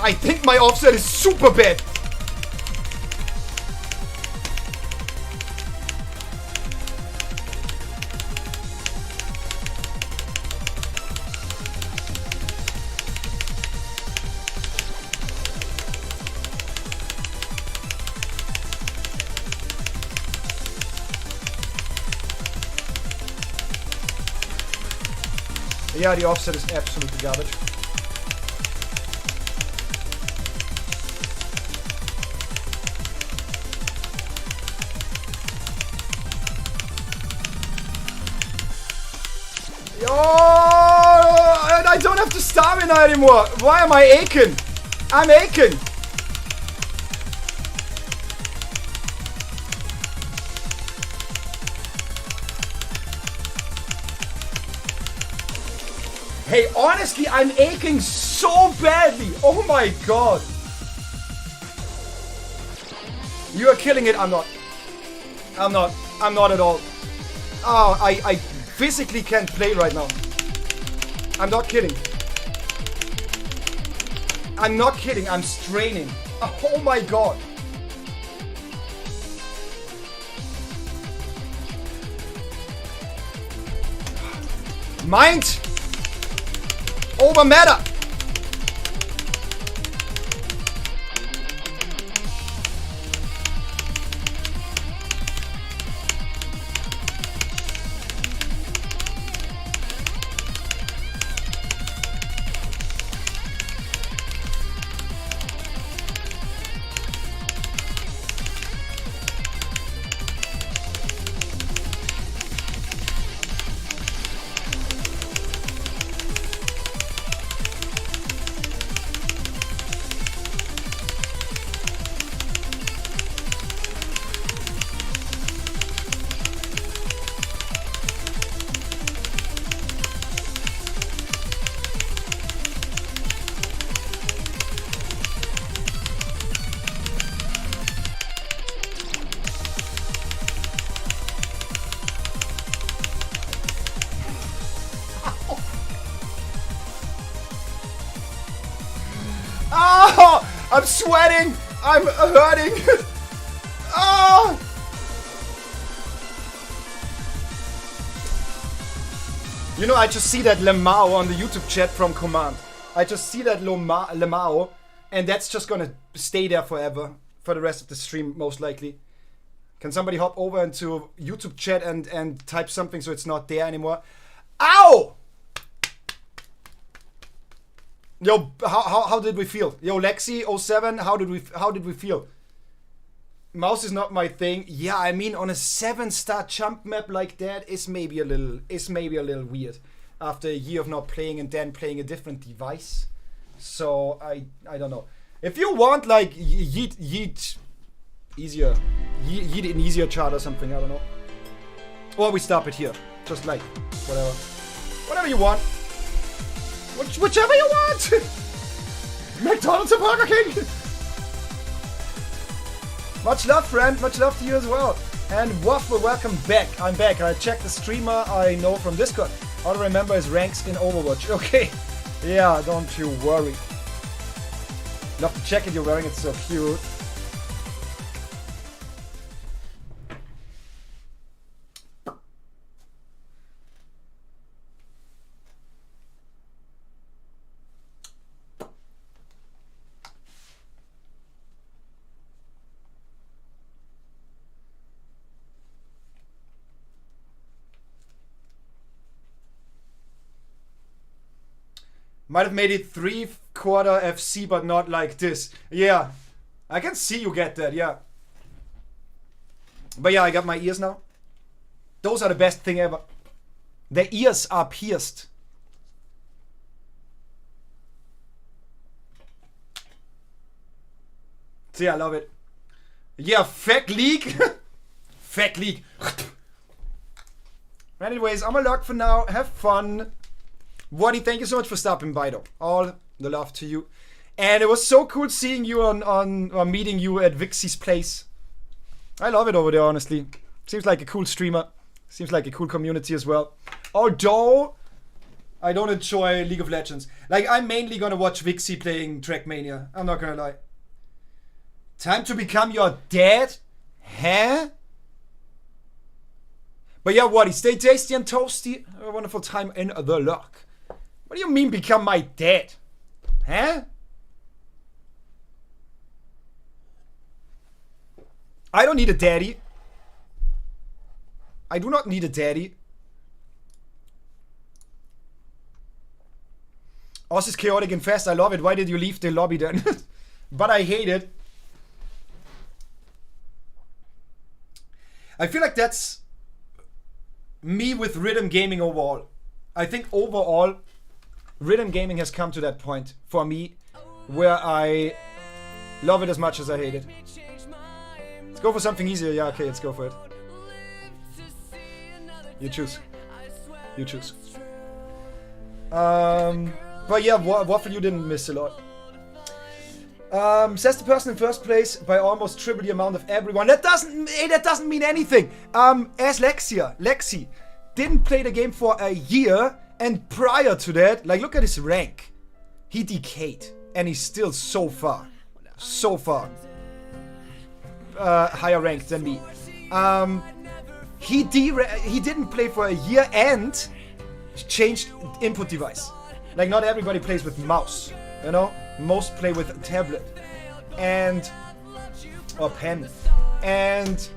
I think my offset is super bad. Yeah, the offset is absolutely garbage. Yo, I don't have the stamina anymore. Why am I aching? I'm aching. Hey, honestly, I'm aching so badly. Oh my god. You are killing it. I'm not. I'm not at all. Oh, I physically can't play right now. I'm not kidding. I'm not kidding. I'm straining. Oh my god. Mind over matter. Oh, I'm sweating. I'm hurting. Oh. You know, I just see that Lemao on the YouTube chat from Command. I just see that Lemao, and that's just gonna stay there forever for the rest of the stream, most likely. Can somebody hop over into YouTube chat and type something so it's not there anymore? Ow! Yo, how did we feel? Yo, Lexi 07, how did we feel? Mouse is not my thing. Yeah, I mean, on a 7-star jump map like that is maybe a little weird. After a year of not playing and then playing a different device. So I don't know. If you want like yeet easier, yeet an easier chart or something, I don't know. Or we stop it here, just like whatever you want, whichever you want. McDonald's or Burger King. Much love, friend. Much love to you as well. And Waffle, welcome back. I'm back. I checked the streamer I know from Discord. All I remember is ranks in Overwatch. Okay. Yeah, don't you worry. Love the jacket you're wearing. It's so cute. Might have made it 3/4 FC, but not like this. Yeah, I can see you get that, yeah. But yeah, I got my ears now. Those are the best thing ever. The ears are pierced. See, I love it. Yeah, fake leak. Fake leak. Anyways, I'm a log for now. Have fun. Waddy, thank you so much for stopping by though. All the love to you. And it was so cool seeing you or meeting you at Vixie's place. I love it over there, honestly. Seems like a cool streamer. Seems like a cool community as well. Although, I don't enjoy League of Legends. Like, I'm mainly gonna watch Vixie playing Trackmania. I'm not gonna lie. Time to become your dad? Huh? But yeah, Waddy, stay tasty and toasty. Have a wonderful time in the lock. What do you mean become my dad? Huh? I don't need a daddy. I do not need a daddy. Oz is chaotic and fast. I love it. Why did you leave the lobby then? But I hate it. I feel like that's me with rhythm gaming overall. I think overall, rhythm gaming has come to that point for me where I love it as much as I hate it. Let's go for something easier. Yeah, okay, let's go for it. You choose. You choose. But yeah, Waffle, you didn't miss a lot. Says the person in first place by almost triple the amount of everyone. That doesn't mean anything. As Lexi didn't play the game for a year, and prior to that, like, look at his rank. He decayed, and he's still so far higher ranked than me. He didn't play for a year and changed input device. Like, not everybody plays with mouse, you know? Most play with a tablet and or pen, and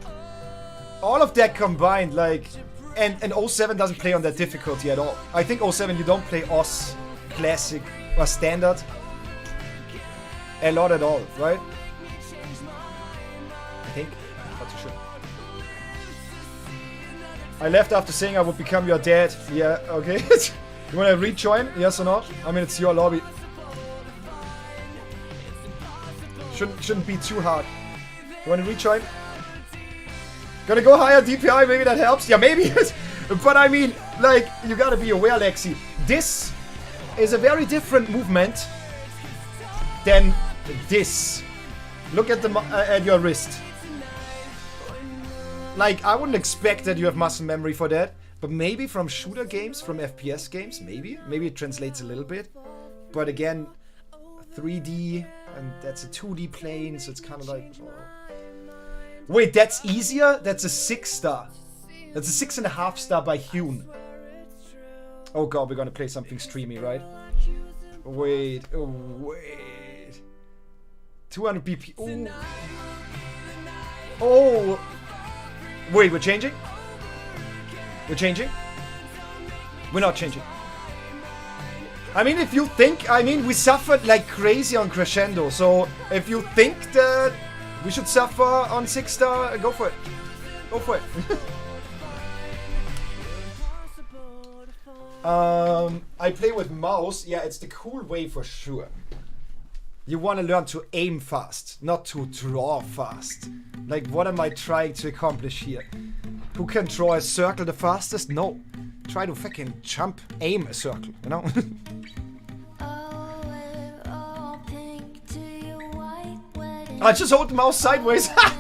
all of that combined, like, and 07 doesn't play on that difficulty at all. I think 07 you don't play OS, Classic or Standard a lot at all, right? I think. Not too sure. I left after saying I would become your dad. Yeah, okay. You wanna rejoin? Yes or no? I mean, it's your lobby. Shouldn't be too hard. You wanna rejoin? Gonna go higher DPI, maybe that helps? Yeah, maybe. But I mean, like, you gotta be aware, Lexi. This is a very different movement than this. Look at at your wrist. Like, I wouldn't expect that you have muscle memory for that. But maybe from shooter games, from FPS games, maybe. Maybe it translates a little bit. But again, 3D, and that's a 2D plane, so it's kind of like... Oh. Wait, that's easier? That's a 6-star. That's a 6.5 star by Hune. Oh god, we're gonna play something streamy, right? Wait, oh wait. 200 BP. Ooh. Oh! Wait, we're changing? We're changing? We're not changing. I mean, if you think... I mean, we suffered like crazy on Crescendo, so if you think that We should suffer on 6-star. Go for it. Go for it. I play with mouse. Yeah, it's the cool way for sure. You want to learn to aim fast, not to draw fast. Like, what am I trying to accomplish here? Who can draw a circle the fastest? No. Try to fucking jump, aim a circle, you know? I just hold the mouse sideways. I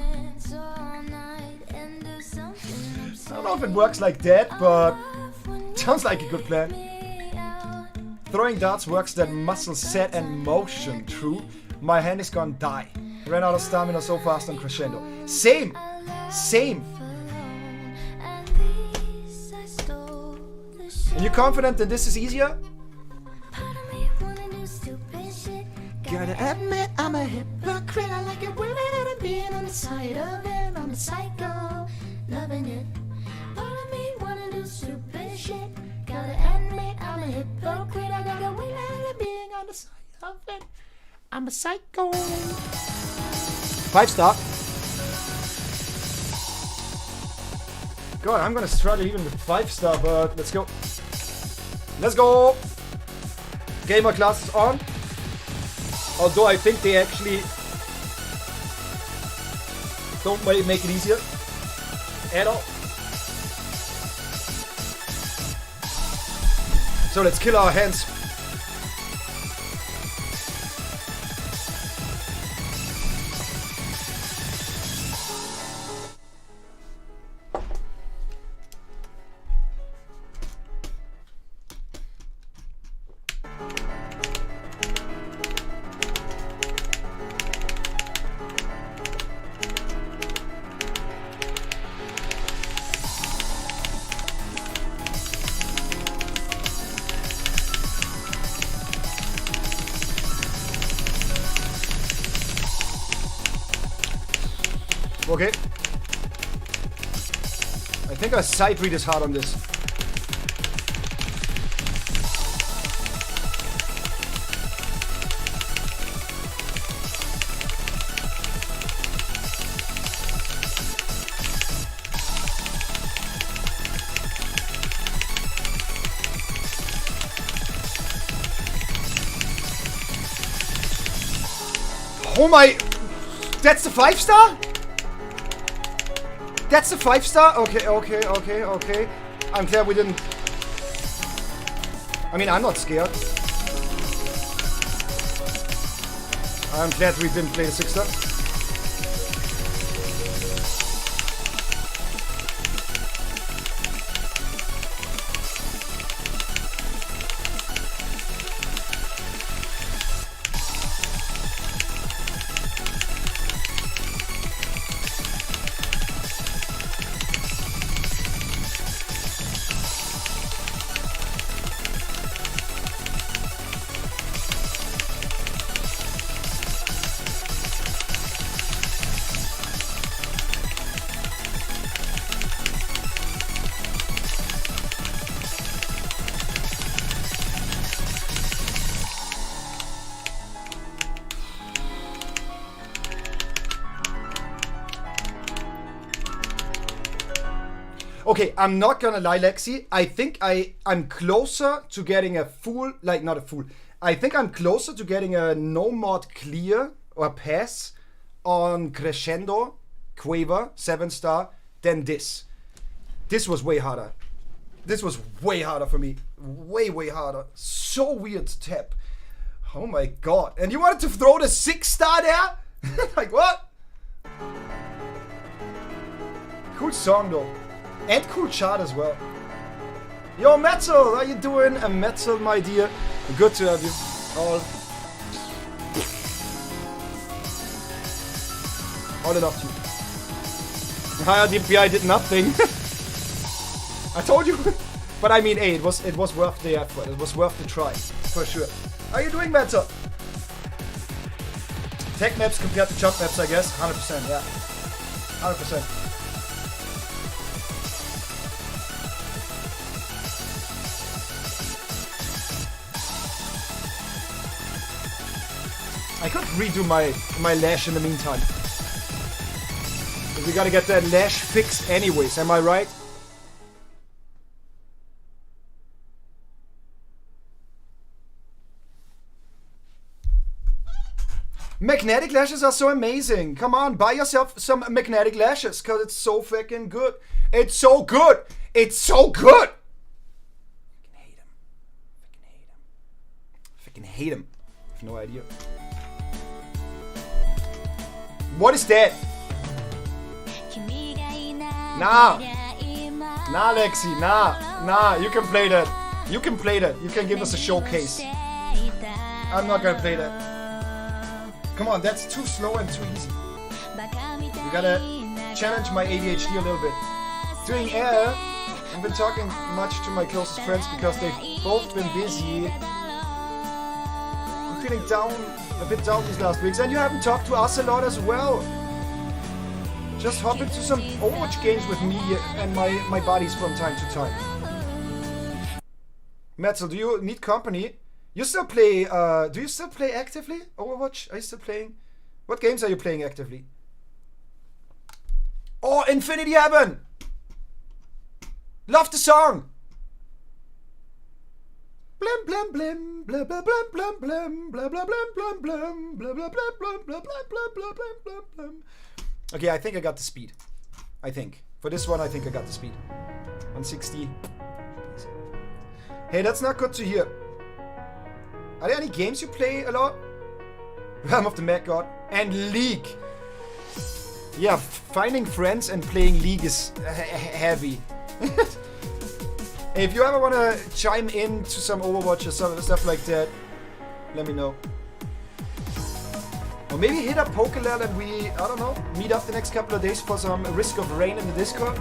don't know if it works like that, but sounds like a good plan. Throwing darts works that muscle set and motion. True. My hand is gonna die. Ran out of stamina so fast on Crescendo. Same. Same. Are you confident that this is easier? Gotta admit I'm a hypocrite. I like it when I'm being on the side of it. I'm a psycho, loving it. Part of me wanna do stupid shit. Gotta admit I'm a hypocrite. I got a way out of being on the side of it. I'm a psycho. 5-star. God, I'm gonna struggle even with 5-star, but let's go. Let's go. Gamer class is on. Although I think they actually don't make it easier at all. So let's kill our hands. Okay. I think our sight read is hard on this. Oh my... That's the 5-star? That's a 5-star? Okay. I'm glad we didn't... I mean, I'm not scared. I'm glad we didn't play the 6-star. Okay, I'm not gonna lie, Lexi. I think I'm closer to getting a full, like not a full. I think I'm closer to getting a no mod clear or pass on Crescendo, Quaver, 7-star than this. This was way harder. This was way harder for me. Way harder. So weird to tap. Oh my god. And you wanted to throw the 6-star there? Like what? Cool song though. And cool chart as well. Yo, Metal, how you doing? Metal, my dear. Good to have you all enough to you. Higher DPI did nothing. I told you. But I mean, hey, it was worth the effort. It was worth the try, for sure. How you doing, Metal? Tech maps compared to chop maps, I guess. 100%, yeah. 100%. I could redo my lash in the meantime. But we gotta get that lash fix anyways, am I right? Magnetic lashes are so amazing. Come on, buy yourself some magnetic lashes, cause it's so freaking good. It's so good. It's so good. Fucking hate him. Fucking hate him. Fucking hate him. I have no idea. What is that? Nah. Nah, Lexi. Nah. You can play that. You can play that. You can give us a showcase. I'm not gonna play that. Come on, that's too slow and too easy. You gotta challenge my ADHD a little bit. Doing air, I've been talking much to my closest friends because they've both been busy. I'm feeling a bit down these last weeks, and you haven't talked to us a lot as well. Just hop into some Overwatch games with me and my buddies from time to time. Metzel, do you need company? You still play, do you still play actively? Overwatch? Are you still playing? What games are you playing actively? Oh, Infinity Heaven! Love the song! Blim blim blim, blah blah blim blim blim, blah blah blim blim blim, blah blah blim blim blah blah blah blah blah blah blah. Okay, I think I got the speed. I think. For this one, I think I got the speed. 160. Hey, that's not good to hear. Are there any games you play a lot? Realm of the Mad God and League. Yeah, finding friends and playing League is heavy. Hey, if you ever want to chime in to some Overwatch or stuff like that, let me know. Or maybe hit up Pokelel and we, I don't know, meet up the next couple of days for some Risk of Rain in the Discord.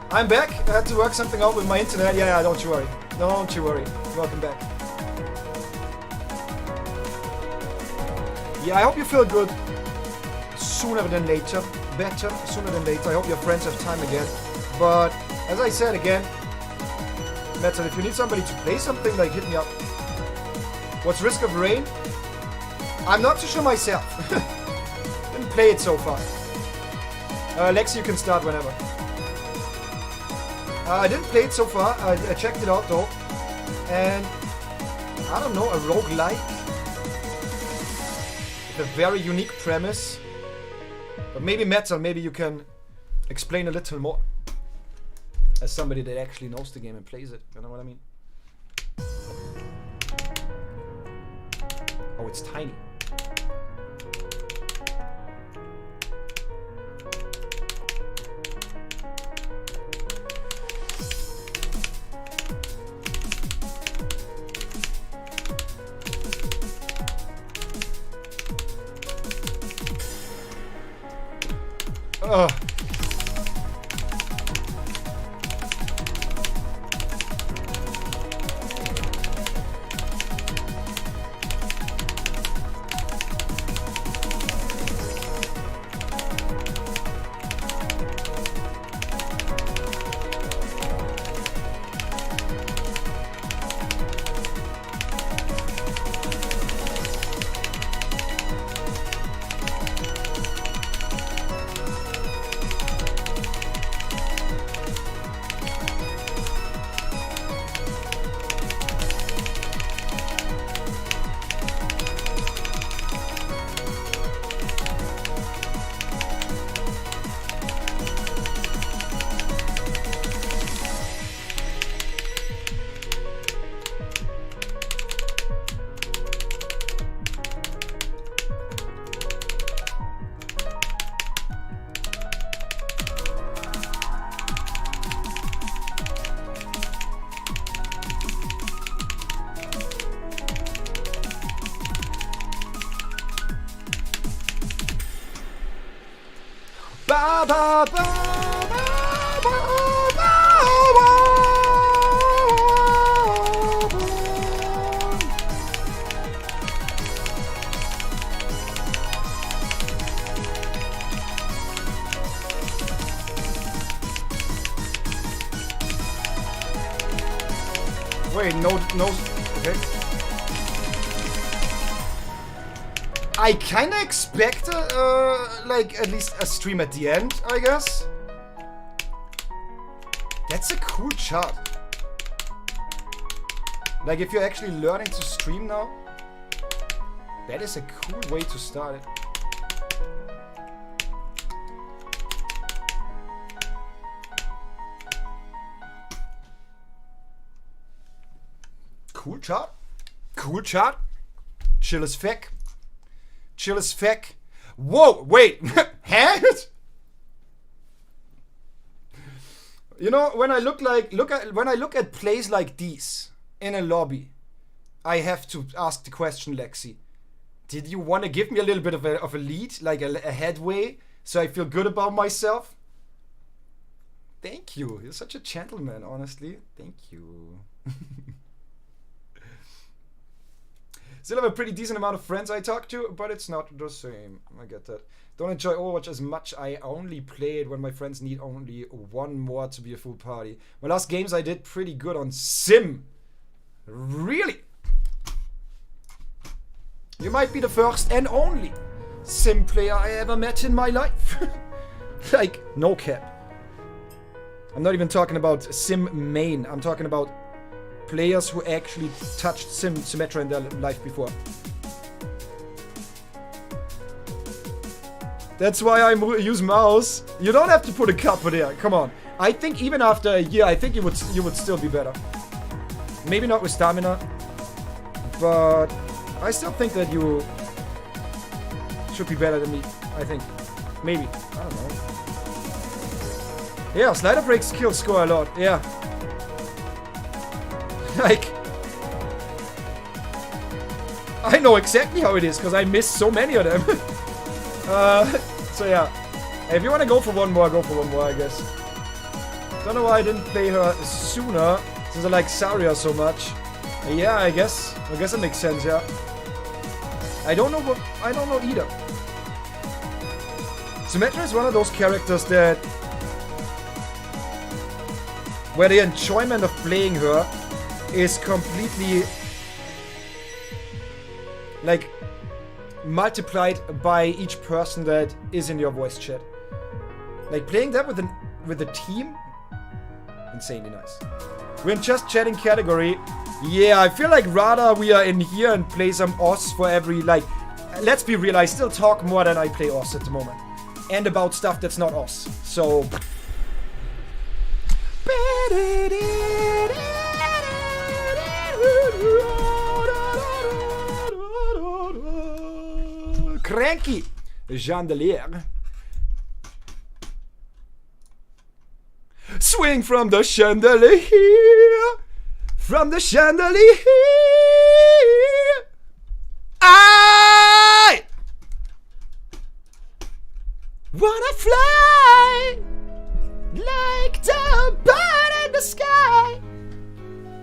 I'm back. I had to work something out with my internet. Yeah, don't you worry. Don't you worry. Welcome back. Yeah, I hope you feel good. Sooner than later. Better sooner than later. I hope your friends have time again. But, as I said again, Metal, if you need somebody to play something, like, hit me up. What's Risk of Rain? I'm not too sure myself. Didn't play it so far. Lexi, you can start whenever. I didn't play it so far. I checked it out though. And I don't know, a roguelike with a very unique premise. But maybe Metal, maybe you can explain a little more. As somebody that actually knows the game and plays it. You know what I mean? Oh, it's tiny. Ugh. Ba ba ba ba ba ba ba. Wait, no, okay. I kinda expect, like, at least a stream at the end, I guess. That's a cool chart. Like, if you're actually learning to stream now, that is a cool way to start it. Cool chart. Cool chart. Chill as feck. Chill as feck. Whoa, wait. Huh? You know, when I look at plays like these in a lobby, I have to ask the question, Lexi. Did you want to give me a little bit of a lead, like a headway, so I feel good about myself? Thank you. You're such a gentleman, honestly. Thank you. Still have a pretty decent amount of friends I talk to, but it's not the same. I get that. Don't enjoy Overwatch as much. I only play it when my friends need only one more to be a full party. My last games I did pretty good on Sim. Really? You might be the first and only Sim player I ever met in my life. Like, no cap. I'm not even talking about Sim main. I'm talking about players who actually touched Symmetra in their life before. That's why I use mouse. You don't have to put a couple there. Come on. I think even after a year, I think you would still be better. Maybe not with stamina, but I still think that you should be better than me. I think. Maybe. I don't know. Yeah, slider breaks kill score a lot. Yeah. Like, I know exactly how it is because I missed so many of them. So yeah, if you want to go for one more, go for one more, I guess. Don't know why I didn't play her sooner since I like Zarya so much. Yeah, I guess it makes sense. Yeah. I don't know either. Symmetra is one of those characters that, where the enjoyment of playing her is completely like multiplied by each person that is in your voice chat. Like playing that with a team, insanely nice. We're in just chatting category. Yeah, I feel like rather we are in here and play some OS for every, like, let's be real, I still talk more than I play OS at the moment. And about stuff that's not OS. So Cranky Chandelier. Swing from the chandelier. From the chandelier. I wanna fly like the bird in the sky.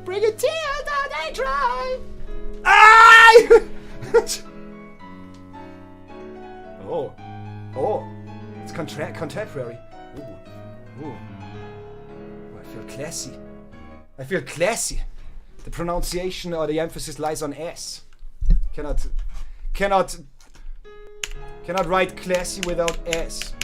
Bring a tear that they dry. I Oh, it's contemporary. Ooh. I feel classy. The pronunciation or the emphasis lies on S. Cannot write classy without S.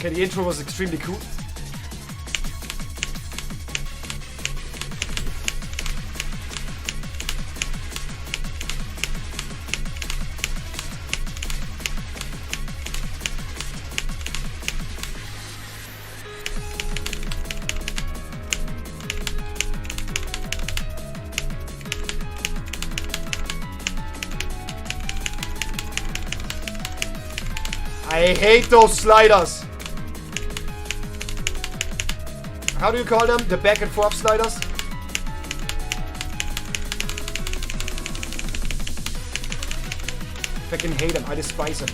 Okay, the intro was extremely cool. I hate those sliders. How do you call them? The back and forth sliders? I fucking hate them. I despise them.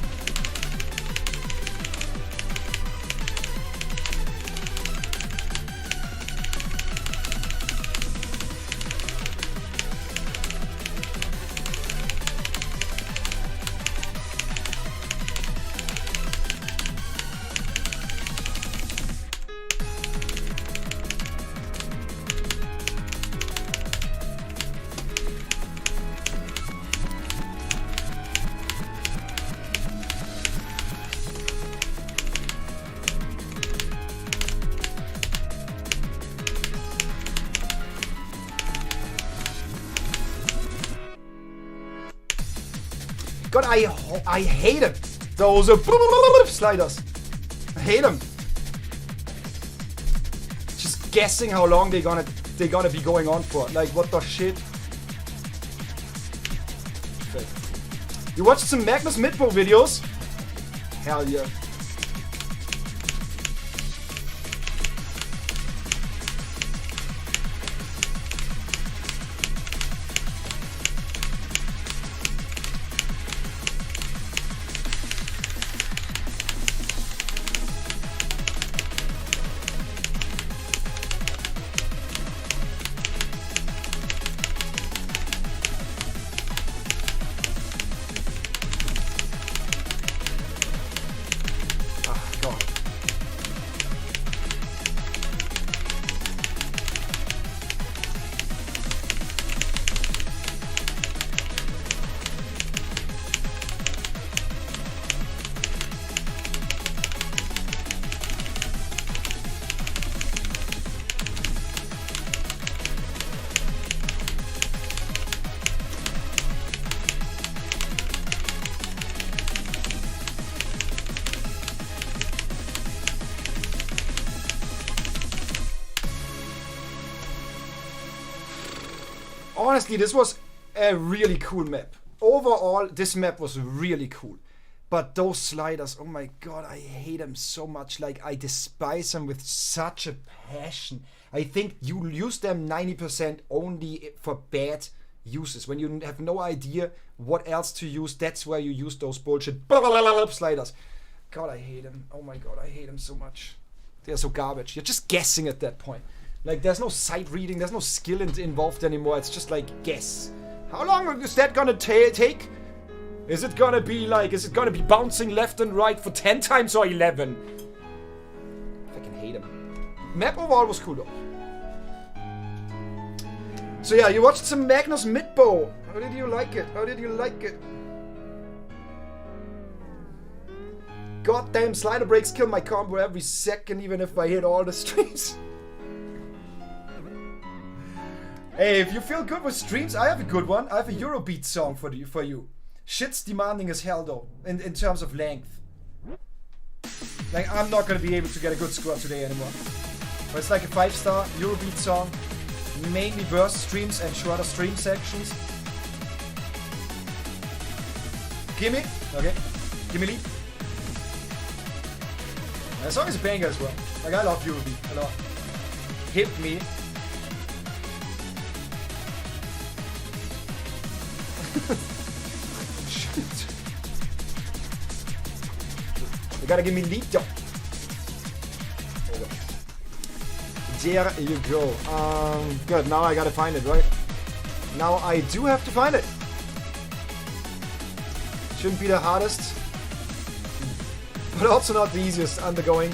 God, I hate them. Those sliders. I hate them. Just guessing how long they're gonna be going on for. Like, what the shit? Okay. You watched some Magnus Midbow videos? Hell yeah. Honestly, this was a really cool map. Overall, this map was really cool. But those sliders, oh my god, I hate them so much. Like, I despise them with such a passion. I think you use them 90% only for bad uses. When you have no idea what else to use, that's where you use those bullshit sliders. God, I hate them. Oh my god, I hate them so much. They're so garbage. You're just guessing at that point. Like, there's no sight reading, there's no skill involved anymore. It's just like, guess. How long is that gonna take? Is it gonna be bouncing left and right for 10 times or 11? I fucking hate him. Map overall was cool though. So yeah, you watched some Magnus Midbow. How did you like it? How did you like it? Goddamn slider breaks kill my combo every second, even if I hit all the streams. Hey, if you feel good with streams, I have a good one. I have a Eurobeat song for you. Shit's demanding as hell though, in terms of length. Like, I'm not gonna be able to get a good score today anymore. But it's like a 5-star Eurobeat song. Mainly burst streams and shorter stream sections. Gimme. Okay. Gimme lead. That song is a banger as well. Like, I love Eurobeat a lot. Hit me. Shit. You gotta give me lead though. There you go. Good, now I gotta find it, right? Now I do have to find it. Shouldn't be the hardest, but also not the easiest undergoing.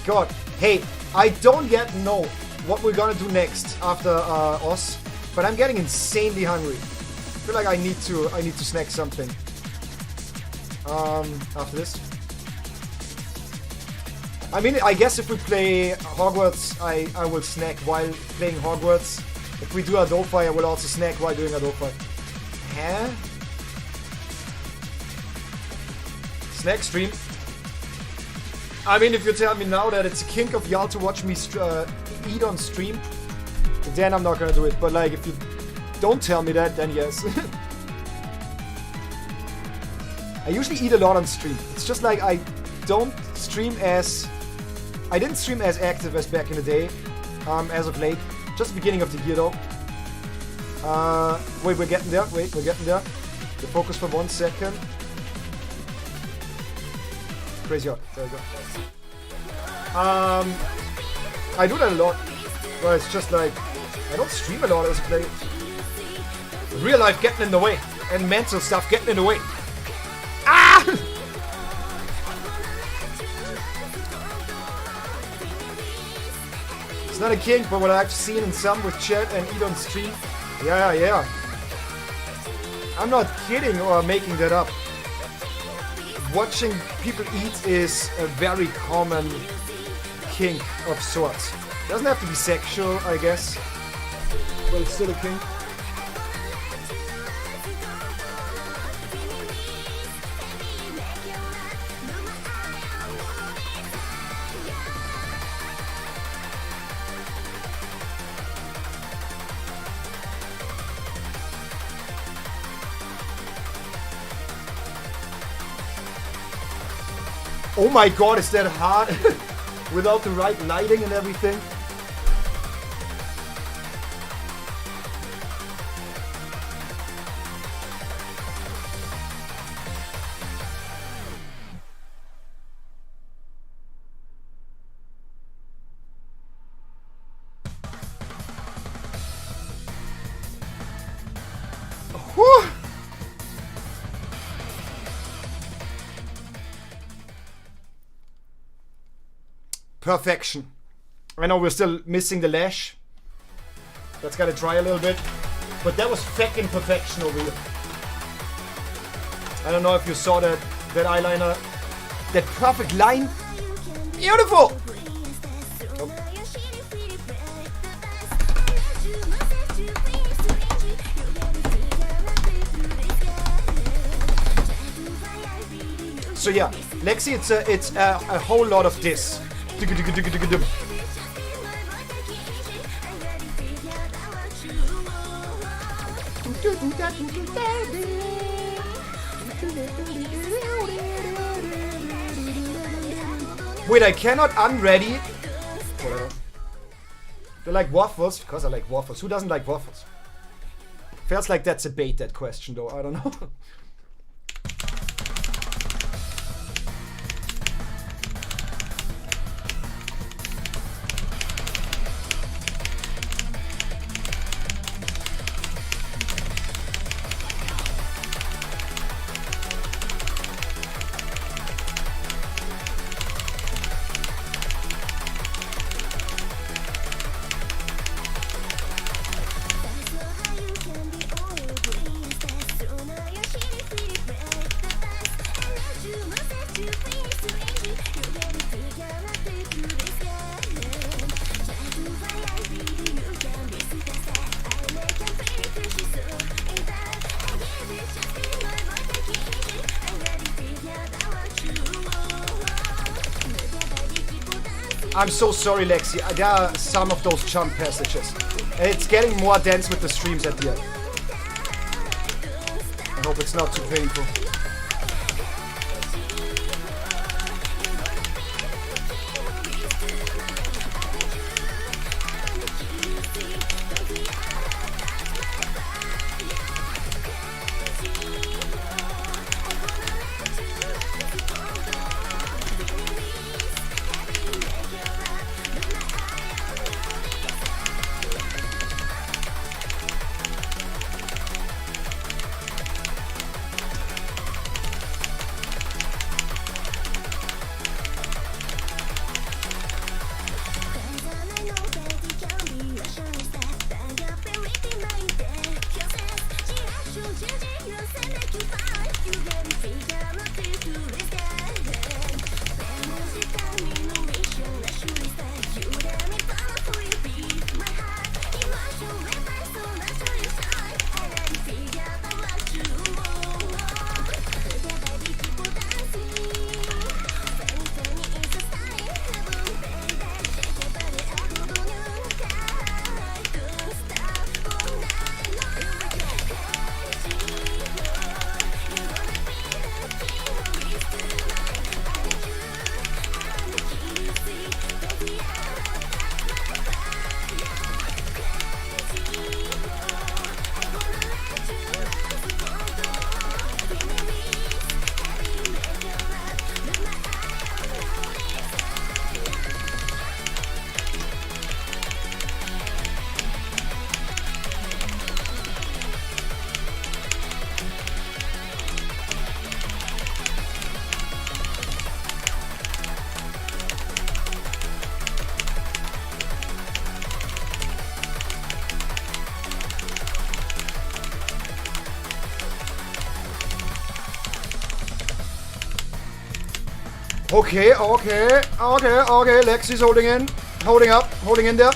God, hey, I don't yet know what we're gonna do next after Oz, but I'm getting insanely hungry. I feel like I need to snack something. After this. I mean, I guess if we play Hogwarts, I will snack while playing Hogwarts. If we do Adolphi, I will also snack while doing Adolphi. Huh? Snack stream? I mean, if you tell me now that it's a kink of y'all to watch me eat on stream, then I'm not gonna do it. But like, if you don't tell me that, then yes. I usually eat a lot on stream. It's just like I don't stream as... I didn't stream as active as back in the day, as of late. Just the beginning of the year though. Wait, we're getting there. Wait, we're getting there. The focus for 1 second. Crazy hot. There we go. I do that a lot. But it's just like, I don't stream a lot as of late. Real life getting in the way. And mental stuff getting in the way. Ah! It's not a kink, but what I've seen in some with chat and eat on stream. Yeah. I'm not kidding or making that up. Watching people eat is a very common kink of sorts. Doesn't have to be sexual, I guess. But it's still a kink. Oh my god, is that hard? Without the right lighting and everything. Whew. Perfection. I know we're still missing the lash. That's gotta dry a little bit. But that was fucking perfection over here. I don't know if you saw that eyeliner. That perfect line. Beautiful! Oh. So yeah, Lexi, it's a whole lot of this. Wait, I cannot unready. Whatever. They like waffles because I like waffles. Who doesn't like waffles? Feels like that's a bait, that question though. I don't know. I'm so sorry, Lexi. There are some of those jump passages. It's getting more dense with the streams at the end. I hope it's not too painful. Okay. Lexi's holding in. Holding up. Holding in there.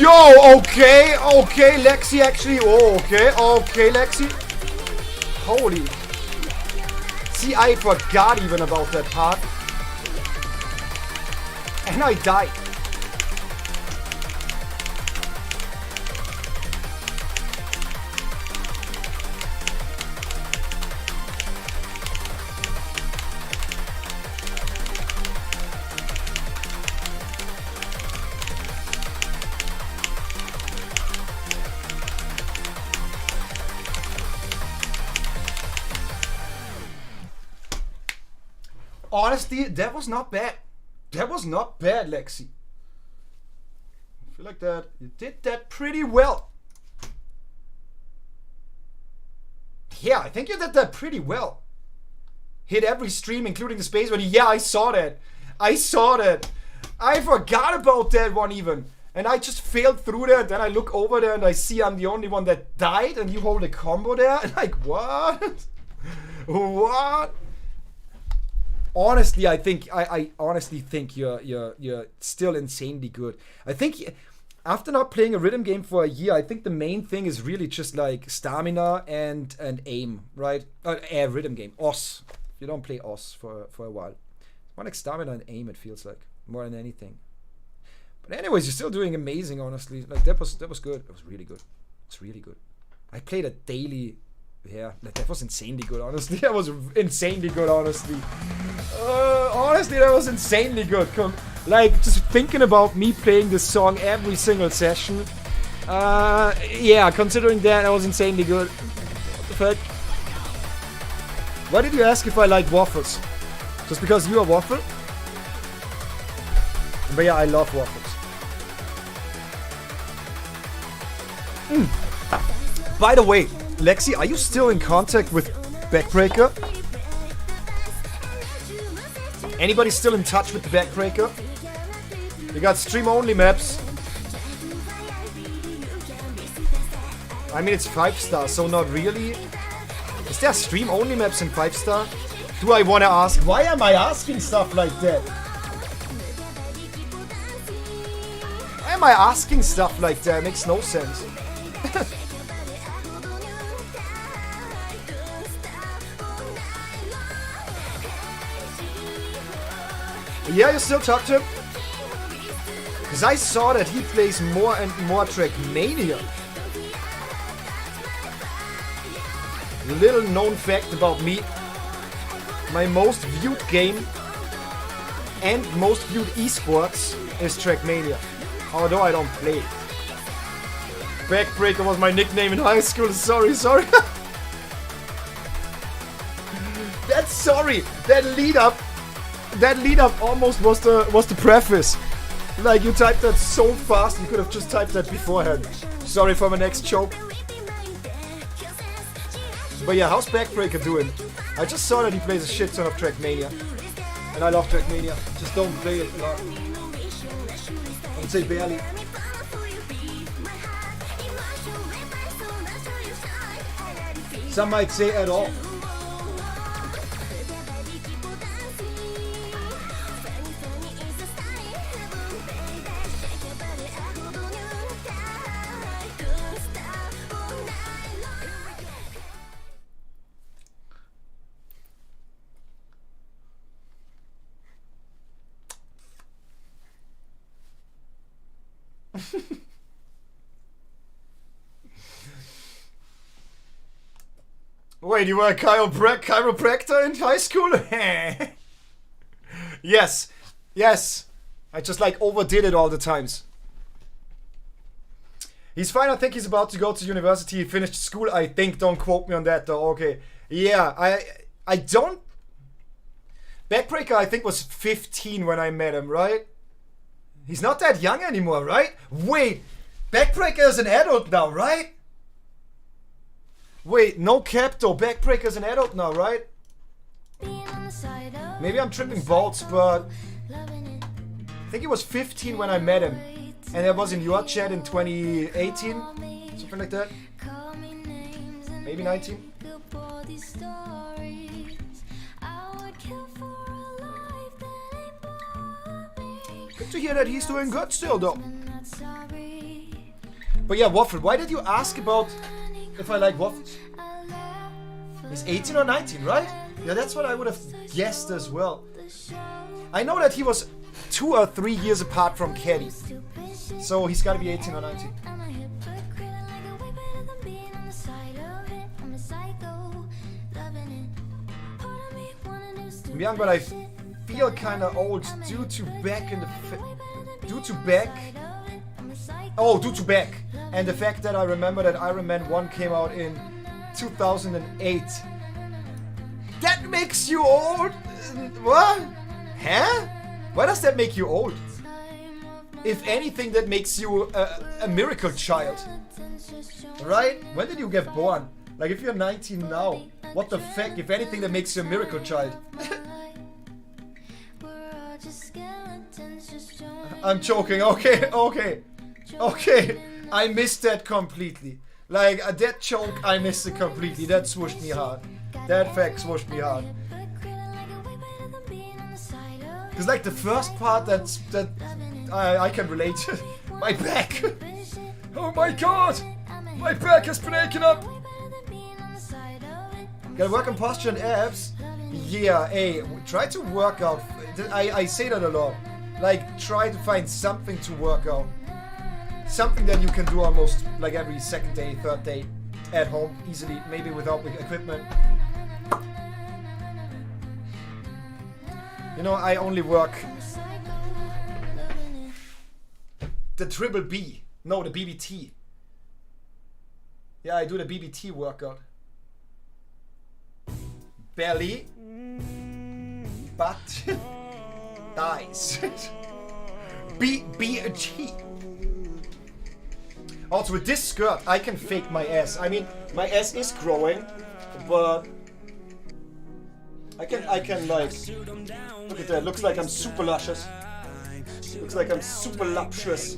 Yo, okay, Lexi actually, okay, Lexi. Holy. See, I forgot even about that part. And I died. Honestly, that was not bad. That was not bad, Lexi. I feel like that you did that pretty well. Yeah, I think you did that pretty well. Hit every stream, including the space buddy. Yeah, I saw that. I forgot about that one even. And I just failed through that. Then I look over there and I see I'm the only one that died. And you hold a combo there. And like, what? What? Honestly, I honestly think you're still insanely good. I think after not playing a rhythm game for a year, I think the main thing is really just like stamina and aim, right? A rhythm game, OS. You don't play OS for a while. More like stamina and aim. It feels like more than anything. But anyways, you're still doing amazing. Honestly, like that was good. It was really good. It's really good. I played a daily. Yeah, that was insanely good, honestly. That was insanely good, honestly. Honestly, that was insanely good. Like, just thinking about me playing this song every single session. Yeah, considering that was insanely good. What the fuck? Why did you ask if I like waffles? Just because you're a waffle? But yeah, I love waffles. By the way, Lexi, are you still in contact with Backbreaker? Anybody still in touch with the Backbreaker? You got stream-only maps. I mean, it's 5-star, so not really. Is there stream-only maps in 5-star? Do I want to ask? Why am I asking stuff like that? Why am I asking stuff like that? It makes no sense. Yeah, you still talk to him? Because I saw that he plays more and more Trackmania. Little known fact about me. My most viewed game and most viewed esports is Trackmania. Although I don't play. Backbreaker was my nickname in high school. Sorry. That's sorry. That lead up almost was the preface. Like, you typed that so fast, you could have just typed that beforehand. Sorry for my next joke. But yeah, how's Backbreaker doing? I just saw that he plays a shit ton of Trackmania. And I love Trackmania. Just don't play it a lot. I would say barely. Some might say at all. Wait, you were a chiropractor in high school? Yes. Yes. I just like overdid it all the times. He's fine. I think he's about to go to university. He finished school, I think. Don't quote me on that though. Okay. Yeah, I don't... Backbreaker, I think, was 15 when I met him, right? He's not that young anymore, right? Wait, Backbreaker is an adult now, right? Wait, no cap though. Backbreaker is an adult now, right? Maybe I'm tripping balls, but I think he was 15 when I met him. And that was in your chat in 2018, something like that. Maybe 19. Good to hear that he's doing good still though. But yeah, Waffle, why did you ask about if I like waffles? He's 18 or 19, right? Yeah, that's what I would have guessed as well. I know that he was 2 or 3 years apart from Caddy. So he's gotta be 18 or 19. I'm young, but I feel kinda old due to back. And the fact that I remember that Iron Man 1 came out in 2008. That makes you old? What? Huh? Why does that make you old? If anything, that makes you a miracle child. Right? When did you get born? Like, if you're 19 now, what the fuck? If anything, that makes you a miracle child. I'm joking. Okay. I missed that completely. Like, that joke, I missed it completely. That swooshed me hard. That fact swooshed me hard. Because, like, the first part, that I can relate to. My back! Oh my god! My back has been aching up! Gotta work on posture and abs? Yeah, hey, try to work out. I say that a lot. Like, try to find something to work out. Something that you can do almost like every second day, third day at home, easily, maybe without big equipment. You know, I only work the triple B. No, the BBT. Yeah, I do the BBT workout. Belly, butt, thighs. BBT. Also, with this skirt, I can fake my ass. I mean, my ass is growing, but I can like, look at that. Looks like I'm super luscious. Looks like I'm super luscious.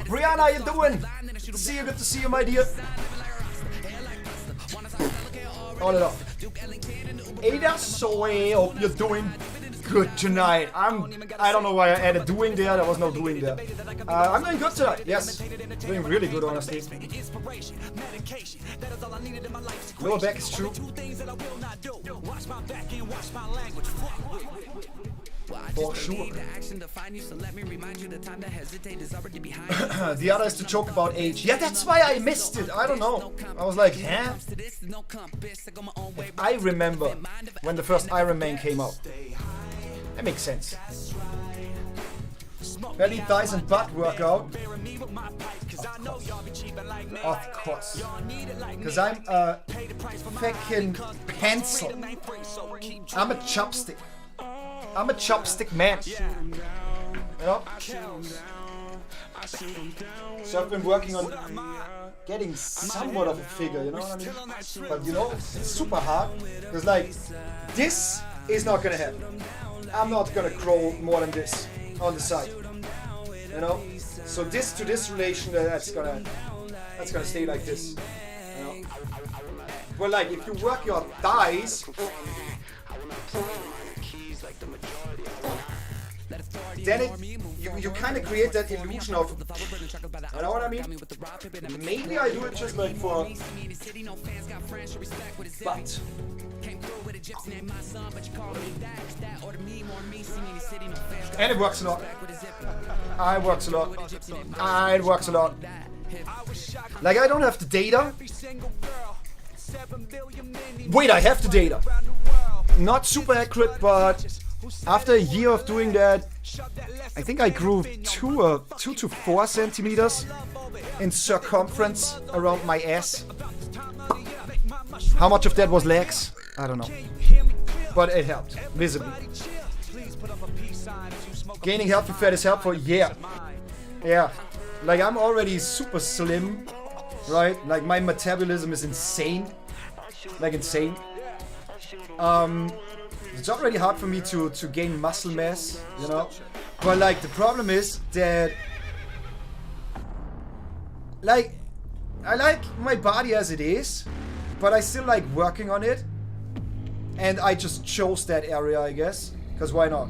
Brianna, how you doing? See you, good to see you, my dear. On and off. Ada Soy, hope you're doing good tonight. I don't know why I added doing there. There was no doing there. I'm doing good tonight. Yes, doing really good, honestly. Lower back is true. For sure. The other is to joke about age. Yeah, that's why I missed it. I don't know. I was like, huh? I remember when the first Iron Man came out. That makes sense. Belly, thighs and butt workout. Of course. Because I'm a fucking pencil. I'm a chopstick. I'm a chopstick man. You know? So I've been working on getting somewhat of a figure, you know what I mean? But you know, it's super hard. Because like, this is not gonna happen. I'm not gonna grow more than this on the side. You know? So this to this relation, that's gonna stay like this. You know? Well, like if you work your thighs, then you kind of create that illusion of, you know what I mean? Maybe I do it just like for butt. And it works a lot. It works a lot. It works a lot. Like I don't have the data. Wait, I have the data. Not super accurate, but after a year of doing that, I think I grew 2 to 4 centimeters in circumference around my ass. How much of that was legs? I don't know. But it helped, visibly. Gaining healthy fat is helpful? Yeah. Yeah. Like I'm already super slim, right? Like my metabolism is insane. Like insane. It's already hard for me to gain muscle mass, you know? But like the problem is that like I like my body as it is, but I still like working on it. And I just chose that area, I guess. Because why not?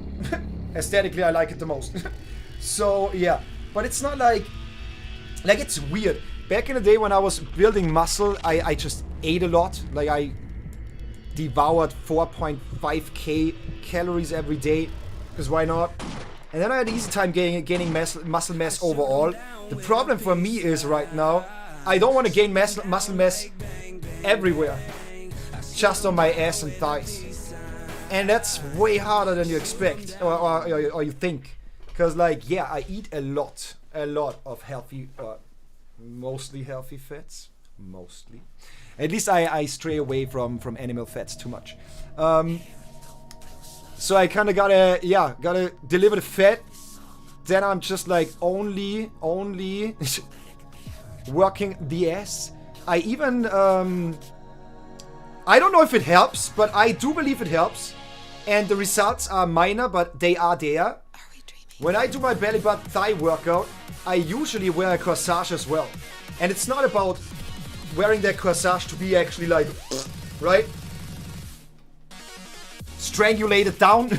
Aesthetically, I like it the most. So, yeah. But it's not like it's weird. Back in the day when I was building muscle, I just ate a lot. Like, I devoured 4.5k calories every day. Because why not? And then I had an easy time gaining muscle mass overall. The problem for me is right now, I don't want to gain muscle mass everywhere. Just on my ass and thighs. And that's way harder than you expect or you think. Because like, yeah, I eat a lot of healthy, mostly healthy fats. Mostly. At least I stray away from animal fats too much. So I kind of gotta deliver the fat. Then I'm just like only working the ass. I even, I don't know if it helps, but I do believe it helps. And the results are minor, but they are there. When I do my belly button thigh workout, I usually wear a corsage as well. And it's not about wearing that corsage to be actually like, right? Strangulated down.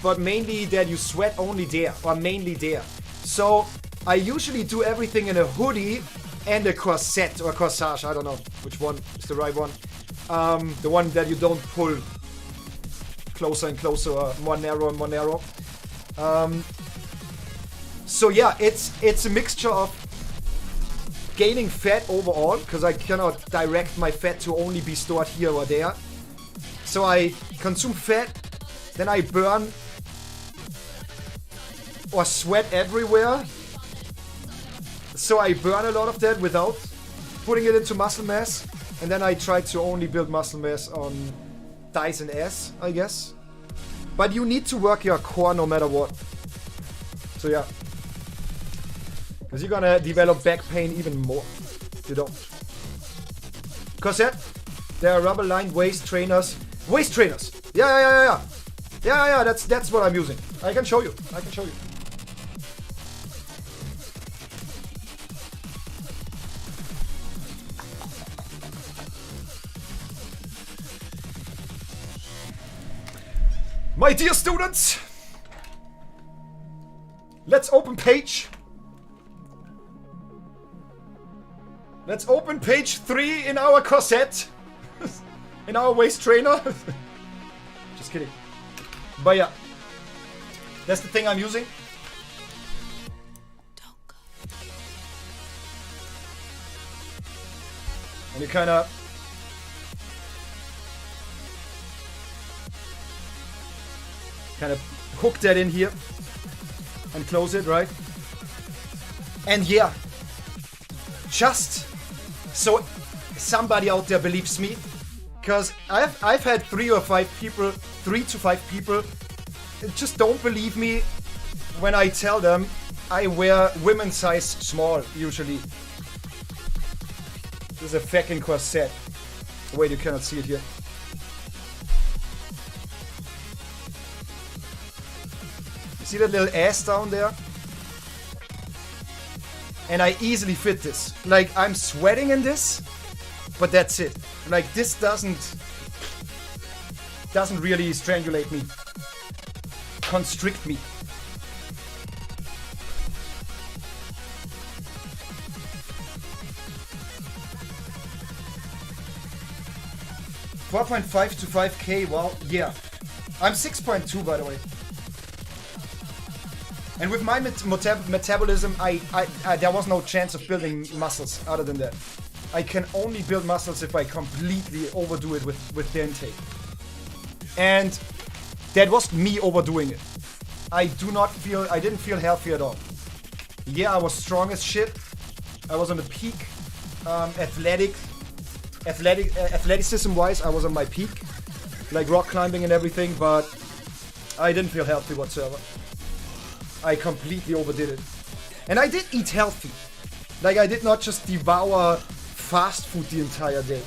But mainly that you sweat only there, or mainly there. So I usually do everything in a hoodie and a corset or corsage. I don't know which one is the right one. The one that you don't pull closer and closer, or more narrow and more narrow. So yeah, it's a mixture of gaining fat overall, because I cannot direct my fat to only be stored here or there. So I consume fat, then I burn or sweat everywhere. So I burn a lot of that without putting it into muscle mass. And then I try to only build muscle mass on thighs and ass, I guess. But you need to work your core no matter what. So yeah. Because you're gonna develop back pain even more if you don't. Corset. There are rubber-lined waist trainers. Waist trainers! Yeah. Yeah, that's what I'm using. I can show you. My dear students, let's open page. Let's open page 3 in our corset. In our waist trainer. Just kidding. But yeah, that's the thing I'm using. And you kind of hook that in here and close it, right? And yeah, just so somebody out there believes me, because I've had 3 to 5 people just don't believe me when I tell them I wear women's size small usually. This is a fucking corset. Wait, you cannot see it here. You see that little ass down there? And I easily fit this. Like, I'm sweating in this, but that's it. Like, this doesn't really strangulate me, constrict me. $4.5 to 5K, well, yeah. I'm 6.2 by the way. And with my metabolism, there was no chance of building muscles other than that. I can only build muscles if I completely overdo it with the intake. And that was me overdoing it. I didn't feel healthy at all. Yeah, I was strong as shit. I was on the peak. Athleticism wise, I was on my peak. Like rock climbing and everything, but I didn't feel healthy whatsoever. I completely overdid it. And I did eat healthy. Like, I did not just devour fast food the entire day.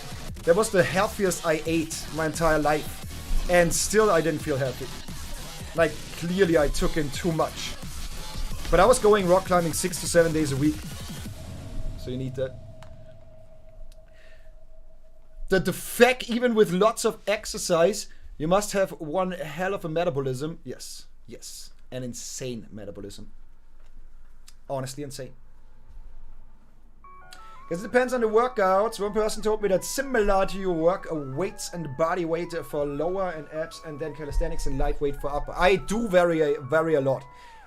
That was the healthiest I ate my entire life. And still I didn't feel healthy. Like, clearly I took in too much. But I was going rock climbing 6 to 7 days a week. So you need that. The fact, even with lots of exercise, you must have one hell of a metabolism. Yes, yes. An insane metabolism. Honestly insane. Because it depends on the workouts. One person told me that similar to your work, weights and body weight for lower and abs, and then calisthenics and lightweight for upper. I do vary a lot.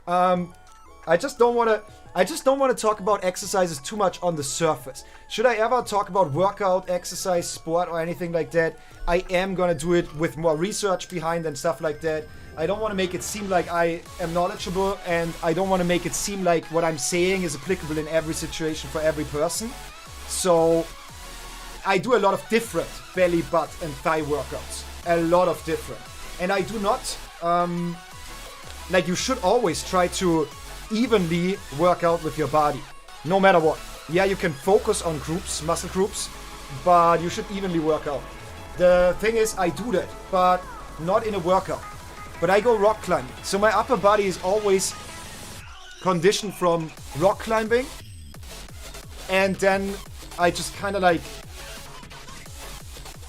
I just don't want to talk about exercises too much on the surface. Should I ever talk about workout, exercise, sport, or anything like that, I am gonna do it with more research behind and stuff like that. I don't want to make it seem like I am knowledgeable, and I don't want to make it seem like what I'm saying is applicable in every situation for every person. So I do a lot of different belly, butt, and thigh workouts. A lot of different. And I do not, like, you should always try to evenly work out with your body, no matter what. Yeah, you can focus on groups, muscle groups, but you should evenly work out. The thing is, I do that, but not in a workout. But I go rock climbing, so my upper body is always conditioned from rock climbing, and then I just kind of like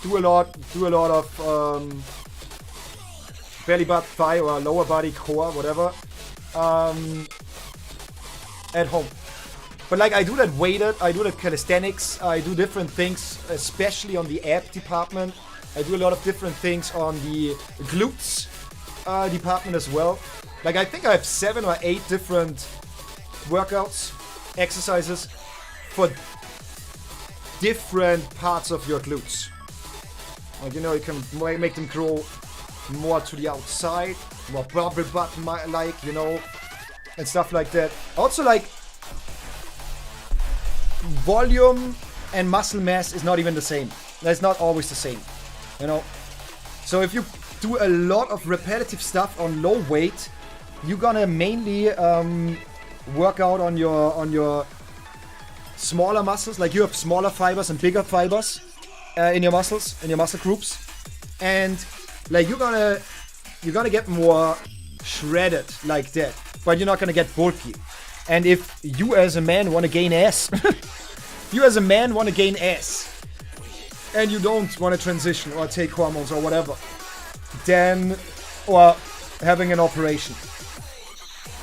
do a lot of belly, butt, thigh, or lower body, core, whatever, at home. But like, I do that weighted, I do that calisthenics, I do different things, especially on the ab department. I do a lot of different things on the glutes department as well. Like, I think I have 7 or 8 different workouts, exercises for different parts of your glutes. Like, you know, you can make them grow more to the outside, more bubble butt like, you know, and stuff like that. Also, like, volume and muscle mass is not even the same. That's not always the same, you know. So if you do a lot of repetitive stuff on low weight, you're gonna mainly work out on your smaller muscles. Like, you have smaller fibers and bigger fibers in your muscles, in your muscle groups, and like you're gonna get more shredded like that, but you're not gonna get bulky. And if you as a man want to gain ass, and you don't want to transition or take hormones or whatever, then, or having an operation,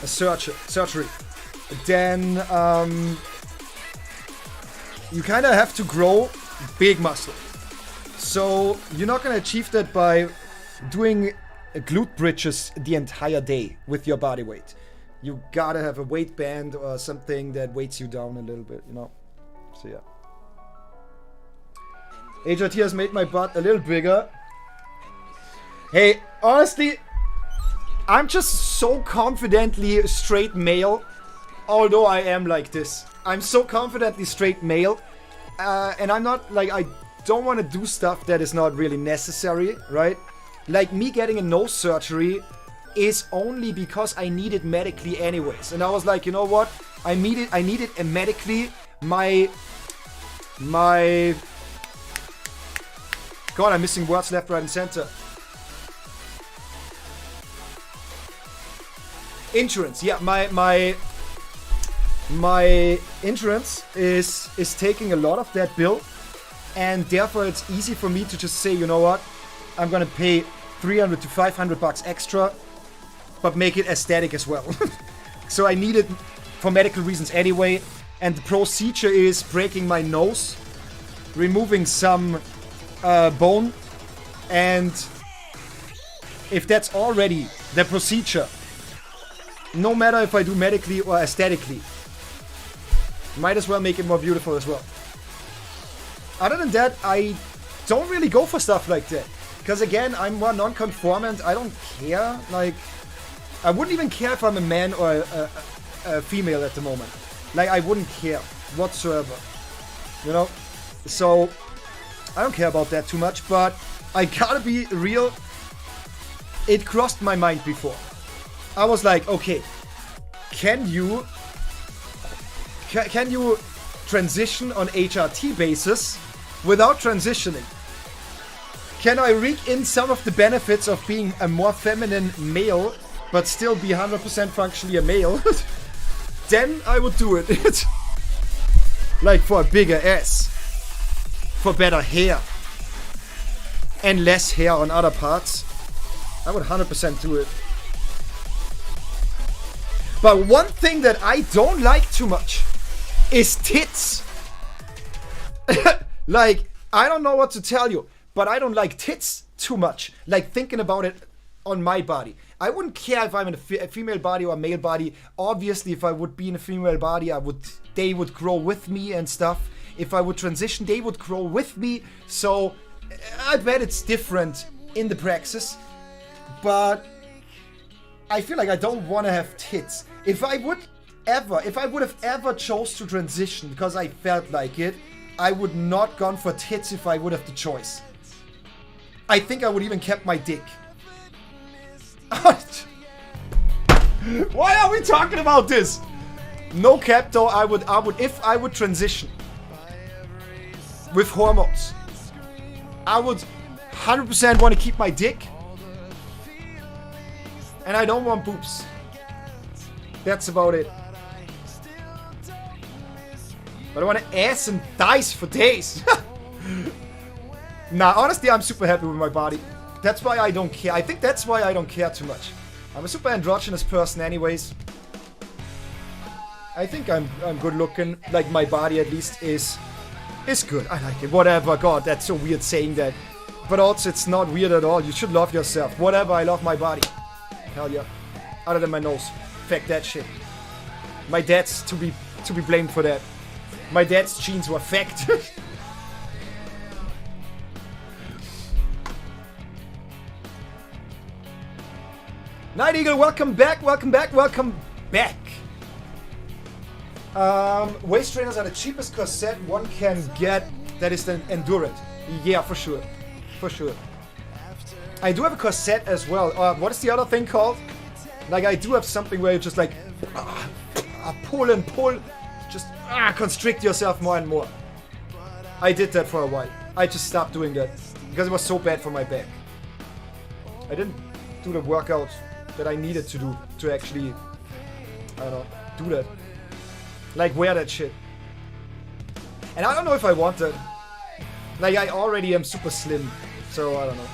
a surgery, then you kind of have to grow big muscle. So you're not going to achieve that by doing glute bridges the entire day with your body weight. You gotta have a weight band or something that weights you down a little bit, you know. So yeah. HRT has made my butt a little bigger. Hey, honestly, I'm just so confidently straight male, although I am like this. I'm so confidently straight male, and I'm not, like, I don't want to do stuff that is not really necessary, right? Like me getting a nose surgery is only because I need it medically anyways. And I was like, you know what? I need it medically. My God, I'm missing words left, right, and center. Insurance, yeah, my insurance is taking a lot of that bill, and therefore it's easy for me to just say, you know what, I'm gonna pay $300 to $500 extra, but make it aesthetic as well. So I need it for medical reasons anyway, and the procedure is breaking my nose, removing some bone, and if that's already the procedure, no matter if I do medically or aesthetically, might as well make it more beautiful as well. Other than that, I don't really go for stuff like that. Because again, I'm more non-conformant. I don't care. Like, I wouldn't even care if I'm a man or a female at the moment. Like, I wouldn't care whatsoever. You know? So, I don't care about that too much. But I gotta be real. It crossed my mind before. I was like, okay, can you transition on HRT basis without transitioning? Can I rake in some of the benefits of being a more feminine male, but still be 100% functionally a male? Then I would do it. Like for a bigger ass, for better hair, and less hair on other parts. I would 100% do it. But one thing that I don't like too much is tits. Like, I don't know what to tell you, but I don't like tits too much. Like, thinking about it on my body. I wouldn't care if I'm in a female body or a male body. Obviously, if I would be in a female body, they would grow with me and stuff. If I would transition, they would grow with me. So, I bet it's different in the praxis. But I feel like I don't want to have tits. If I would have ever chose to transition because I felt like it, I would not gone for tits if I would have the choice. I think I would even kept my dick. Why are we talking about this? No cap though, I would if I would transition with hormones, I would 100% want to keep my dick. And I don't want boobs. That's about it. But I want to ass and thighs for days. Nah, honestly, I'm super happy with my body. That's why I don't care. I think that's why I don't care too much. I'm a super androgynous person anyways. I think I'm good looking. Like, my body at least is good. I like it. Whatever. God, that's so weird saying that. But also, it's not weird at all. You should love yourself. Whatever, I love my body. Hell yeah. Other than my nose. Fuck that shit. My dad's to be blamed for that. My dad's genes were fact. Night Eagle, welcome back, welcome back, welcome back. Waist trainers are the cheapest corset one can get that is the Endurant. Yeah, for sure. For sure. I do have a corset as well. What is the other thing called? Like, I do have something where you just like pull and pull. Just constrict yourself more and more. I did that for a while. I just stopped doing that because it was so bad for my back. I didn't do the workout that I needed to do to actually, I don't know, do that. Like, wear that shit. And I don't know if I want that. Like, I already am super slim, so I don't know.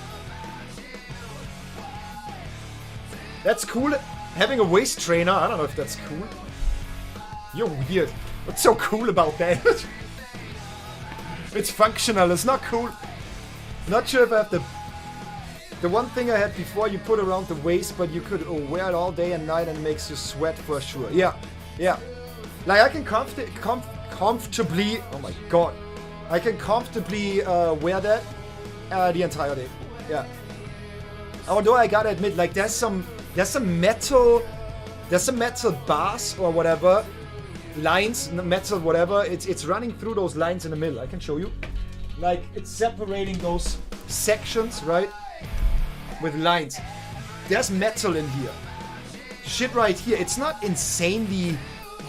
That's cool. Having a waist trainer, I don't know if that's cool. You're weird. What's so cool about that? It's functional, it's not cool. Not sure if I have the one thing I had before, you put around the waist, but you could wear it all day and night and it makes you sweat for sure. Yeah, yeah. Like, I can comfortably, oh my god. I can comfortably wear that the entire day. Yeah. Although I gotta admit, like, there's some metal bars or whatever, lines, metal whatever, it's running through those lines in the middle. I can show you. Like, it's separating those sections, right? With lines. there's metal in here. Shit right here. It's not insanely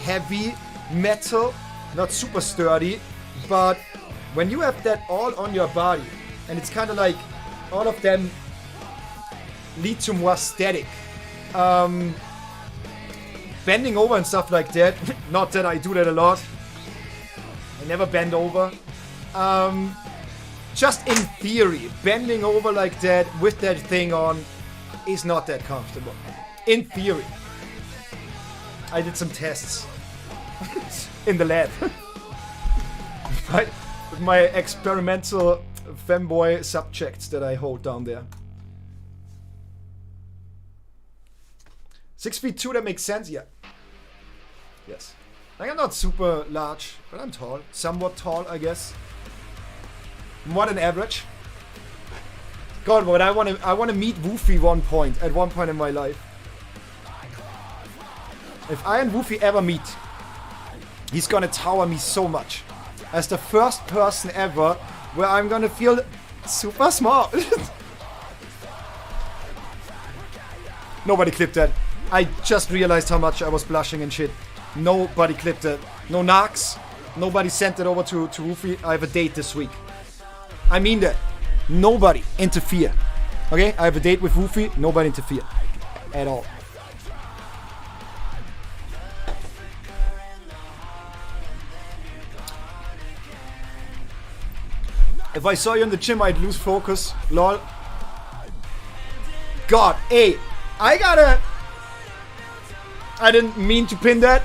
heavy metal, not super sturdy, but when you have that all on your body, and it's kind of like all of them lead to more static. Bending over and stuff like that. Not that I do that a lot. I never bend over. Just in theory, bending over like that with that thing on is not that comfortable. In theory. I did some tests in the lab. Right? With my experimental femboy subjects that I hold down there. 6'2", that makes sense, yeah. Yes. Like, I'm not super large, but I'm tall. Somewhat tall, I guess. More than average. God, but I wanna meet Woofy at one point in my life. If I and Woofy ever meet, he's gonna tower me so much. As the first person ever where I'm gonna feel super small. Nobody clipped that. I just realized how much I was blushing and shit. Nobody clipped it. No narcs. Nobody sent it over to Woofy. I have a date this week. I mean that. Nobody interfere. Okay? I have a date with Woofy. Nobody interfere. At all. If I saw you in the gym, I'd lose focus. Lol. God, hey. I didn't mean to pin that.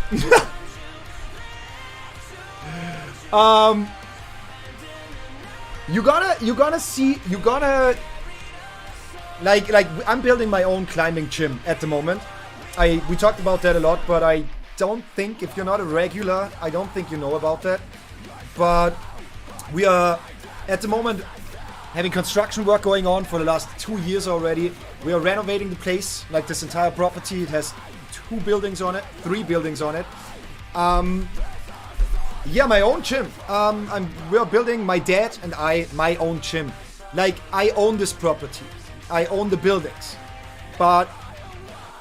You gotta see, like I'm building my own climbing gym at the moment. We talked about that a lot, but I don't think, if you're not a regular, I don't think you know about that. But we are at the moment having construction work going on for the last 2 years already. We are renovating the place, like this entire property. It has 3 buildings on it. Yeah, my own gym. We are building, my dad and I, my own gym. Like, I own this property. I own the buildings. But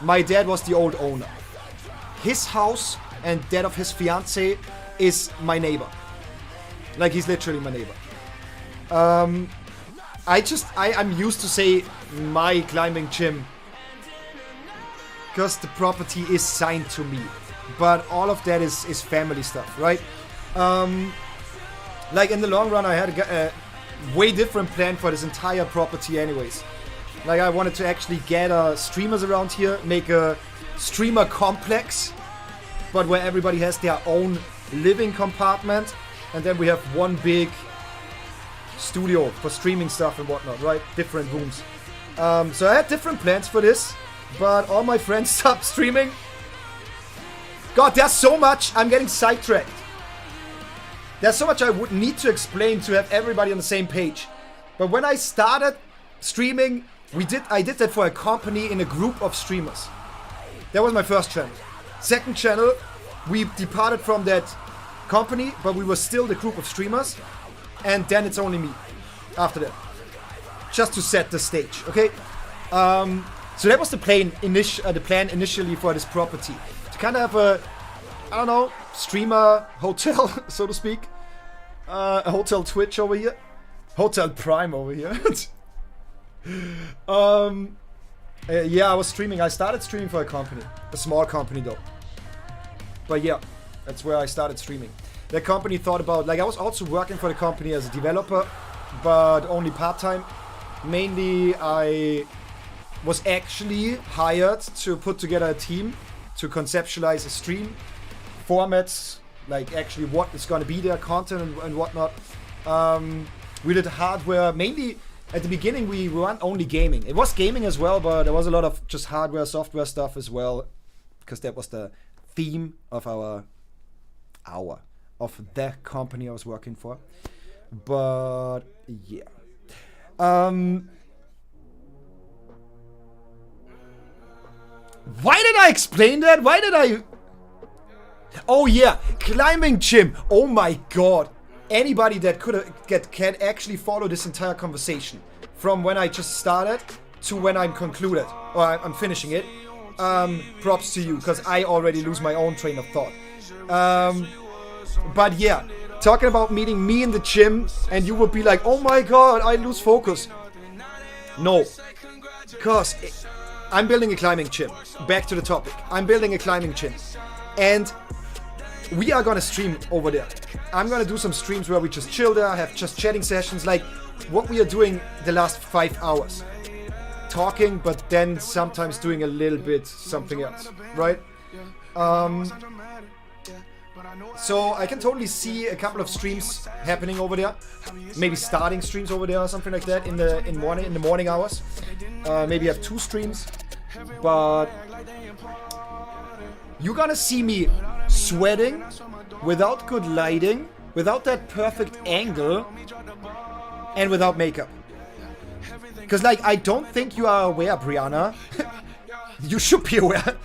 my dad was the old owner. His house and that of his fiance is my neighbor. Like, he's literally my neighbor. I'm used to say my climbing gym because the property is signed to me, but all of that is family stuff, right? Like, in the long run, I had a way different plan for this entire property anyways. Like, I wanted to actually gather streamers around here, make a streamer complex, but where everybody has their own living compartment, and then we have one big studio for streaming stuff and whatnot, right? Different rooms. So I had different plans for this, but all my friends stopped streaming. God, there's so much. I'm getting sidetracked. There's so much I would need to explain to have everybody on the same page. But when I started streaming, I did that for a company in a group of streamers. That was my first channel. Second channel, we departed from that company, but we were still the group of streamers. And then it's only me after that. Just to set the stage, okay? So that was the plan initially for this property. To kind of have a, I don't know, streamer hotel, so to speak. A hotel Twitch over here. Hotel Prime over here. Yeah, I was streaming. I started streaming for a company. A small company though. But yeah, that's where I started streaming. The company thought about, like, I was also working for the company as a developer, but only part-time. Mainly, I was actually hired to put together a team to conceptualize a stream, formats, like actually what is going to be there, content and whatnot. We did hardware, mainly at the beginning we weren't only gaming. It was gaming as well, but there was a lot of just hardware, software stuff as well, because that was the theme of of the company I was working for. But yeah. Why did I explain that? Why did I... Oh yeah, climbing gym. Oh my god. Anybody that can actually follow this entire conversation from when I just started to when I'm concluded or I'm finishing it, props to you, because I already lose my own train of thought. But yeah, talking about meeting me in the gym and you would be like, oh my god, I lose focus. No, because I'm building a climbing gym. Back to the topic. I'm building a climbing gym. And we are gonna stream over there. I'm gonna do some streams where we just chill there, have just chatting sessions, like what we are doing the last 5 hours. Talking, but then sometimes doing a little bit something else, right? So I can totally see a couple of streams happening over there. Maybe starting streams over there or something like that in the morning hours. Maybe have 2 streams. But you're gonna see me sweating without good lighting, without that perfect angle, and without makeup. Because, like, I don't think you are aware, Brianna. You should be aware.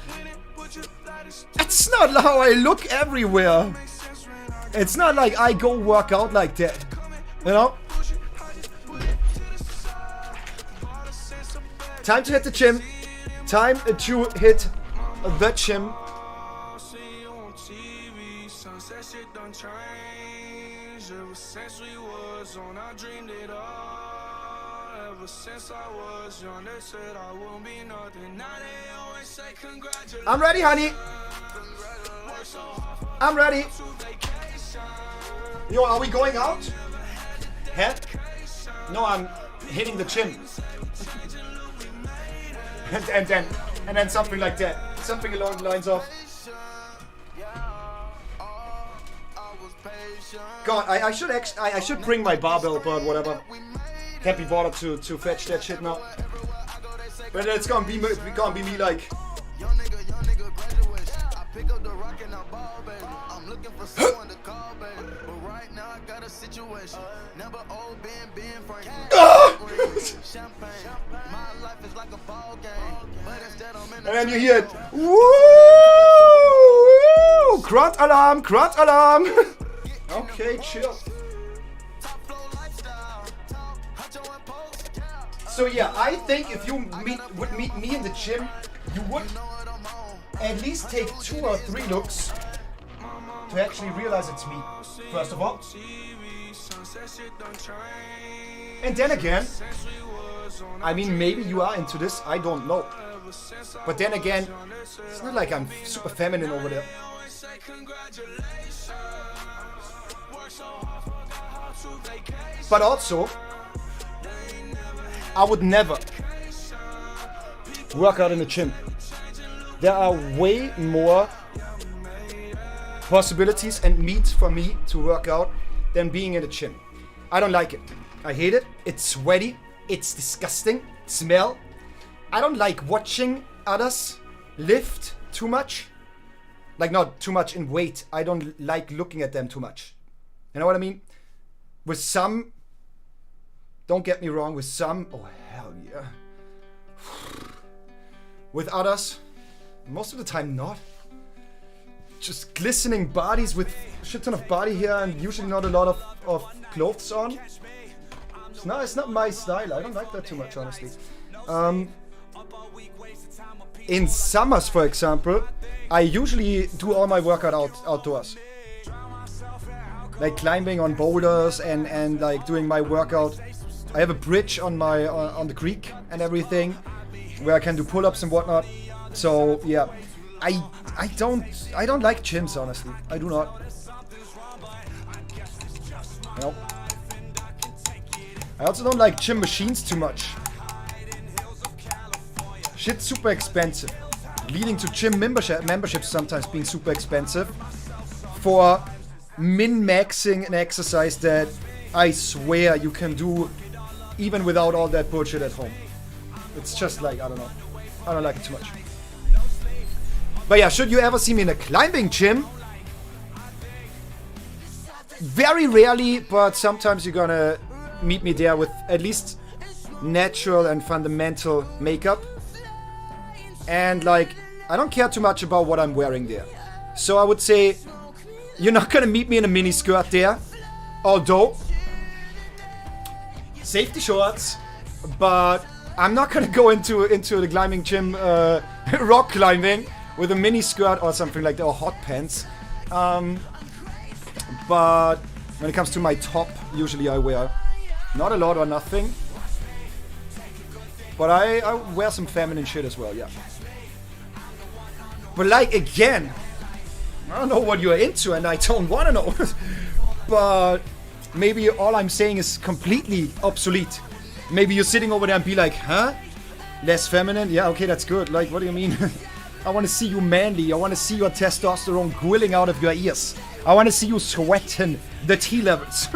It's not how I look everywhere. It's not like I go work out like that. You know? Time to hit the gym. Time to hit the gym. I'm ready, honey. I'm ready. Yo, are we going out? Head? No, I'm hitting the gym. and then something like that. Something along the lines of. God, I should bring my barbell, but whatever. Can't be bothered to fetch that shit now. But it's gonna be me like. And then you hear it. Woo! Grunt alarm! Grunt alarm! Okay, chill. So yeah, I think if you would meet me in the gym, you would at least take 2 or 3 looks to actually realize it's me, first of all. And then again, I mean, maybe you are into this, I don't know. But then again, it's not like I'm super feminine over there. But also, I would never work out in the gym. There are way more possibilities and means for me to work out than being in the gym. I don't like it. I hate it. It's sweaty. It's disgusting. Smell. I don't like watching others lift too much. Like, not too much in weight. I don't like looking at them too much. You know what I mean? With some, don't get me wrong, with some, oh hell yeah. With others, most of the time not. Just glistening bodies with shit ton of body hair and usually not a lot of clothes on. It's not my style. I don't like that too much, honestly. In summers, for example, I usually do all my workout outdoors. Like climbing on boulders and like doing my workout. I have a bridge on my on the creek and everything where I can do pull-ups and whatnot. So yeah, I don't like gyms, honestly. I do not. No. I also don't like gym machines too much. Shit's super expensive, leading to gym memberships sometimes being super expensive for min-maxing an exercise that I swear you can do even without all that bullshit at home. It's just like, I don't know. I don't like it too much. But yeah, should you ever see me in a climbing gym? Very rarely, but sometimes you're gonna meet me there with at least natural and fundamental makeup. And like, I don't care too much about what I'm wearing there. So I would say, you're not gonna meet me in a mini skirt there. Although, safety shorts, but I'm not gonna go into the climbing gym, rock climbing with a mini skirt or something like that, or hot pants. But when it comes to my top, usually I wear not a lot or nothing. But I wear some feminine shit as well, yeah. But like, again, I don't know what you're into and I don't want to know. But maybe all I'm saying is completely obsolete. Maybe you're sitting over there and be like, huh? Less feminine? Yeah, okay, that's good. Like, what do you mean? I want to see you manly. I want to see your testosterone grilling out of your ears. I want to see you sweating the T levels.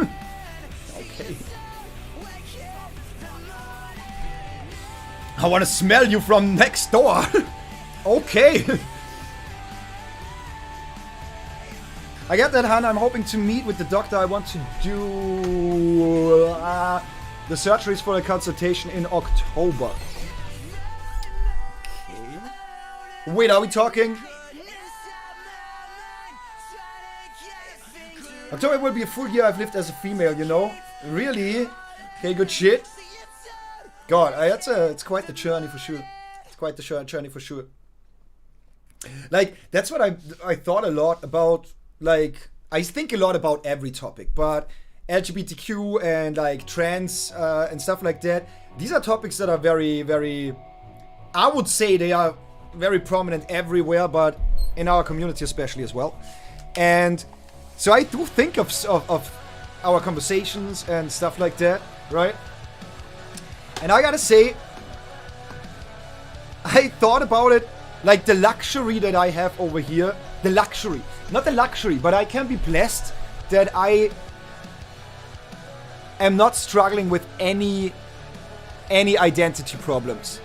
Okay. I want to smell you from next door. Okay. I get that, Han. I'm hoping to meet with the doctor. I want to do the surgeries for a consultation in October. Okay. Wait, are we talking? October will be a full year I've lived as a female, you know? Really? Okay, good shit. God, it's quite the journey for sure. It's quite the journey for sure. Like, that's what I thought a lot about. Like, I think a lot about every topic, but LGBTQ and like trans and stuff like that, these are topics that are very, very, I would say they are very prominent everywhere, but in our community especially as well. And so I do think of our conversations and stuff like that, right? And I gotta say, I thought about it, like the luxury that I have over here. The luxury. Not the luxury, but I can be blessed that I am not struggling with any identity problems.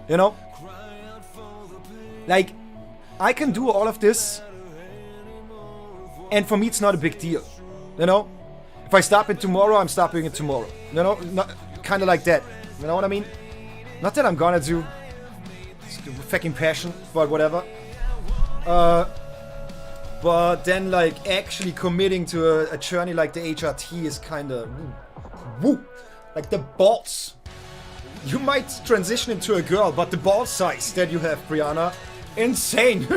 You know? Like, I can do all of this, and for me it's not a big deal. You know? If I stop it tomorrow, I'm stopping it tomorrow. You know? Kind of like that. You know what I mean? Not that I'm gonna do fucking passion, but whatever. But then, like, actually committing to a journey like the HRT is kind of woo. Like the balls. You might transition into a girl, but the ball size that you have, Brianna, insane.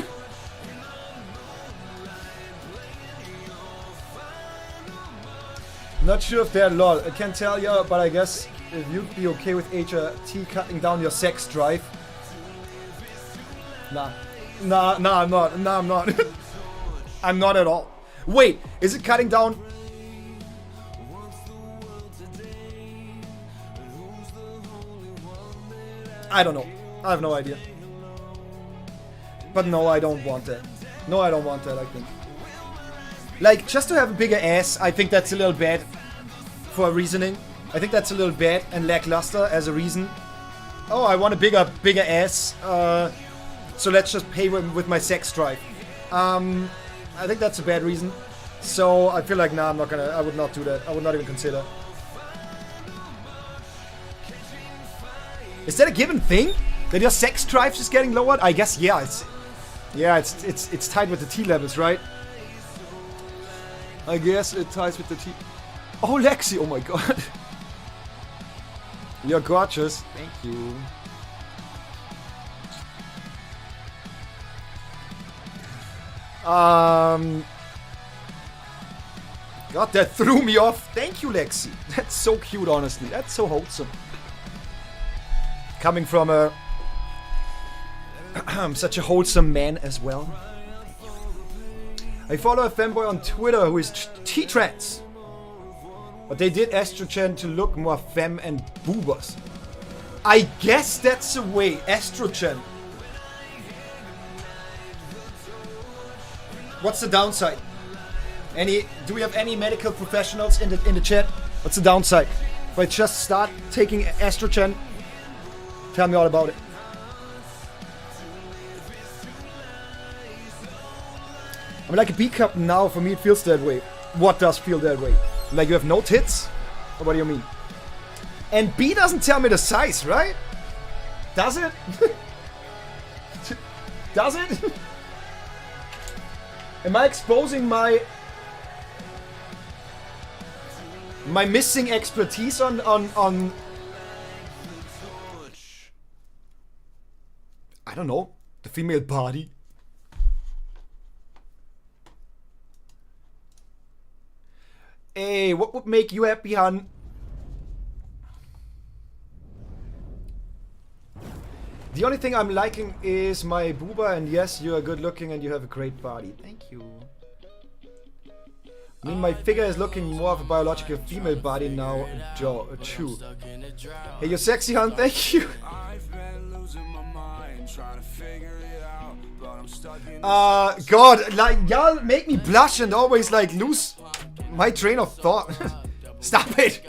Not sure if they're lol. I can't tell you, but I guess if you'd be okay with HRT cutting down your sex drive. Nah, I'm not. Nah, I'm not. I'm not at all. Wait, is it cutting down? I don't know. I have no idea. But no, I don't want that. No, I don't want that, I think. Like, just to have a bigger ass, I think that's a little bad for reasoning. I think that's a little bad and lackluster as a reason. Oh, I want a bigger ass. So let's just pay with my sex drive. I think that's a bad reason. So I feel like, nah, I would not do that. I would not even consider. Is that a given thing? That your sex drive is getting lowered? I guess, yeah. It's tied with the T levels, right? I guess it ties with the T. Oh, Lexi, oh my god. You're gorgeous. Thank you. God, that threw me off. Thank you, Lexi. That's so cute, honestly. That's so wholesome. Coming from a such a wholesome man as well. I follow a femboy on Twitter who is T-trans. But they did estrogen to look more femme and boobers. I guess that's the way. Estrogen. What's the downside? Do we have any medical professionals in the chat? What's the downside? If I just start taking estrogen, tell me all about it. I'm like a B cup now. For me, it feels that way. What does feel that way? Like you have no tits? Or what do you mean? And B doesn't tell me the size, right? Does it? Does it? Am I exposing my missing expertise on don't know, the female body. Hey, what would make you happy, hun? The only thing I'm liking is my booba, and yes, you are good looking and you have a great body. Thank you. I mean, my figure is looking more of a biological female body now, too. Hey, you're sexy, hun. Thank you. God, like, y'all make me blush and always, like, lose my train of thought. Stop it.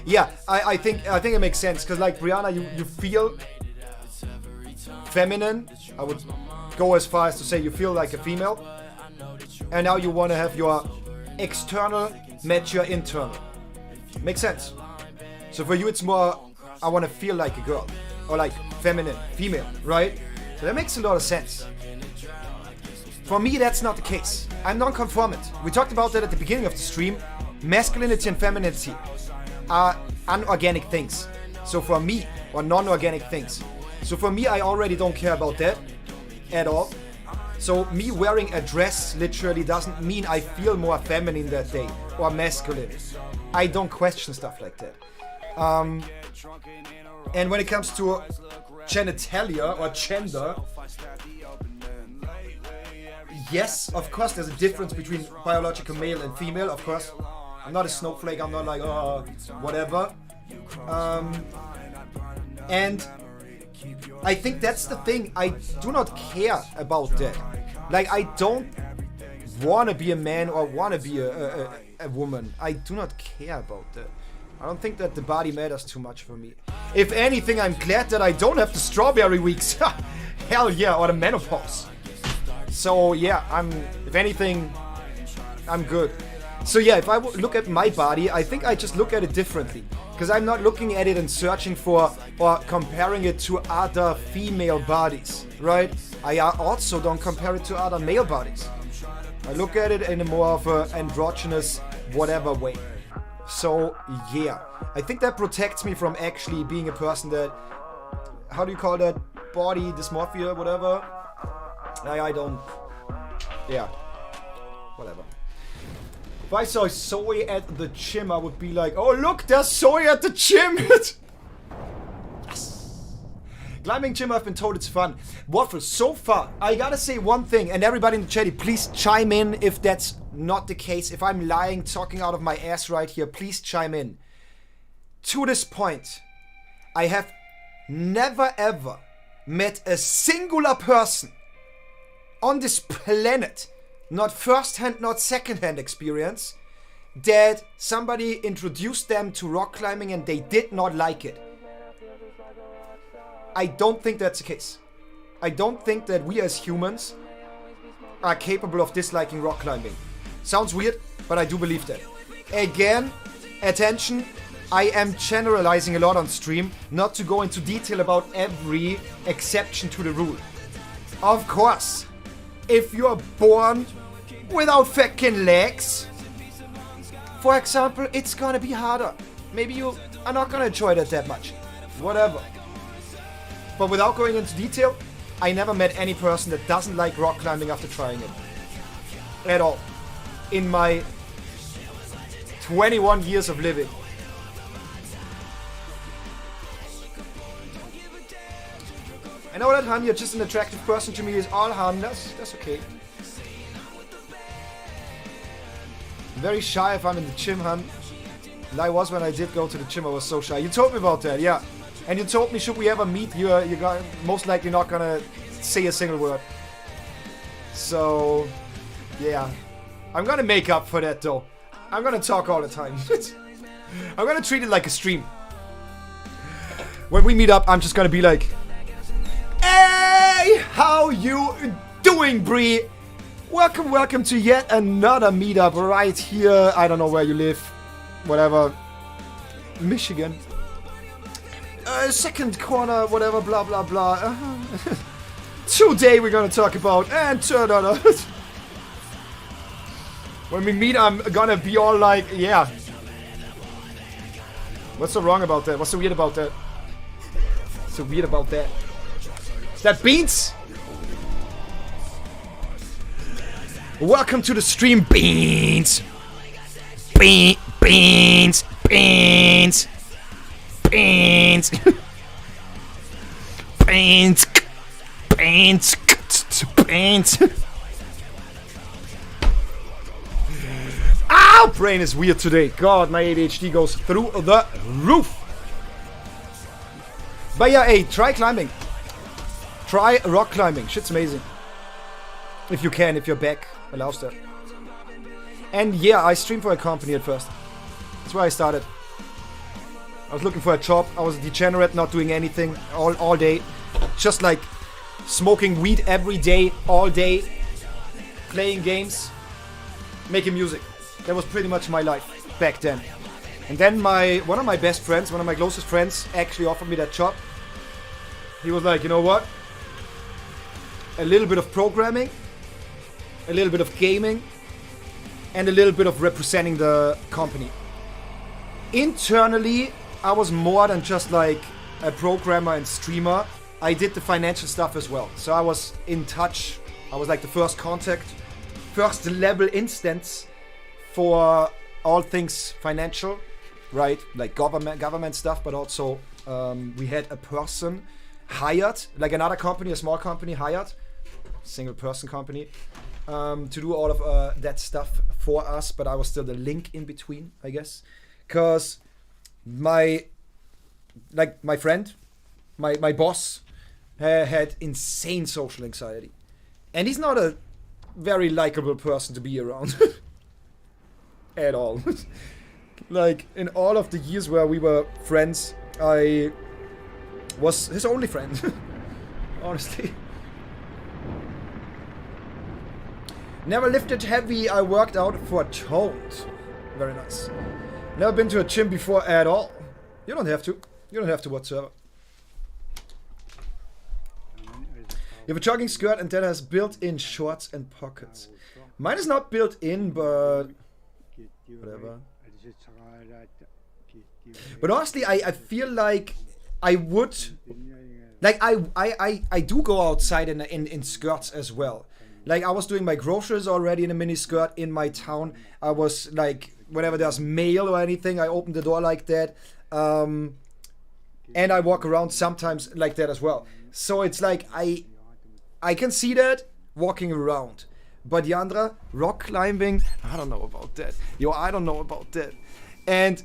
Yeah, I think it makes sense, because, like, Brianna, you feel feminine. I would go as far as to say you feel like a female, and now you want to have your external match your internal. Makes sense. So for you it's more, I want to feel like a girl, or like feminine, female, right? So that makes a lot of sense. For me, that's not the case. I'm non-conformant. We talked about that at the beginning of the stream. Masculinity and femininity are unorganic things. So for me, or non-organic things. So for me, I already don't care about that at all. So me wearing a dress literally doesn't mean I feel more feminine that day or masculine. I don't question stuff like that. And when it comes to genitalia or gender, yes, of course there's a difference between biological male and female, of course. I'm not a snowflake, I'm not like, whatever. And I think that's the thing, I do not care about that. Like, I don't want to be a man or want to be a woman. I do not care about that. I don't think that the body matters too much for me. If anything, I'm glad that I don't have the strawberry weeks. Hell yeah, or the menopause. So yeah, if anything, I'm good. So yeah, if I look at my body, I think I just look at it differently. Because I'm not looking at it and searching for or comparing it to other female bodies, right? I also don't compare it to other male bodies. I look at it in a more of an androgynous whatever way. So yeah, I think that protects me from actually being a person that, how do you call that, body dysmorphia, whatever. I don't, yeah, whatever. If I saw Zoe at the gym, I would be like, oh look, there's Zoe at the gym! Yes! Climbing gym, I've been told it's fun. Waffle, so far, I gotta say one thing, and everybody in the chat, please chime in if that's not the case. If I'm lying, talking out of my ass right here, please chime in. To this point, I have never ever met a singular person on this planet, not first-hand, not second-hand experience, that somebody introduced them to rock climbing and they did not like it. I don't think that's the case. I don't think that we as humans are capable of disliking rock climbing. Sounds weird, but I do believe that. Again, attention, I am generalizing a lot on stream, not to go into detail about every exception to the rule. Of course, if you're born without fucking legs, for example, it's gonna be harder. Maybe you are not gonna enjoy that much. Whatever. But without going into detail, I never met any person that doesn't like rock climbing after trying it. At all. In my 21 years of living. I know that, Han, you're just an attractive person to me. Is all, Han. That's okay. I'm very shy if I'm in the gym, Han. And I was when I did go to the gym. I was so shy. You told me about that, yeah. And you told me, should we ever meet, you're most likely not gonna say a single word. So, yeah. I'm gonna make up for that, though. I'm gonna talk all the time. I'm gonna treat it like a stream. When we meet up, I'm just gonna be like, hey, how you doing, Bree? Welcome to yet another meetup right here. I don't know where you live. Whatever. Michigan. Second corner, whatever, blah, blah, blah. Today we're gonna talk about, and when we meet, I'm gonna be all like, yeah. What's so wrong about that? What's so weird about that? So weird about that. Is that Beans? Welcome to the stream, Beans. Beans. Beans. Beans. Beans. Beans. Beans. Beans. Ow! Brain is weird today. God, my ADHD goes through the roof. But yeah, hey, try climbing. Try rock climbing. Shit's amazing. If you can, if your back allows that. And yeah, I streamed for a company at first. That's where I started. I was looking for a job. I was a degenerate, not doing anything all day. Just like smoking weed every day, all day. Playing games. Making music. That was pretty much my life back then. And then one of my best friends, one of my closest friends, actually offered me that job. He was like, you know what? A little bit of programming, a little bit of gaming, and a little bit of representing the company. Internally, I was more than just like a programmer and streamer. I did the financial stuff as well. So I was in touch. I was like the first contact, first level instance for all things financial, right? Like government stuff, but also we had a person hired, like another company, a small company hired, single person company, to do all of that stuff for us. But I was still the link in between, I guess, because my friend, my boss had insane social anxiety, and he's not a very likable person to be around. At all. Like, in all of the years where we were friends, I was his only friend. Honestly. Never lifted heavy, I worked out for toned. Very nice. Never been to a gym before at all. You don't have to. You don't have to whatsoever. You have a jogging skirt and that has built-in shorts and pockets. Mine is not built in, but whatever. But honestly, I feel like I would, like I do go outside in skirts as well. Like I was doing my groceries already in a mini skirt in my town. I was like, whenever there's mail or anything, I open the door like that. And I walk around sometimes like that as well. So it's like I can see that walking around. But Yandra, rock climbing, I don't know about that. Yo, I don't know about that. And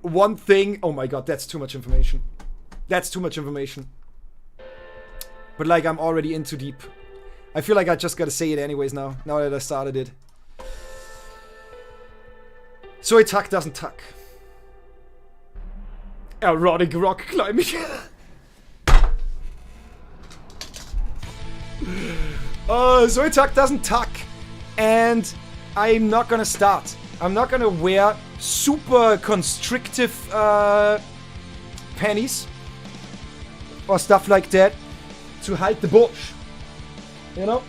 one thing, oh my god, that's too much information. That's too much information. But like, I'm already in too deep. I feel like I just gotta say it anyways now that I started it. So a tuck doesn't tuck. Erotic rock climbing. Zoe Tuck doesn't tuck, and I'm not gonna start. I'm not gonna wear super constrictive panties or stuff like that to hide the bush, you know?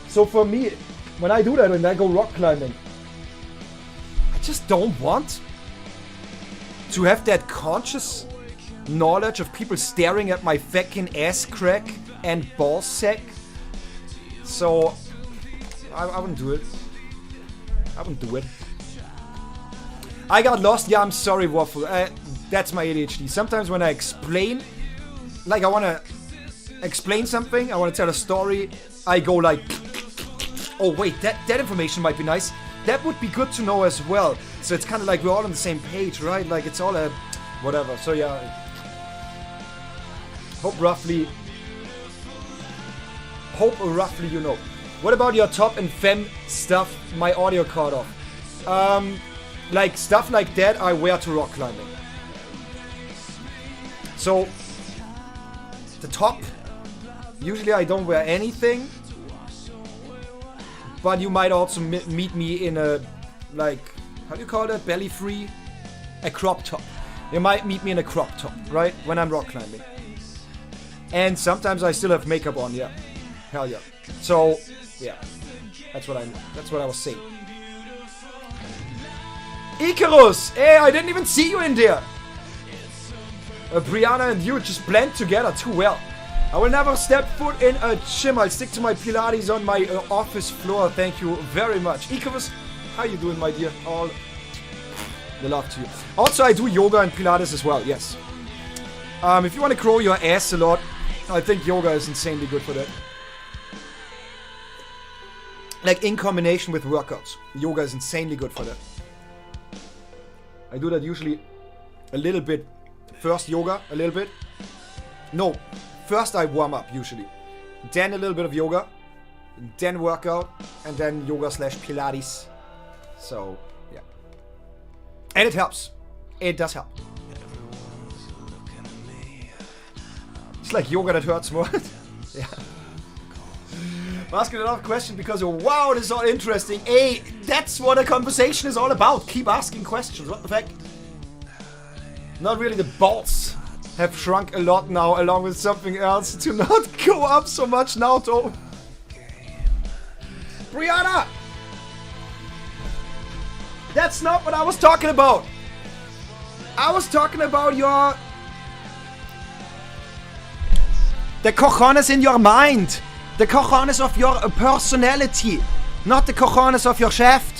So for me, when I do that, when I go rock climbing, I just don't want to have that conscious knowledge of people staring at my fucking ass crack and ball sack. So, I wouldn't do it. I wouldn't do it. I got lost. Yeah, I'm sorry, Waffle. That's my ADHD. Sometimes when I explain, like I want to explain something, I want to tell a story, I go like, oh wait, that information might be nice. That would be good to know as well. So it's kind of like we're all on the same page, right? Like it's all a whatever. So yeah, hope roughly you know. What about your top and femme stuff? My audio cut off. Like stuff like that I wear to rock climbing. So the top, usually I don't wear anything. But you might also meet me in a, like, how do you call that? Belly free? A crop top. You might meet me in a crop top, right? When I'm rock climbing. And sometimes I still have makeup on, yeah. Hell yeah. So, yeah. That's what I was saying. Icarus! Hey, I didn't even see you in there! Brianna and you just blend together too well. I will never step foot in a gym. I'll stick to my Pilates on my office floor. Thank you very much. Icarus, how you doing, my dear? All the love to you. Also, I do yoga and Pilates as well, yes. If you want to grow your ass a lot, I think yoga is insanely good for that. Like, in combination with workouts. Yoga is insanely good for that. I do that usually a little bit. First yoga, a little bit. No, first I warm up usually. Then a little bit of yoga. Then workout. And then yoga / Pilates. So, yeah. And it helps. It does help. It's like yoga that hurts more. Yeah. I'm asking a lot of questions because, wow, this is all interesting. Hey, that's what a conversation is all about. Keep asking questions. What the heck? Not really. The balls have shrunk a lot now, along with something else, to not go up so much now, though. Brianna! That's not what I was talking about. I was talking about the cojones in your mind. The cojones of your personality. Not the cojones of your shaft.